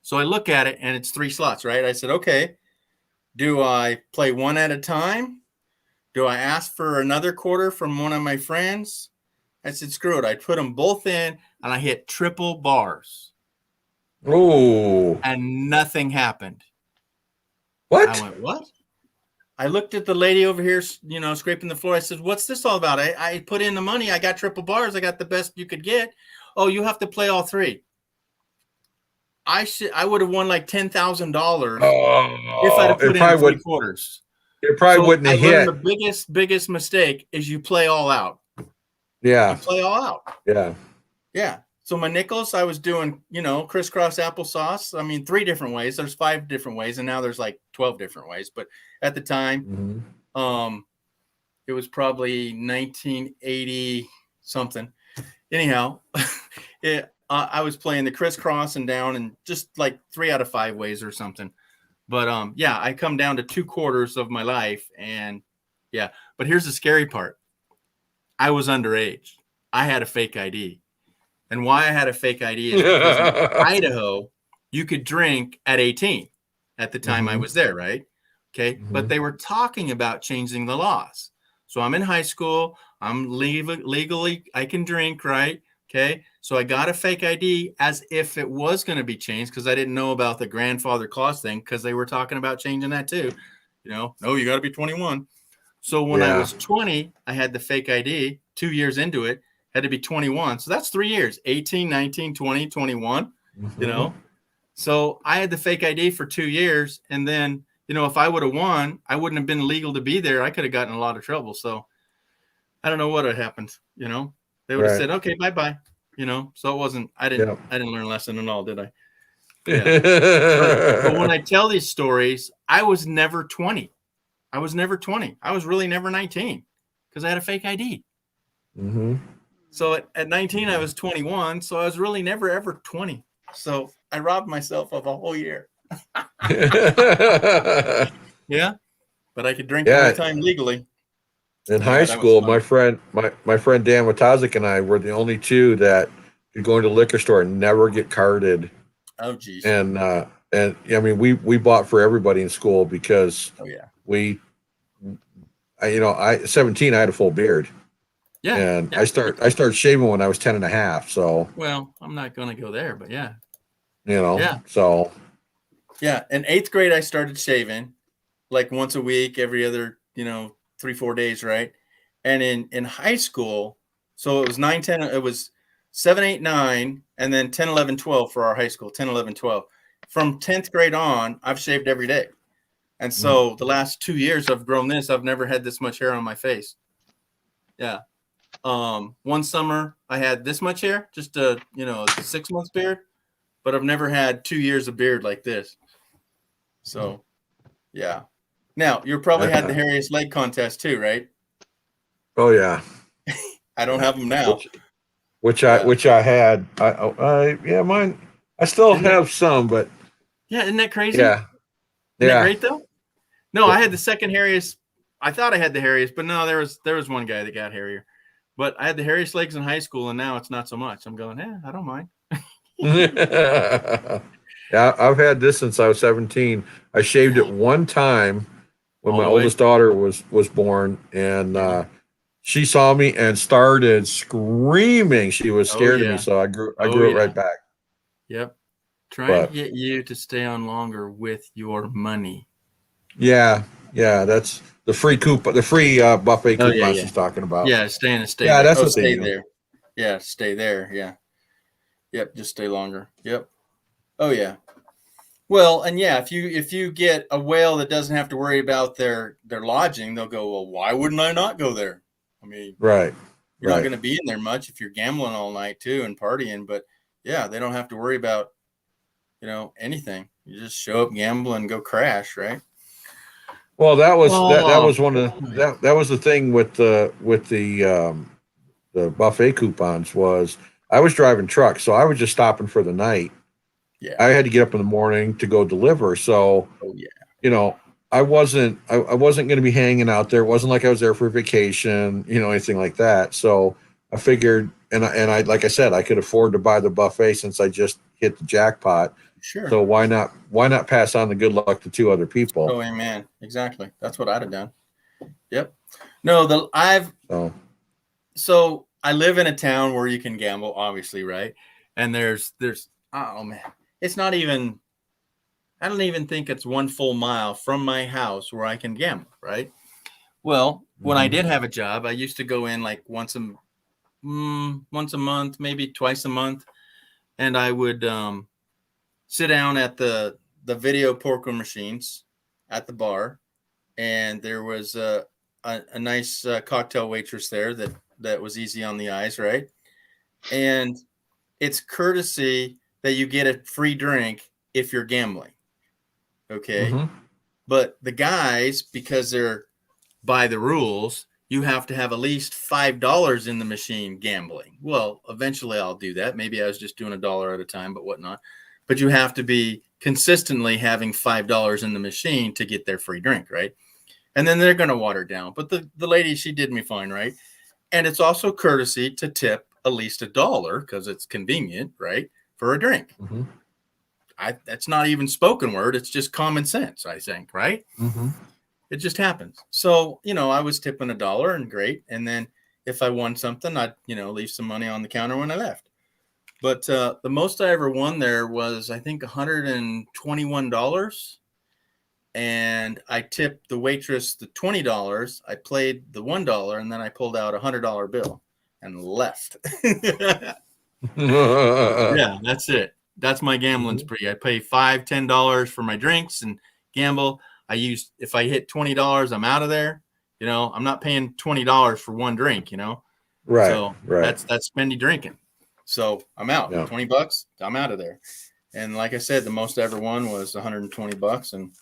So I look at it and it's 3 slots, right? I said, okay, do I play one at a time? Do I ask for another quarter from one of my friends? I said, screw it. I put them both in and I hit triple bars. Oh. And nothing happened. What? I went, what? I looked at the lady over here, scraping the floor. I said, what's this all about? I put in the money. I got triple bars. I got the best you could get. Oh, you have to play all 3. I would have won like $10,000 if I'd have put in 3 quarters. It probably wouldn't have hit. The biggest mistake is you play all out. Yeah. You play all out. Yeah. Yeah. So my nickels, I was doing, crisscross applesauce. I mean, 3 different ways. There's 5 different ways, and now there's like 12 different ways. But at the time, it was probably 1980 something. Anyhow, I was playing the crisscross and down and just like 3 out of 5 ways or something. But I come down to 2 quarters of my life. And but here's the scary part. I was underage. I had a fake ID. And why I had a fake ID is because in Idaho, you could drink at 18 at the time I was there, right? Okay. But they were talking about changing the laws. So I'm in high school. I'm legally, I can drink, right? Okay. So I got a fake ID as if it was going to be changed because I didn't know about the grandfather clause thing because they were talking about changing that too. No, you got to be 21. So when I was 20, I had the fake ID. 2 years into it, had to be 21. So that's 3 years, 18, 19, 20, 21, So I had the fake ID for 2 years. And then, if I would have won, I wouldn't have been legal to be there. I could have gotten in a lot of trouble. So I don't know what had happened. They would have said, okay, bye-bye. So it wasn't, I didn't learn a lesson at all, did I? Yeah. But when I tell these stories, I was never 20. I was really never 19 because I had a fake ID. So at 19, I was 21. So I was really never, ever 20. So I robbed myself of a whole year. Yeah. But I could drink all the time legally. In Yeah, high that was school, fun. my friend Dan Watazik and I were the only two that could go into the liquor store and never get carded. Oh, geez. And I mean, we bought for everybody in school because Oh, yeah. we, I 17, I had a full beard, Yeah. and Yeah. I started shaving when I was 10 and a half. So, Well, I'm not going to go there, but yeah. Yeah. Yeah. In 8th grade, I started shaving like once a week, every other, 3-4 days, right? And in high school, so it was 9, 10, it was 7, 8, 9, and then 10, 11, 12 for our high school, 10, 11, 12. From 10th grade on, I've shaved every day. And so the last 2 years I've grown this, I've never had this much hair on my face. Yeah. One summer I had this much hair, just a 6 months beard, but I've never had 2 years of beard like this. So, yeah. Now you probably had the hairiest leg contest too, right? Oh yeah. I don't have them now. Which I had. Mine. I still have some, but Yeah, isn't that crazy? yeah. Isn't that great though? No, I had the second hairiest. I thought I had the hairiest, but no, there was one guy that got hairier. But I had the hairiest legs in high school, and now it's not so much. I'm going, I don't mind. Yeah, I've had this since I was 17. I shaved it one time when All my the way? oldest daughter was born, and she saw me and started screaming. She was scared of yeah. me, so I grew Oh, it yeah. right back. Yep. Trying But- to get you to stay on longer with your money. Yeah, that's the free coupon, the free buffet coupon yeah. she's talking about. Yeah, stay Yeah, there. that's what they stay do. there. Yeah, stay there. Yeah. Yep, just stay longer. Yep. Oh yeah. Well, and yeah, if you get a whale that doesn't have to worry about their lodging, they'll go, well, why wouldn't I not go there? I mean, Right. you're not going to be in there much if you're gambling all night too and partying, but yeah, they don't have to worry about anything. You just show up, gamble, and go crash, right? Well, that was that Oh. was one of that was the thing with the buffet coupons was I was driving trucks, so I was just stopping for the night. Yeah. I had to get up in the morning to go deliver, so Oh yeah. I wasn't going to be hanging out there. It wasn't like I was there for vacation, anything like that. So I figured, and I like I said, I could afford to buy the buffet since I just hit the jackpot. Sure. So why not pass on the good luck to two other people? Oh, amen. Exactly. That's what I'd have done. Yep. No, so I live in a town where you can gamble, obviously, right? And there's oh man, it's not even. I don't even think it's 1 full mile from my house where I can gamble, right? Well, when I did have a job, I used to go in like once a month, maybe twice a month, and I would sit down at the video poker machines at the bar, and there was a nice cocktail waitress there that was easy on the eyes, right? And it's courtesy that you get a free drink if you're gambling. Okay. Mhm. But the guys, because they're by the rules, you have to have at least $5 in the machine gambling. Well, eventually I'll do that. Maybe I was just doing $1 at a time, but whatnot. But you have to be consistently having $5 in the machine to get their free drink, right? And then they're going to water it down. But the lady, she did me fine, right? And it's also courtesy to tip at least $1 because it's convenient, right? For a drink. Mhm. That's not even spoken word. It's just common sense, I think, right? Mhm. It just happens. So, I was tipping $1 and great. And then if I won something, I'd, leave some money on the counter when I left. But the most I ever won there was, I think, $121. And I tipped the waitress the $20. I played the $1, and then I pulled out $100 bill and left. Yeah, that's it. That's my gambling spree. I pay $5, $10 for my drinks and gamble. If I hit $20, I'm out of there. I'm not paying $20 for one drink, Right. So right. that's spendy drinking. So I'm out. Yeah. $20, I'm out of there. And like I said, the most I ever won was $120, and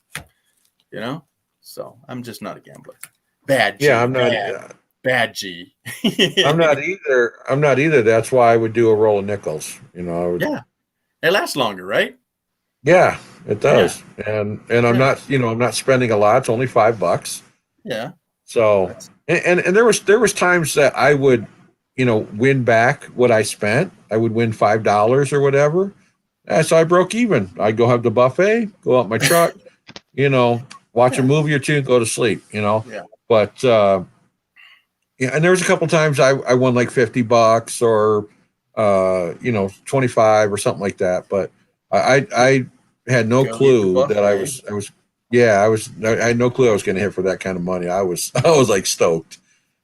so I'm just not a gambler. Bad G. Yeah, I'm not. Bad G. I'm not either. I'm not either. That's why I would do a roll of nickels. Yeah. It lasts longer, right? Yeah, it does. And I'm not. I'm not spending a lot. It's only $5. Yeah. So And there was times that I would, win back what I spent. I would win $5 or whatever. So I broke even. I'd go have the buffet, go out my truck, watch a movie or two, and go to sleep. Yeah. But yeah, and there was a couple times I won like $50 or 25 or something like that. But I had no Go eat the clue that I buffet. I had no clue I was going to hit for that kind of money. I was like stoked.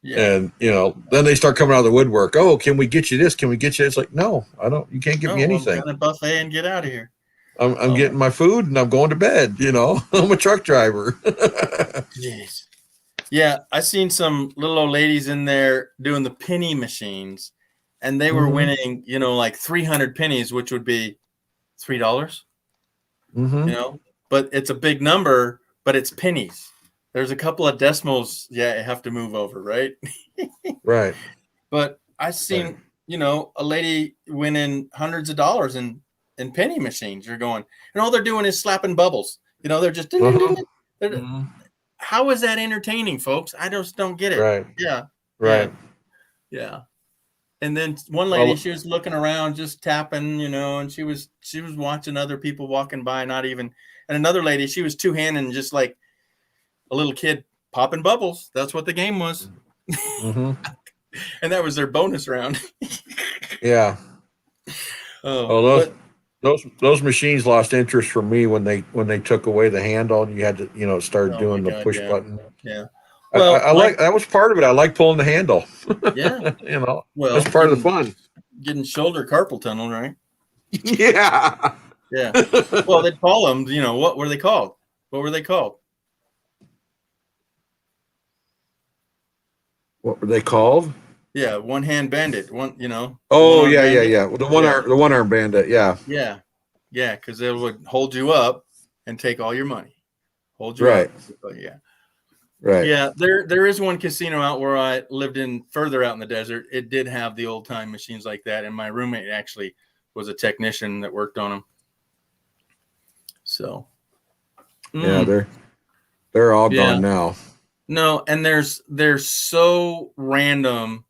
Yeah. And then they start coming out of the woodwork. Oh, can we get you this? Can we get you? It's like, no, I don't. You can't give me anything. Kind of buffet and get out of here. I'm getting my food and I'm going to bed. I'm a truck driver. Jeez. Yeah, I seen some little old ladies in there doing the penny machines, and they were winning, like 300 pennies, which would be $3. Mm-hmm. But it's a big number, but it's pennies. There's a couple of decimals, you have to move over, right? Right. But I seen, a lady winning hundreds of dollars in penny machines. You're going, and all they're doing is slapping bubbles. They're just. How is that entertaining, folks? I just don't get it. Right. Yeah. Right. Yeah. And then one lady, she was looking around, just tapping, and she was watching other people walking by, not even. And another lady, she was two-handing, just like a little kid popping bubbles. That's what the game was. Mm-hmm. And that was their bonus round. Yeah. Oh, those machines lost interest for me when they took away the handle and you had to start doing the push button. Yeah. Well, I like that was part of it. I like pulling the handle. Yeah. Well, that's part of the fun. Getting shoulder carpal tunnel, right? Yeah. Yeah. Well, they'd call them. What were they called? What were they called? What were they called? Yeah, one hand bandit. One. Oh yeah. Well, the one arm bandit. Yeah. Yeah, because they would hold you up and take all your money. Hold you right. up. Yeah. Right. Yeah, there is one casino out where I lived in further out in the desert. It did have the old time machines like that, and my roommate actually was a technician that worked on them. So. Yeah, they're all gone now. No, and they're so random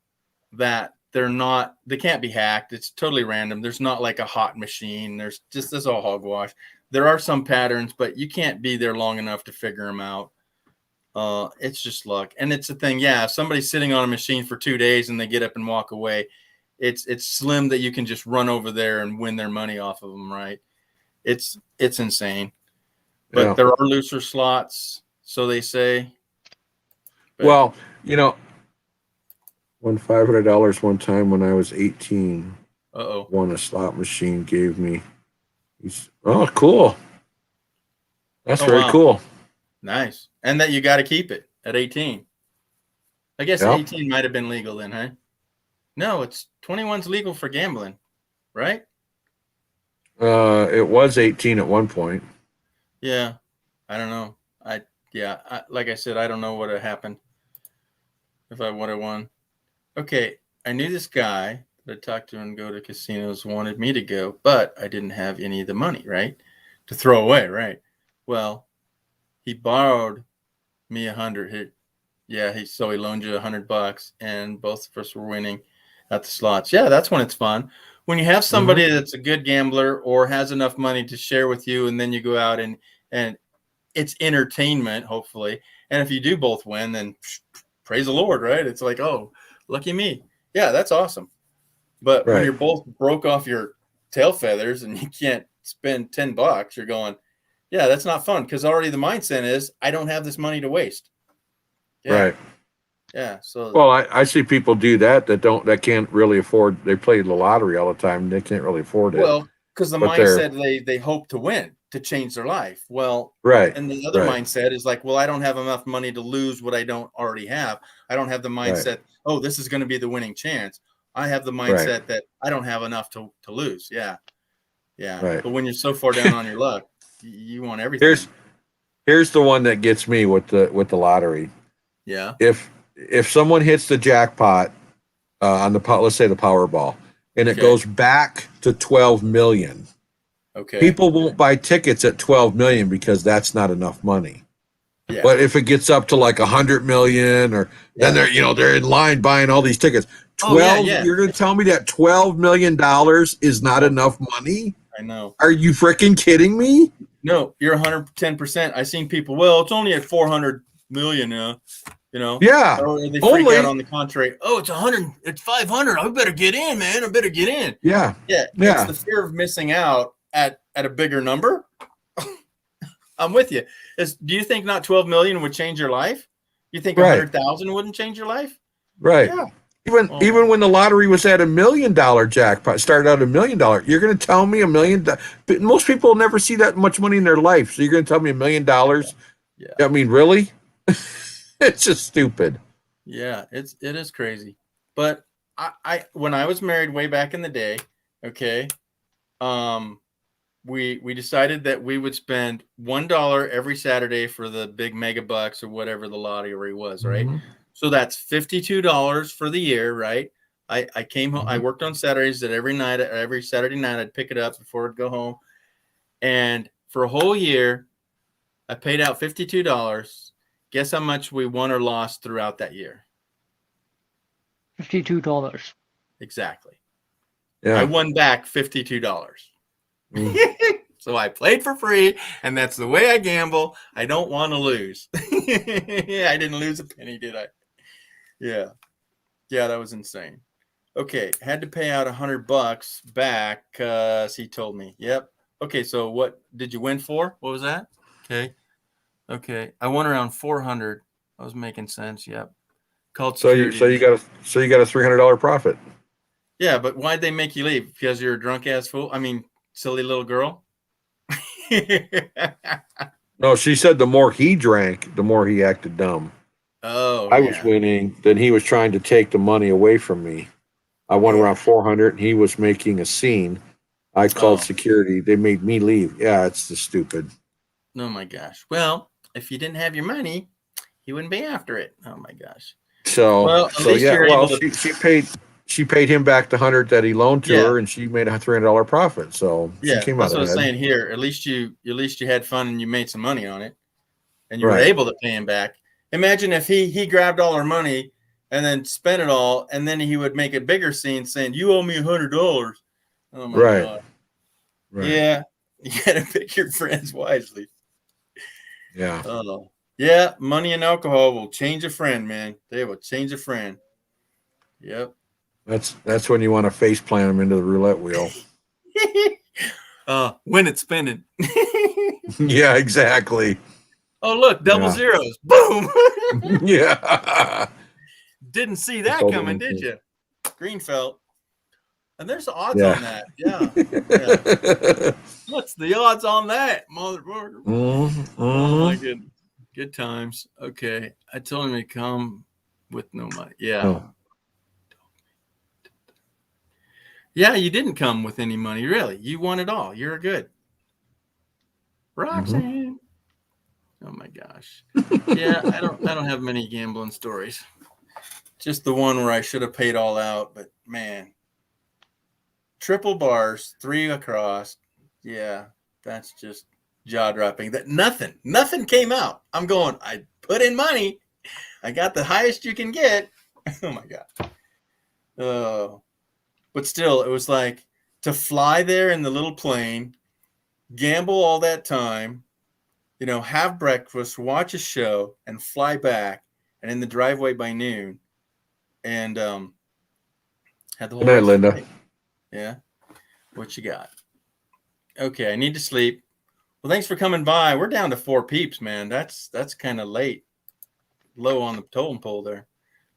that they can't be hacked. It's totally random. There's not like a hot machine. There's all hogwash. There are some patterns, but you can't be there long enough to figure them out. It's just luck. And it's a thing. Yeah. If somebody's sitting on a machine for 2 days and they get up and walk away, it's slim that you can just run over there and win their money off of them. Right. It's insane, but there are looser slots. So they say. But, well, won $500 one time when I was 18. Won a slot machine gave me. Oh, cool. That's very cool. Nice. And that you got to keep it at 18. I guess 18 might have been legal then, huh? No, 21's legal for gambling, right? It was 18 at one point. Yeah. I don't know. Like I said, I don't know what had happened if I would have won. Okay, I knew this guy that I talked to and go to casinos wanted me to go, but I didn't have any of the money, right, to throw away, right? Well, he borrowed me $100. So he loaned you $100, and both of us were winning at the slots. Yeah, that's when it's fun. When you have somebody that's a good gambler or has enough money to share with you, and then you go out and it's entertainment, hopefully. And if you do both win, then praise the Lord, right? It's like, oh, lucky me. Yeah, that's awesome. But when you're both broke off your tail feathers and you can't spend $10, you're going, yeah, that's not fun, because already the mindset is I don't have this money to waste. Yeah. Right. Yeah. So well, I see people do that can't really afford. They play the lottery all the time. They can't really afford it. Well, because the mindset they hope to win, to change their life. Well, right. And the other mindset is like, well, I don't have enough money to lose what I don't already have. I don't have the mindset, oh, this is going to be the winning chance. I have the mindset that I don't have enough to lose. Yeah. Yeah. Right. But when you're so far down on your luck, you want everything. Here's the one that gets me with the lottery. Yeah. If someone hits the jackpot on let's say the Powerball, and it goes back to 12 million. Okay. People won't buy tickets at 12 million because that's not enough money. Yeah. But if it gets up to like 100 million, or then they're in line buying all these tickets. 12. You're going to tell me that $12 million is not enough money? I know. Are you freaking kidding me? No, you're 110%. I seen people. Well, it's only at 400 million now. Yeah. Or they freak Only. out on the contrary. Oh, it's 100. It's 500. I better get in, man. I better get in. Yeah. Yeah. It's the fear of missing out at a bigger number. I'm with you. Do you think not 12 million would change your life? You think 100,000 wouldn't change your life? Right. Yeah. Even when the lottery was at $1 million jackpot, started out $1 million, you're going to tell me $1 million. But most people will never see that much money in their life. So you're going to tell me $1 million? Yeah. I mean, really? It's just stupid. Yeah, it is crazy. But I when I was married way back in the day, okay, we decided that we would spend $1 every Saturday for the big mega bucks or whatever the lottery was, right? Mm-hmm. So that's $52 for the year, right? I came home, I worked on Saturdays, that every Saturday night I'd pick it up before I'd go home. And for a whole year, I paid out $52. Guess how much we won or lost throughout that year? $52. Exactly. Yeah. I won back $52. So I played for free, and that's the way I gamble. I don't want to lose. I didn't lose a penny, did I? Yeah. Yeah, that was insane. Okay, had to pay out $100 back because he told me. Yep. Okay, so what did you win for? What was that? Okay. I won around 400. I was making sense. Yep. Called security. So you got a $300 profit. Yeah, but why'd they make you leave? Because you're a drunk ass fool? I mean, silly little girl? No, she said the more he drank, the more he acted dumb. Oh, I was winning, then he was trying to take the money away from me. I won around 400, and he was making a scene. I called security. They made me leave. Yeah, it's just stupid. Oh my gosh. Well, if you didn't have your money, he wouldn't be after it. Oh my gosh. She paid him back the 100 that he loaned to her, and she made a $300 profit. So she came out that's what I was ahead. saying here. At least you had fun and you made some money on it, and you were able to pay him back. Imagine if he grabbed all her money and then spent it all, and then he would make a bigger scene saying, "You owe me $100." Oh my God. Right. Yeah, you gotta pick your friends wisely. Yeah. Oh, yeah. Money and alcohol will change a friend, man. They will change a friend. Yep. That's when you want to face plant them into the roulette wheel. When it's spinning. Yeah, exactly. Oh, look, double zeros. Boom. Yeah. Didn't see that coming, did you? Greenfelt. And there's odds on that. Yeah. What's the odds on that, motherfucker? Oh, my goodness. Good times. Okay. I told him to come with no money. Yeah. Oh. Yeah, you didn't come with any money, really. You won it all. You're good. Roxanne. Oh my gosh. Yeah, I don't have many gambling stories. Just the one where I should have paid all out, but man. Triple bars, 3 across. Yeah, that's just jaw-dropping. That nothing came out. I'm going, I put in money. I got the highest you can get. Oh my God. Oh. But still, it was like to fly there in the little plane, gamble all that time, have breakfast, watch a show, and fly back, and in the driveway by noon, and had the whole. Good night, Linda. Yeah, what you got? Okay, I need to sleep. Well, thanks for coming by. We're down to 4 peeps, man. That's kind of late, low on the totem pole there.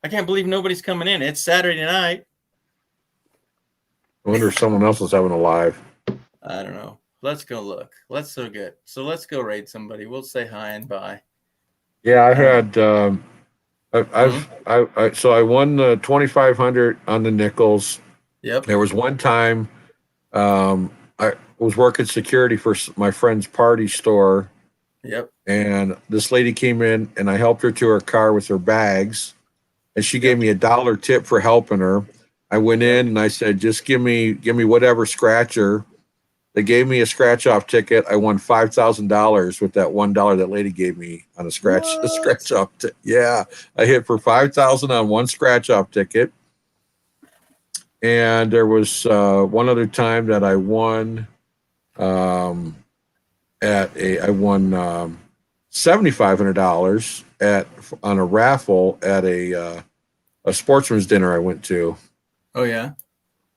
I can't believe nobody's coming in. It's Saturday night. I wonder if someone else is having a live. I don't know. Let's go look. Let's go raid somebody. We'll say hi and bye. Yeah, I had. So I won the 2,500 on the nickels. Yep. There was one time, I was working security for my friend's party store. Yep. And this lady came in, and I helped her to her car with her bags, and she gave me $1 tip for helping her. I went in and I said, just give me whatever scratcher They gave me a scratch off ticket. I won $5,000 with that $1 that lady gave me on a scratch off. Yeah, I hit for 5,000 on one scratch off ticket. And there was one other time that I won I won $7,500 on a raffle at a sportsman's dinner I went to. Oh yeah.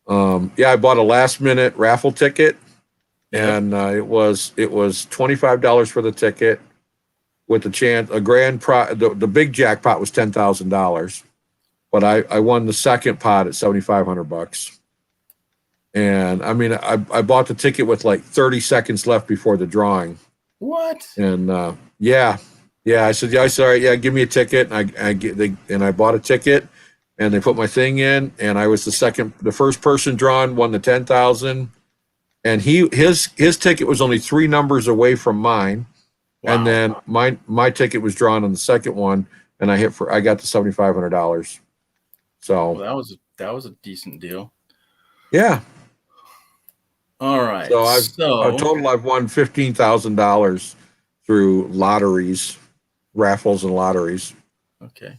I bought a last minute raffle ticket, and it was $25 for the ticket with the chance the big jackpot was $10,000, but I won the second pot at $7,500. And I mean, I bought the ticket with like 30 seconds left before the drawing. What? And I said, all right, yeah, give me a ticket. And I bought a ticket, and they put my thing in, and I was the first person drawn, won the 10,000. And his ticket was only 3 numbers away from mine. Wow. And then my ticket was drawn on the second one, and I got the $7,500. So well, that was a decent deal. Yeah. All right. So I've won $15,000 through lotteries, raffles and lotteries. Okay.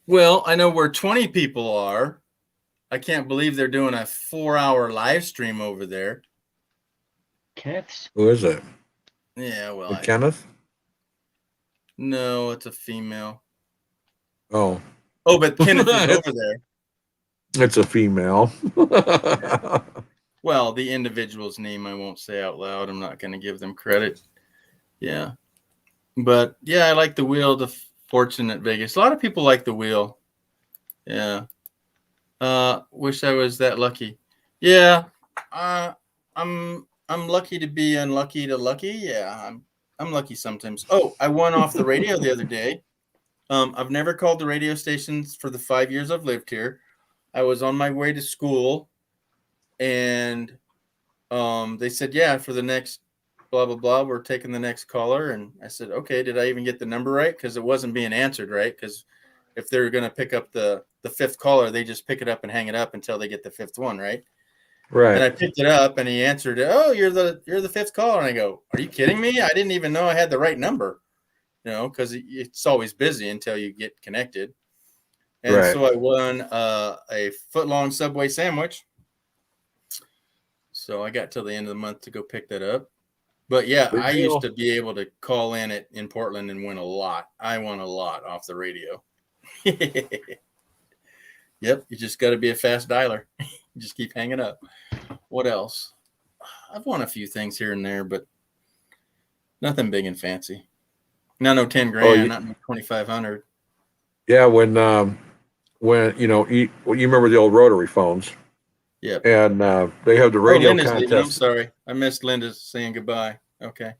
Well, I know where 20 people are. I can't believe they're doing a 4-hour live stream over there. Kenneth's? Who is it? Yeah, well, Kenneth? No, it's a female. Oh, but Kenneth is over there. It's a female. Yeah. Well, the individual's name I won't say out loud. I'm not going to give them credit. Yeah. But yeah, I like the Wheel of Fortune at Vegas. A lot of people like the Wheel. Yeah. Wish I was that lucky. Yeah. I'm lucky to be unlucky to lucky. Yeah. I'm lucky sometimes. Oh, I won off the radio the other day. I've never called the radio stations for the 5 years I've lived here. I was on my way to school, and they said, yeah, for the next blah, blah, blah, we're taking the next caller. And I said, okay, did I even get the number right? Because it wasn't being answered right. Because if they're going to pick up the fifth caller, they just pick it up and hang it up until they get the fifth one, right? Right. And I picked it up, and he answered it. Oh, you're the fifth caller. And I go, are you kidding me? I didn't even know I had the right number, because it's always busy until you get connected. And right. So I won a foot-long Subway sandwich. So I got till the end of the month to go pick that up. But yeah, I used to be able to call in Portland and win a lot. I won a lot off the radio. Yep, you just got to be a fast dialer. Just keep hanging up. What else? I've won a few things here and there, but nothing big and fancy. No 10 grand, not 2,500. Yeah, when you remember the old rotary phones. Yeah. And they have the radio contest. Leaving. I'm sorry. I missed Linda saying goodbye. Okay.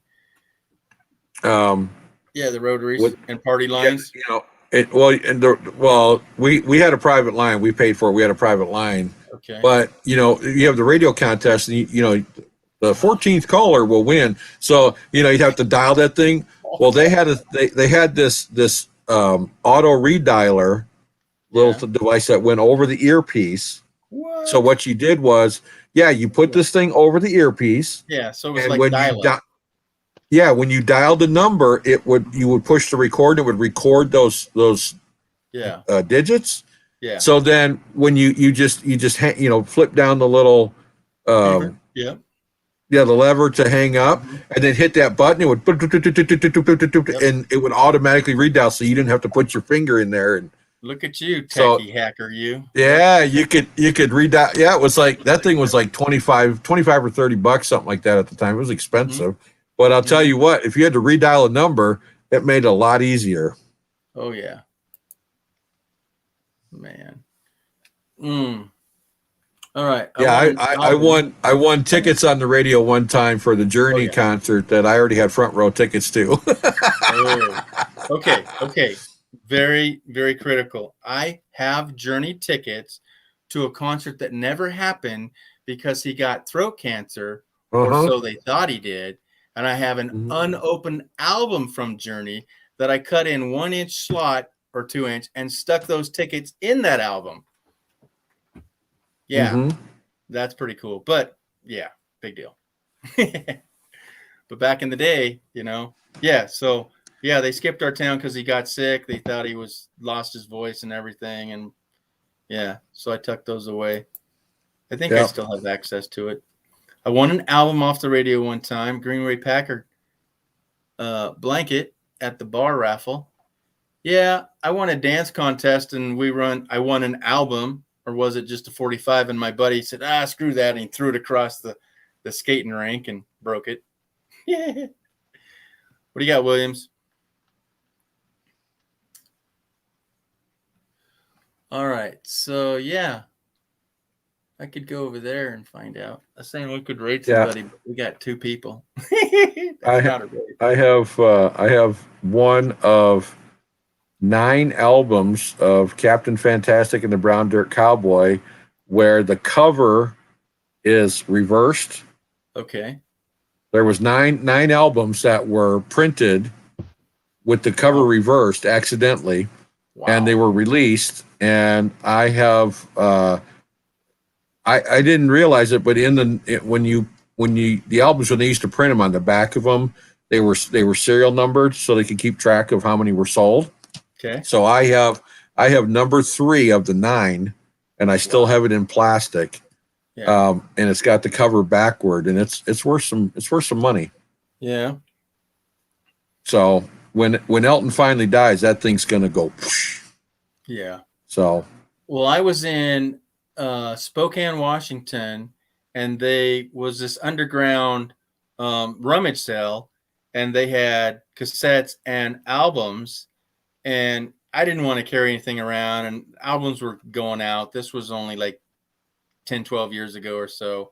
Yeah, the rotaries and party lines. We had a private line. We paid for it. We had a private line. Okay. But you have the radio contest, and the 14th caller will win. So you'd have to dial that thing. Well, they had this auto redialer little device that went over the earpiece. What? So what you did was, you put this thing over the earpiece. Yeah, so it was like dial-up. When you dialed the number, you would push the record. It would record those digits. Yeah. So then when you just flip down the little the lever to hang up, and then hit that button, it would and it would automatically redial, so you didn't have to put your finger in there. And look at you, techie hacker, you. Yeah, you could redial. Yeah, it was like that thing was like $25 or $30, something like that at the time. It was expensive. Mm-hmm. But I'll tell you what, if you had to redial a number, it made it a lot easier. Oh yeah. Man. All right. I won tickets on the radio one time for the Journey concert that I already had front row tickets to. Okay. Very, very critical. I have Journey tickets to a concert that never happened because he got throat cancer, or so they thought he did. And I have an unopened album from Journey that I cut in 1-inch slot or 2-inch and stuck those tickets in that album. Yeah. that's pretty cool. But yeah, big deal. But back in the day, yeah. So yeah, they skipped our town because he got sick. They thought he lost his voice and everything, and yeah. So I tucked those away. I think I Yep. still have access to it. I won an album off the radio one time, Greenway Packard blanket at the bar raffle. Yeah, I won a dance contest and I won an album, or was it just a 45? And my buddy said, screw that. And he threw it across the skating rink and broke it. Yeah. What do you got, Williams? All right. So, yeah. I could go over there and find out. I'm saying we could rate somebody, but we got 2 people. I have one of 9 albums of Captain Fantastic and the Brown Dirt Cowboy where the cover is reversed. Okay. There was nine albums that were printed with the cover reversed accidentally, Wow. and they were released. And I have I didn't realize it, but when the albums, when they used to print them on the back of them, they were serial numbered so they could keep track of how many were sold. Okay. So I have number 3 of the 9, and I still have it in plastic. Yeah. And it's got the cover backward, and it's worth some money. Yeah. So when Elton finally dies, that thing's gonna go. Whoosh. Yeah. So. Well, I was in Spokane, Washington, and they was this underground rummage sale, and they had cassettes and albums, and I didn't want to carry anything around, and albums were going out. This was only like 10, 12 years ago or so.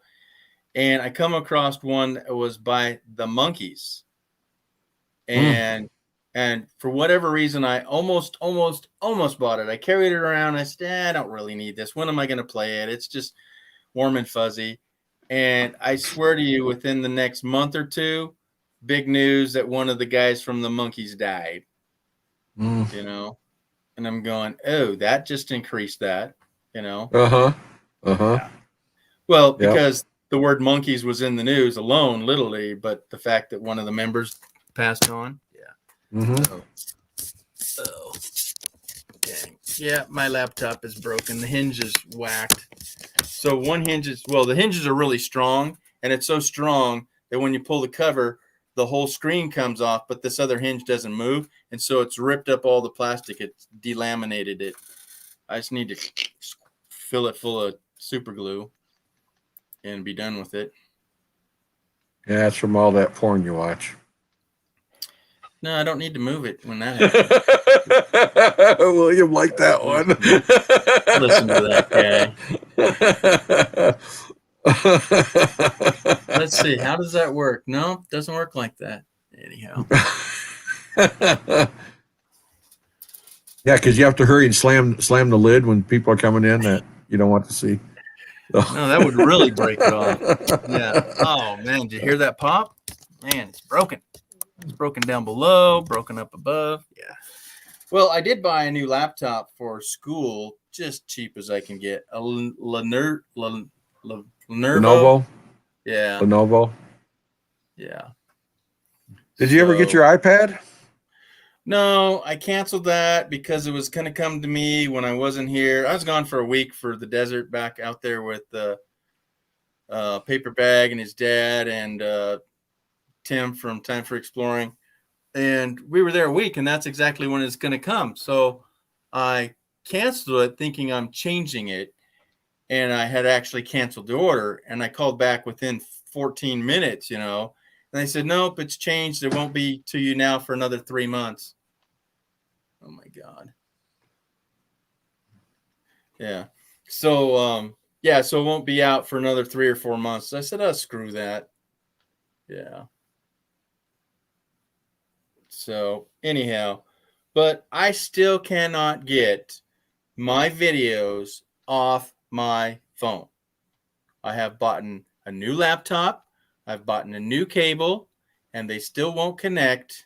And I come across one that was by the Monkees. And for whatever reason, I almost bought it. I carried it around. I said, I don't really need this. When am I going to play it? It's just warm and fuzzy. And I swear to you, within the next month or 2, big news that one of the guys from the Monkees died. And I'm going, oh, that just increased that, Yeah. Well, because the word Monkees was in the news alone, literally, but the fact that one of the members passed on. Yeah. Mm-hmm. Oh, dang. Yeah, my laptop is broken. The hinge is whacked. So one hinge the hinges are really strong, and it's so strong that when you pull the cover, the whole screen comes off, but this other hinge doesn't move. And so it's ripped up all the plastic. It's delaminated it. I just need to fill it full of super glue and be done with it. Yeah, that's from all that porn you watch. No, I don't need to move it when that happens. William liked that one. Listen to that guy. Let's see. How does that work? No, it doesn't work like that. Anyhow. Yeah, because you have to hurry and slam the lid when people are coming in that you don't want to see. No, that would really break it off. Yeah. Oh, man. Did you hear that pop? Man, it's broken. It's broken down below, broken up above. Yeah. Well, I did buy a new laptop for school, just cheap as I can get. A Lenovo. Lenovo? Yeah. Lenovo. Yeah. Did you ever get your iPad? No, I canceled that because it was going to come to me when I wasn't here. I was gone for a week for the desert back out there with the Paper Bag and his dad and Tim from Time for Exploring. And we were there a week, and that's exactly when it's going to come. So I canceled it thinking I'm changing it. And I had actually canceled the order. And I called back within 14 minutes, And they said, nope, it's changed. It won't be to you now for another 3 months. Oh, my God. Yeah. So, so it won't be out for another 3 or 4 months. I said, screw that. Yeah. So anyhow, but I still cannot get my videos off my phone. I have bought a new laptop. I've bought a new cable, and they still won't connect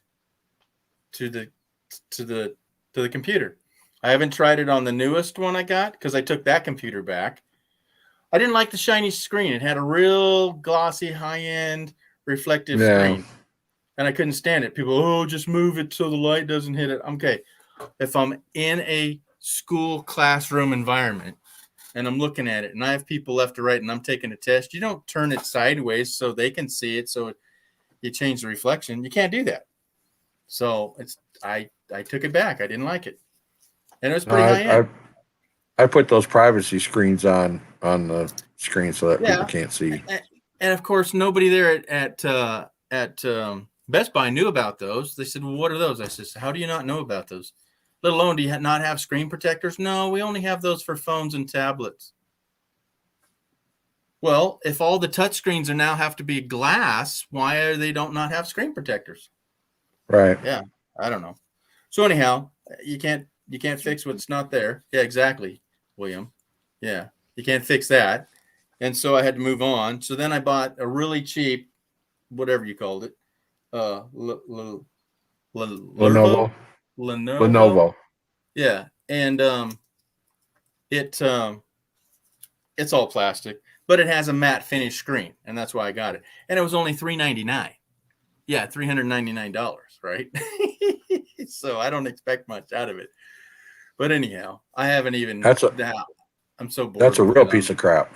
to the computer. I haven't tried it on the newest one I got because I took that computer back. I didn't like the shiny screen. It had a real glossy, high-end reflective Yeah. screen. And I couldn't stand it. People, oh, just move it so the light doesn't hit it. Okay. If I'm in a school classroom environment and I'm looking at it and I have people left or right and I'm taking a test, you don't turn it sideways so they can see it. So you change the reflection. You can't do that. So I took it back. I didn't like it. And it was pretty high end. I put those privacy screens on the screen so that Yeah. people can't see. And of course, nobody there at Best Buy knew about those. They said, well, what are those? I said, how do you not know about those? Let alone, do you not have screen protectors? No, we only have those for phones and tablets. Well, if all the touch screens are now have to be glass, why are they not have screen protectors? Right. Yeah, I don't know. So anyhow, you can't fix what's not there. Yeah, exactly, William. Yeah, you can't fix that. And so I had to move on. So then I bought a really cheap, whatever you called it, Lenovo. Lenovo. Yeah, and it's all plastic, but it has a matte finish screen, and that's why I got it. And it was only $399. Yeah, $399, right? So I don't expect much out of it. But anyhow, I haven't even. I'm so bored. That's a real piece of crap.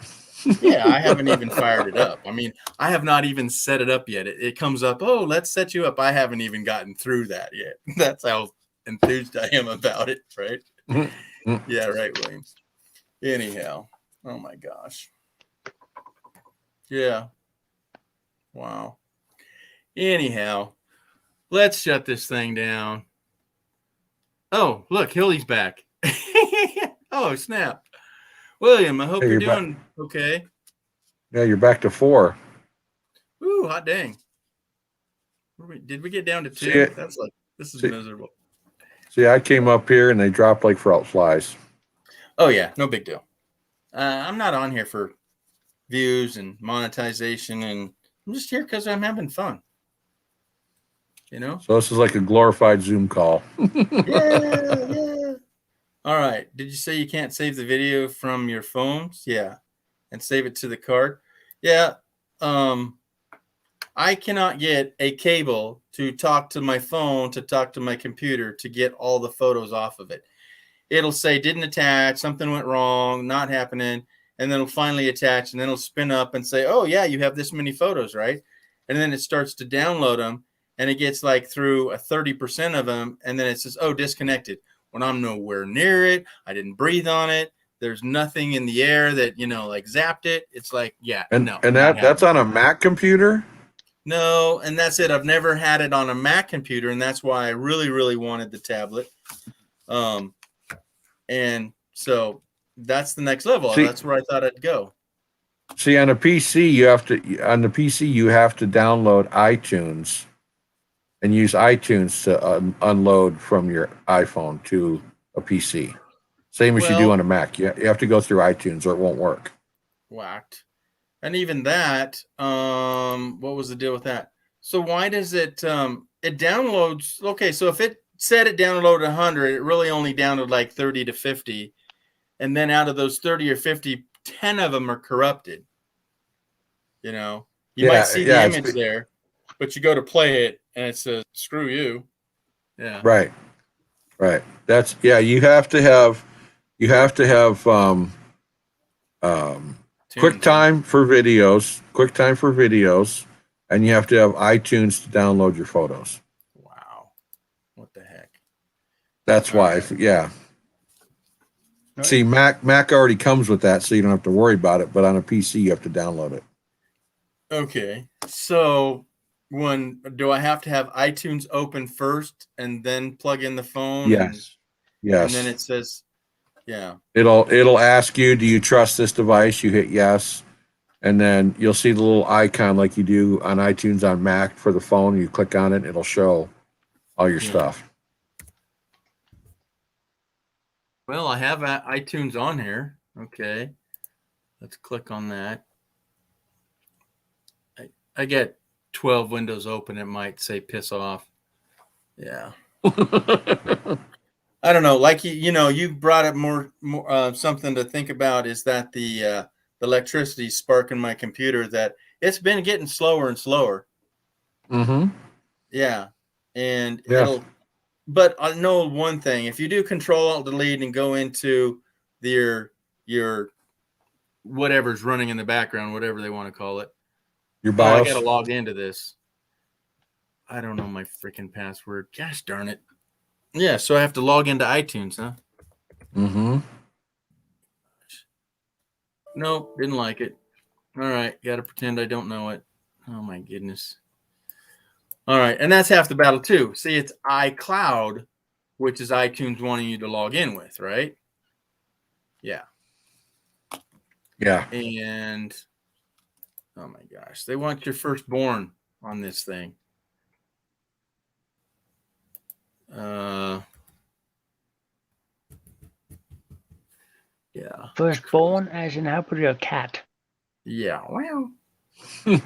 Yeah, I haven't even fired it up. I mean, I have not even set it up yet. It comes up, oh, let's set you up. I haven't even gotten through that yet. That's how enthused I am about it, right? Yeah, right, William. Anyhow, oh my gosh. Yeah. Wow. Anyhow, let's shut this thing down. Oh, look, Hilly's back. Oh, snap. William, I hope Hey, you're you're doing okay. Yeah, you're back to 4. Ooh, hot dang. Did we get down to 2? See, That's like, this is see- miserable. See, I came up here and they dropped like fruit flies. Oh, yeah, no big deal. I'm not on here for views and monetization, and I'm just here because I'm having fun. You know? So this is like a glorified Zoom call. Yeah. All right. Did you say you can't save the video from your phones? Yeah. And save it to the card? Yeah. I cannot get a cable to talk to my phone, to talk to my computer, to get all the photos off of it. It'll say didn't attach, something went wrong, not happening, and then it'll finally attach, and then it'll spin up and say, oh, yeah, you have this many photos, right? And then it starts to download them, and it gets like through 30% of them, and then it says, oh, disconnected. When I'm nowhere near it, I didn't breathe on it. There's nothing in the air that, like zapped it. It's like, yeah, no. And that's on a Mac computer? No, and that's it. I've never had it on a Mac computer, and that's why I really, really wanted the tablet. And so that's the next level. That's where I thought I'd go. See, on a PC, you have to download iTunes and use iTunes to unload from your iPhone to a PC. Same as you do on a Mac. You have to go through iTunes or it won't work. Whacked. And even that, what was the deal with that? So why does it downloads? Okay, so if it said it downloaded 100, it really only downloaded like 30 to 50. And then out of those 30 or 50, 10 of them are corrupted. You might see the image there, but you go to play it and it says, screw you. Yeah. Right. That's, you have to have QuickTime for videos, and you have to have iTunes to download your photos. Wow. What the heck? That's why. Yeah. See, Mac already comes with that, so you don't have to worry about it. But on a PC, you have to download it. Okay. So do I have to have iTunes open first and then plug in the phone? Yes. And then it says, yeah. It'll ask you, do you trust this device? You hit yes. And then you'll see the little icon like you do on iTunes on Mac for the phone. You click on it, it'll show all your stuff. Well, I have iTunes on here. Okay. Let's click on that. I get 12 windows open. It might say piss off. Yeah. I don't know. Like, you brought up more something to think about is that the the electricity sparking my computer that it's been getting slower and slower. Mm-hmm. Yeah. And Yeah. but I know one thing, if you do Control Alt Delete and go into your whatever's running in the background, whatever they want to call it. Your Oh, I BIOS. got to log into this. I don't know my freaking password. Gosh darn it. Yeah, so I have to log into iTunes, huh? Mm-hmm. Nope, didn't like it. All right, got to pretend I don't know it. Oh my goodness. All right, and that's half the battle too. See, it's iCloud, which is iTunes wanting you to log in with, right? Yeah. Yeah. And oh my gosh, they want your firstborn on this thing. Yeah. Firstborn, as in how put your cat. Yeah. Well, give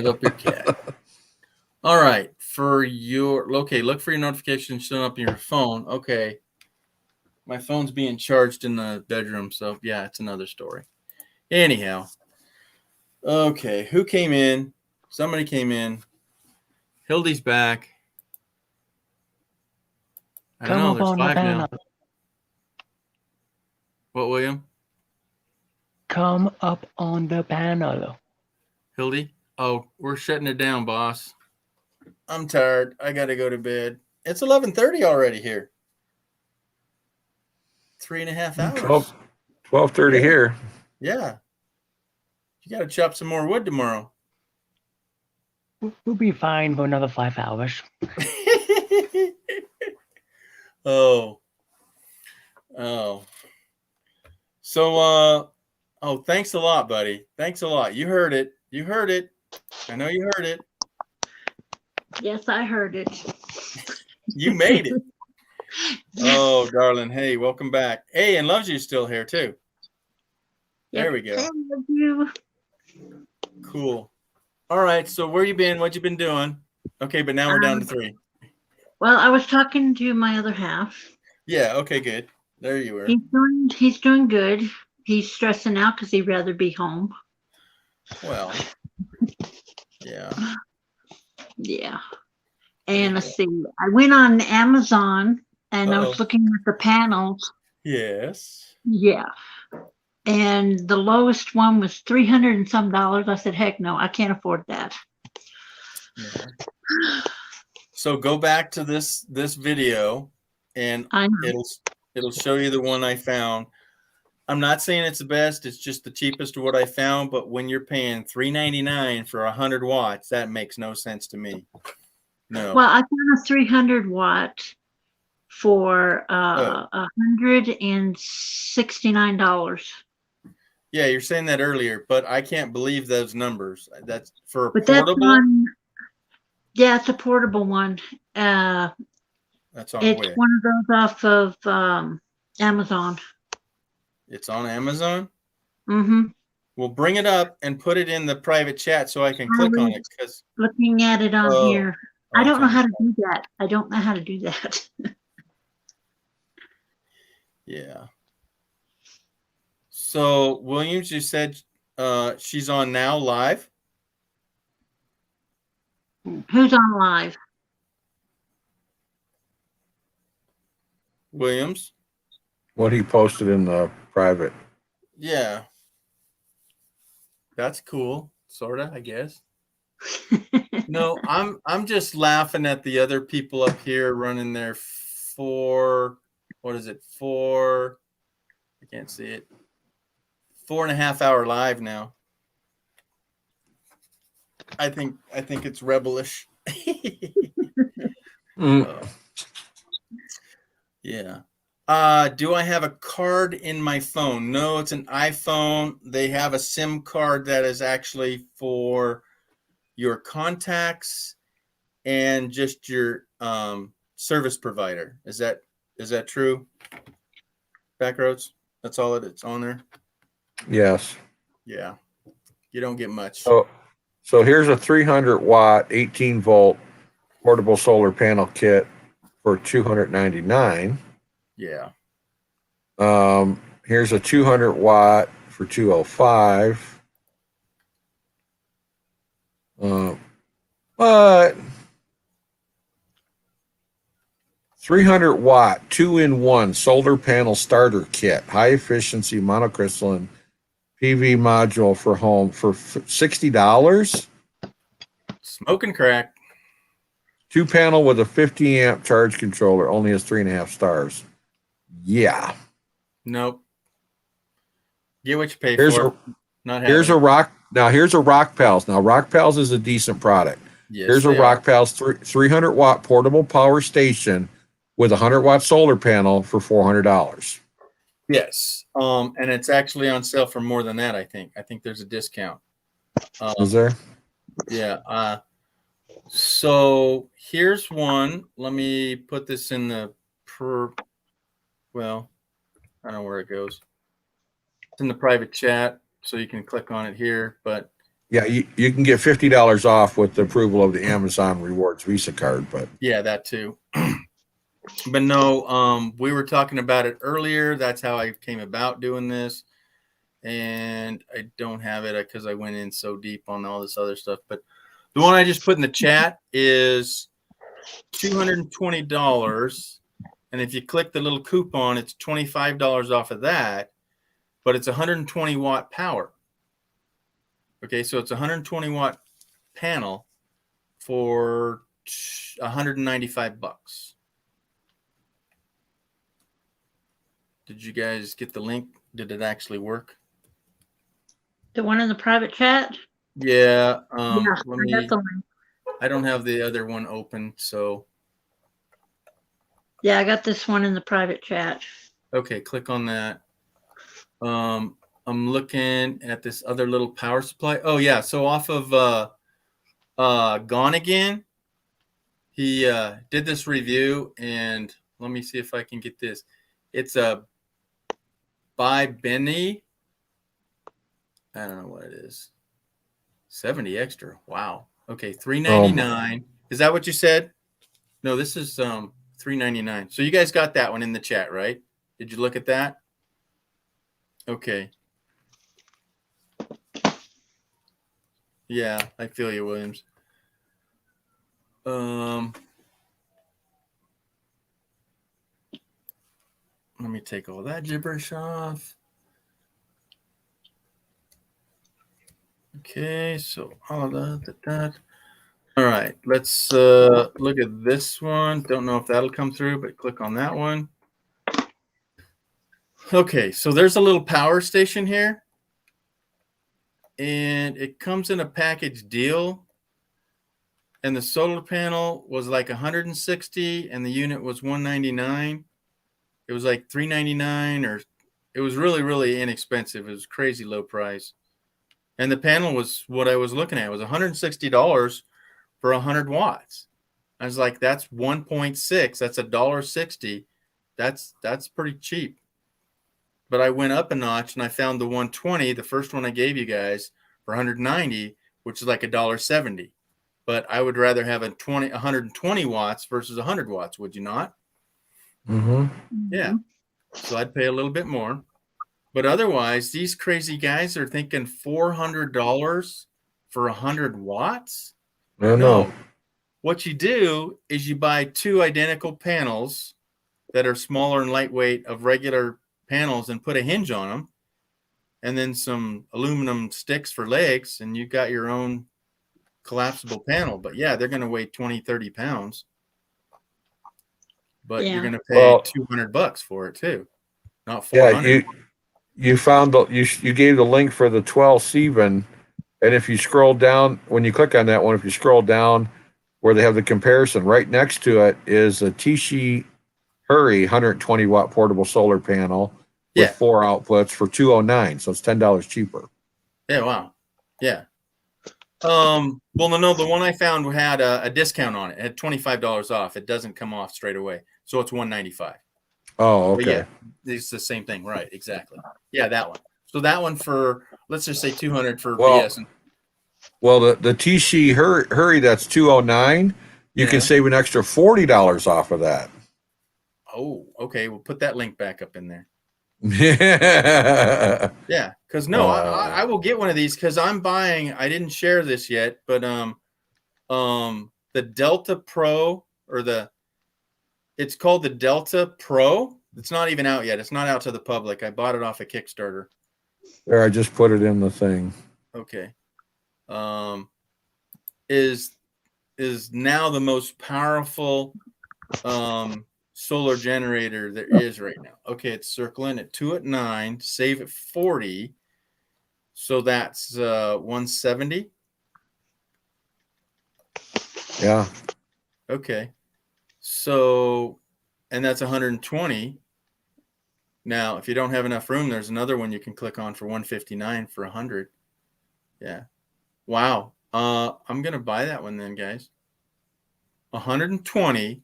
up your cat. All right. Look for your notifications showing up in your phone. Okay. My phone's being charged in the bedroom, so yeah, it's another story. Anyhow. Okay. Who came in? Somebody came in. Hildy's back. I don't Come know. up There's on the 5 panel. now. What, William? Come up on the panel. Hildy? Oh, we're shutting it down, boss. I'm tired. I got to go to bed. It's 11:30 already here. 3.5 hours. 12:30 Yeah. here. Yeah. You got to chop some more wood tomorrow. We'll be fine for another 5 hours. Oh. So, thanks a lot, buddy. Thanks a lot. You heard it. I know you heard it. Yes, I heard it. You made it. Oh, darling. Hey, welcome back. Hey, and Loves You's still here too. There we go. I love you. Cool. All right. So where you been? What you been doing? Okay, but now we're down to 3. Well, I was talking to my other half. Yeah. Okay. Good. There you were. He's doing good. He's stressing out because he'd rather be home. Well. Yeah. Yeah. And let's see. I went on Amazon and I was Uh-oh. looking at the panels. Yes. Yeah. And the lowest one was $300 and some dollars. I said, heck no, I can't afford that. Yeah. So go back to this video, and I know. it'll show you the one I found. I'm not saying it's the best. It's just the cheapest of what I found. But when you're paying $399 for 100 watts, that makes no sense to me. No. Well, I found a 300 watt for $169. Yeah, you're saying that earlier, but I can't believe those numbers. That's for But portable. that's on. Yeah, it's a portable one. That's on It's where? one of those off of Amazon. It's on Amazon. Mm-hmm. Well, bring it up and put it in the private chat so I can click on it. Because Looking at it on here. I don't know how to do that. Yeah. So Williams, you said she's on now live. Who's on live? Williams. What he posted in the private. Yeah. That's cool, sorta, I guess. No, I'm just laughing at the other people up here running their 4. What is it? 4. I can't see it. 4.5 hour live now. I think it's rebellish. Yeah. Do I have a card in my phone? No, it's an iPhone. They have a SIM card that is actually for your contacts and just your service provider. Is that true? Backroads? That's all it's on there? Yes. Yeah. You don't get much. So here's a 300 watt, 18 volt portable solar panel kit for $299. Yeah. Here's a 200 watt for 205. But 300 watt 2-in-1 solar panel starter kit, high efficiency monocrystalline PV module for home for $60. Smoking crack. 2-panel with a 50 amp charge controller, only has 3.5 stars. Yeah. Nope. Get what you pay Here's for. a Not here's a having it. rock. Now here's a Rock Pals. Now Rock Pals is a decent product. Yes, Here's a they Rock are. Pals 300 watt portable power station with a 100 watt solar panel for $400. Yes. And it's actually on sale for more than that, I think. I think there's a discount. Is there? Yeah. So here's one. Let me put this in the well, I don't know where it goes. It's in the private chat, so you can click on it here. But Yeah, you can get $50 off with the approval of the Amazon Rewards Visa card, but yeah, that too. But no, we were talking about it earlier. That's how I came about doing this. And I don't have it because I went in so deep on all this other stuff. But the one I just put in the chat is $220. And if you click the little coupon, it's $25 off of that. But it's 120 watt power. Okay, so it's 120 watt panel for $195. Did you guys get the link? Did it actually work? The one in the private chat? Yeah. Yeah, Let I me. got the link. I don't have the other one open, so Yeah, I got this one in the private chat. okay. Click on that. I'm looking at this other little power supply. Oh yeah, so off of Gone Again, he did this review, and let me see if I can get this. It's a by Benny. I don't know what it is. 70 extra. Wow. Okay, $399. Is that what you said? No, this is $399. So you guys got that one in the chat, right? Did you look at that? Okay. Yeah, I feel you, Williams. Let me take all that gibberish off. Okay, so all of that. All right, let's look at this one. Don't know if that'll come through, but click on that one. Okay, so there's a little power station here. And it comes in a package deal. And the solar panel was like 160 and the unit was 199. It was like 399, or it was really, really inexpensive. It was crazy low price. And the panel was what I was looking at. It was $160 for 100 watts. I was like, that's 1.6. That's $1.60. That's pretty cheap. But I went up a notch and I found the 120, the first one I gave you guys, for 190, which is like $1.70. But I would rather have 120 watts versus 100 watts. Would you not? mm-hmm. Yeah. So I'd pay a little bit more. But otherwise, these crazy guys are thinking $400 for 100 watts. I know. What you do is you buy two identical panels that are smaller and lightweight of regular panels and put a hinge on them, and then some aluminum sticks for legs, and you've got your own collapsible panel. But yeah, they're going to weigh 20, 30 pounds. But you're going to pay $200 for it too, not $400. Yeah, you found you gave the link for the 12 Sieben, and if you scroll down, when you click on that one, if you scroll down where they have the comparison, right next to it is a Tishi Hurry 120 watt portable solar panel with 4 outputs for $209, so it's $10 cheaper. Yeah, wow. Yeah. Well, no, the one I found had a discount on it. It had $25 off. It doesn't come off straight away, so it's $195. Oh, okay. But yeah, it's the same thing, right? Exactly. Yeah, that one. So that one for, let's just say $200 for BS. Well, the Tishi Hurry that's $209. You can save an extra $40 off of that. Oh, okay. We'll put that link back up in there. Yeah. Yeah, because no, I will get one of these because I'm buying. I didn't share this yet, but the Delta Pro or it's called the Delta Pro. It's not even out yet. It's not out to the public. I bought it off a Kickstarter. There, I just put it in the thing. Okay. Is now the most powerful solar generator there is right now. Okay, it's circling at 2 at 9, save at 40. So that's 170. Yeah. Okay. So, and that's 120. Now, if you don't have enough room, there's another one you can click on for 159 for 100. Yeah. Wow. I'm going to buy that one then, guys. 120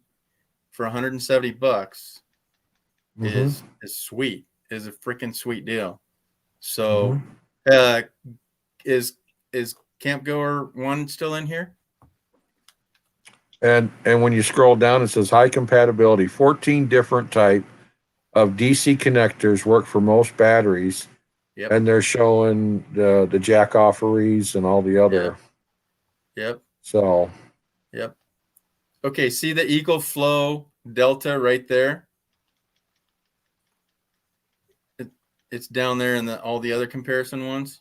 for 170 bucks is sweet. Is a freaking sweet deal. So, is Camp Goer 1 still in here? And when you scroll down, it says high compatibility. 14 different type of DC connectors work for most batteries. Yep. And they're showing the jack offerees and all the other. Yep. So. Yep. Okay. See the Eagle Flow Delta right there. It's down there in all the other comparison ones.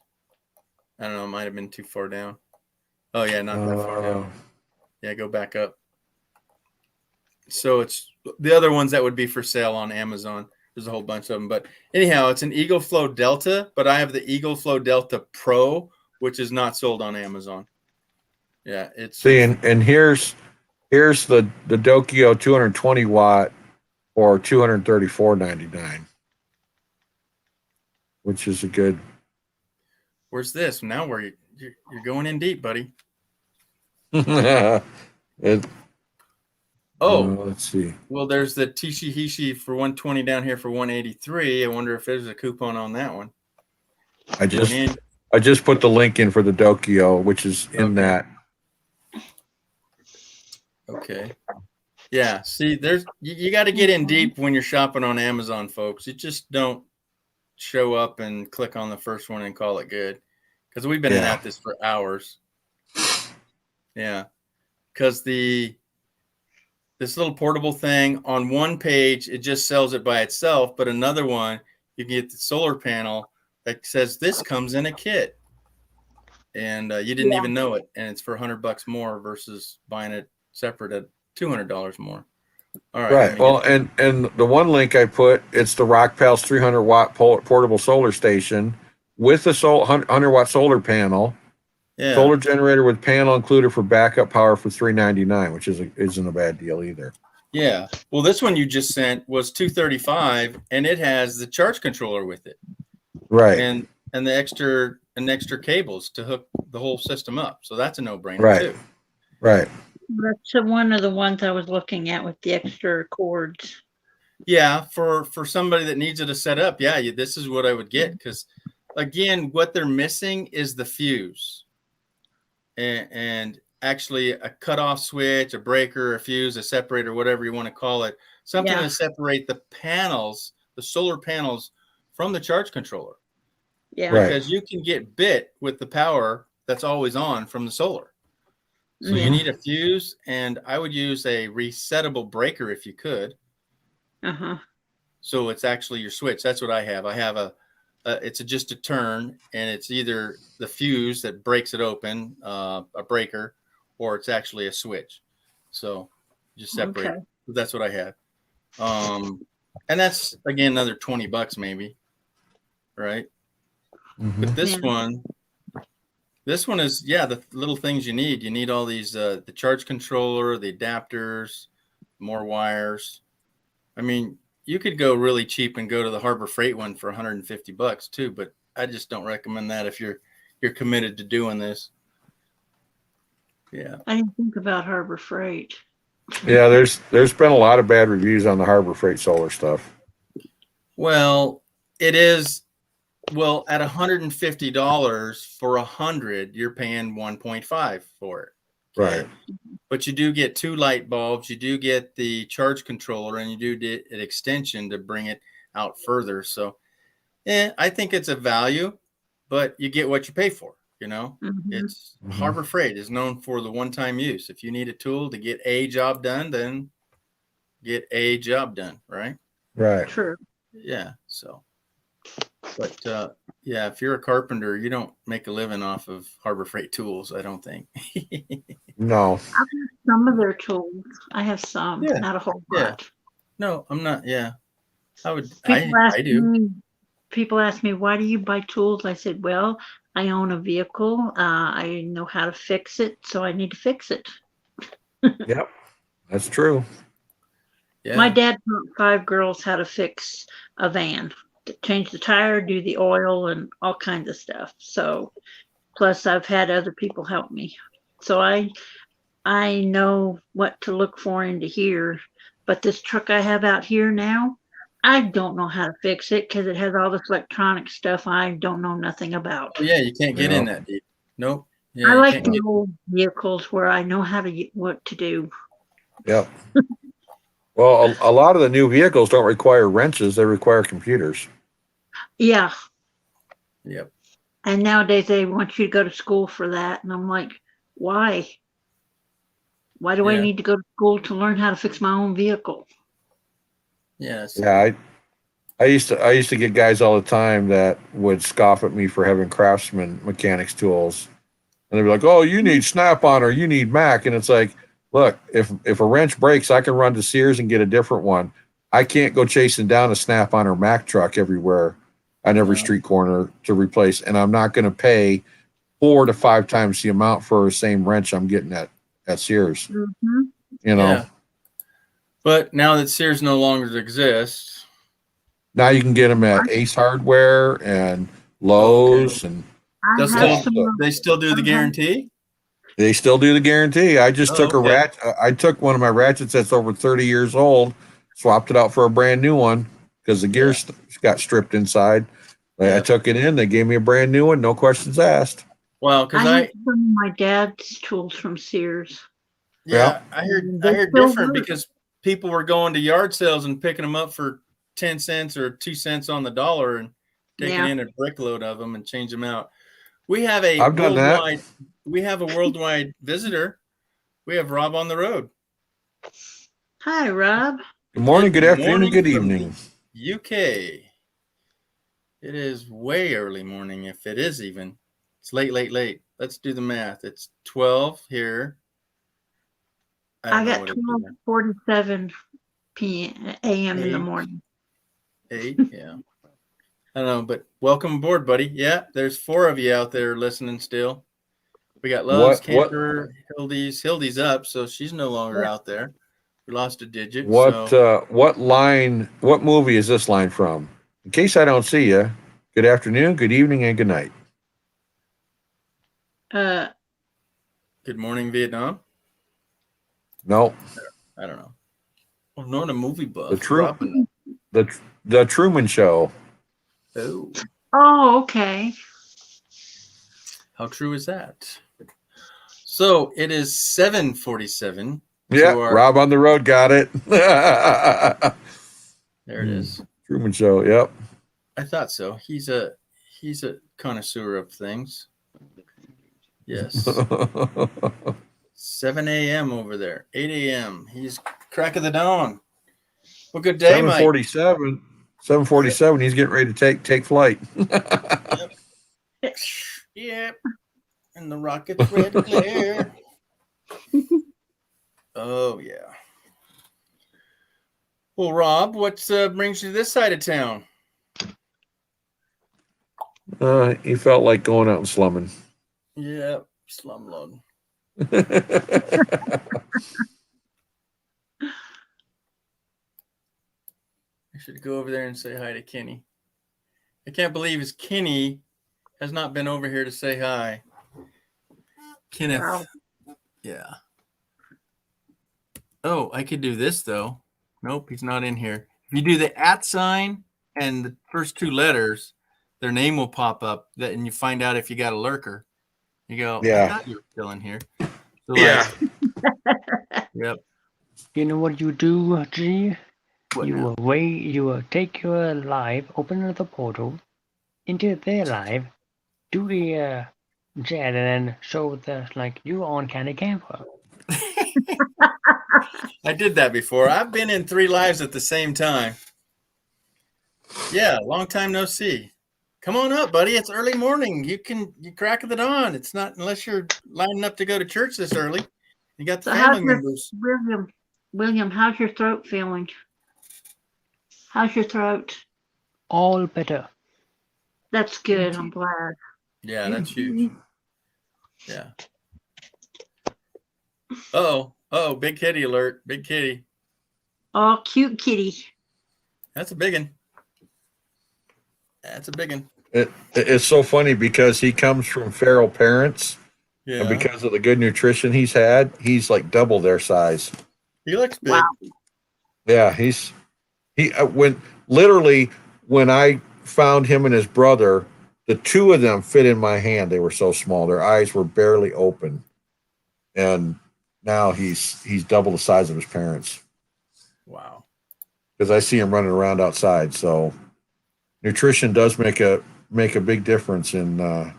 I don't know. It might have been too far down. Oh yeah, not that far down. Yeah, go back up. So it's the other ones that would be for sale on Amazon. There's a whole bunch of them. But anyhow, it's an Eagle Flow Delta, but I have the Eagle Flow Delta Pro, which is not sold on Amazon. Yeah, it's and here's the Dokio 220 watt for $234.99, which is a good. Where's this? Now where you're going in deep, buddy. Let's see. Well, there's the Tishihishi for 120 down here for 183. I wonder if there's a coupon on that one. I just put the link in for the Dokio, which is in that. Okay. Yeah. See, you got to get in deep when you're shopping on Amazon, folks. You just don't show up and click on the first one and call it good, because we've been at this for hours. Yeah. Because this little portable thing on one page, it just sells it by itself, but another one, you get the solar panel that says this comes in a kit, and you didn't even know it, and it's for $100 more versus buying it separate at $200 more. All right. Right. Well, and the one link I put, it's the Rockpals 300 watt portable solar station with a 100 watt solar panel. Yeah. Solar generator with panel included for backup power for $399, which isn't a bad deal either. Yeah. Well, this one you just sent was $235, and it has the charge controller with it. Right. And the extra cables to hook the whole system up. So that's a no-brainer too. Right. That's one of the ones I was looking at with the extra cords. Yeah, for somebody that needs it to set up, this is what I would get, because again, what they're missing is the fuse. And actually a cutoff switch, a breaker, a fuse, a separator, whatever you want to call it, something to separate the panels, the solar panels, from the charge controller. Yeah, because you can get bit with the power that's always on from the solar. So you need a fuse, and I would use a resettable breaker if you could. So it's actually your switch. That's what I have. I have it's just a turn, and it's either the fuse that breaks it open, a breaker, or it's actually a switch. So just separate. Okay. That's what I have. And that's again another $20 maybe, right? But this one is the little things you need. You need all these the charge controller, the adapters, more wires. I mean, you could go really cheap and go to the Harbor Freight one for $150 too, but I just don't recommend that if you're committed to doing this. Yeah. I didn't think about Harbor Freight. Yeah, there's been a lot of bad reviews on the Harbor Freight solar stuff. Well, it is. Well, at $150 for 100, you're paying 1.5 for it. Okay? Right. But you do get 2 light bulbs. You do get the charge controller, and you do get an extension to bring it out further. So I think it's a value, but you get what you pay for. You know, Mhm. it's Mhm. Harbor Freight is known for the one-time use. If you need a tool to get a job done, then get a job done, right? Right. True. Yeah. So, but yeah, if you're a carpenter, you don't make a living off of Harbor Freight tools. I don't think. No. Some of their tools. I have some, Yeah. not a whole Yeah. lot. No, I'm not. Yeah, I would. People ask I do. me, people ask me, why do you buy tools? I said, well, I own a vehicle. I know how to fix it, so I need to fix it. Yep. That's true. Yeah. My dad taught 5 girls how to fix a van, change the tire, do the oil, and all kinds of stuff. So, plus I've had other people help me. So I know what to look for into here. But this truck I have out here now, I don't know how to fix it because it has all this electronic stuff I don't know nothing about. Oh, yeah, you can't get in Yeah. that deep. Nope. Yeah, I you like can't the get. old vehicles where I know how to what to do. Yep. Well, a lot of the new vehicles don't require wrenches; they require computers. Yeah, Yep. and nowadays they want you to go to school for that, and I'm like, why? Why do I Yeah. need to go to school to learn how to fix my own vehicle? Yes. Yeah, I used to get guys all the time that would scoff at me for having Craftsman mechanics tools, and they'd be like, "Oh, you need Snap-on or you need Mac," and it's like, look, if a wrench breaks, I can run to Sears and get a different one. I can't go chasing down a Snap-on or Mac truck everywhere on every No. street corner to replace, and I'm not going to pay 4 to 5 times the amount for the same wrench I'm getting at Sears. Mm-hmm. You know, Yeah. But now that Sears no longer exists, now you can get them at Ace Hardware and Lowe's, and they'll I have still some. they still do the Uh-huh. guarantee. they still do the guarantee. I just Oh, took a okay. ratchet. I took one of my ratchets that's over 30 years old, swapped it out for a brand new one because the gears got stripped inside. I Yeah. took it in. They gave me a brand new one, no questions asked. Well, because I have some of my dad's tools from Sears. yeah, I heard They still different work. because people were going to yard sales and picking them up for 10 cents or 2 cents on the dollar and taking Yeah. in a brickload of them and change them out. We have a I've done that. worldwide visitor. We have Rob on the road. Hi, Rob. Good morning, good afternoon, morning and good from evening. UK. It is way early morning, if it is even. It's late. Let's do the math. It's 12 here. I got 12:47 p.m. a.m. in the 8. morning. 8, yeah. I don't know, but welcome aboard, buddy. Yeah, there's 4 of you out there listening still. We got Loves, Camper, Hildy's up, so she's no longer out there. We lost a digit. What movie is this line from? In case I don't see you, good afternoon, good evening, and good night. Good Morning Vietnam? No, I don't know. I'm not a movie buff. the Truman Show. Oh, Oh, okay. how true is that? So it is 7:47. Yeah, Rob on the road got it. There it is. Truman Show. Yep. I thought so. He's a connoisseur of things. Yes. 7 a.m. over there. 8 a.m. He's crack of the dawn. Well, good day, Mike. 7:47. 7:47. He's getting ready to take flight. Yep. And the rocket's red glare. Oh yeah. Well, Rob, what brings you to this side of town? He felt like going out and slumming. Yeah, slumlord. I should go over there and say hi to Kenny. I can't believe his Kenny has not been over here to say hi. Kenneth. Wow. Yeah. Oh, I could do this though. Nope, he's not in here. If you do the @ sign and the first 2 letters, their name will pop up. That and you find out if you got a lurker. You go, Yeah. I thought you were still in here. So Yeah. Yep. You know what you do, G? What You now? will wait. You will take your live, open the portal, into their life, do the chat, and then show the like you on Candy Camper. I did that before. I've been in 3 lives at the same time. Yeah, long time no see. Come on up, buddy. It's early morning. You crack of the dawn. It's not unless you're lining up to go to church this early. You got the So how's family your members. William? How's your throat feeling? How's your throat? All better. That's good. I'm glad. Yeah, that's huge. Yeah. Oh, big kitty alert. Big kitty. Oh, cute kitty. That's a big one. That's a big one. It's so funny because he comes from feral parents, Yeah. and because of the good nutrition he's had, he's like double their size. He looks big. Wow. Yeah, when I found him and his brother, the 2 of them fit in my hand. They were so small; their eyes were barely open, and now he's double the size of his parents. Wow. Because I see him running around outside. So nutrition does make a big difference in how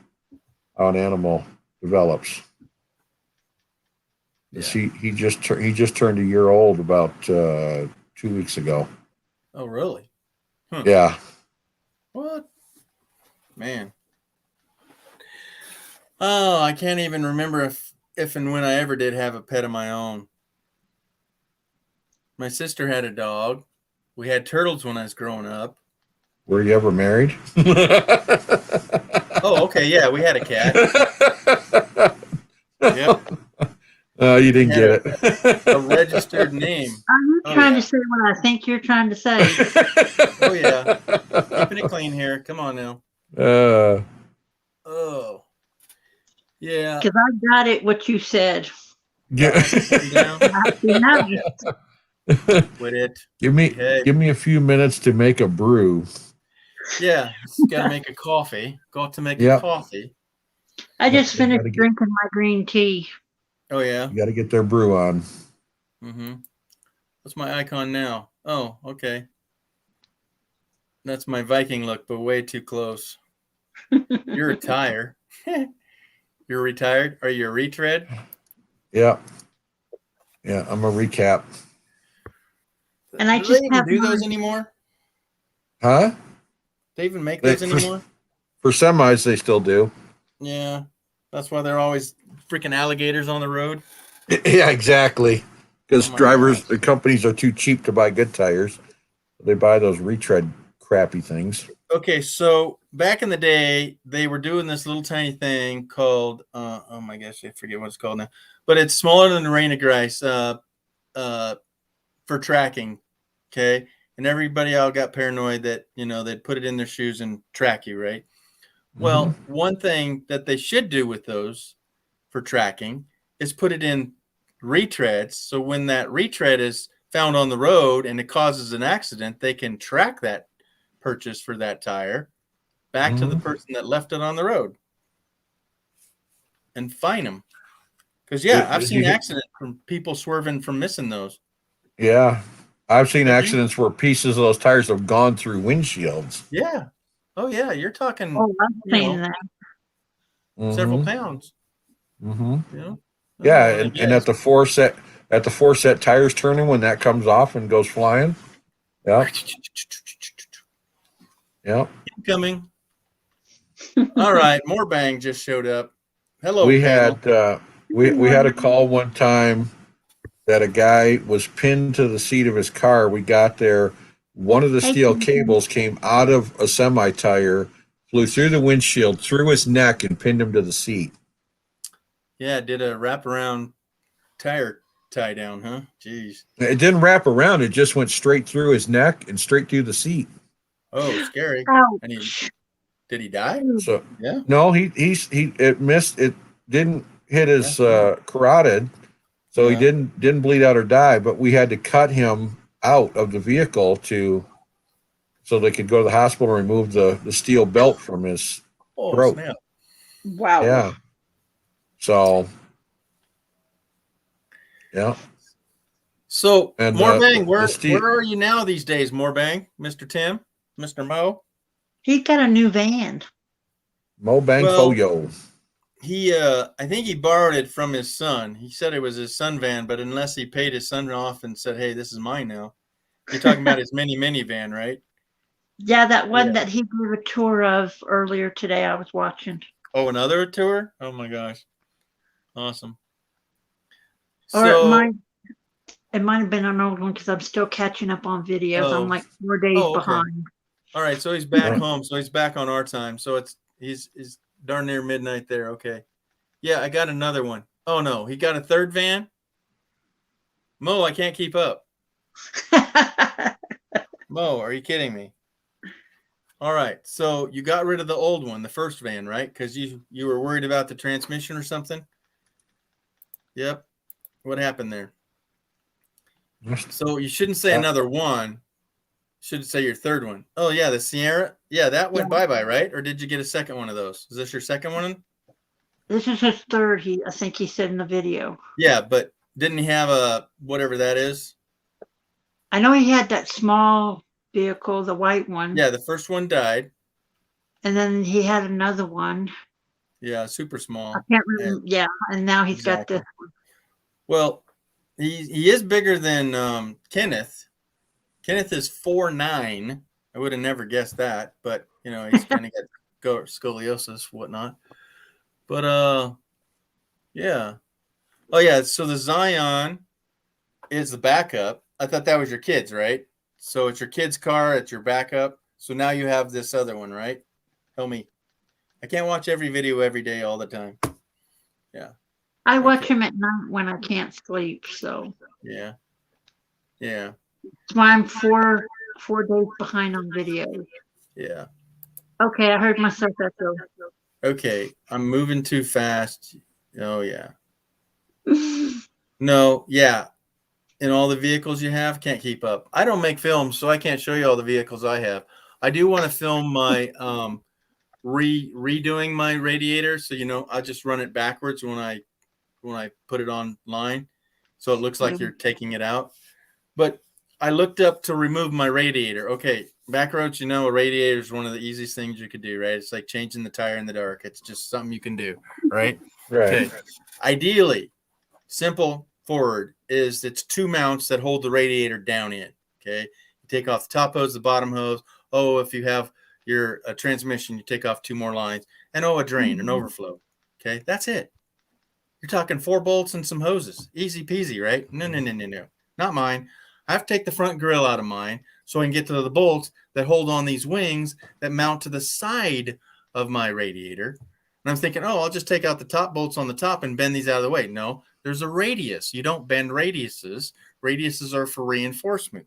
an animal develops. Yeah. He just turned a year old about 2 weeks ago. Oh, really? Yeah. What? Man. Oh, I can't even remember if and when I ever did have a pet of my own. My sister had a dog. We had turtles when I was growing up. Were you ever married? Oh, okay. Yeah, we had a cat. Yep. You didn't get it. A registered name. Are you Oh, trying yeah. to say what I think you're trying to say? Oh, yeah. Keeping it clean here. Come on now. Oh. Yeah. Because I got it. What you said. Yeah. Down. Now, With it. Give me Behave. a few minutes to make a brew. Yeah. Got to make a coffee. Got to make a Yep. coffee. I just You finished gotta get- drinking my green tea. Oh, yeah. You got to get their brew on. Mm-hmm. What's my icon now? Oh, okay. That's my Viking look, but way too close. You're a tire. You're retired? Are you a retread? Yeah. Yeah, I'm a recap. And I Do just they even have do those mine. anymore? Huh? They even make They- those anymore? For semis, they still do. Yeah. That's why they're always freaking alligators on the road. Yeah, exactly. Because Oh my drivers, gosh. the companies are too cheap to buy good tires. They buy those retread crappy things. Okay, so back in the day, they were doing this little tiny thing called oh my gosh, I forget what it's called now, but it's smaller than the rain of grace for tracking. Okay, and everybody all got paranoid that they'd put it in their shoes and track you, right? Well, one thing that they should do with those for tracking is put it in retreads, so when that retread is found on the road and it causes an accident, they can track that purchase for that tire back to the person that left it on the road and fine them. Because I've seen accidents from people swerving from missing those. Yeah. I've seen Have you? accidents where pieces of those tires have gone through windshields. Yeah. Oh yeah, you're talking Oh, I've seen that. several pounds. Mm-hmm. You know? Yeah, Oh, and at the four set tires turning when that comes off and goes flying. Yeah. Yeah. Incoming. All right, more bang just showed up. Hello. We panel. had we had a call one time that a guy was pinned to the seat of his car. We got there. One of the steel cables came out of a semi tire, flew through the windshield, through his neck, and pinned him to the seat. Yeah, did a wraparound tire tie down, huh? Jeez. It didn't wrap around; it just went straight through his neck and straight through the seat. Oh, scary. Ouch. And did he die? So Yeah. no, it missed. It didn't hit his carotid, so he didn't bleed out or die. But we had to cut him out of the vehicle so they could go to the hospital and remove the steel belt from his Oh, throat. snap. Wow. Yeah. So, yeah. So, And, Moorbang, the steel- where are you now these days, Moorbang? Mr. Tim? Mr. Mo? He got a new van. Mo Bang Well- Fo Yo. He I think he borrowed it from his son. He said it was his son van, but unless he paid his son off and said, "Hey, this is mine now." You're talking about his mini van, right? Yeah, that one Yeah. that he gave a tour of earlier today. I was watching. Oh, another tour? Oh my gosh. Awesome. Or So, it might have been an old one because I'm still catching up on videos. Oh. I'm like 4 days Oh, okay. behind. all right, so he's back Yeah. home. So he's back on our time. So he's darn near midnight there. Okay. Yeah, I got another one. Oh no, he got a third van. Mo, I can't keep up. Mo, are you kidding me? All right, so you got rid of the old one, the first van, right? Because you were worried about the transmission or something. Yep. What happened there? So you shouldn't say another one. You should say your third one. Oh yeah, the Sierra. Yeah, that went bye-bye, right? Or did you get a second one of those? Is this your second one? This is his third. I think he said in the video. Yeah, but didn't he have a whatever that is? I know he had that small vehicle, the white one. Yeah, the first one died. And then he had another one. Yeah, super small. I can't remember. Yeah. And now he's Exactly. got this one. Well, he is bigger than Kenneth. Kenneth is 4'9". I would have never guessed that, but you know, he's kind of got scoliosis, whatnot. But yeah. Oh yeah, so the Zion is the backup. I thought that was your kid's, right? So it's your kid's car, it's your backup. So now you have this other one, right? Tell me. I can't watch every video every day all the time. I watch Okay. him at night when I can't sleep. So Yeah. Yeah. that's why I'm 4 days behind on videos. Yeah. Okay, I heard myself echo. Okay. I'm moving too fast. Oh yeah. No, yeah. In all the vehicles you have, can't keep up. I don't make films, so I can't show you all the vehicles I have. I do want to film my redoing my radiator, so you know, I just run it backwards when I put it online, so it looks like you're taking it out. But I looked up to remove my radiator. Okay, backroads, you know, a radiator is one of the easiest things you could do, right? It's like changing the tire in the dark. It's just something you can do, right? Right. Okay. Ideally, simple forward is it's two mounts that hold the radiator down in. Okay. You take off the top hose, the bottom hose. Oh, if you have your transmission, you take off 2 more lines. And a drain, an overflow. Okay. That's it. You're talking 4 bolts and some hoses. Easy peasy, right? No. Not mine. I have to take the front grill out of mine so I can get to the bolts that hold on these wings that mount to the side of my radiator. And I'm thinking, oh, I'll just take out the top bolts on the top and bend these out of the way. No, there's a radius. You don't bend radiuses. Radiuses are for reinforcement.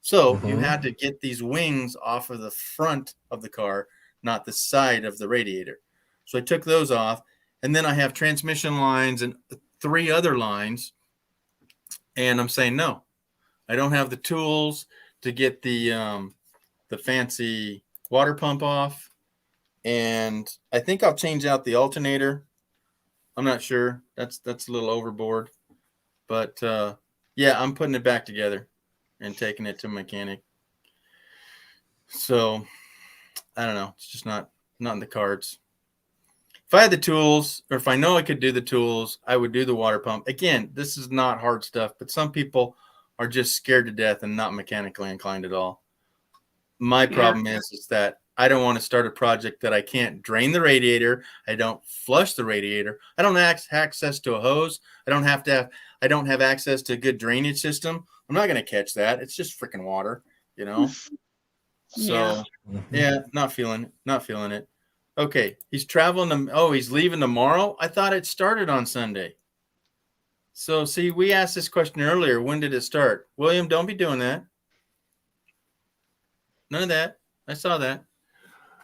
So you had to get these wings off of the front of the car, not the side of the radiator. So I took those off. And then I have transmission lines and 3 other lines. And I'm saying, no, I don't have the tools to get the fancy water pump off. And I think I'll change out the alternator. I'm not sure. That's a little overboard. But yeah, I'm putting it back together and taking it to a mechanic. So I don't know. It's just not in the cards. If I had the tools, or if I know I could do the tools, I would do the water pump. Again, this is not hard stuff, but some people are just scared to death and not mechanically inclined at all. My problem is that I don't want to start a project that I can't drain the radiator. I don't flush the radiator. I don't have access to a hose. I don't have access to a good drainage system. I'm not going to catch that. It's just freaking water, you know? So yeah, not feeling it. Okay. He's traveling he's leaving tomorrow. I thought it started on Sunday. So see, we asked this question earlier. When did it start? William, don't be doing that. None of that. I saw that.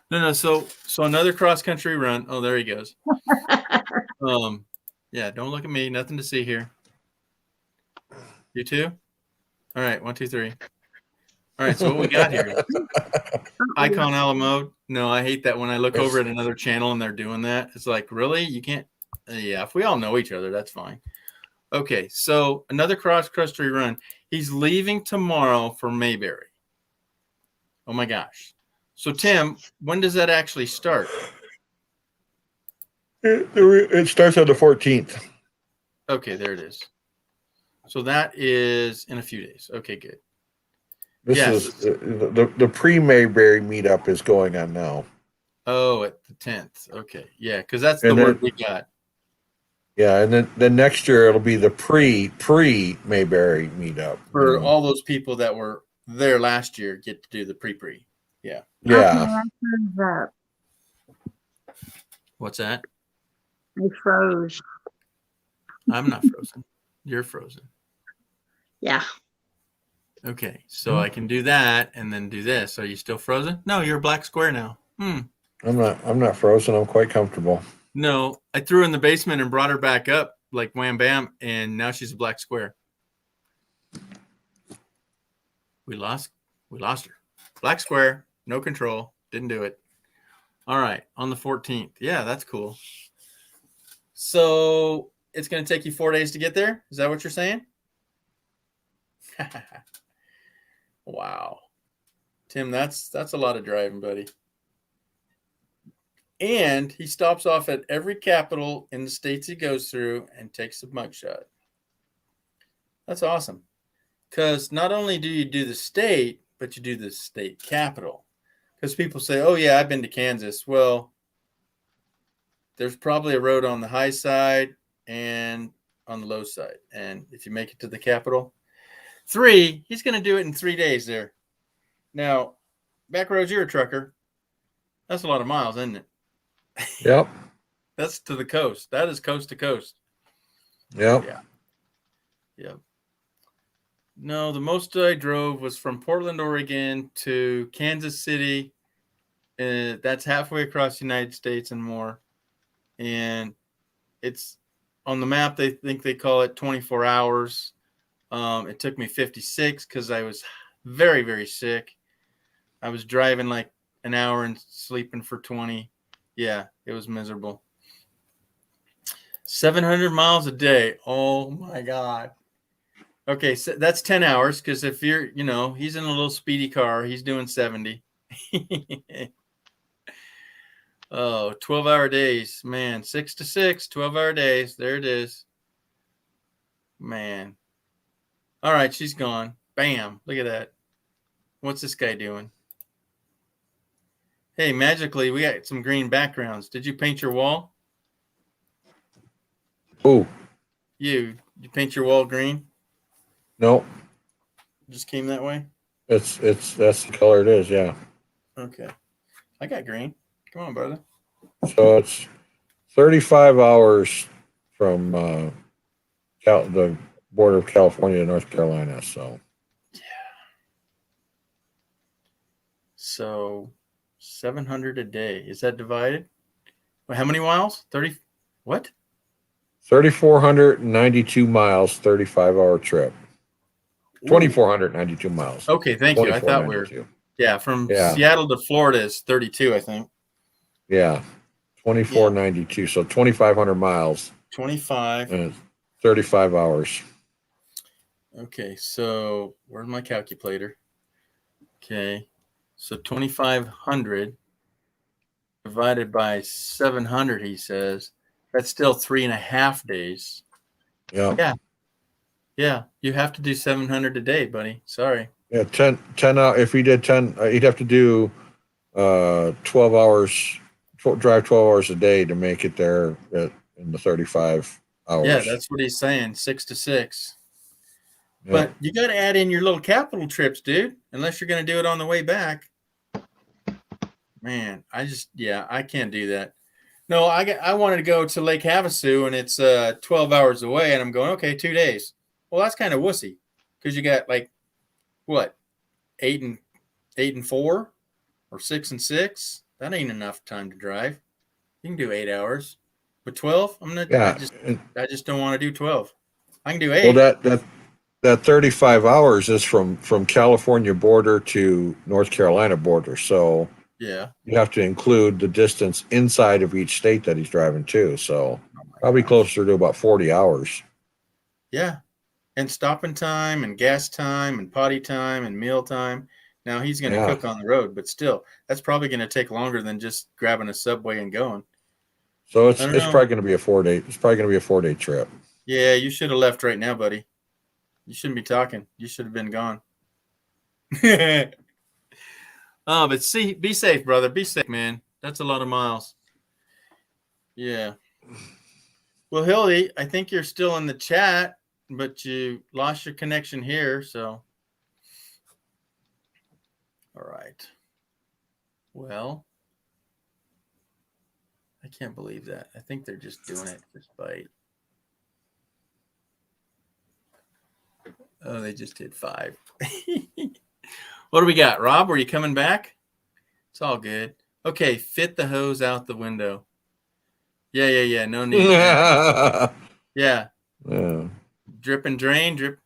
No. So another cross country run. Oh, there he goes. Yeah, don't look at me. Nothing to see here. You too? All right, 1, 2, 3. All right, so what we got here? Icon a la mode. No, I hate that when I look over at another channel and they're doing that. It's like, really? You can't? Yeah, if we all know each other, that's fine. Okay, so another cross country run. He's leaving tomorrow for Mayberry. Oh my gosh. So Tim, when does that actually start? It starts on the 14th. Okay, there it is. So that is in a few days. Okay, good. This Yes. is the pre-Mayberry meetup is going on now. Oh, at the 10th. Okay, yeah, because that's the And word then- we got. Yeah, and then next year it'll be the pre-Mayberry meetup. For all those people that were there last year, get to do the pre-pre. Okay, Yeah. I turned up. What's that? I froze. I'm not frozen. You're frozen. Yeah. Okay, so I can do that and then do this. Are you still frozen? No, you're a black square now. I'm not frozen. I'm quite comfortable. No, I threw her in the basement and brought her back up like wham bam, and now she's a black square. We lost her. Black square, no control, didn't do it. All right, on the 14th. Yeah, that's cool. So it's going to take you 4 days to get there? Is that what you're saying? Wow. Tim, that's a lot of driving, buddy. And he stops off at every capital in the states he goes through and takes a mugshot. That's awesome. Because not only do you do the state, but you do the state capital. Because people say, oh, yeah, I've been to Kansas. Well, there's probably a road on the high side and on the low side. And if you make it to the capital, 3, he's going to do it in 3 days there. Now, Backroads, you're a trucker. That's a lot of miles, isn't it? Yep. That's to the coast. That is coast to coast. Yep. Yeah. Yep. No, the most I drove was from Portland, Oregon to Kansas City. That's halfway across the United States and more. And it's on the map. They think they call it 24 hours. It took me 56 because I was very, very sick. I was driving like an hour and sleeping for 20. Yeah, it was miserable. 700 miles a day. Oh my God. Okay, so that's 10 hours because if you're, he's in a little speedy car, he's doing 70. Oh, 12-hour days. Man, 6 to 6, 12-hour days. There it is. Man. All right, she's gone. Bam. Look at that. What's this guy doing? Hey, magically, we got some green backgrounds. Did you paint your wall? Oh, You paint your wall green? no. Just came that way? That's the color it is, yeah. Okay. I got green. Come on, brother. So it's 35 hours from the border of California to North Carolina. So So 700 a day. Is that divided? Well, how many miles? 30. What? 3,492 miles, 35-hour trip. 2,492 miles. Okay, thank you. I thought we were. 2492. From Yeah. Seattle to Florida is 32, I think. Yeah, 2,492. So 2,500 miles 25. and 35 hours. Okay, so where's my calculator? Okay, so 2,500 divided by 700, he says. That's still 3.5 days. Yeah. Yeah, you have to do 700 a day, buddy. Sorry. Yeah, 10 if he did 10, he'd have to do 12 hours, drive 12 hours a day to make it there in the 35 hours. Yeah, that's what he's saying, 6 to 6. Yeah. But you got to add in your little capital trips, dude, unless you're going to do it on the way back. Man, I can't do that. No, I wanted to go to Lake Havasu, and it's 12 hours away, and I'm going, okay, 2 days. Well, that's kind of wussy because you got like, what, 8 and 4 or 6 and 6? That ain't enough time to drive. You can do 8 hours. But 12, I just don't want to do 12. I can do 8. Well, that 35 hours is from California border to North Carolina border. So Yeah. you have to include the distance inside of each state that he's driving to. So probably closer to about 40 hours. Yeah. And stopping time and gas time and potty time and meal time. Now he's going to Yeah. cook on the road, but still, that's probably going to take longer than just grabbing a Subway and going. So it's I don't it's know. probably going to be a 4-day. It's probably going to be a 4-day trip. Yeah, you should have left right now, buddy. You shouldn't be talking. You should have been gone. Oh, but see, be safe, brother. Be safe, man. That's a lot of miles. Yeah. Well, Hildy, I think you're still in the chat, but you lost your connection here. So, all right. Well, I can't believe that. I think they're just doing it for spite. Oh, they just did 5. What do we got? Rob, were you coming back? It's all good. Okay, fit the hose out the window. Yeah. No need. Yeah. Yeah. Yeah. Drip and drain, drip.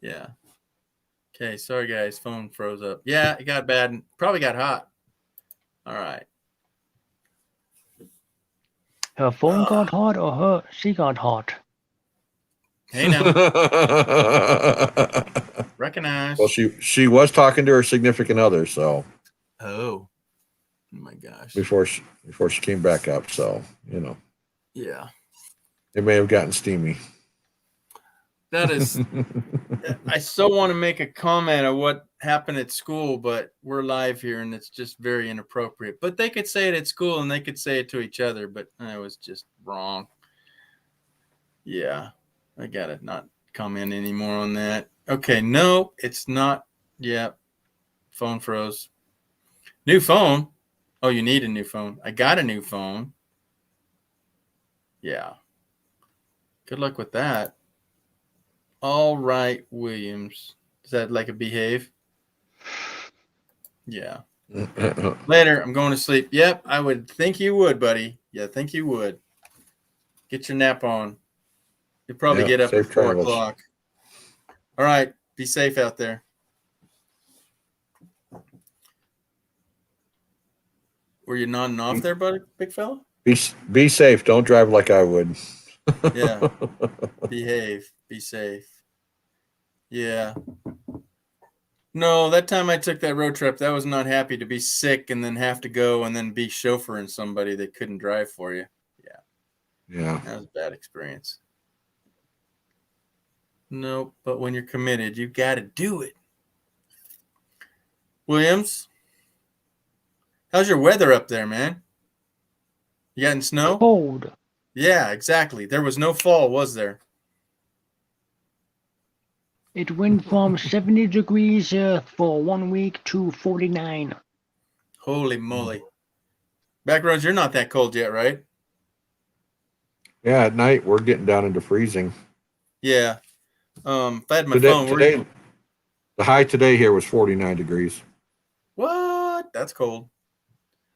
Yeah. Okay, sorry guys, phone froze up. Yeah, it got bad and probably got hot. All right. Her phone got hot or she got hot? Hey now, recognize. Well, she was talking to her significant other, so Oh my gosh. before she came back up, so Yeah. it may have gotten steamy. That is I so want to make a comment of what happened at school, but we're live here and it's just very inappropriate. But they could say it at school and they could say it to each other, but I was just wrong. Yeah. I gotta not comment anymore on that. Okay, no, it's not. Yeah. Phone froze. New phone. Oh, you need a new phone. I got a new phone. Yeah. Good luck with that. All right, Williams. Is that like a behave? Yeah. Later, I'm going to sleep. Yep, I would think you would, buddy. Yeah, think you would. Get your nap on. You'll probably Yeah, get up at safe 4 travels. o'clock. All right. Be safe out there. Were you nodding off there, buddy, big fella? Be safe. Don't drive like I would. Yeah. Behave. Be safe. Yeah. No, that time I took that road trip, that was not happy to be sick and then have to go and then be chauffeuring somebody that couldn't drive for you. Yeah. That was a bad experience. Nope, but when you're committed, you got to do it. Williams, how's your weather up there, man? You getting snow? Cold. Yeah, exactly. There was no fall, was there? It went from 70 degrees for 1 week to 49. Holy moly. Backroads, you're not that cold yet, right? Yeah, at night we're getting down into freezing. Yeah. If I had my Today, phone, today the high today here was 49 degrees. What? That's cold.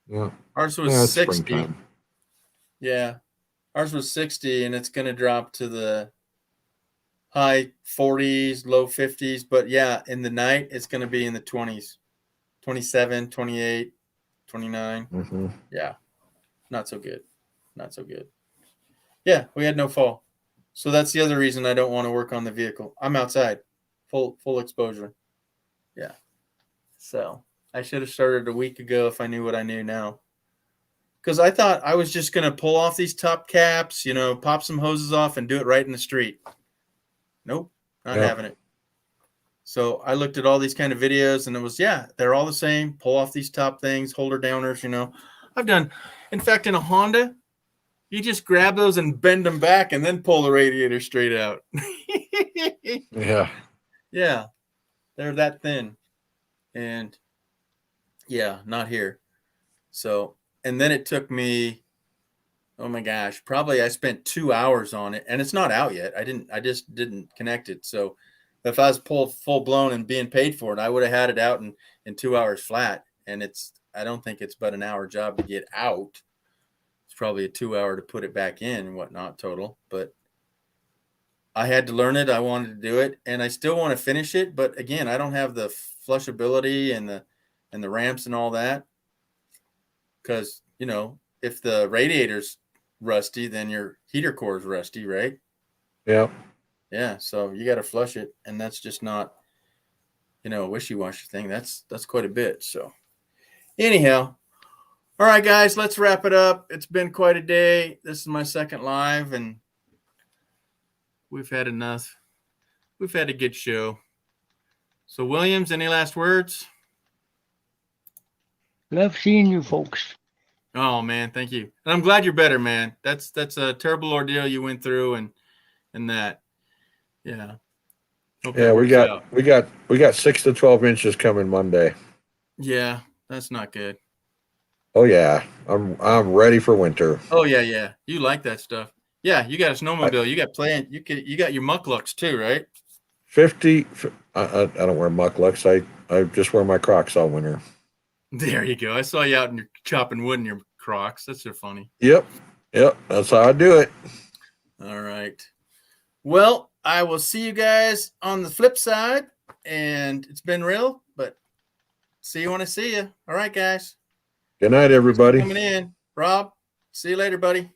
Yeah. Ours was Yeah, it's 60. springtime. Yeah. Ours was 60, and it's going to drop to the high 40s, low 50s. But yeah, in the night, it's going to be in the 20s, 27, 28, 29. Mm-hmm. Yeah. Not so good. Not so good. Yeah, we had no fall. So that's the other reason I don't want to work on the vehicle. I'm outside, full exposure. Yeah. So I should have started a week ago if I knew what I knew now. Because I thought I was just going to pull off these top caps, pop some hoses off and do it right in the street. Nope, not having it. So I looked at all these kind of videos and it was, they're all the same. Pull off these top things, holder downers, I've done, in fact, in a Honda, you just grab those and bend them back and then pull the radiator straight out. Yeah. Yeah, they're that thin. And yeah, not here. So, and then it took me, oh my gosh, probably I spent 2 hours on it and it's not out yet. I just didn't connect it. So if I was full blown and being paid for it, I would have had it out in 2 hours flat. And I don't think it's but an hour job to get out. It's probably a 2 hour to put it back in and whatnot total, but I had to learn it. I wanted to do it and I still want to finish it. But again, I don't have the flushability and the ramps and all that. Because, if the radiator's rusty, then your heater core is rusty, right? Yeah. Yeah, so you got to flush it, and that's just not, a wishy-washy thing. That's quite a bit. So anyhow, all right, guys, let's wrap it up. It's been quite a day. This is my second live, and we've had enough. We've had a good show. So Williams, any last words? Love seeing you folks. Oh man, thank you. And I'm glad you're better, man. That's a terrible ordeal you went through, and that. Yeah. Hope Yeah, that we works out. got 6 to 12 inches coming Monday. Yeah, that's not good. Oh yeah, I'm ready for winter. Oh yeah. You like that stuff. Yeah, you got a snowmobile. You got your mucklucks too, right? 50. I don't wear mucklucks. I just wear my Crocs all winter. There you go. I saw you out and you're chopping wood in your Crocs. That's so funny. Yep. That's how I do it. All right. Well, I will see you guys on the flip side. And it's been real, but see you when I see you. All right, guys. Good night, everybody. Coming in. Rob, see you later, buddy.